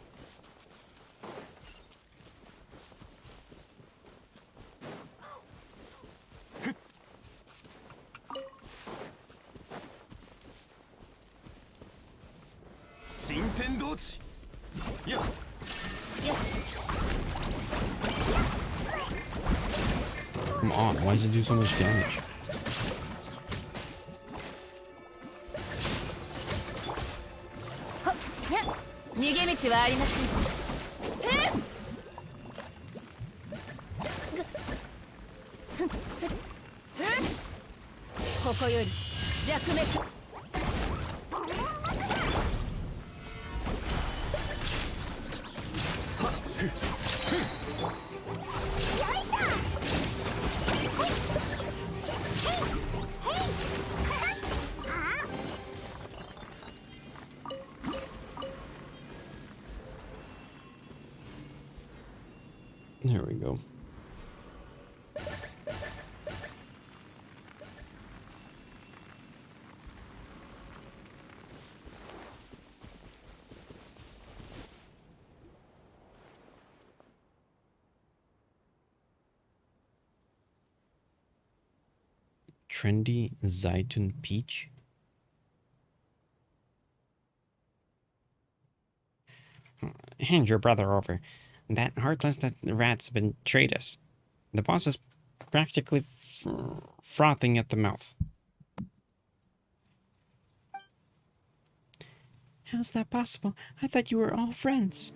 Come on, why does it do so much damage? There we go. Trendy Zaitun Peach. Hand your brother over. That heartless rat's betrayed us. The boss is practically frothing at the mouth. How's that possible? I thought you were all friends.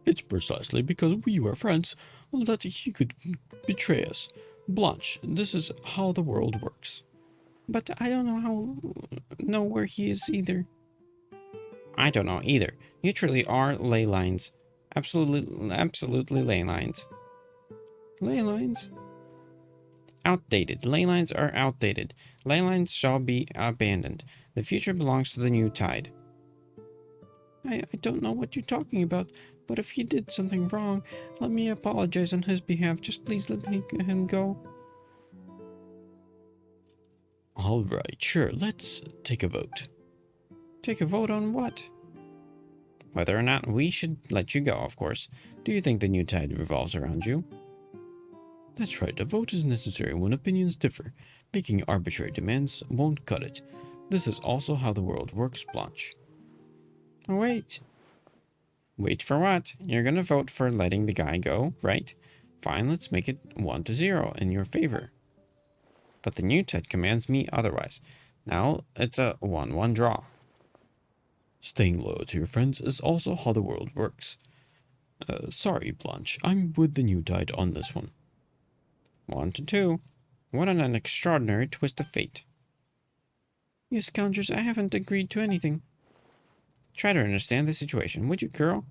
It's precisely because we were friends that he could betray us. Blanche, this is how the world works. But I don't know where he is either. I don't know either. You truly are ley lines. Absolutely ley lines. Ley lines? Outdated. Ley lines are outdated. Ley lines shall be abandoned. The future belongs to the new tide. I don't know what you're talking about, but if he did something wrong, let me apologize on his behalf. Just please let him go. Alright, sure, let's take a vote. Take a vote on what? Whether or not we should let you go, of course. Do you think the new tide revolves around you? That's right, a vote is necessary when opinions differ. Making arbitrary demands won't cut it. This is also how the world works, Blanche. Wait. Wait for what? You're gonna vote for letting the guy go, right? Fine, let's make it 1-0 in your favor. But the new tide commands me otherwise. Now it's a 1-1 draw. Staying loyal to your friends is also how the world works. Sorry, Blanche, I'm with the new tide on this one. 1-2. What an extraordinary twist of fate. You scoundrels, I haven't agreed to anything. Try to understand the situation, would you, girl?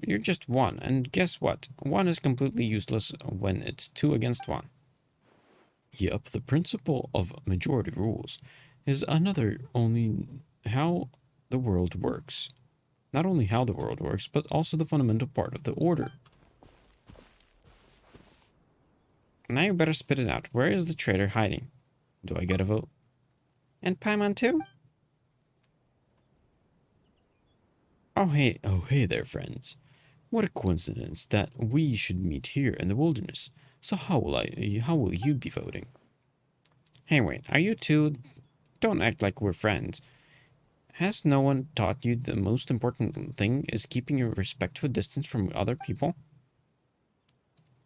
You're just one, and guess what? One is completely useless when it's 2 against 1. Yep, the principle of majority rules is another only how the world works. Not only how the world works, but also the fundamental part of the order. Now you better spit it out. Where is the traitor hiding? Do I get a vote? And Paimon too? Oh hey there, friends. What a coincidence that we should meet here in the wilderness. So how will you be voting? Hey wait, are you two? Don't act like we're friends. Has no one taught you the most important thing is keeping a respectful distance from other people?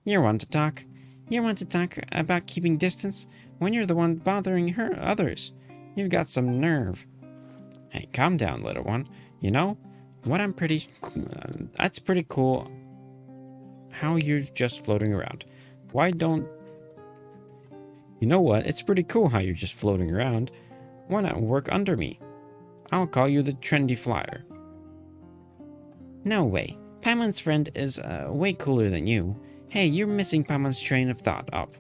You want to talk? You want to talk about keeping distance when you're the one bothering others? You've got some nerve. Hey, calm down, little one. You know what? That's pretty cool. How you're just floating around. Why don't... You know what? It's pretty cool how you're just floating around. Why not work under me? I'll call you the trendy flyer. No way. Paimon's friend is way cooler than you. Hey, you're missing Paimon's train of thought up.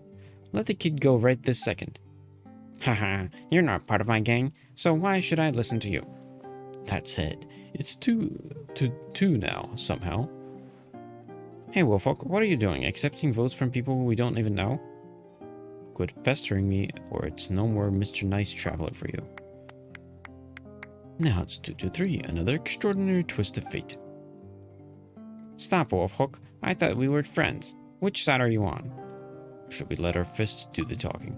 Let the kid go right this second. Haha, you're not part of my gang, so why should I listen to you? That said, it's two now, somehow. Hey, Wolfhawk, what are you doing? Accepting votes from people we don't even know? Quit pestering me, or it's no more Mr. Nice Traveler for you. Now it's 223, another extraordinary twist of fate. Stop, Wolfhawk. I thought we were friends. Which side are you on? Should we let our fists do the talking?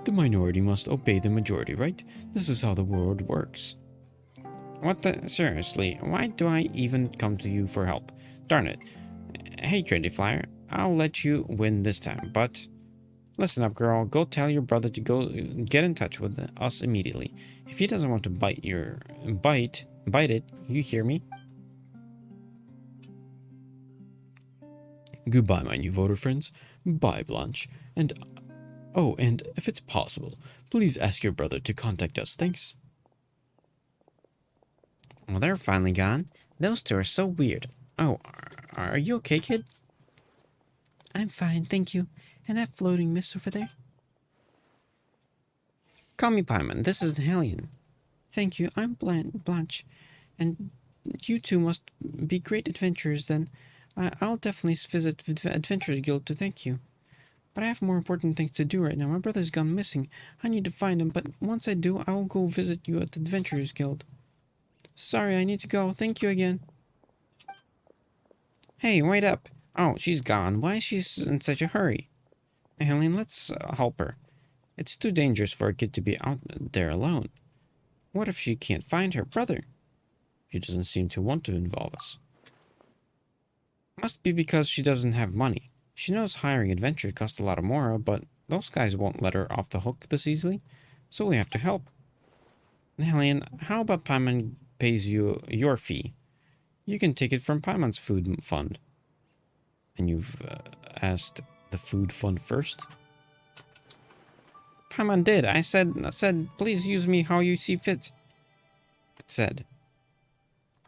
The minority must obey the majority, right? This is how the world works. What the? Seriously, why do I even come to you for help? Darn it. Hey, Trendy Flyer, I'll let you win this time, but... Listen up, girl. Go tell your brother to go get in touch with us immediately. If he doesn't want to bite it, you hear me? Goodbye, my new voter friends. Bye, Blanche. And oh, and if it's possible, please ask your brother to contact us. Thanks. Well, they're finally gone. Those two are so weird. Oh, are you okay, kid? I'm fine, thank you. And that floating mist over there? Call me Paimon. This is Hellion. Thank you. I'm Blanche. And you two must be great adventurers then. I'll definitely visit Adventurers Guild to thank you. But I have more important things to do right now. My brother's gone missing. I need to find him, but once I do, I will go visit you at the Adventurers Guild. Sorry, I need to go. Thank you again. Hey, wait up. Oh, she's gone. Why is she in such a hurry? Helene, let's help her. It's too dangerous for a kid to be out there alone. What if she can't find her brother? She doesn't seem to want to involve us. Must be because she doesn't have money. She knows hiring adventurers costs a lot of more, but those guys won't let her off the hook this easily, so we have to help. Helene, how about Paimon pays you your fee? You can take it from Paimon's food fund. And you've asked the food fund first? Paimon did. I said, please use me how you see fit. It said.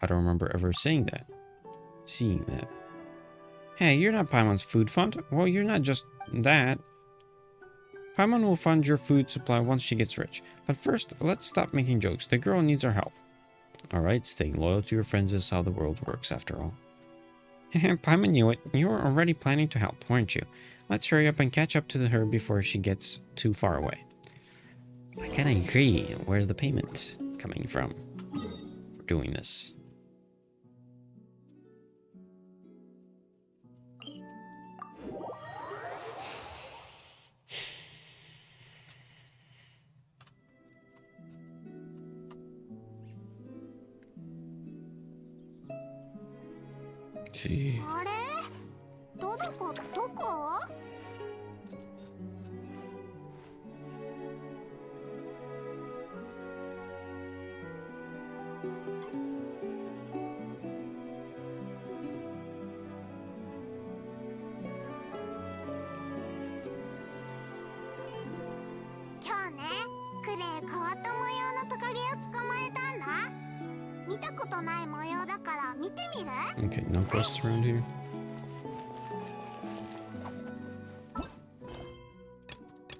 I don't remember ever seeing that. Hey, you're not Paimon's food fund. Well, you're not just that. Paimon will fund your food supply once she gets rich. But first, let's stop making jokes. The girl needs our help. Alright, staying loyal to your friends is how the world works after all. Paimon knew it. You were already planning to help, weren't you? Let's hurry up and catch up to her before she gets too far away. I kinda agree. Where's the payment coming from for doing this? See. あれどこどこ今日ねクレイ変わった模様のトカゲを捕まえたんだ見たことない模様だから見てみる Okay, no quests around here.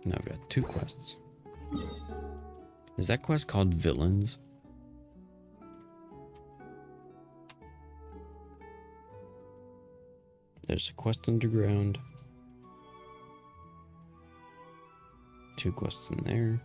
Now I've got 2 quests. Is that quest called Villains? There's a quest underground. 2 quests in there.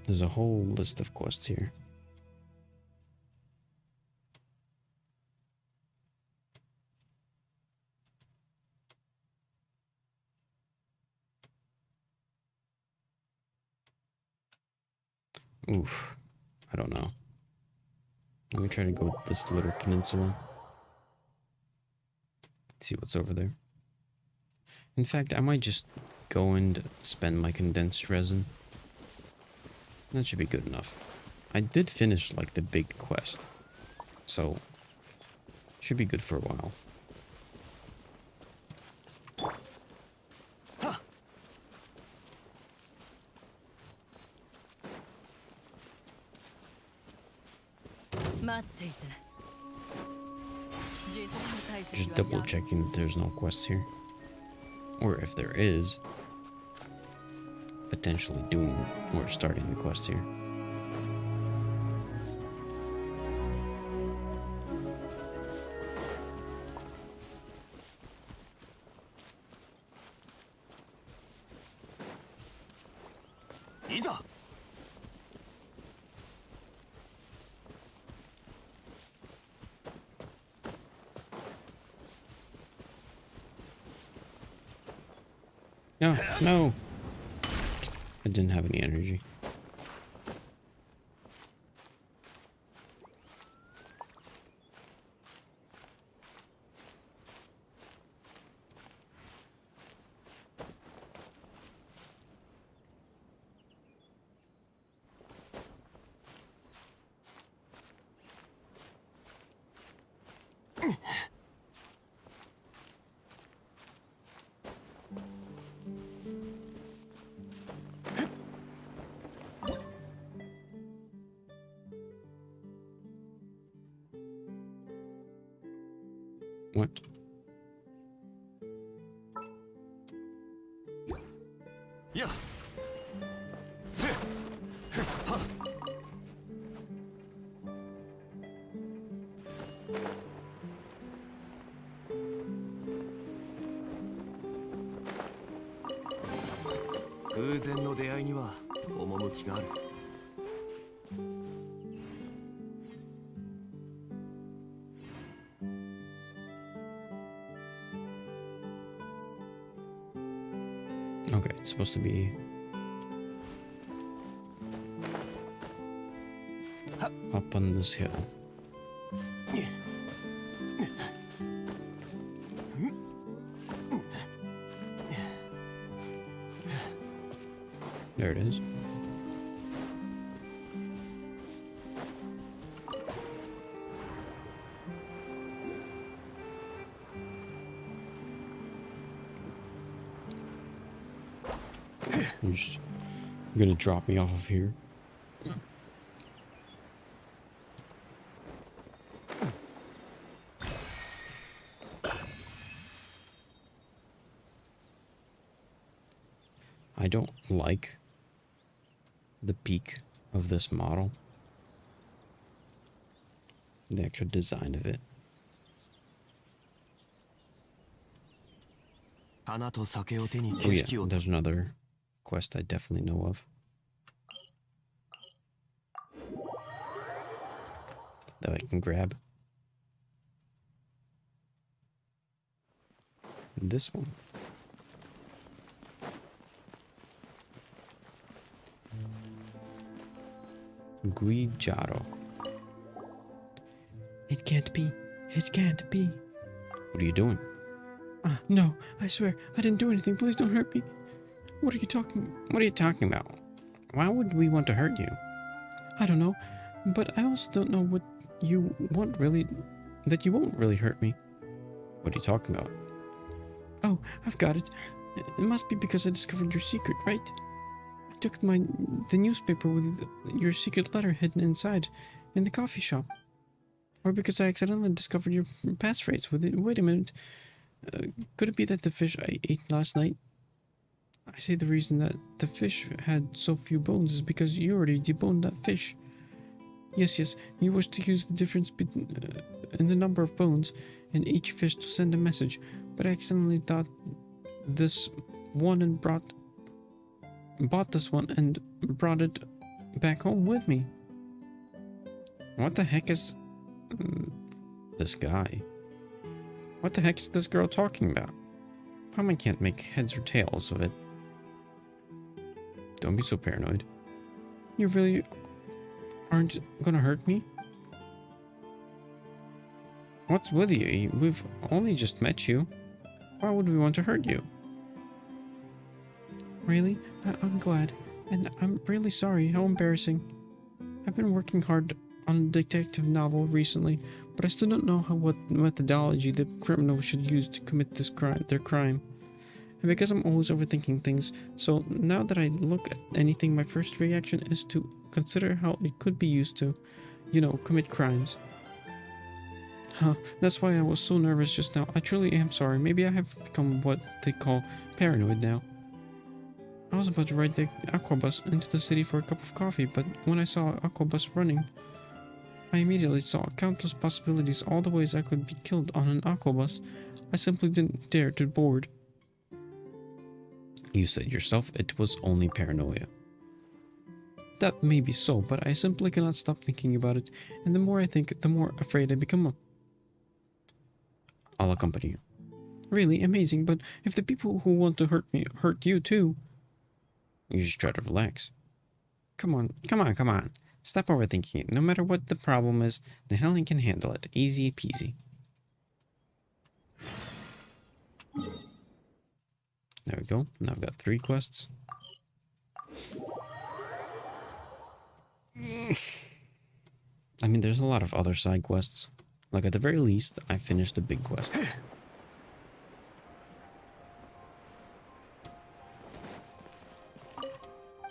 There's a whole list of quests here. Oof. I don't know. Let me try to go to this little peninsula. See what's over there. In fact, I might just go and spend my condensed resin. That should be good enough. I did finish like the big quest, so should be good for a while. Just double checking that there's no quests here. Or if there is, potentially doing or starting the quest here. No, no! I didn't have any energy. What? Yeah. Okay, it's supposed to be up on this hill. There it is. You're just gonna drop me off of here? I don't like the peak of this model. The actual design of it. Oh yeah, there's another quest I definitely know of. That I can grab. This one. Guijaro. It can't be. It can't be. What are you doing? No, I swear, I didn't do anything. Please don't hurt me. What are you talking about? Why would we want to hurt you? I don't know, but I also don't know what you want really, that you won't really hurt me. What are you talking about? Oh, I've got it. It must be because I discovered your secret, right? I took the newspaper with your secret letter hidden inside in the coffee shop. Or because I accidentally discovered your passphrase with it. Wait a minute. Could it be that the fish I ate last night? I say the reason that the fish had so few bones is because you already deboned that fish. Yes, you wish to use the difference in the number of bones in each fish to send a message, but I accidentally thought this one and bought this one and brought it back home with me. What the heck is this guy? What the heck is this girl talking about? Paimon can't make heads or tails of it. Don't be so paranoid. You really aren't gonna hurt me? What's with you? We've only just met you. Why would we want to hurt you? Really? I'm glad. And I'm really sorry. How embarrassing. I've been working hard on a detective novel recently, but I still don't know what methodology the criminal should use to commit their crime. And because I'm always overthinking things, so now that I look at anything, my first reaction is to consider how it could be used to, commit crimes. Huh, that's why I was so nervous just now. I truly am sorry. Maybe I have become what they call paranoid now. I was about to ride the aquabus into the city for a cup of coffee, but when I saw an aquabus running, I immediately saw countless possibilities, all the ways I could be killed on an aquabus. I simply didn't dare to board. You said yourself it was only paranoia. That may be so, but I simply cannot stop thinking about it, and the more I think, the more afraid I become. I'll accompany you. Really amazing, but if the people who want to hurt me hurt you too, you just try to relax. Come on. Stop overthinking it. No matter what the problem is, the Helen can handle it. Easy peasy. There we go. Now I've got 3 quests. I mean, there's a lot of other side quests. Like, at the very least, I finished the big quest.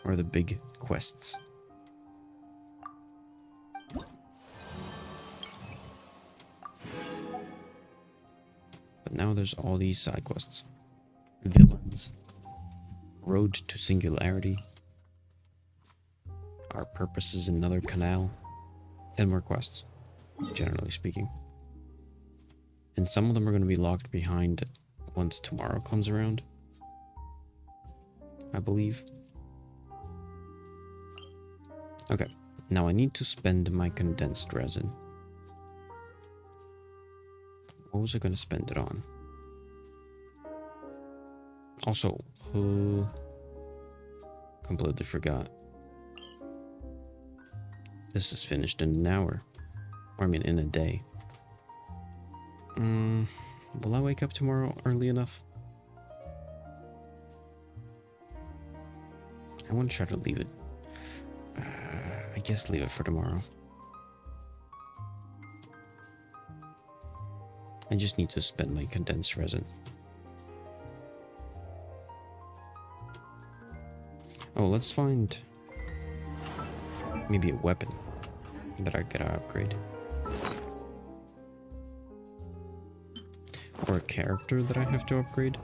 Or the big quests. But now there's all these side quests. Villains. Road to Singularity. Our Purpose is Another Canal. And more quests, generally speaking. And some of them are going to be locked behind once tomorrow comes around, I believe. Okay, now I need to spend my condensed resin. What was I going to spend it on? Also, completely forgot. This is finished in an hour. Or I mean, in a day. Will I wake up tomorrow early enough? I want to try to leave it. I guess leave it for tomorrow. I just need to spend my condensed resin. Oh, let's find maybe a weapon that I gotta upgrade. Or a character that I have to upgrade.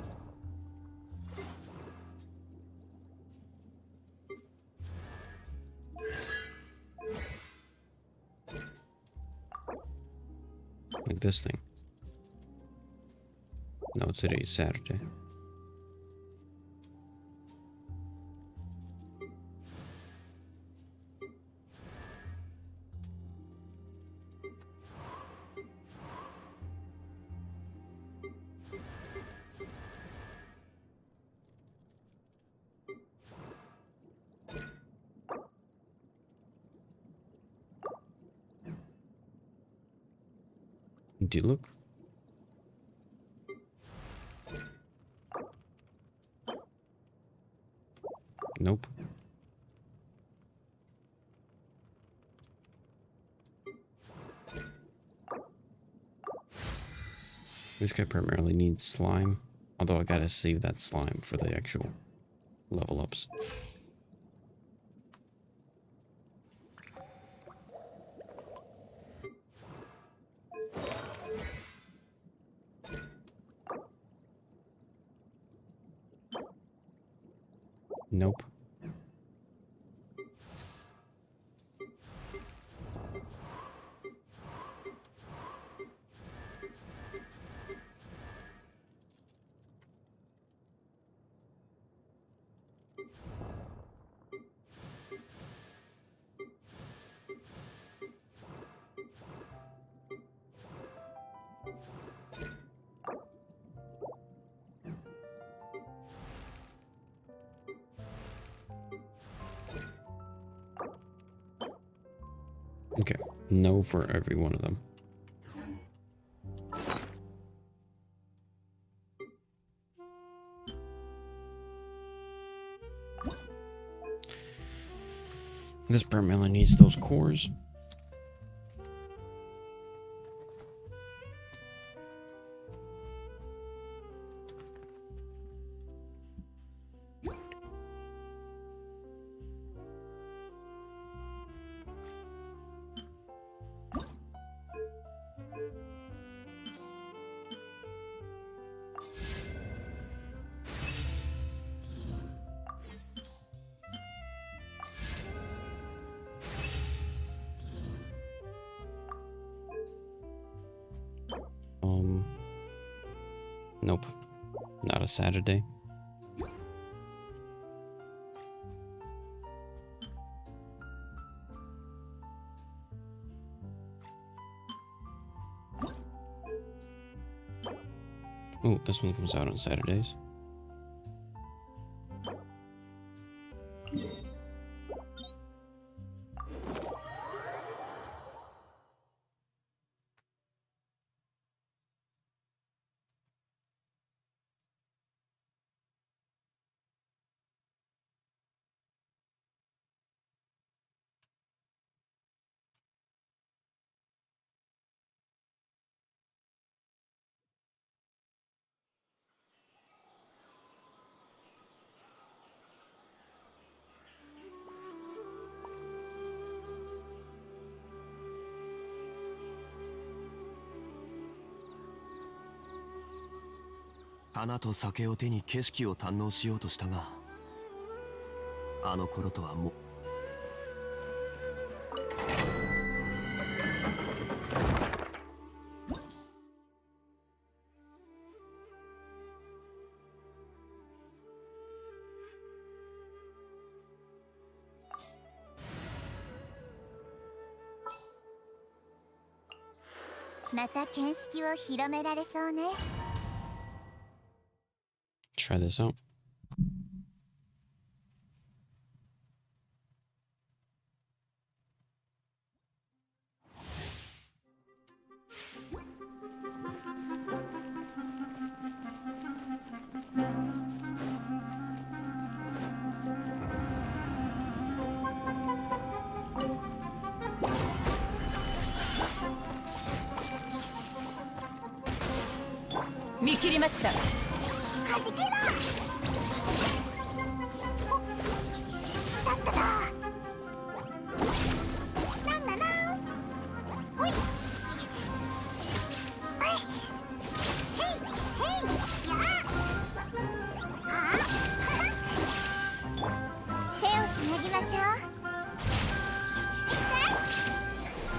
Like this thing. No, today is Saturday. Do you look? Nope. This guy primarily needs slime, although I gotta save that slime for the actual level ups. Nope. Okay, no for every one of them. This burnt melon needs those cores. Nope. Not a Saturday. Oh, this one comes out on Saturdays.花と酒を手に景色を堪能しようとしたが、あの頃とはもう。また見識を広められそうね。Try this out.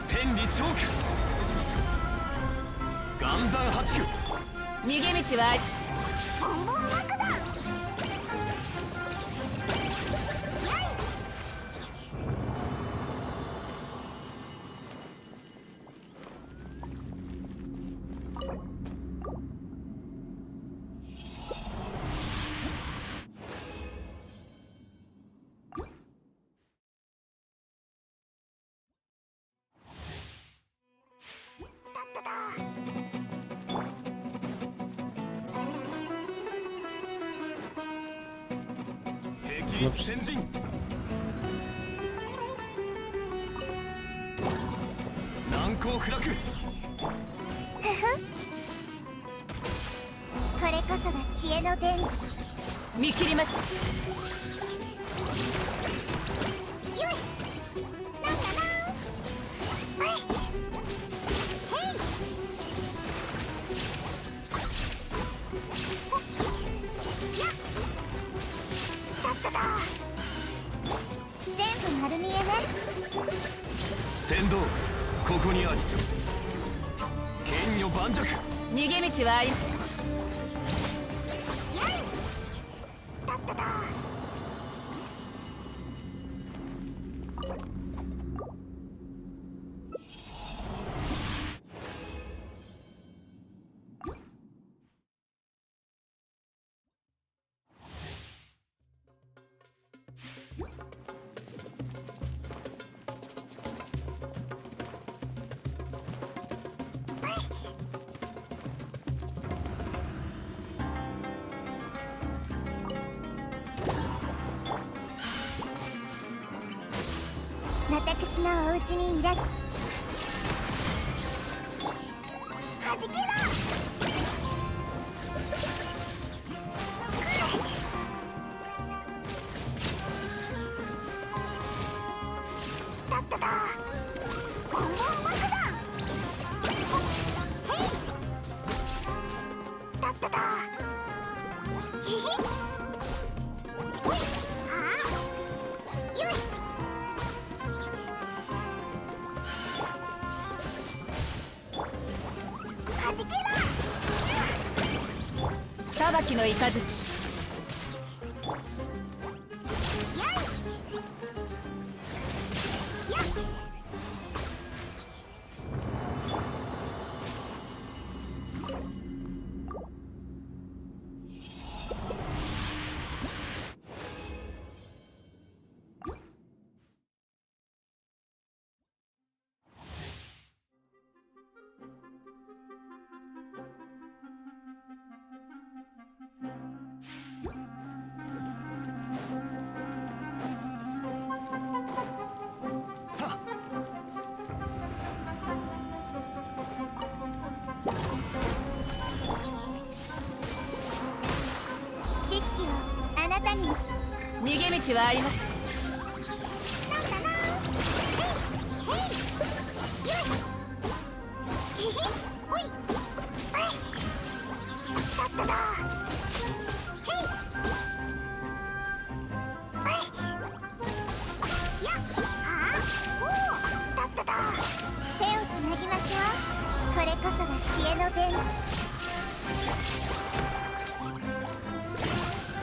天理チョーク岩山八九逃げ道はボンボン爆弾。先陣難攻不落。ふふ、これこそが知恵の伝。見切りました。よい、なんだな。はい、へい。やっ、だっただ。全部丸見えね。天道ここにあり。剣女盤石。逃げ道はあり。私のお家にいらっしゃはじけろ。だっただボンボン爆弾。へいだっただへへほいはあよいはじけろ。裁きの雷。やいやっ知識はあなたにも逃げ道はあります。なんだな。へいへいよいへへほいあいだっただへいあいやはあおおだっただ手をつなぎましょう。これこそが知恵の伝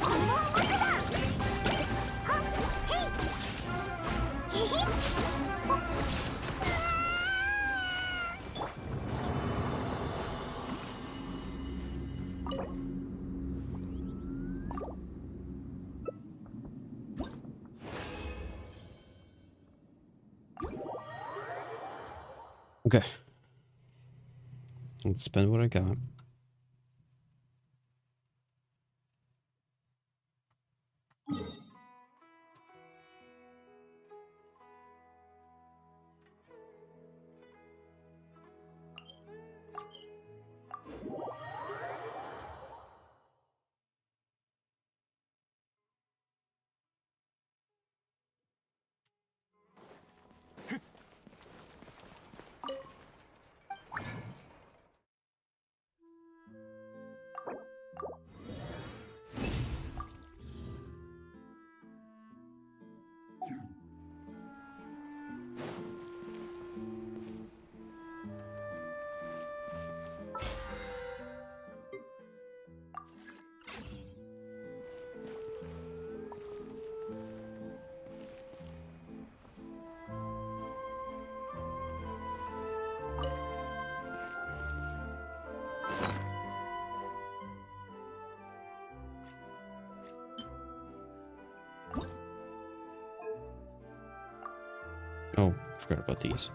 ボンボン爆弾はっへいへへOkay. Let's spend what I got. Oh, forgot about these.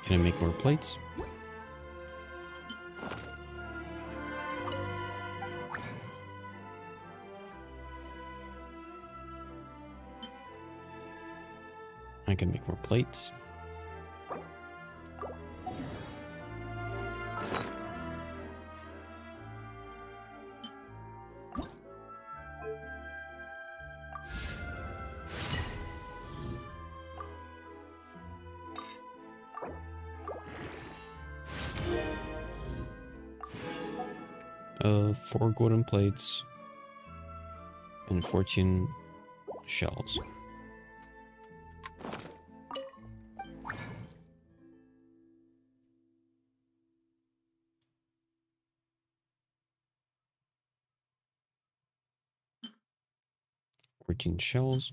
Can I make more plates? I can make more plates. 4 golden plates and 14 shells. Shells.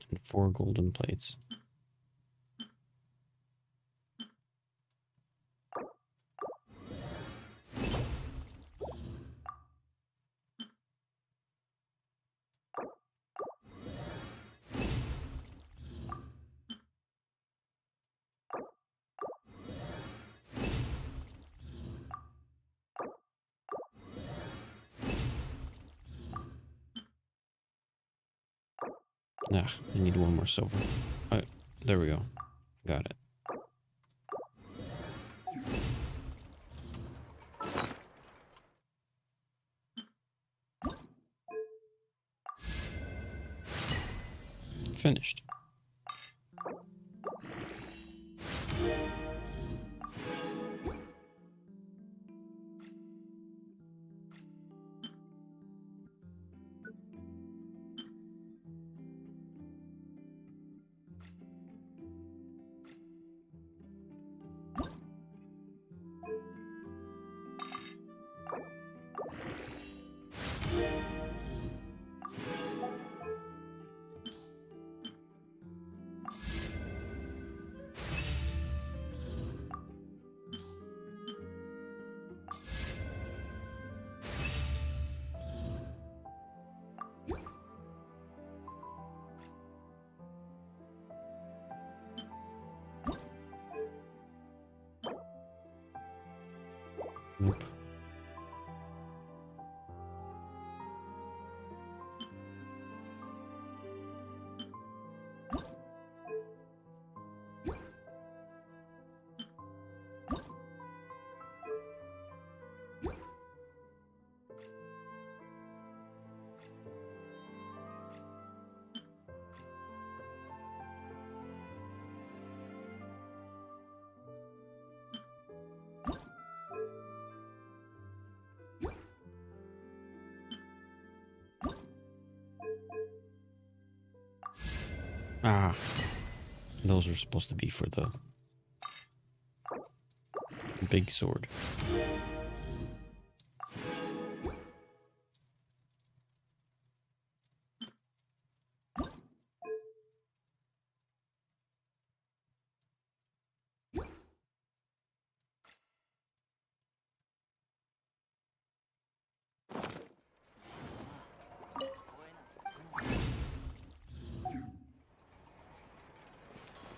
And 4 golden plates. Ah, I need 1 more silver. There we go. Got it. Finished. Nope. Ah, those are supposed to be for the big sword.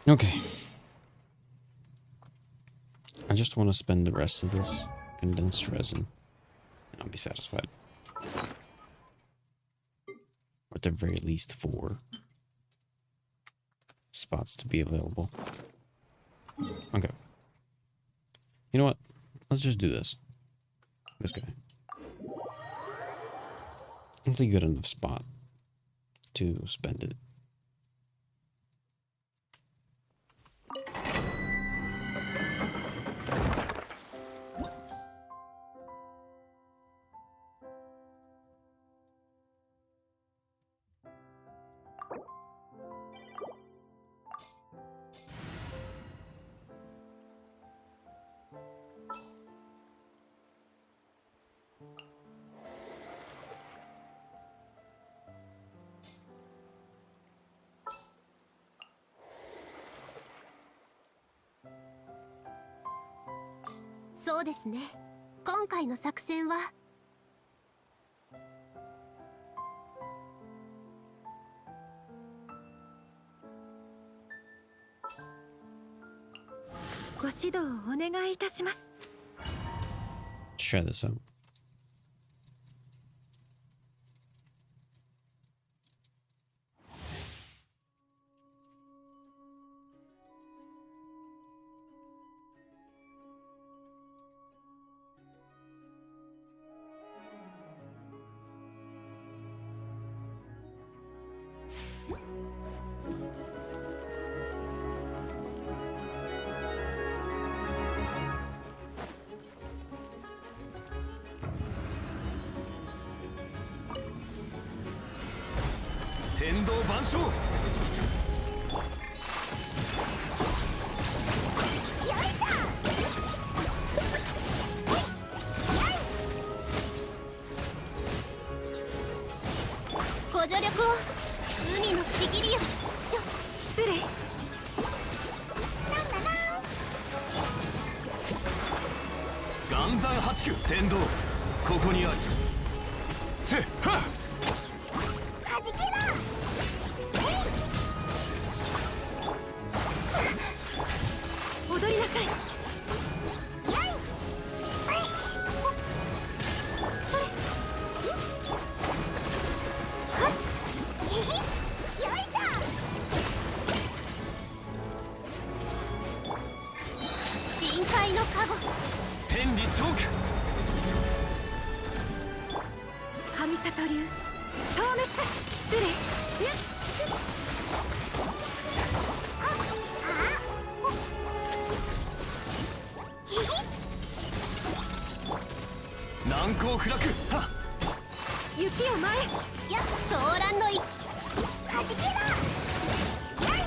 Okay. I just want to spend the rest of this condensed resin, and I'll be satisfied. Or at the very least 4 spots to be available. Okay. You know what? Let's just do this. This guy. It's a good enough spot to spend it.そうですね。今回の作戦はご指導をお願いいたします。 Let's try this out. 勝。ご助力を。海のちぎりよ。失礼。岩山八九天道、ここにあり。せっはっ。はじけろ。踊りなさい。深海の加護。天理チョーク。神里流消滅。失礼。難攻不落。はっ。雪を前。やっソーランドイ。はじけろ。やい。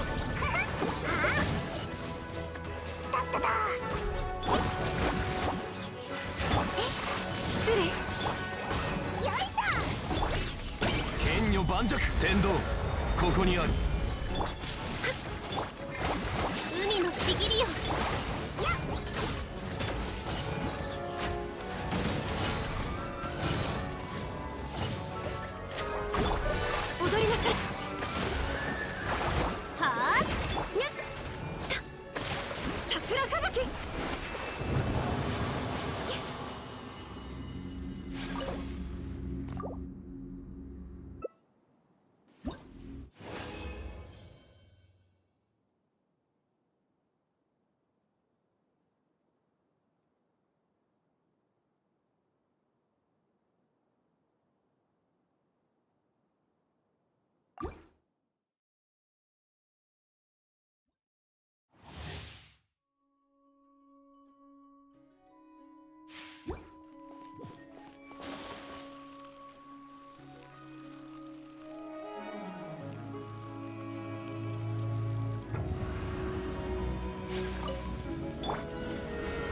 だっただ。失礼。よいしょ。剣女盤石天道、ここにあり。海のちぎりよ。やっ。踊りなさい。はあ。にゃっ。桜吹雪。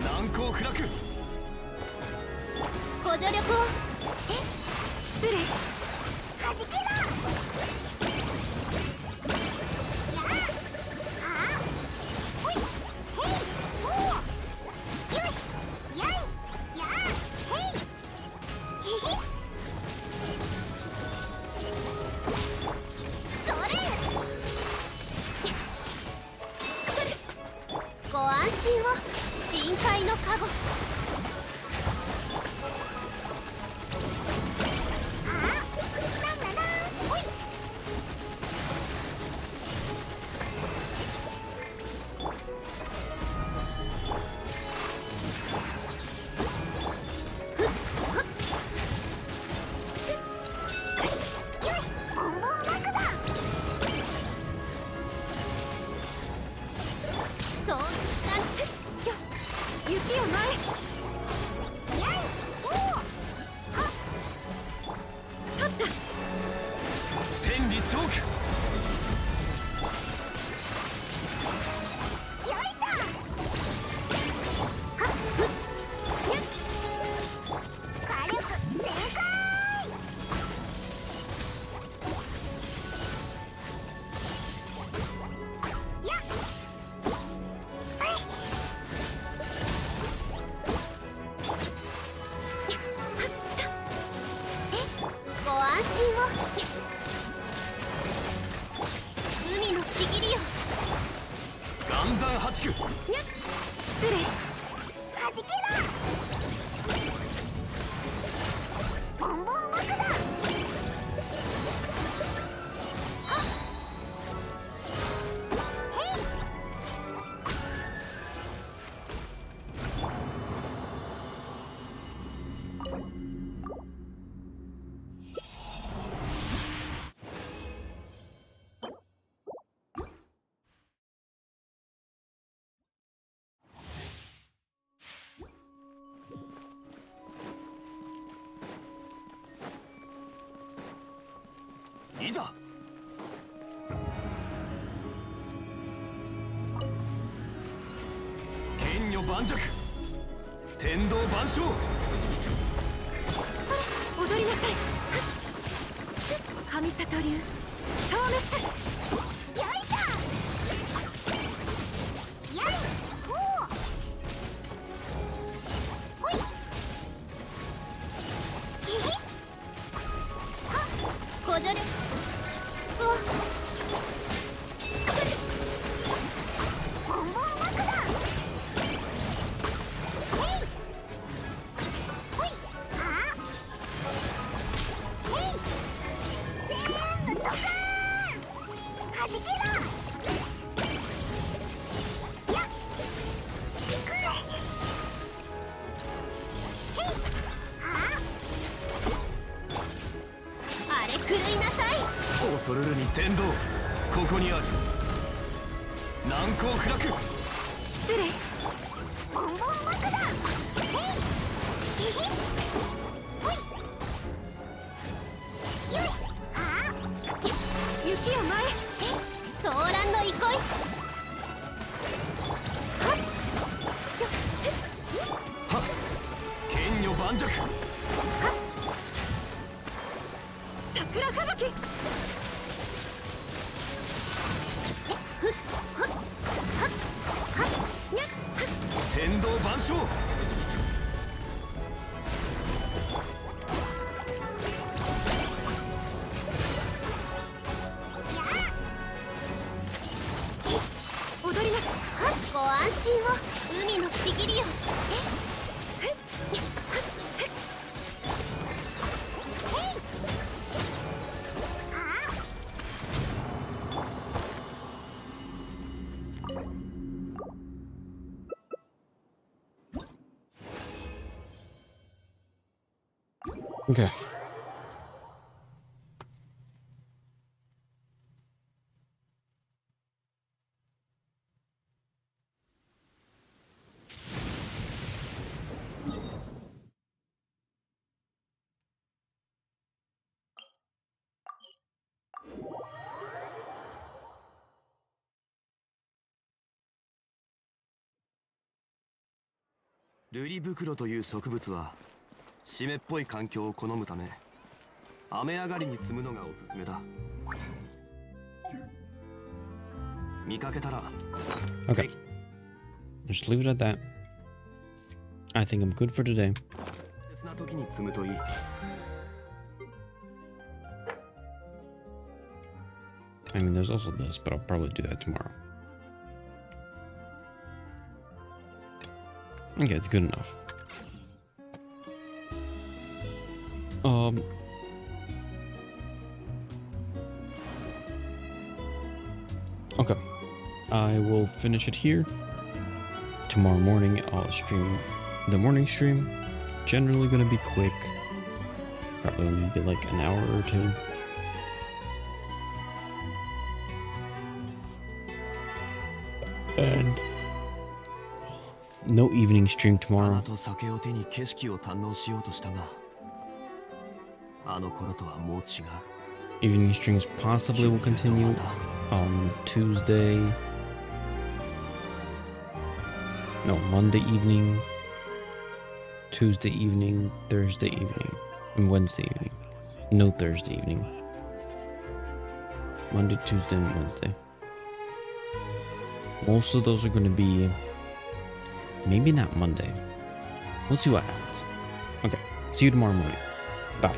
難攻不落。ご助力を。失礼。はじけろ。やあ。はあ。ほい。へい。ほう。よい。やい。やあ。へい。へへ。それ。ご安心を。深海の加護。雪を前。やい。おお。はっ。立った。天理チョーク。よいしょ。はっふっ。にゃっ。火力全開。やっ。ご安心を。海のちぎりよ。岩山八九。にゃっ。失礼。はじけろ。ボンボン爆弾。はっ。へい。盤石天道万象。踊りなさい。神里流消滅。よいしょ。やいほうほい。えへはっご助力。うわっボンボン爆弾。へいほいはあへい全部ドカーンはじけろ。やっいくへいはああれ狂いなさい。恐るるに天道ここにある。難攻不落。失礼。ボンボン爆弾。へいえへほいよいはあ雪を前へソーランの憩い。はっ剣女盤石。桜吹雪。天道万象。踊ります。ご安心を海のちぎりよ。Okay.「瑠璃袋」という植物は湿っぽい環境を好むため雨上がりに摘むのがおすすめだ。見かけたら Okay. Just leave it at that. I think I'm good for today. 適切な時に摘むといい。 I mean, there's also this, but I'll probably do that tomorrow. Okay, it's good enough. Okay. I will finish it here. Tomorrow morning, I'll stream the morning stream. Generally gonna be quick. Probably only be like an hour or two. And no evening stream あ tomorrow. なと酒を手に景色を堪能しようとしたが、あの頃とはもう違う。 Evening streams possibly will continue on Tuesday. No, Monday evening, Tuesday evening, Thursday evening, and Wednesday evening. No Thursday evening. Monday, Tuesday, and Wednesday. Most of those are going to be maybe not Monday. We'll see what happens. Okay, see you tomorrow morning. Bye.